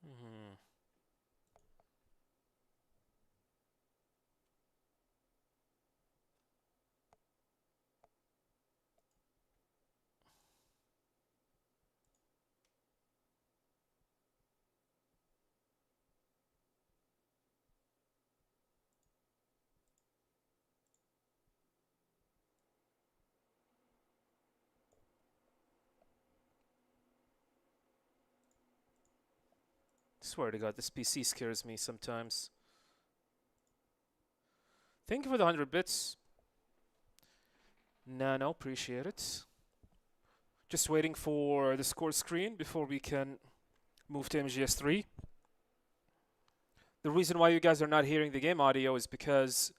Hmm. Swear to God, this PC scares me sometimes. Thank you for the 100 bits. Nano, appreciate it. Just waiting for the score screen before we can move to MGS3. The reason why you guys are not hearing the game audio is because,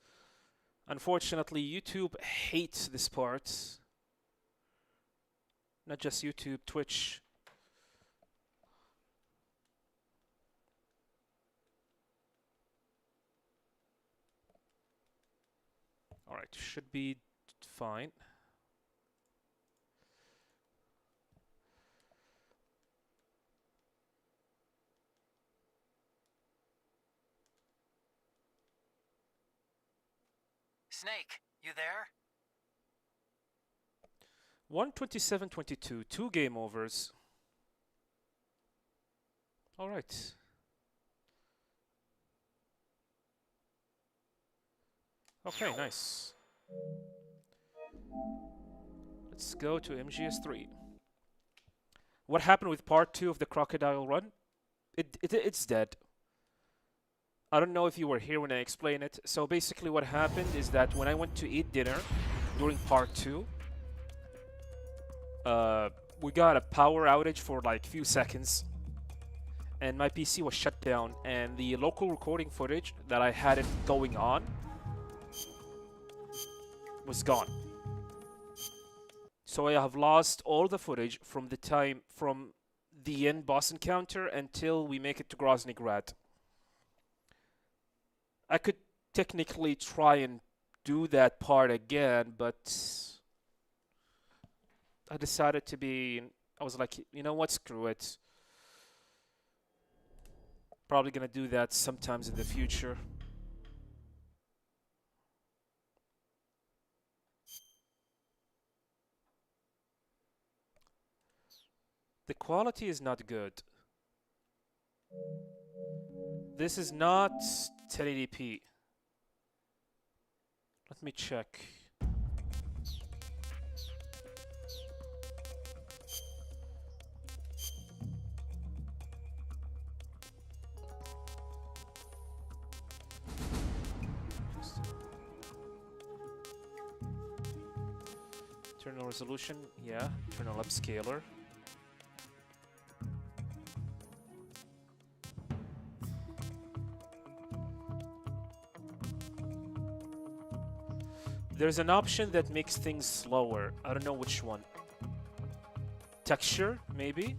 unfortunately, YouTube hates this part. Not just YouTube, Twitch. Alright, should be fine. Snake, you there? 127-22, 2 game overs. Alright. Okay, nice. Let's go to MGS3. What happened with part 2 of the Crocodile Run? It's dead. I don't know if you were here when I explained it. So basically what happened is that when I went to eat dinner during part 2, we got a power outage for like a few seconds. And my PC was shut down. And the local recording footage that I had it going on was gone. So I have lost all the footage from the time from the end boss encounter until we make it to Grozny Grad. I could technically try and do that part again, but I decided to be... I was like, you know what, screw it. Probably gonna do that sometimes in the future. The quality is not good. This is not 1080p. Let me check. Internal resolution, yeah. Internal upscaler. There's an option that makes things slower. I don't know which one. Texture, maybe?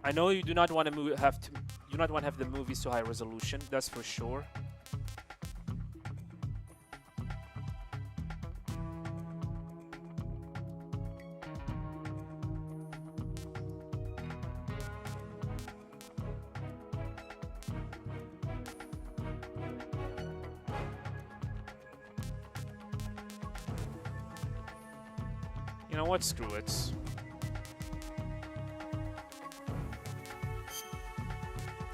I know you do not want to have the movies to high resolution, that's for sure. You know what? Screw it.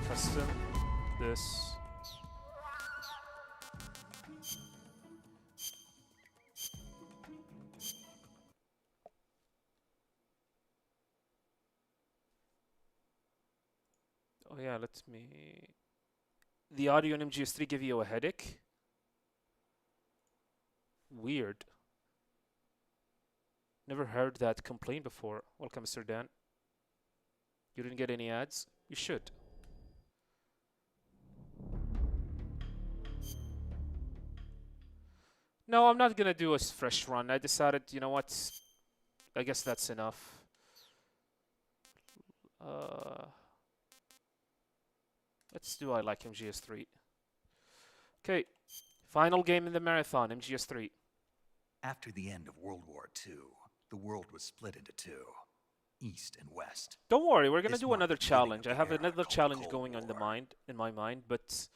Custom this. Oh yeah, let me. The audio in MGS3 give you a headache? Weird. Never heard that complaint before. Welcome, Mr. Dan. You didn't get any ads? You should. No, I'm not gonna do a fresh run. I decided, you know what? I guess that's enough. Let's do I like MGS3. Okay, final game in the marathon, MGS3. After the end of World War II, the world was split into two, East and West. Don't worry, we're gonna This do marked another the beginning challenge. of I the have era another called challenge Cold going on War. in my mind, but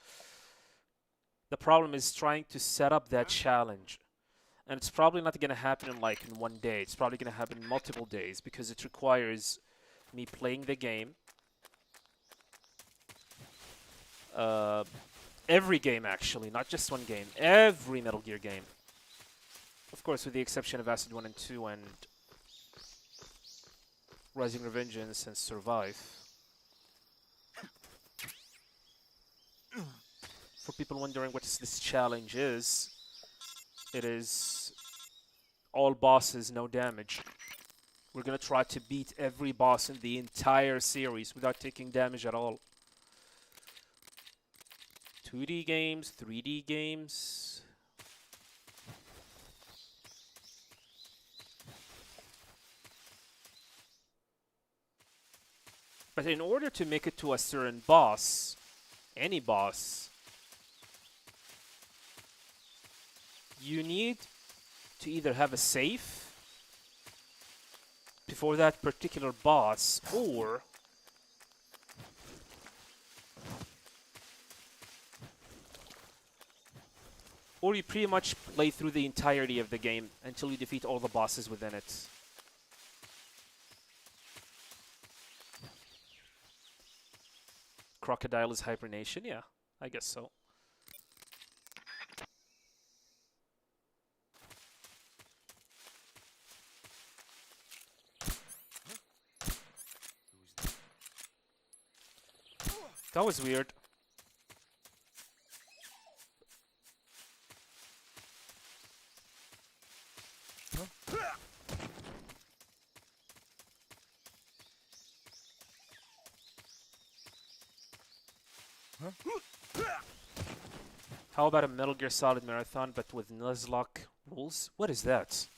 the problem is trying to set up that challenge. And it's probably not gonna happen in one day. It's probably gonna happen in multiple days because it requires me playing the game. Every game actually, not just one game. Every Metal Gear game. Of course, with the exception of Acid 1 and 2 and Rising Revengeance and Survive. For people wondering what this challenge is, it is all bosses, no damage. We're gonna try to beat every boss in the entire series without taking damage at all. 2D games, 3D games. But in order to make it to a certain boss, any boss, you need to either have a save before that particular boss, or you pretty much play through the entirety of the game until you defeat all the bosses within it. Crocodile is hibernation? Yeah, I guess so. That was weird. How about a Metal Gear Solid Marathon, but with Nuzlocke rules? What is that?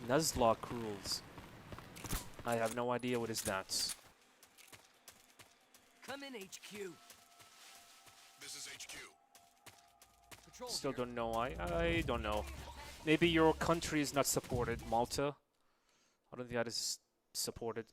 Nuzlocke rules. I have no idea what is that. Come in, HQ. This is HQ. Patrol Still here. don't know why. I don't know. Maybe your country is not supported, Malta. I don't think that is supported.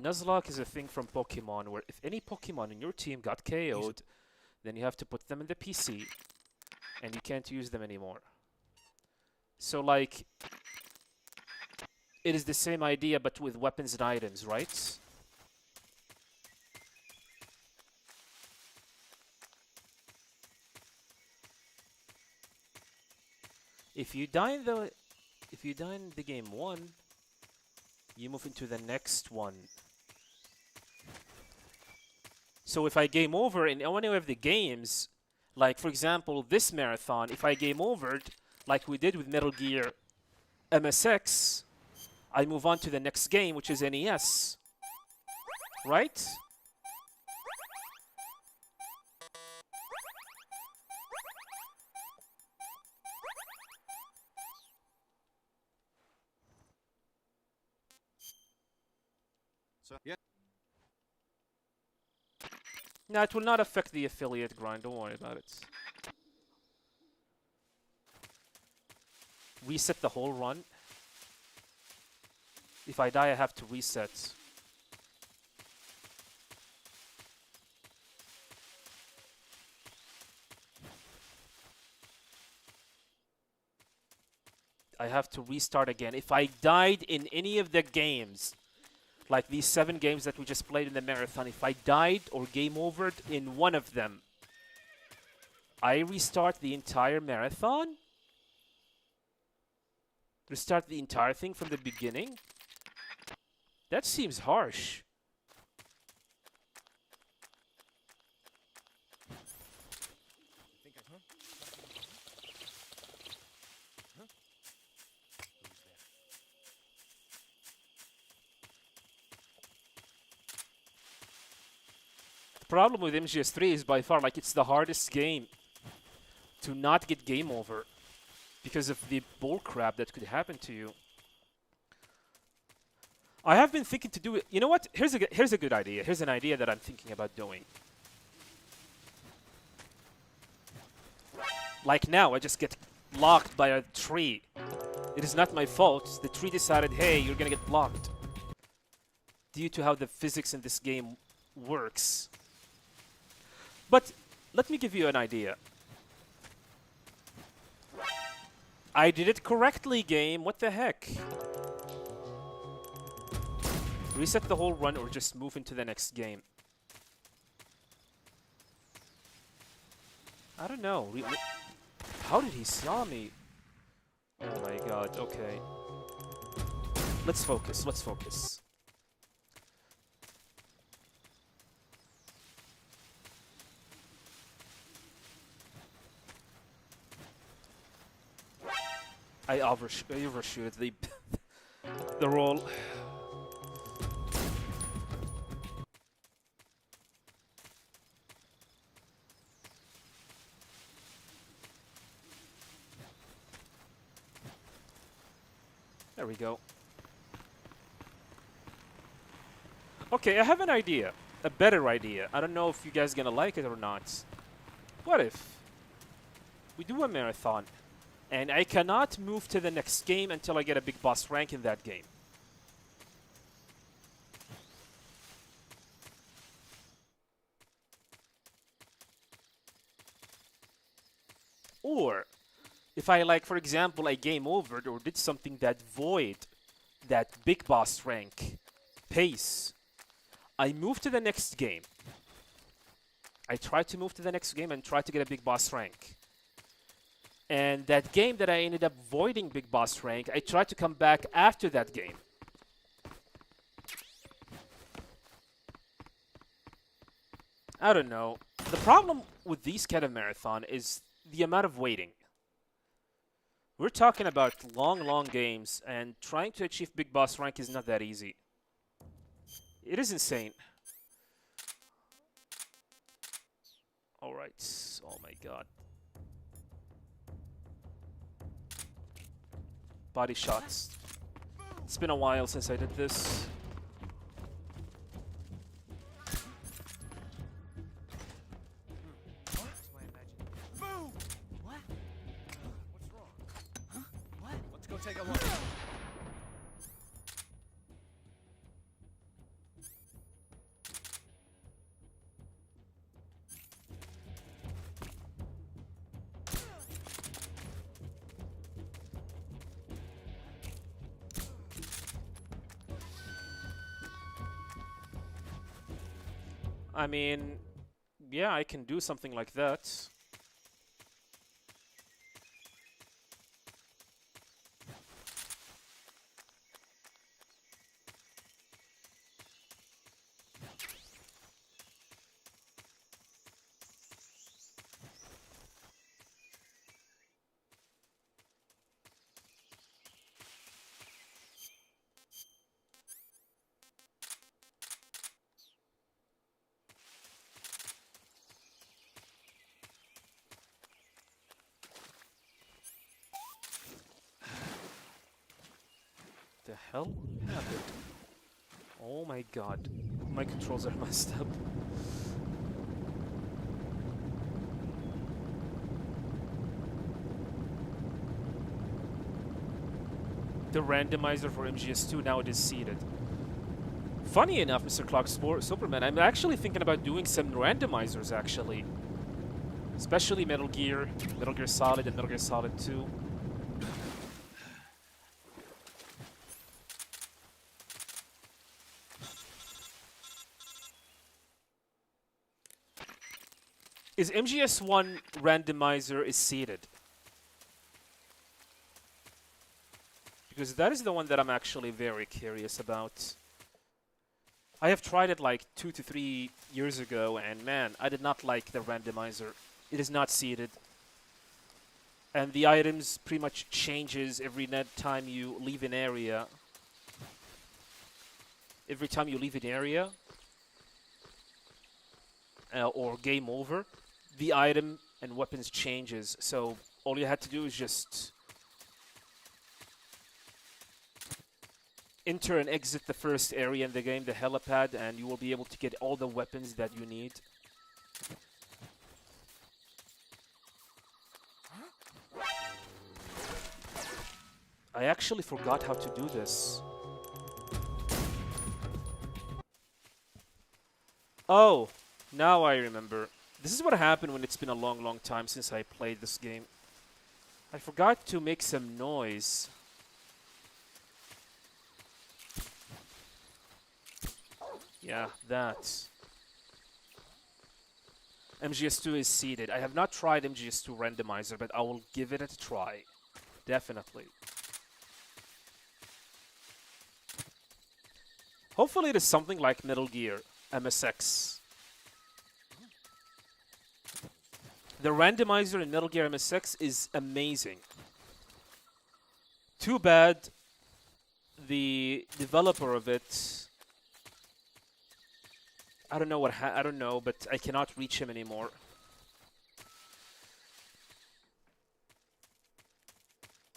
Nuzlocke is a thing from Pokemon where if any Pokemon in your team got KO'd, then you have to put them in the PC and you can't use them anymore. So like, it is the same idea but with weapons and items, right? if you die in the game 1, you move into the next one. So if I game over in any of the games, like for example this marathon, if I game overed like we did with Metal Gear MSX, I move on to the next game, which is NES. Right? So, yeah. No, it will not affect the affiliate grind. Don't worry about it. Reset the whole run. If I die, I have to reset. I have to restart again. If I died in any of the games, like these 7 games that we just played in the marathon, if I died or game overed in one of them, I restart the entire marathon? Restart the entire thing from the beginning? That seems harsh. Problem with MGS3 is by far, like, it's the hardest game to not get game over because of the bullcrap that could happen to you. I have been thinking to do it. You know what? Here's a good idea. Here's an idea that I'm thinking about doing. Like now, I just get blocked by a tree. It is not my fault. The tree decided, hey, you're gonna get blocked. Due to how the physics in this game works. But let me give you an idea. I did it correctly, game. What the heck? Reset the whole run or just move into the next game. I don't know. How did he saw me? Oh my god, okay. Let's focus, let's focus. I overshoot the roll. There we go. Okay, I have an idea. A better idea. I don't know if you guys gonna like it or not. What if we do a marathon and I cannot move to the next game until I get a big boss rank in that game? Or if I, like, for example, I game overed or did something that void that big boss rank pace, I move to the next game. I try to move to the next game and try to get a big boss rank. And that game that I ended up voiding big boss rank, I try to come back after that game. I don't know. The problem with these kind of marathon is the amount of waiting. We're talking about long games, and trying to achieve big boss rank is not that easy. It is insane. Alright. Oh my god. Body shots. It's been a while since I did this. Take a look. I mean, yeah, I can do something like that. The hell happened? Oh my god. My controls are messed up. The randomizer for MGS2 now it is seated. Funny enough, Mr. Clock Superman, I'm actually thinking about doing some randomizers actually. Especially Metal Gear Solid, and Metal Gear Solid 2. Is MGS1 randomizer is seated? Because that is the one that I'm actually very curious about. I have tried it like 2 to 3 years ago, and man, I did not like the randomizer. It is not seated. And the items pretty much changes every time you leave an area. Every time you leave an area, or game over, the item and weapons changes. So all you had to do is just enter and exit the first area in the game, the helipad, and you will be able to get all the weapons that you need. I actually forgot how to do this. Oh, now I remember. This is what happened when it's been a long time since I played this game. I forgot to make some noise. Yeah, that. MGS2 is seated. I have not tried MGS2 randomizer, but I will give it a try. Definitely. Hopefully it is something like Metal Gear MSX. The randomizer in Metal Gear MSX is amazing. Too bad the developer of it, I don't know, but I cannot reach him anymore.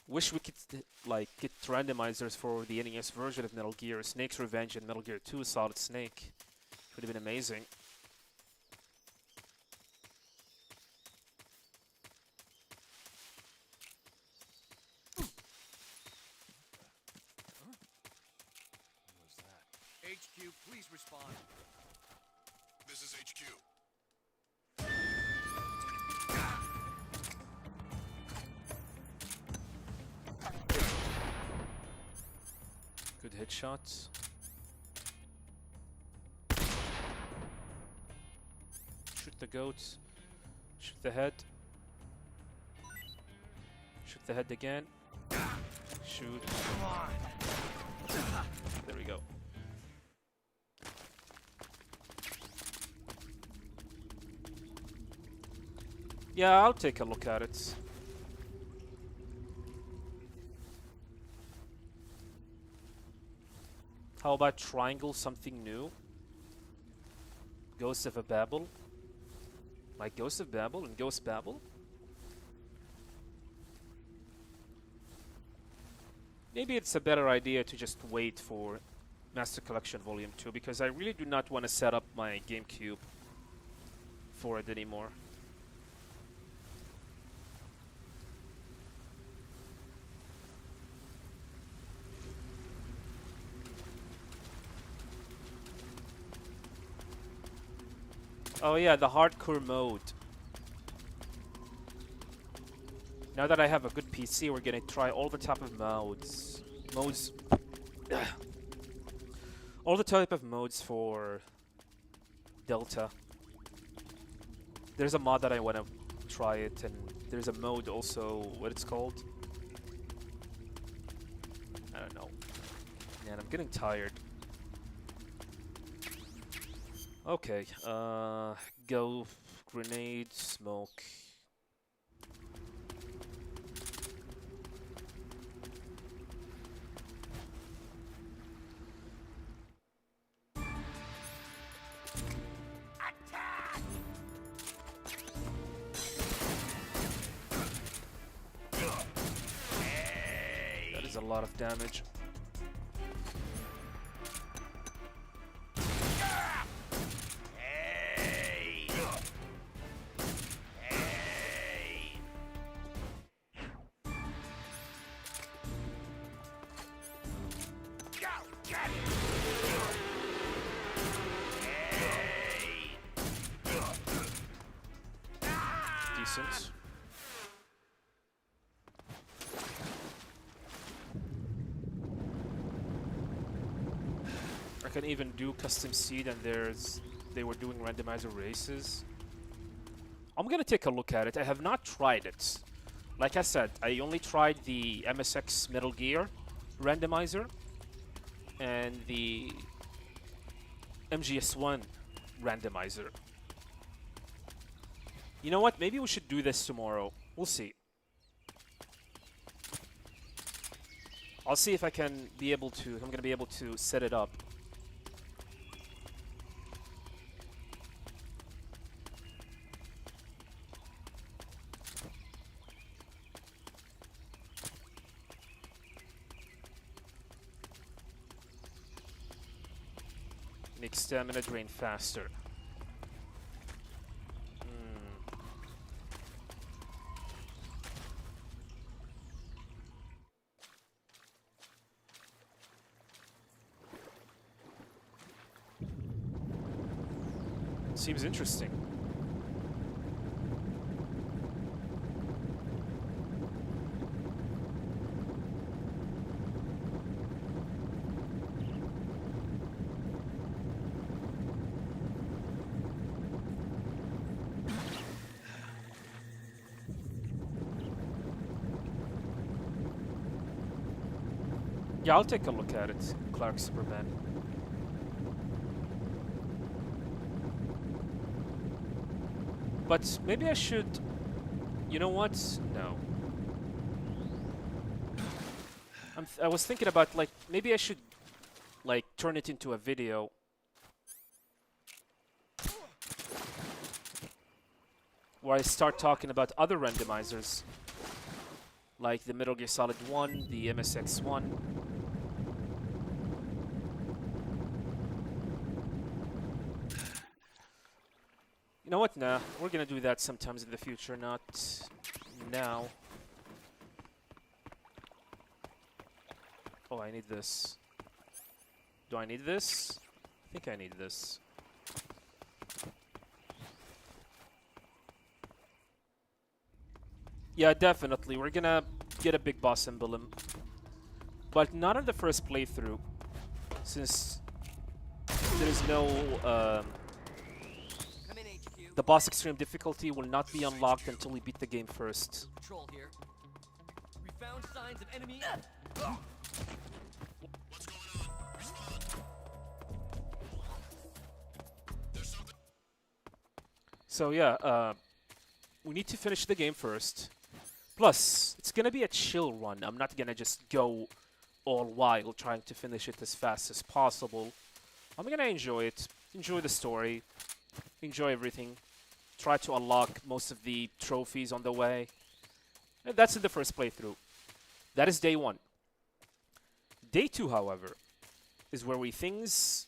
Wish we could like get randomizers for the NES version of Metal Gear, Snake's Revenge, and Metal Gear 2 Solid Snake. Would have been amazing. HQ, please respond. This is HQ. Good headshots. Shoot the goats. Shoot the head. Shoot the head again. Shoot. Come on. There we go. Yeah, I'll take a look at it. How about Triangle, something new? Ghost of a Babel? Like Ghost of Babel and Ghost Babel? Maybe it's a better idea to just wait for Master Collection Volume 2, because I really do not want to set up my GameCube for it anymore. Oh yeah, the hardcore mode. Now that I have a good PC, we're gonna try all the type of modes. All the type of modes for Delta. There's a mod that I wanna try it, and there's a mode also, what it's called? I don't know. Man, I'm getting tired. Okay, go, grenade, smoke. That is a lot of damage. decent. I can even do custom seed, and they were doing randomizer races. I'm gonna take a look at it. I have not tried it. Like I said, I only tried the MSX Metal Gear randomizer and the MGS1 randomizer. You know what? Maybe we should do this tomorrow. We'll see. I'll see if I can be able to. I'm gonna be able to set it up. Make stamina drain faster. Seems interesting. Yeah, I'll take a look at it, Clark Superman. But maybe I should... You know what? No. I was thinking about, like, maybe I should, like, turn it into a video. Where I start talking about other randomizers. Like the Metal Gear Solid 1, the MSX 1. You know what? Nah, we're gonna do that sometimes in the future, not now. Oh, I need this. Do I need this? I think I need this. Yeah, definitely. We're gonna get a big boss emblem. But not in the first playthrough. Since there is no... the boss extreme difficulty will not be unlocked until we beat the game first. Patrol here. We found signs of enemy. What's going on? Respond. There's something. So yeah, we need to finish the game first. Plus, it's gonna be a chill run. I'm not gonna just go all wild trying to finish it as fast as possible. I'm gonna enjoy it, enjoy the story, enjoy everything, try to unlock most of the trophies on the way. And that's in the first playthrough. That is day 1. Day 2, however, is where things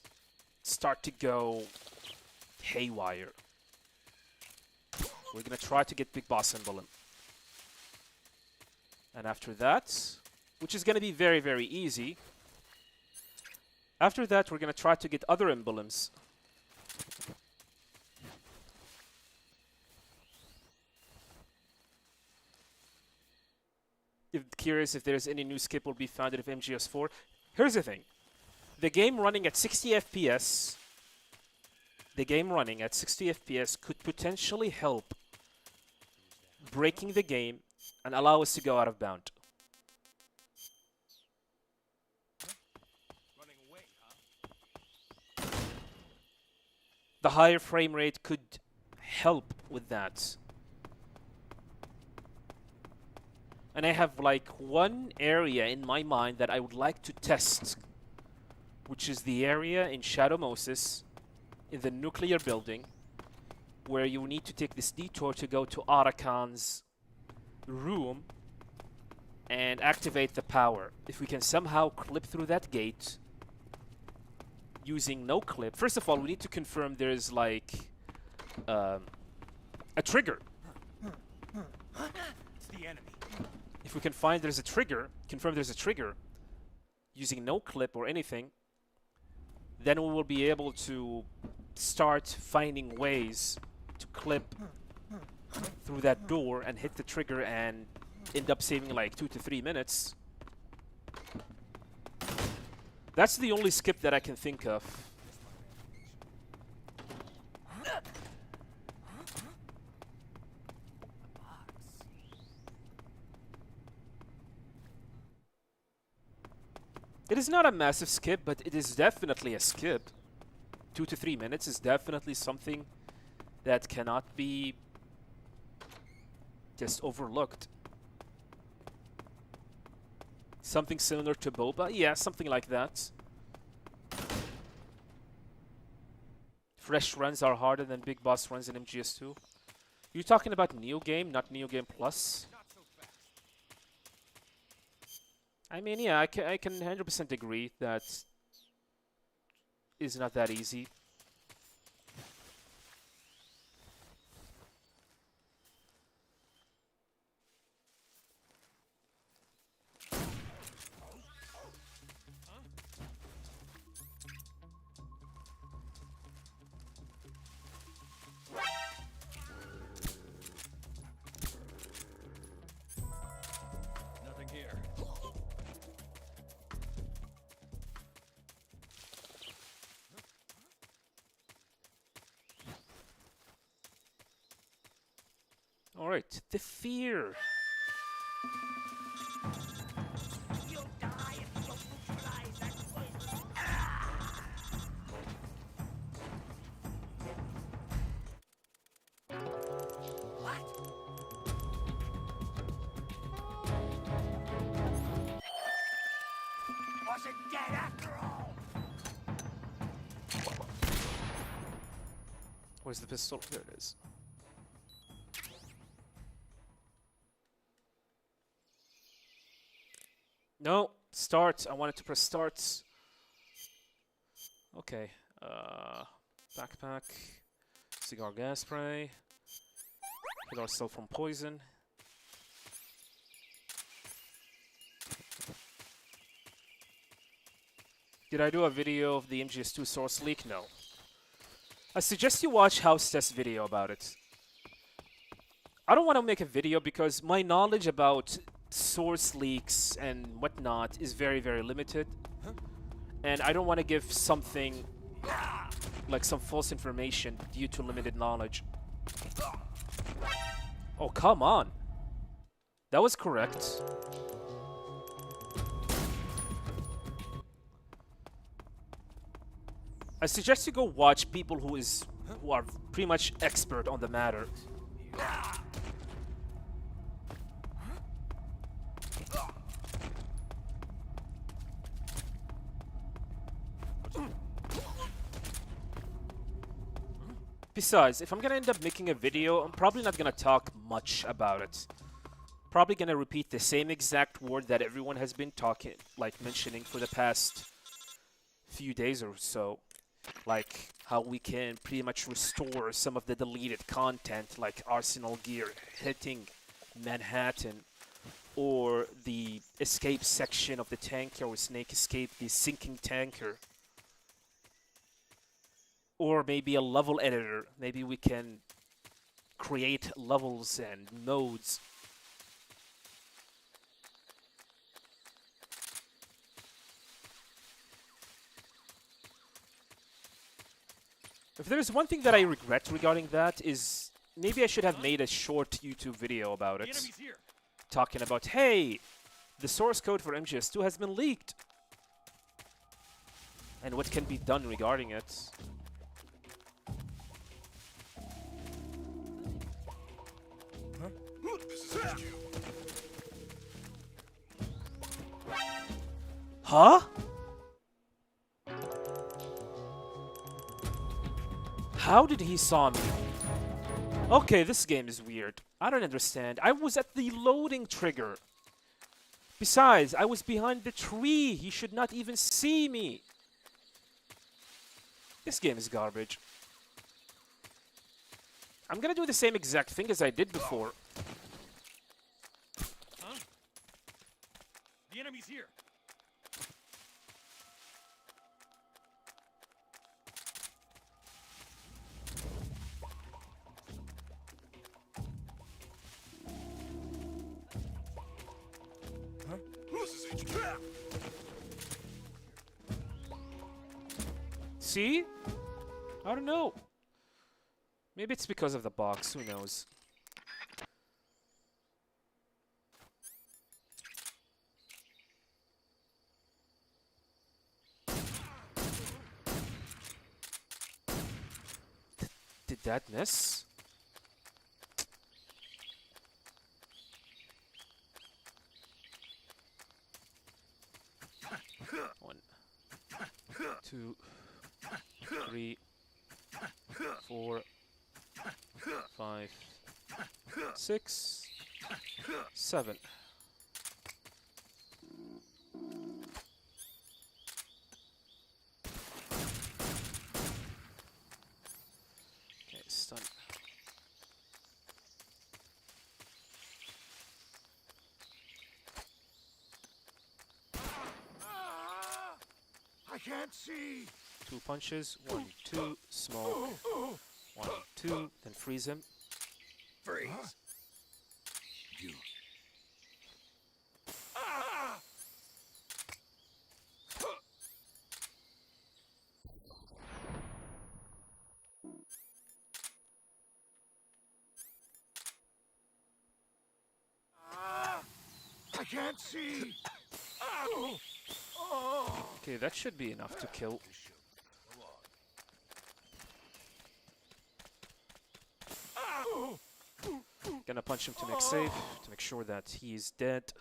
start to go haywire. We're gonna try to get Big Boss Emblem. And after that, which is gonna be very, very easy, after that we're gonna try to get other emblems. If curious if there's any new skip will be found in MGS4. Here's the thing. The game running at 60 FPS could potentially help breaking the game and allow us to go out of bound. Running away, huh? The higher frame rate could help with that. And I have like one area in my mind that I would like to test, which is the area in Shadow Moses in the nuclear building where you need to take this detour to go to Arakan's room and activate the power. If we can somehow clip through that gate using no clip. First of all, we need to confirm there's like a trigger. It's the enemy. If we can find there's a trigger, confirm there's a trigger using no clip or anything, then we will be able to start finding ways to clip through that door and hit the trigger and end up saving like 2 to 3 minutes. That's the only skip that I can think of. It is not a massive skip, but it is definitely a skip. 2 to 3 minutes is definitely something that cannot be just overlooked. Something similar to Boba? Yeah, something like that. Fresh runs are harder than big boss runs in MGS2. You're talking about Neo Game, not Neo Game Plus? I mean, yeah, I can 100% agree that is not that easy. Nothing here. All right, the fear. You'll die if you don't neutralize that poison. What? Wasn't dead after all. Where's the pistol? There it is. No, start. I wanted to press start. Okay. Backpack. Cigar gas spray. Heal ourselves from poison. Did I do a video of the MGS2 source leak? No. I suggest you watch House Test video about it. I don't want to make a video because my knowledge about source leaks and whatnot is very, very limited. And I don't want to give something like some false information due to limited knowledge. Oh, come on. That was correct. I suggest you go watch people who are pretty much expert on the matter. Besides, if I'm gonna end up making a video, I'm probably not gonna talk much about it. Probably gonna repeat the same exact word that everyone has been talking, like mentioning for the past few days or so. Like how we can pretty much restore some of the deleted content, like Arsenal Gear hitting Manhattan, or the escape section of the tanker where Snake escaped the sinking tanker. Or maybe a level editor. Maybe we can create levels and modes. If there's one thing that I regret regarding that is maybe I should have made a short YouTube video about it. Talking about, hey, the source code for MGS2 has been leaked. And what can be done regarding it. Huh? How did he saw me? Okay, this game is weird. I don't understand. I was at the loading trigger. Besides, I was behind the tree. He should not even see me. This game is garbage. I'm gonna do the same exact thing as I did before. Huh? The enemy's here. See? I don't know. Maybe it's because of the box. Who knows? Did that miss? One, 2, 3, 4, 5, 6, 7. Okay, stun. I can't see. 2 punches. 1, 2, smoke. 1, 2, then freeze him. Freeze. You. I can't see. Okay, that should be enough to kill. Gonna punch him to make safe, to make sure that he is dead.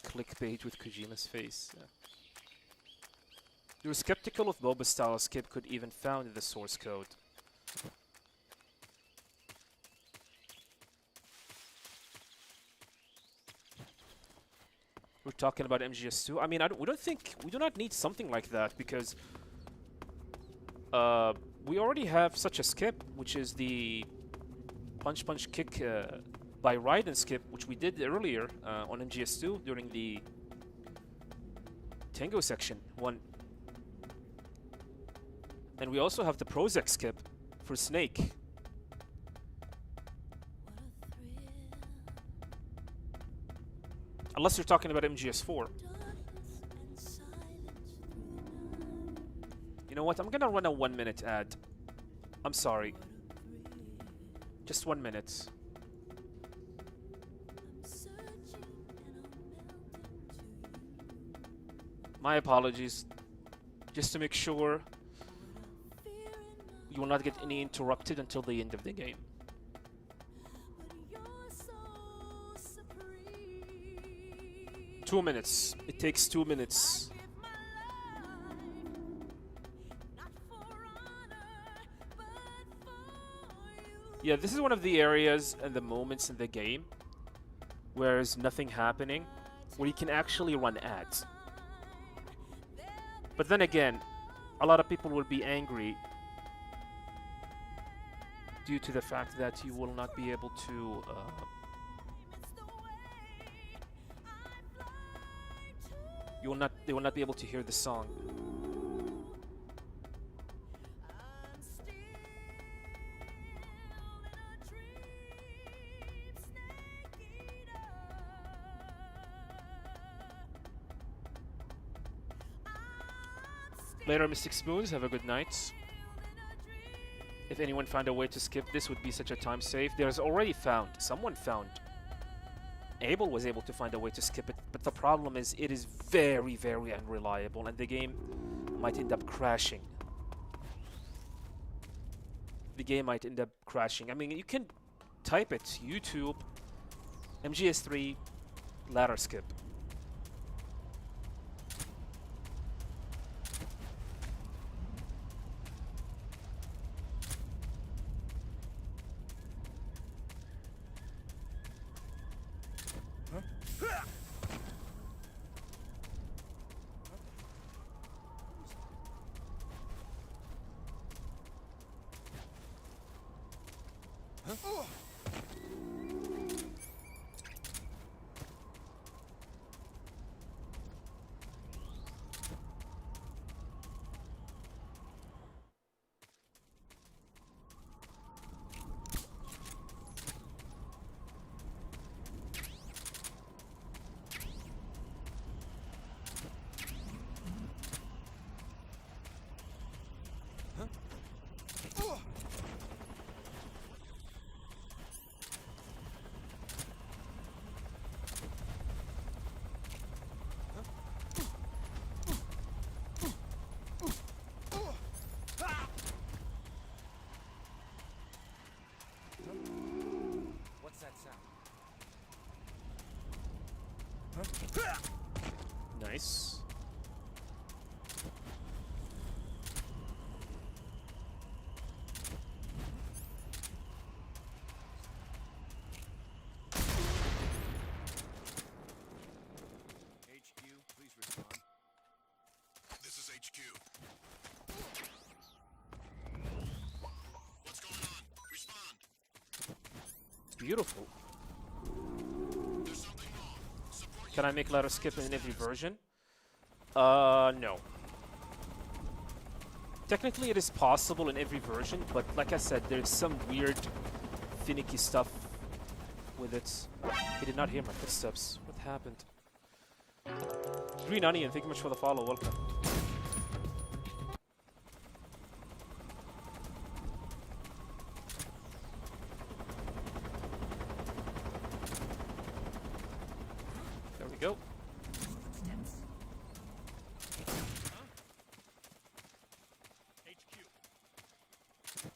Clickbait with Kojima's face. Yeah. You were skeptical if Boba's style skip could even found in the source code. We're talking about MGS2. I mean, we do not need something like that because we already have such a skip, which is the punch punch kick by Raiden skip, which we did earlier on MGS2 during the Tango section 1. And we also have the Prozac skip for Snake. Unless you're talking about MGS4. You know what? I'm gonna run a 1-minute ad. I'm sorry. Just 1 minute. My apologies. Just to make sure you will not get any interrupted until the end of the game. Two minutes. It takes 2 minutes. Yeah, this is one of the areas and the moments in the game where there's nothing happening, where you can actually run ads. But then again, a lot of people will be angry due to the fact that you will not be able to they will not be able to hear the song. Later, Mystic Spoons, have a good night. If anyone found a way to skip this, would be such a time save. There's already found. Someone found. Abel was able to find a way to skip it, but the problem is it is very, very unreliable, and the game might end up crashing. The game might end up crashing. I mean, you can type it, YouTube, MGS3, ladder skip. Nice. HQ, please respond. This is HQ. What's going on? Respond. It's beautiful. There's something wrong. Support Can I make ladder skip in every version? No. Technically it is possible in every version, but like I said, there's some weird finicky stuff with it. He did not hear my footsteps. What happened? Green Onion, thank you much for the follow. Welcome. There we go. HQ.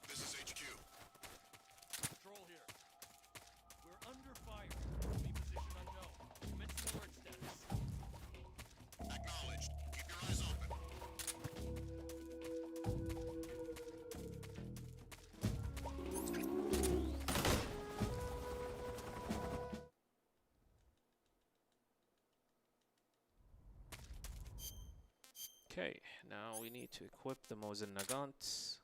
This is HQ. Control here. We're under fire. Enemy position unknown. Commencing alert status. Acknowledged. Keep your eyes open. Okay, now we need to equip the Mosin Nagant.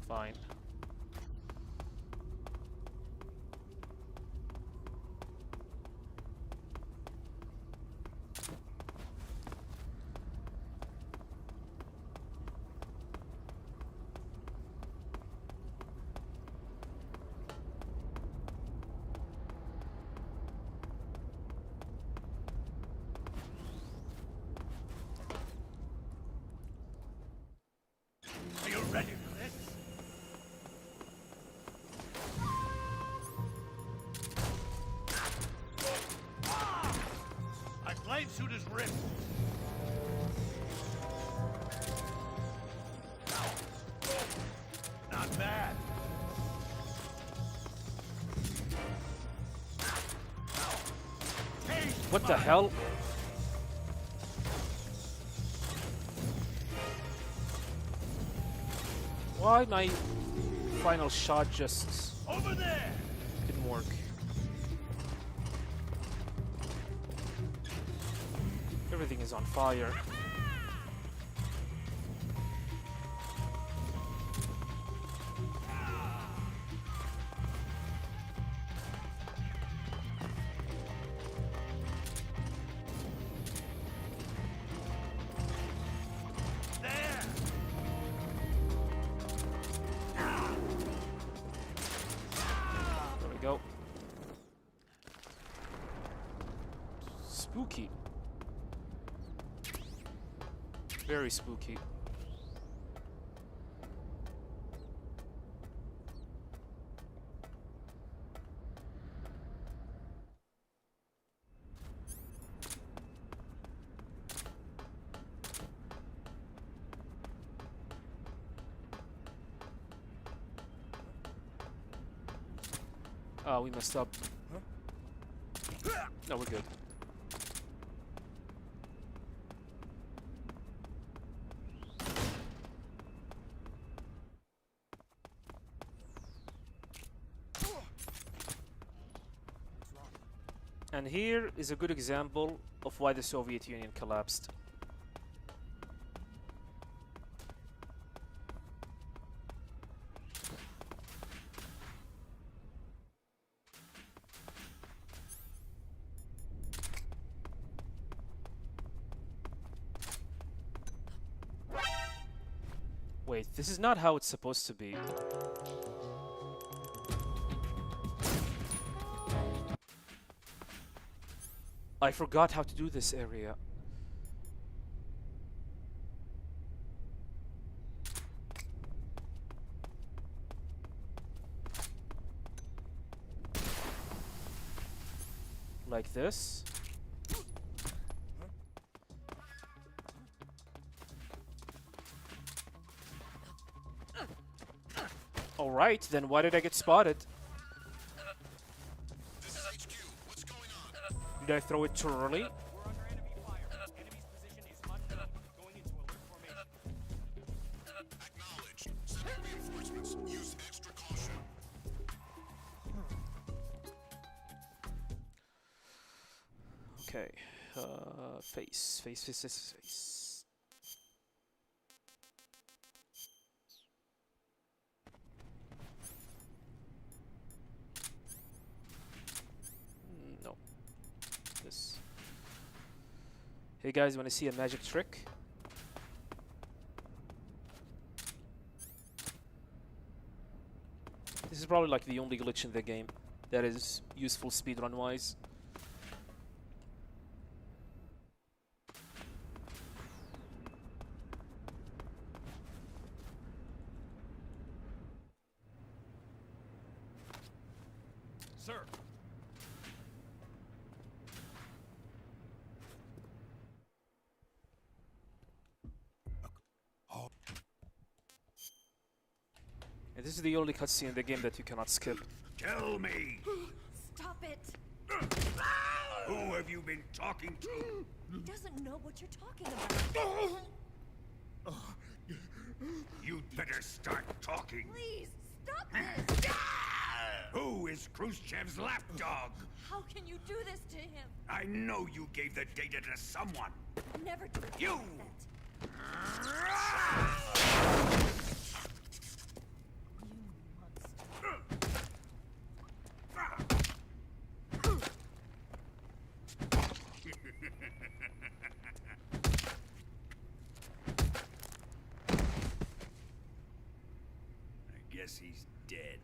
Fine. Are you ready for this? My blade suit is ripped. Not bad. What the hell? Why my final shot just Over there. didn't work? Everything is on fire. There. There we go. Spooky. Very spooky. We messed up. No, we're good. And here is a good example of why the Soviet Union collapsed. Wait, this is not how it's supposed to be. I forgot how to do this area. Like this. Alright, then why did I get spotted? This is HQ. What's going on? Did I throw it too early? We're under enemy fire. Enemy's position is unknown. Going into alert formation. Acknowledged. Sending reinforcements. Use extra caution. Okay. Face. No. This. Hey guys, wanna see a magic trick? This is probably like the only glitch in the game that is useful speedrun wise. Sir. And this is the only cutscene in the game that you cannot skip. Tell me, Stop it! who have you been talking to? He doesn't know what you're talking about. You'd better start talking. Please, stop this! Who is Khrushchev's lapdog? How can you do this to him? I know you gave the data to someone. Never do You! I guess he's dead.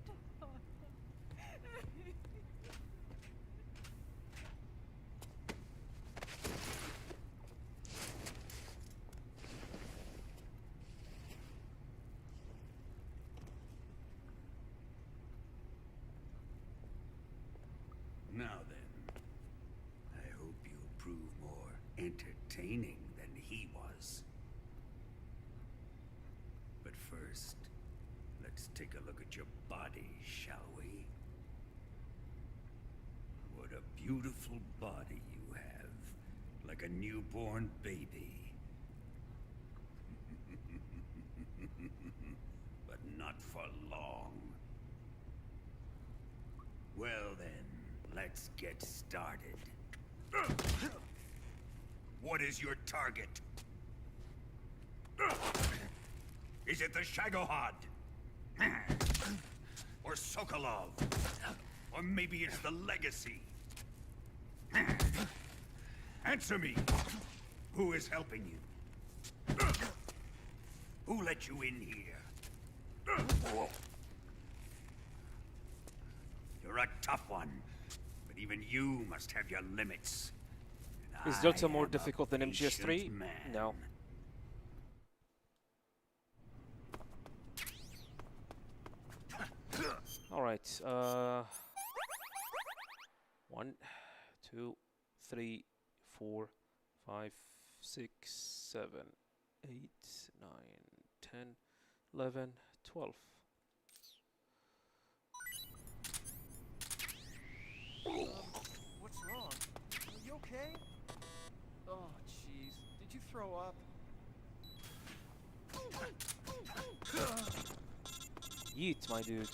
Now then, I hope you'll prove more entertaining than he was. But first, let's take a look at your body, shall we? What a beautiful body you have, like a newborn baby. But not for long. Well then, let's get started. What is your target? Is it the Shagohod? Or Sokolov? Or maybe it's the Legacy? Answer me! Who is helping you? Who let you in here? You're a tough one, but even you must have your limits. And Is Delta I more am a difficult than MGS3? patient man. No. Alright, 1, 2, 3, 4, 5, 6, 7, 8, 9, 10, 11, 12. What's wrong? Are you okay? Oh, jeez. Did you throw up? Yeet, my dude.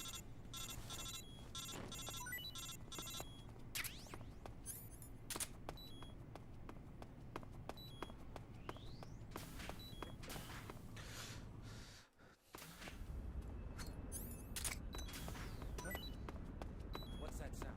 What's that sound?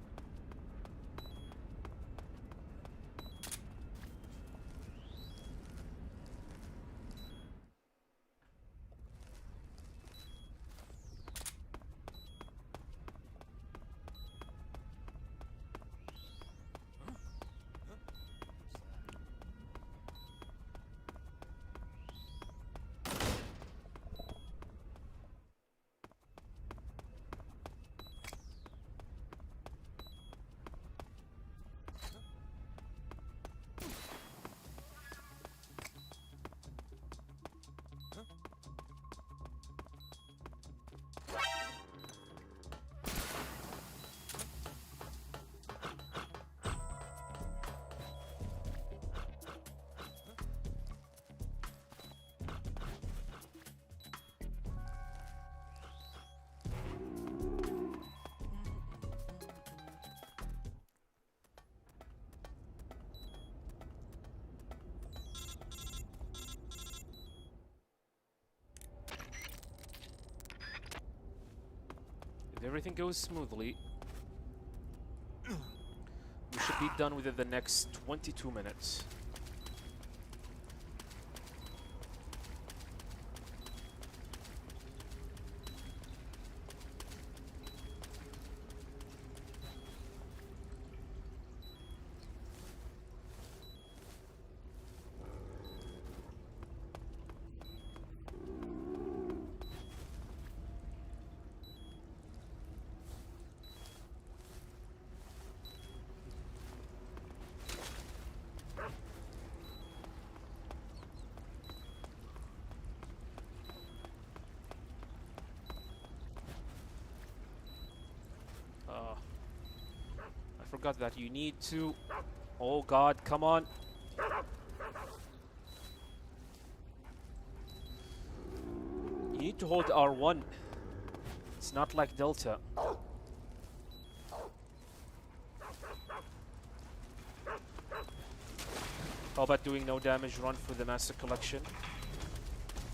everything goes smoothly, we should be done within the next 22 minutes. I forgot that you need to... Oh god, come on! You need to hold R1. It's not like Delta. How about doing no damage run for the Master Collection?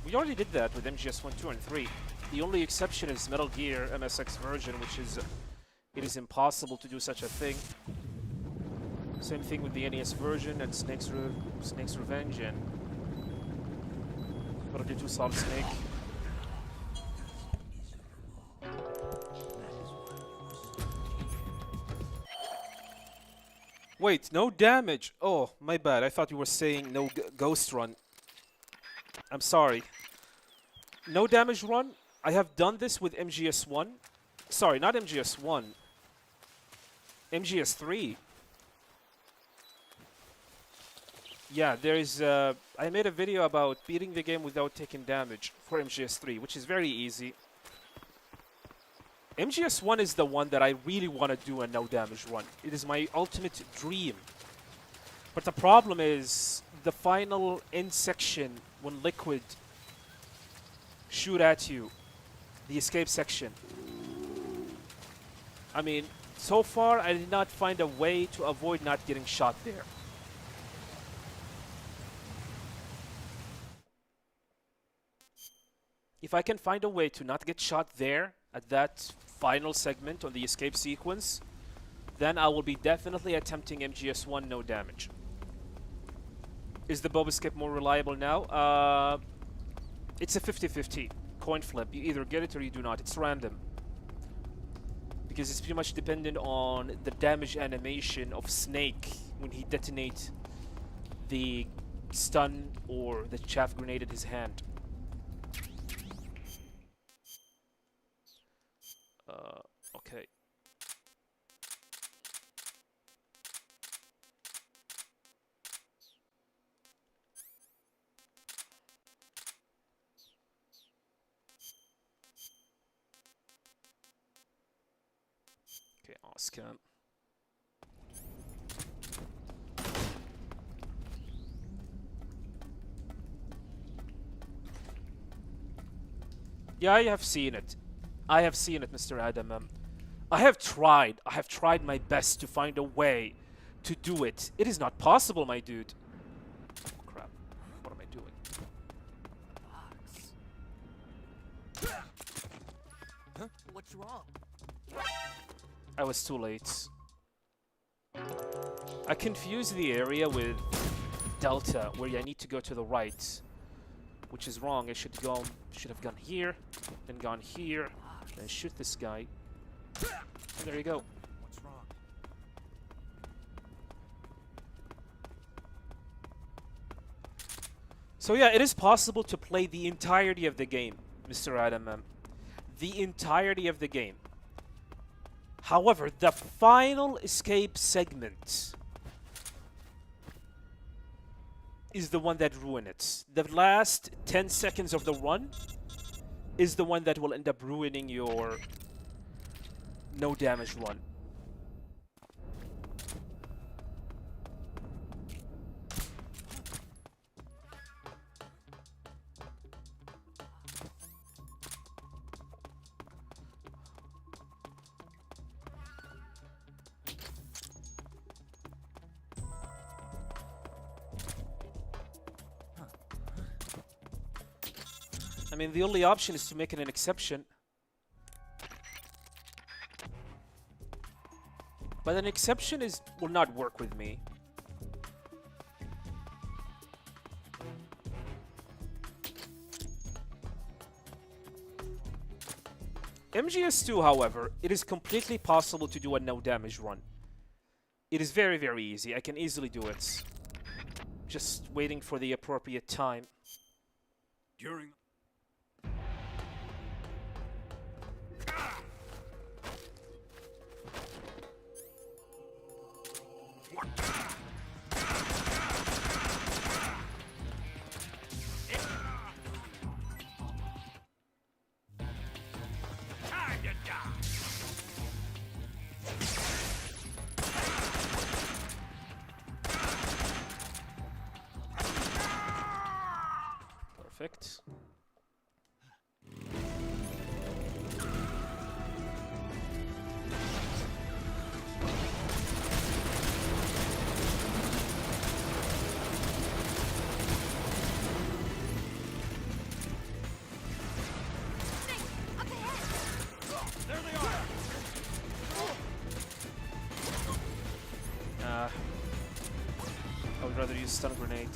We already did that with MGS 1, 2, and 3. The only exception is Metal Gear MSX version, which is... it is impossible to do such a thing. Same thing with the NES version and Snake's Revenge and Metal Gear 2 Solid Snake. Wait, no damage! Oh, my bad. I thought you were saying no ghost run. I'm sorry. No damage run? I have done this with MGS 1. Sorry, not MGS 1. MGS 3. Yeah, there is... I made a video about beating the game without taking damage for MGS 3, which is very easy. MGS 1 is the one that I really want to do a no damage run. It is my ultimate dream. But the problem is the final end section when Liquid shoot at you. The escape section. I mean, so far I did not find a way to avoid not getting shot there. If I can find a way to not get shot there at that final segment on the escape sequence, then I will be definitely attempting MGS 1 no damage. Is the Bob escape more reliable now? It's a 50-50 coin flip. You either get it or you do not. It's random. Because it's pretty much dependent on the damage animation of Snake when he detonates the stun or the chaff grenade in his hand. Okay. Okay, I'll scan. Yeah, I have seen it. I have seen it, Mr. Adam. I have tried my best to find a way to do it. It is not possible, my dude. Oh, crap. What am I doing? Huh? What's wrong? I was too late. I confused the area with Delta, where I need to go to the right, which is wrong. I should have gone here, then gone here, then shoot this guy. And there you go. What's wrong? So yeah, it is possible to play the entirety of the game, Mr. Adam. The entirety of the game. However, the final escape segment is the one that ruins it. The last 10 seconds of the run is the one that will end up ruining your no damage run. I mean, the only option is to make it an exception. But an exception will not work with me. MGS2, however, it is completely possible to do a no damage run. It is very, very easy. I can easily do it. Just waiting for the appropriate time. During Perfect. there they are. I would rather use stun grenade.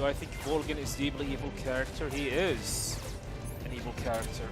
Do I think Volgin is deeply evil character? He is an evil character.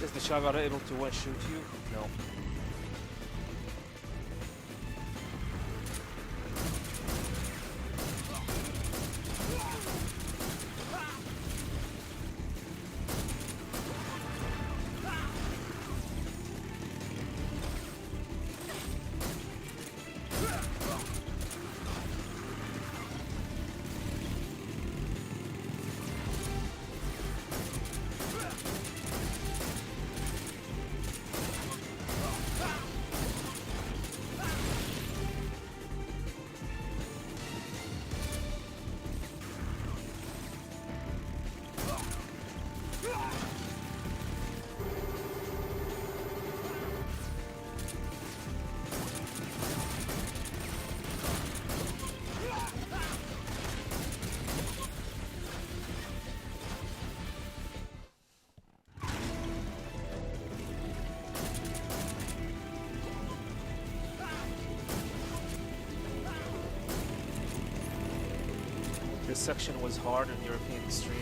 Is the Shagara able to one-shoot you? No. section was hard on European Extreme.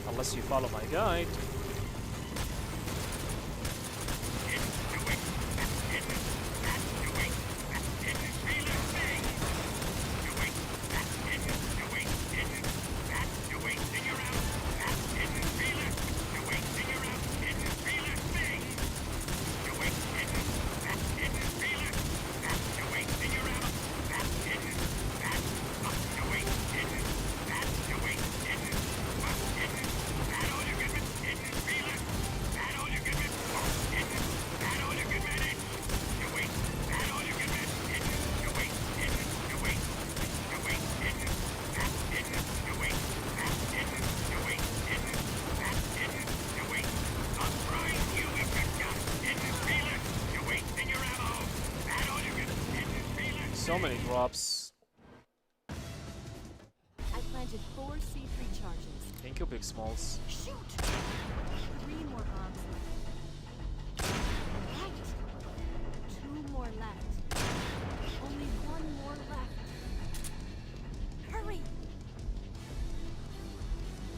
Unless you follow my guide. So many drops. I planted 4 C3 charges. Thank you, Big Smalls. Shoot! 3 more bombs left. Right! 2 more left. Only 1 more left. Hurry!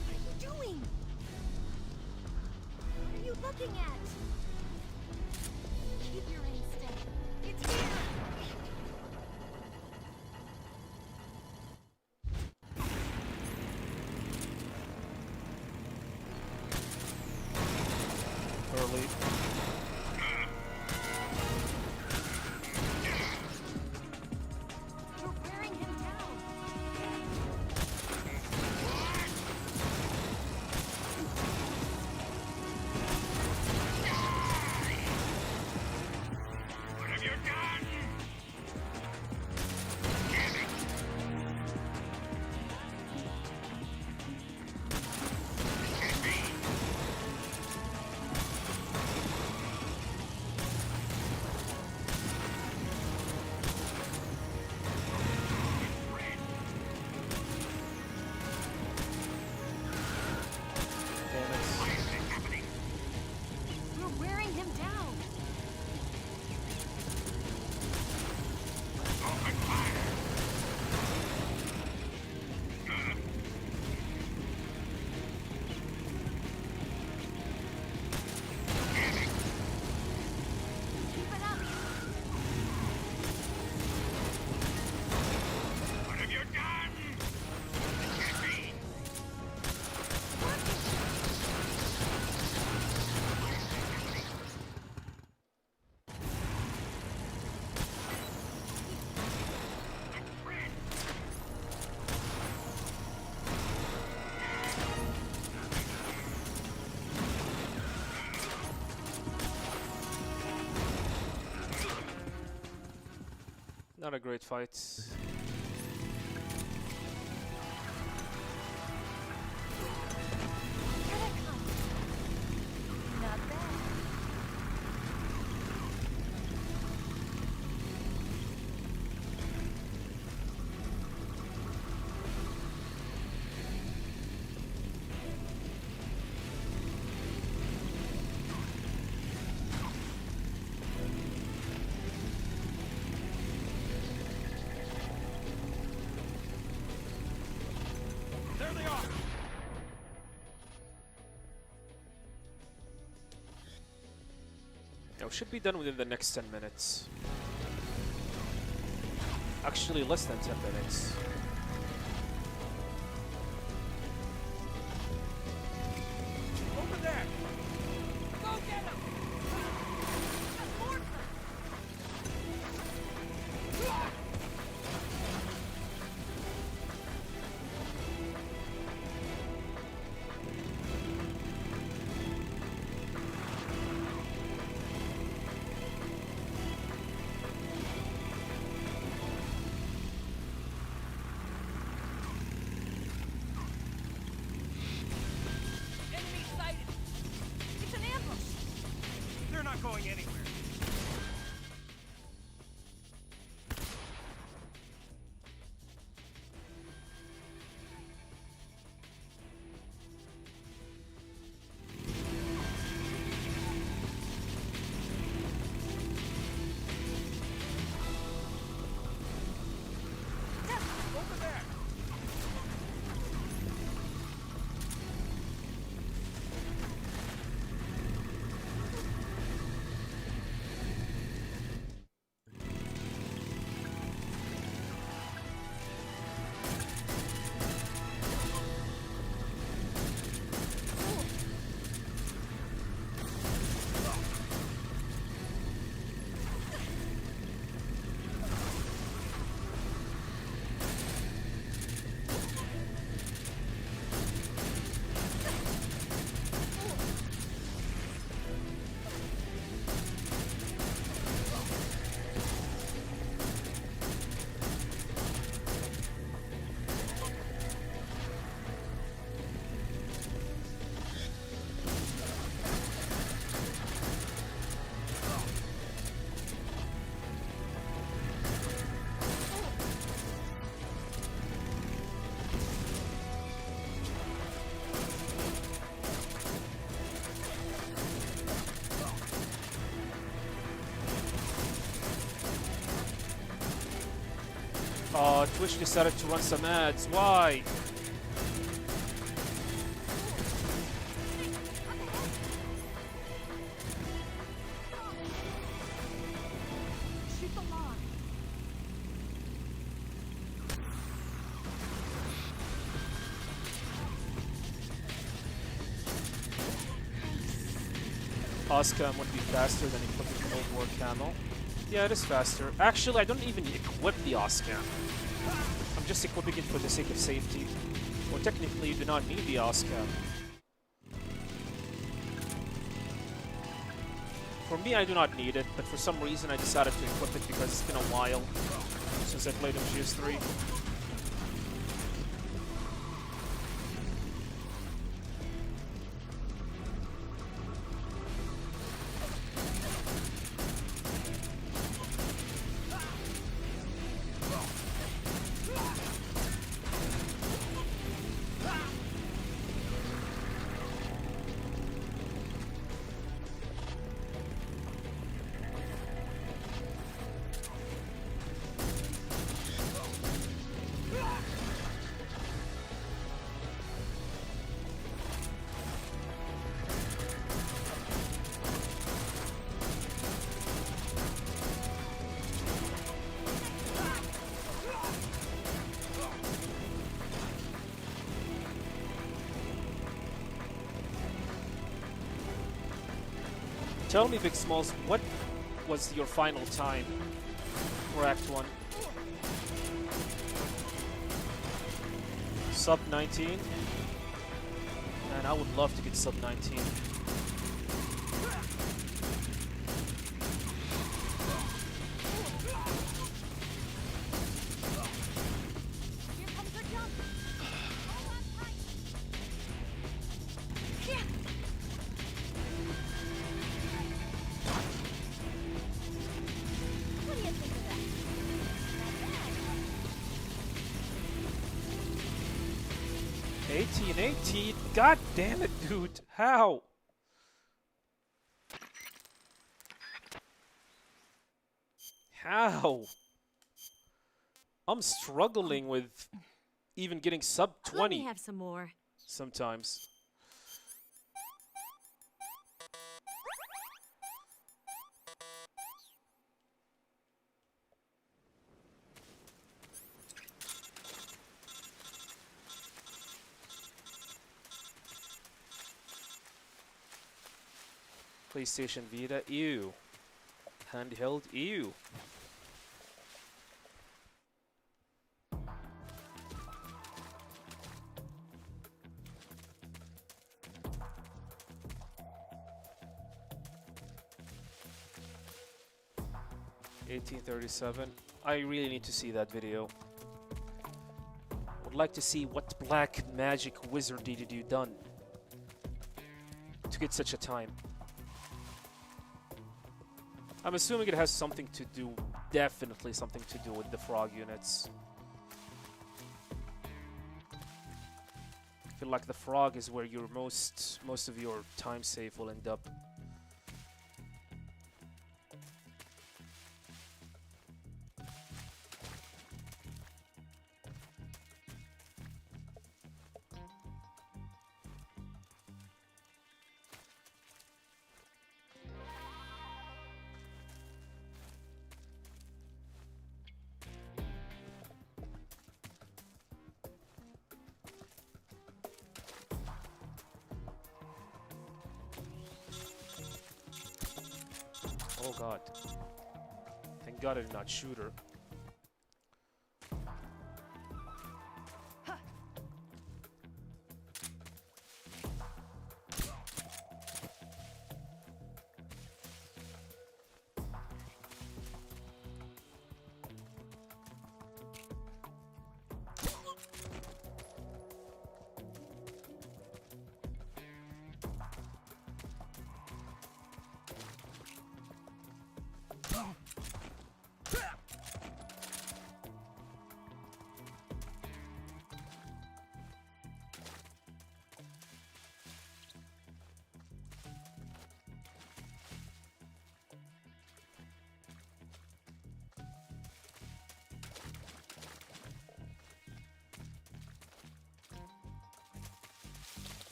What are you doing? What are you looking at? Keep your aim steady. It's here! Early. You're wearing him down. What have you done? You're wearing him down. Open fire! Keep it up. What have you done? Get me! Not a great fight. Here they come. Not bad. There they are! Now, should be done within the next 10 minutes. Actually, less than 10 minutes. Over there! Go get him! Enemy sighted! It's an ambush! They're not going anywhere. Twitch decided to run some ads. Why? Shoot the log. Oscam would be faster than equipping Cold War camo. Yeah, it is faster. Actually, I don't even equip the Oscam. I'm just equipping it for the sake of safety. Or technically, you do not need the Oscam. For me, I do not need it, but for some reason I decided to equip it because it's been a while since I played on GS3. Tell me, Big Smalls, what was your final time for Act 1? Sub 19? Man, I would love to get sub 19. What do you think of that? 18. God damn it, dude. How? How? I'm struggling with even getting sub 20. Let me have some more. Sometimes. PlayStation Vita, ew. Handheld, ew. $18.37. I really need to see that video. Would like to see what black magic wizardry did you done to get such a time. I'm assuming it has something to do, definitely something to do with the frog units. I feel like the frog is where your most of your time save will end up. Oh god. Thank god I did not shoot her.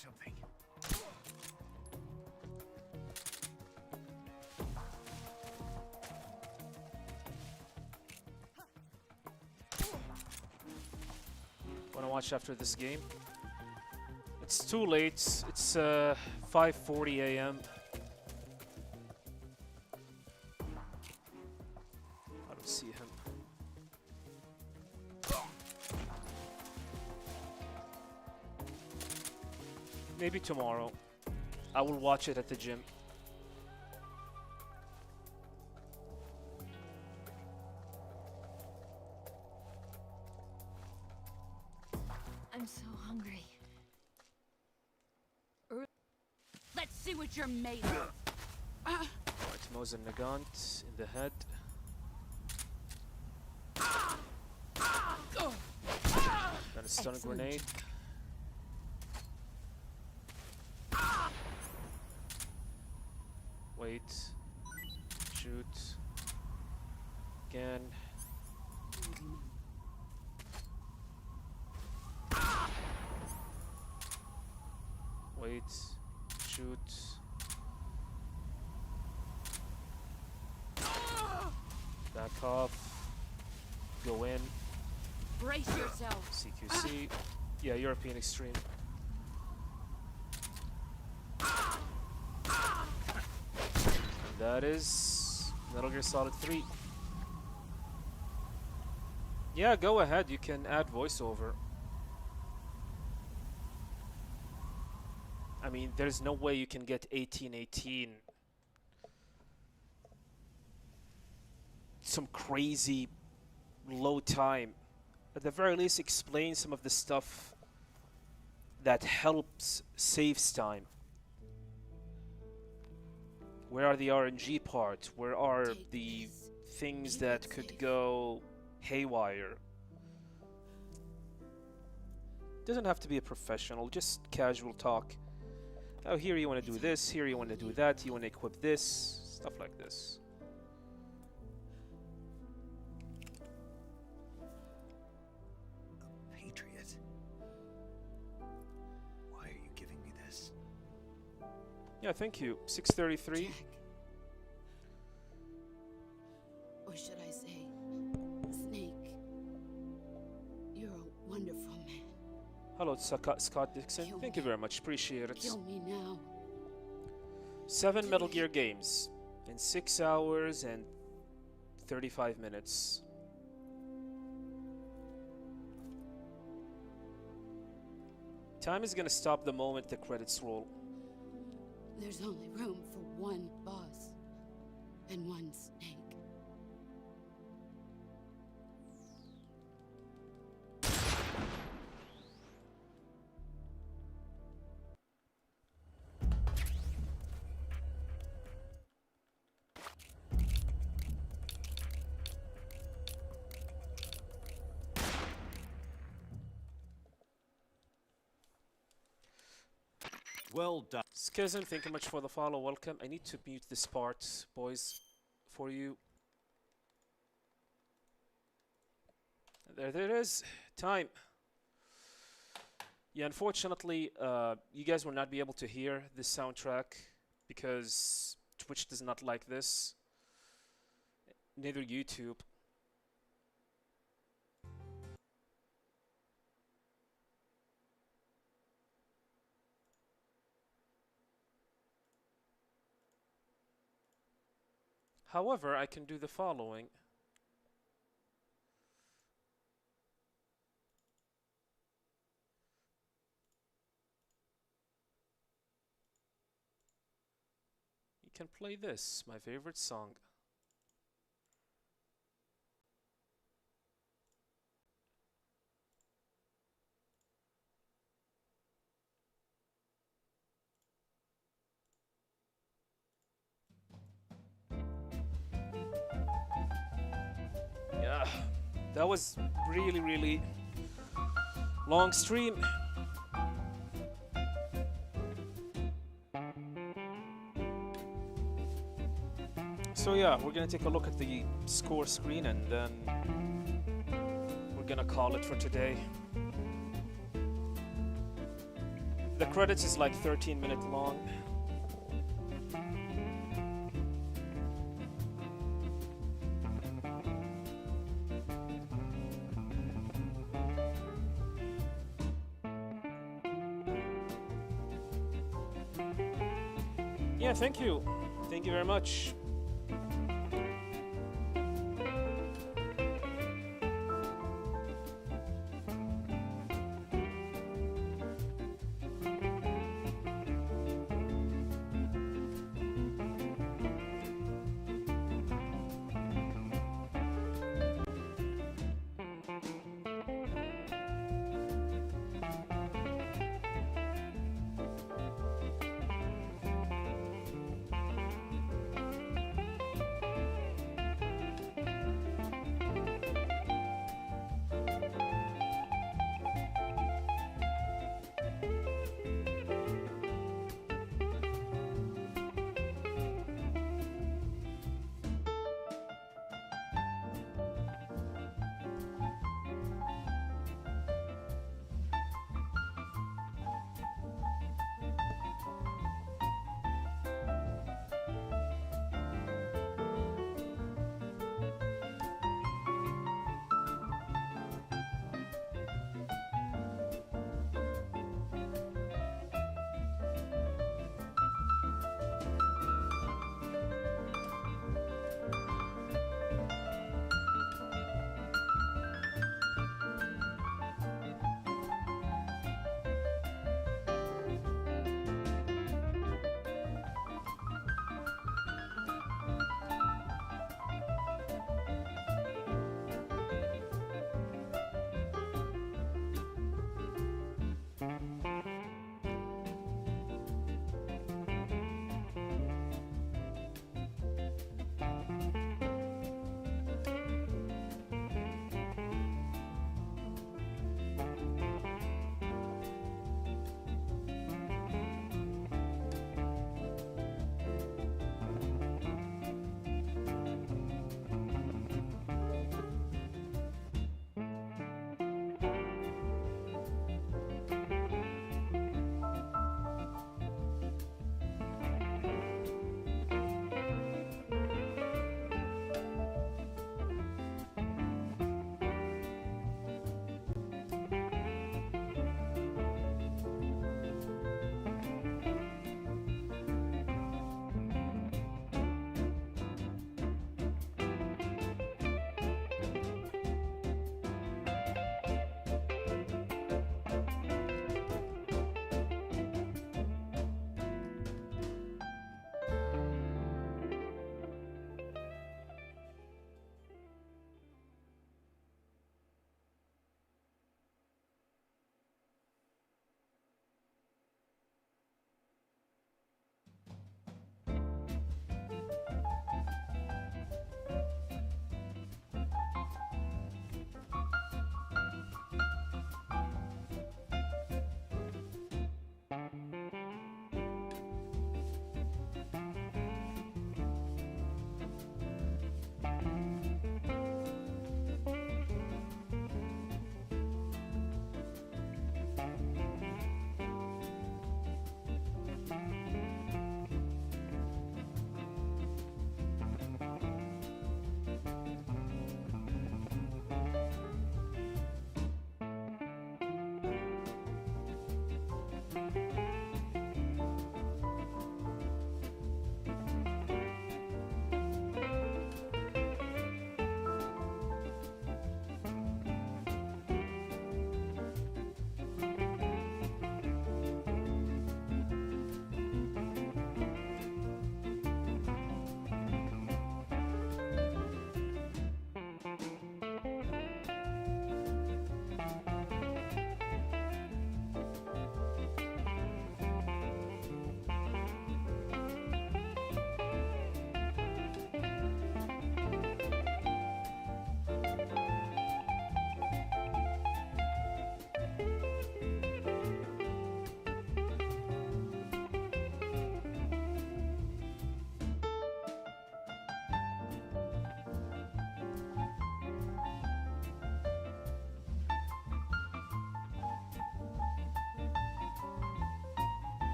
something. Wanna watch after this game? It's too late. It's 5:40 a.m. I don't see him. Maybe tomorrow. I will watch it at the gym. I'm so hungry. Let's see what you're made of. Right, Mosin Nagant in the head. Then a stun grenade. Wait. Shoot. Again. Wait. Shoot. Back off. Go in. Brace yourself. CQC. Yeah, European Extreme. And that is Metal Gear Solid 3. Yeah, go ahead. You can add voiceover. I mean, there's no way you can get 1818. Some crazy low time. At the very least, explain some of the stuff that helps saves time. Where are the RNG parts? Where are the things that could go haywire? Doesn't have to be a professional, just casual talk. Oh, here you want to do this, here you want to do that, you want to equip this, stuff like this. A patriot? Why are you giving me this? Yeah, thank you. 633. Jack. Or should I say, Snake? You're a wonderful man. Hello, Scott Dixon. Thank you very much. Appreciate it. Kill me now. 7 Metal Gear games in 6 hours and 35 minutes. Time is gonna stop the moment the credits roll. There's only room for one boss and one Snake. Well done. Schism, thank you much for the follow. Welcome. I need to mute this part, boys, for you. There it is. Time. Yeah, unfortunately, you guys will not be able to hear this soundtrack because Twitch does not like this. Neither YouTube. However, I can do the following. You can play this, my favorite song. Yeah, that was really long stream. So yeah, we're gonna take a look at the score screen and then we're gonna call it for today. The credits is like 13 minutes long. Yeah, thank you. Thank you very much.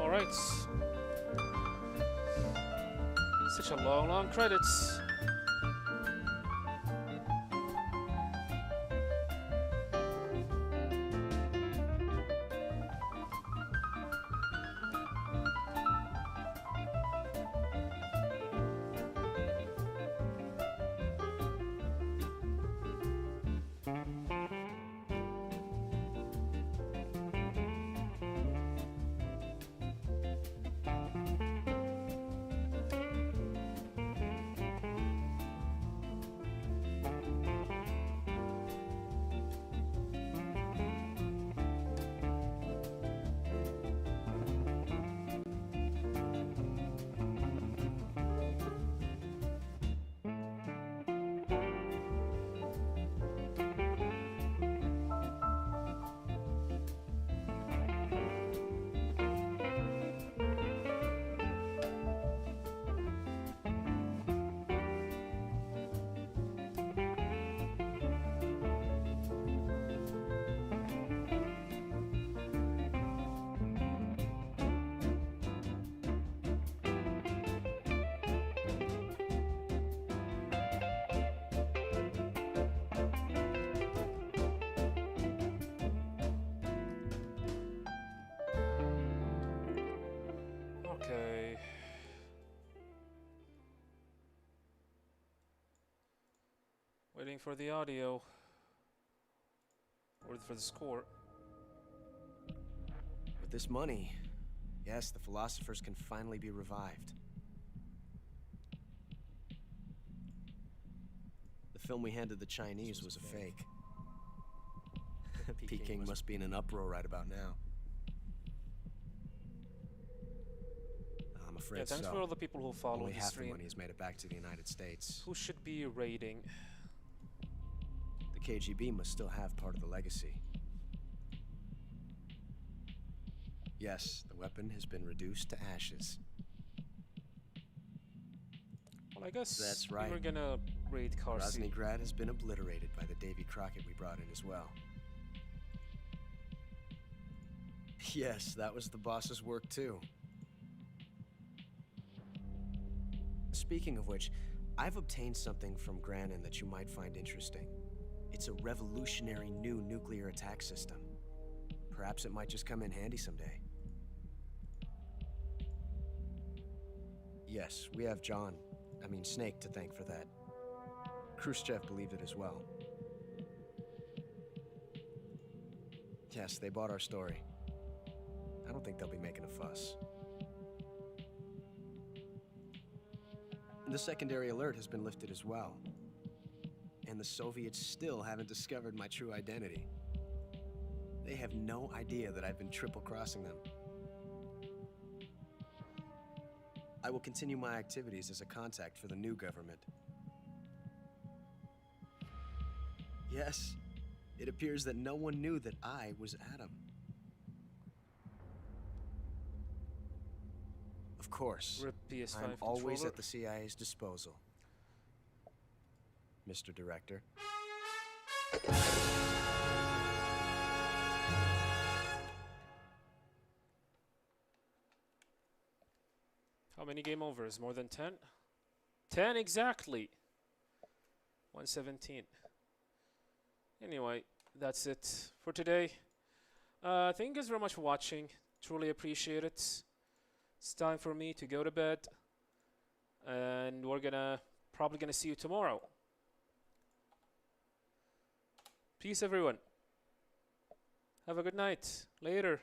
Alright. Such a long credits. Okay. Waiting for the audio. Or for the score. With this money, yes, the philosophers can finally be revived. The film we handed the Chinese was a fake. Peking must be in an uproar right about now. I'm afraid Yeah, thanks so. for all the people who follow Only the half stream. the money has made it back to the United States. Who should be raiding? The KGB must still have part of the legacy. Yes, the weapon has been reduced to ashes. Well, I guess That's we right. were gonna raid Karsi. Groznygrad has been obliterated by the Davy Crockett we brought in as well. Yes, that was the boss's work too. Speaking of which, I've obtained something from Granin that you might find interesting. It's a revolutionary new nuclear attack system. Perhaps it might just come in handy someday. Yes, we have Snake to thank for that. Khrushchev believed it as well. Yes, they bought our story. I don't think they'll be making a fuss. The secondary alert has been lifted as well. And the Soviets still haven't discovered my true identity. They have no idea that I've been triple-crossing them. I will continue my activities as a contact for the new government. Yes, it appears that no one knew that I was Adam. Of course, Rip PS5 I'm always controller. at the CIA's disposal, Mr. Director. How many game overs? More than 10? 10 exactly. 117. Anyway, that's it for today. Thank you guys very much for watching. Truly appreciate it. It's time for me to go to bed. And we're probably gonna see you tomorrow. Peace, everyone. Have a good night. Later.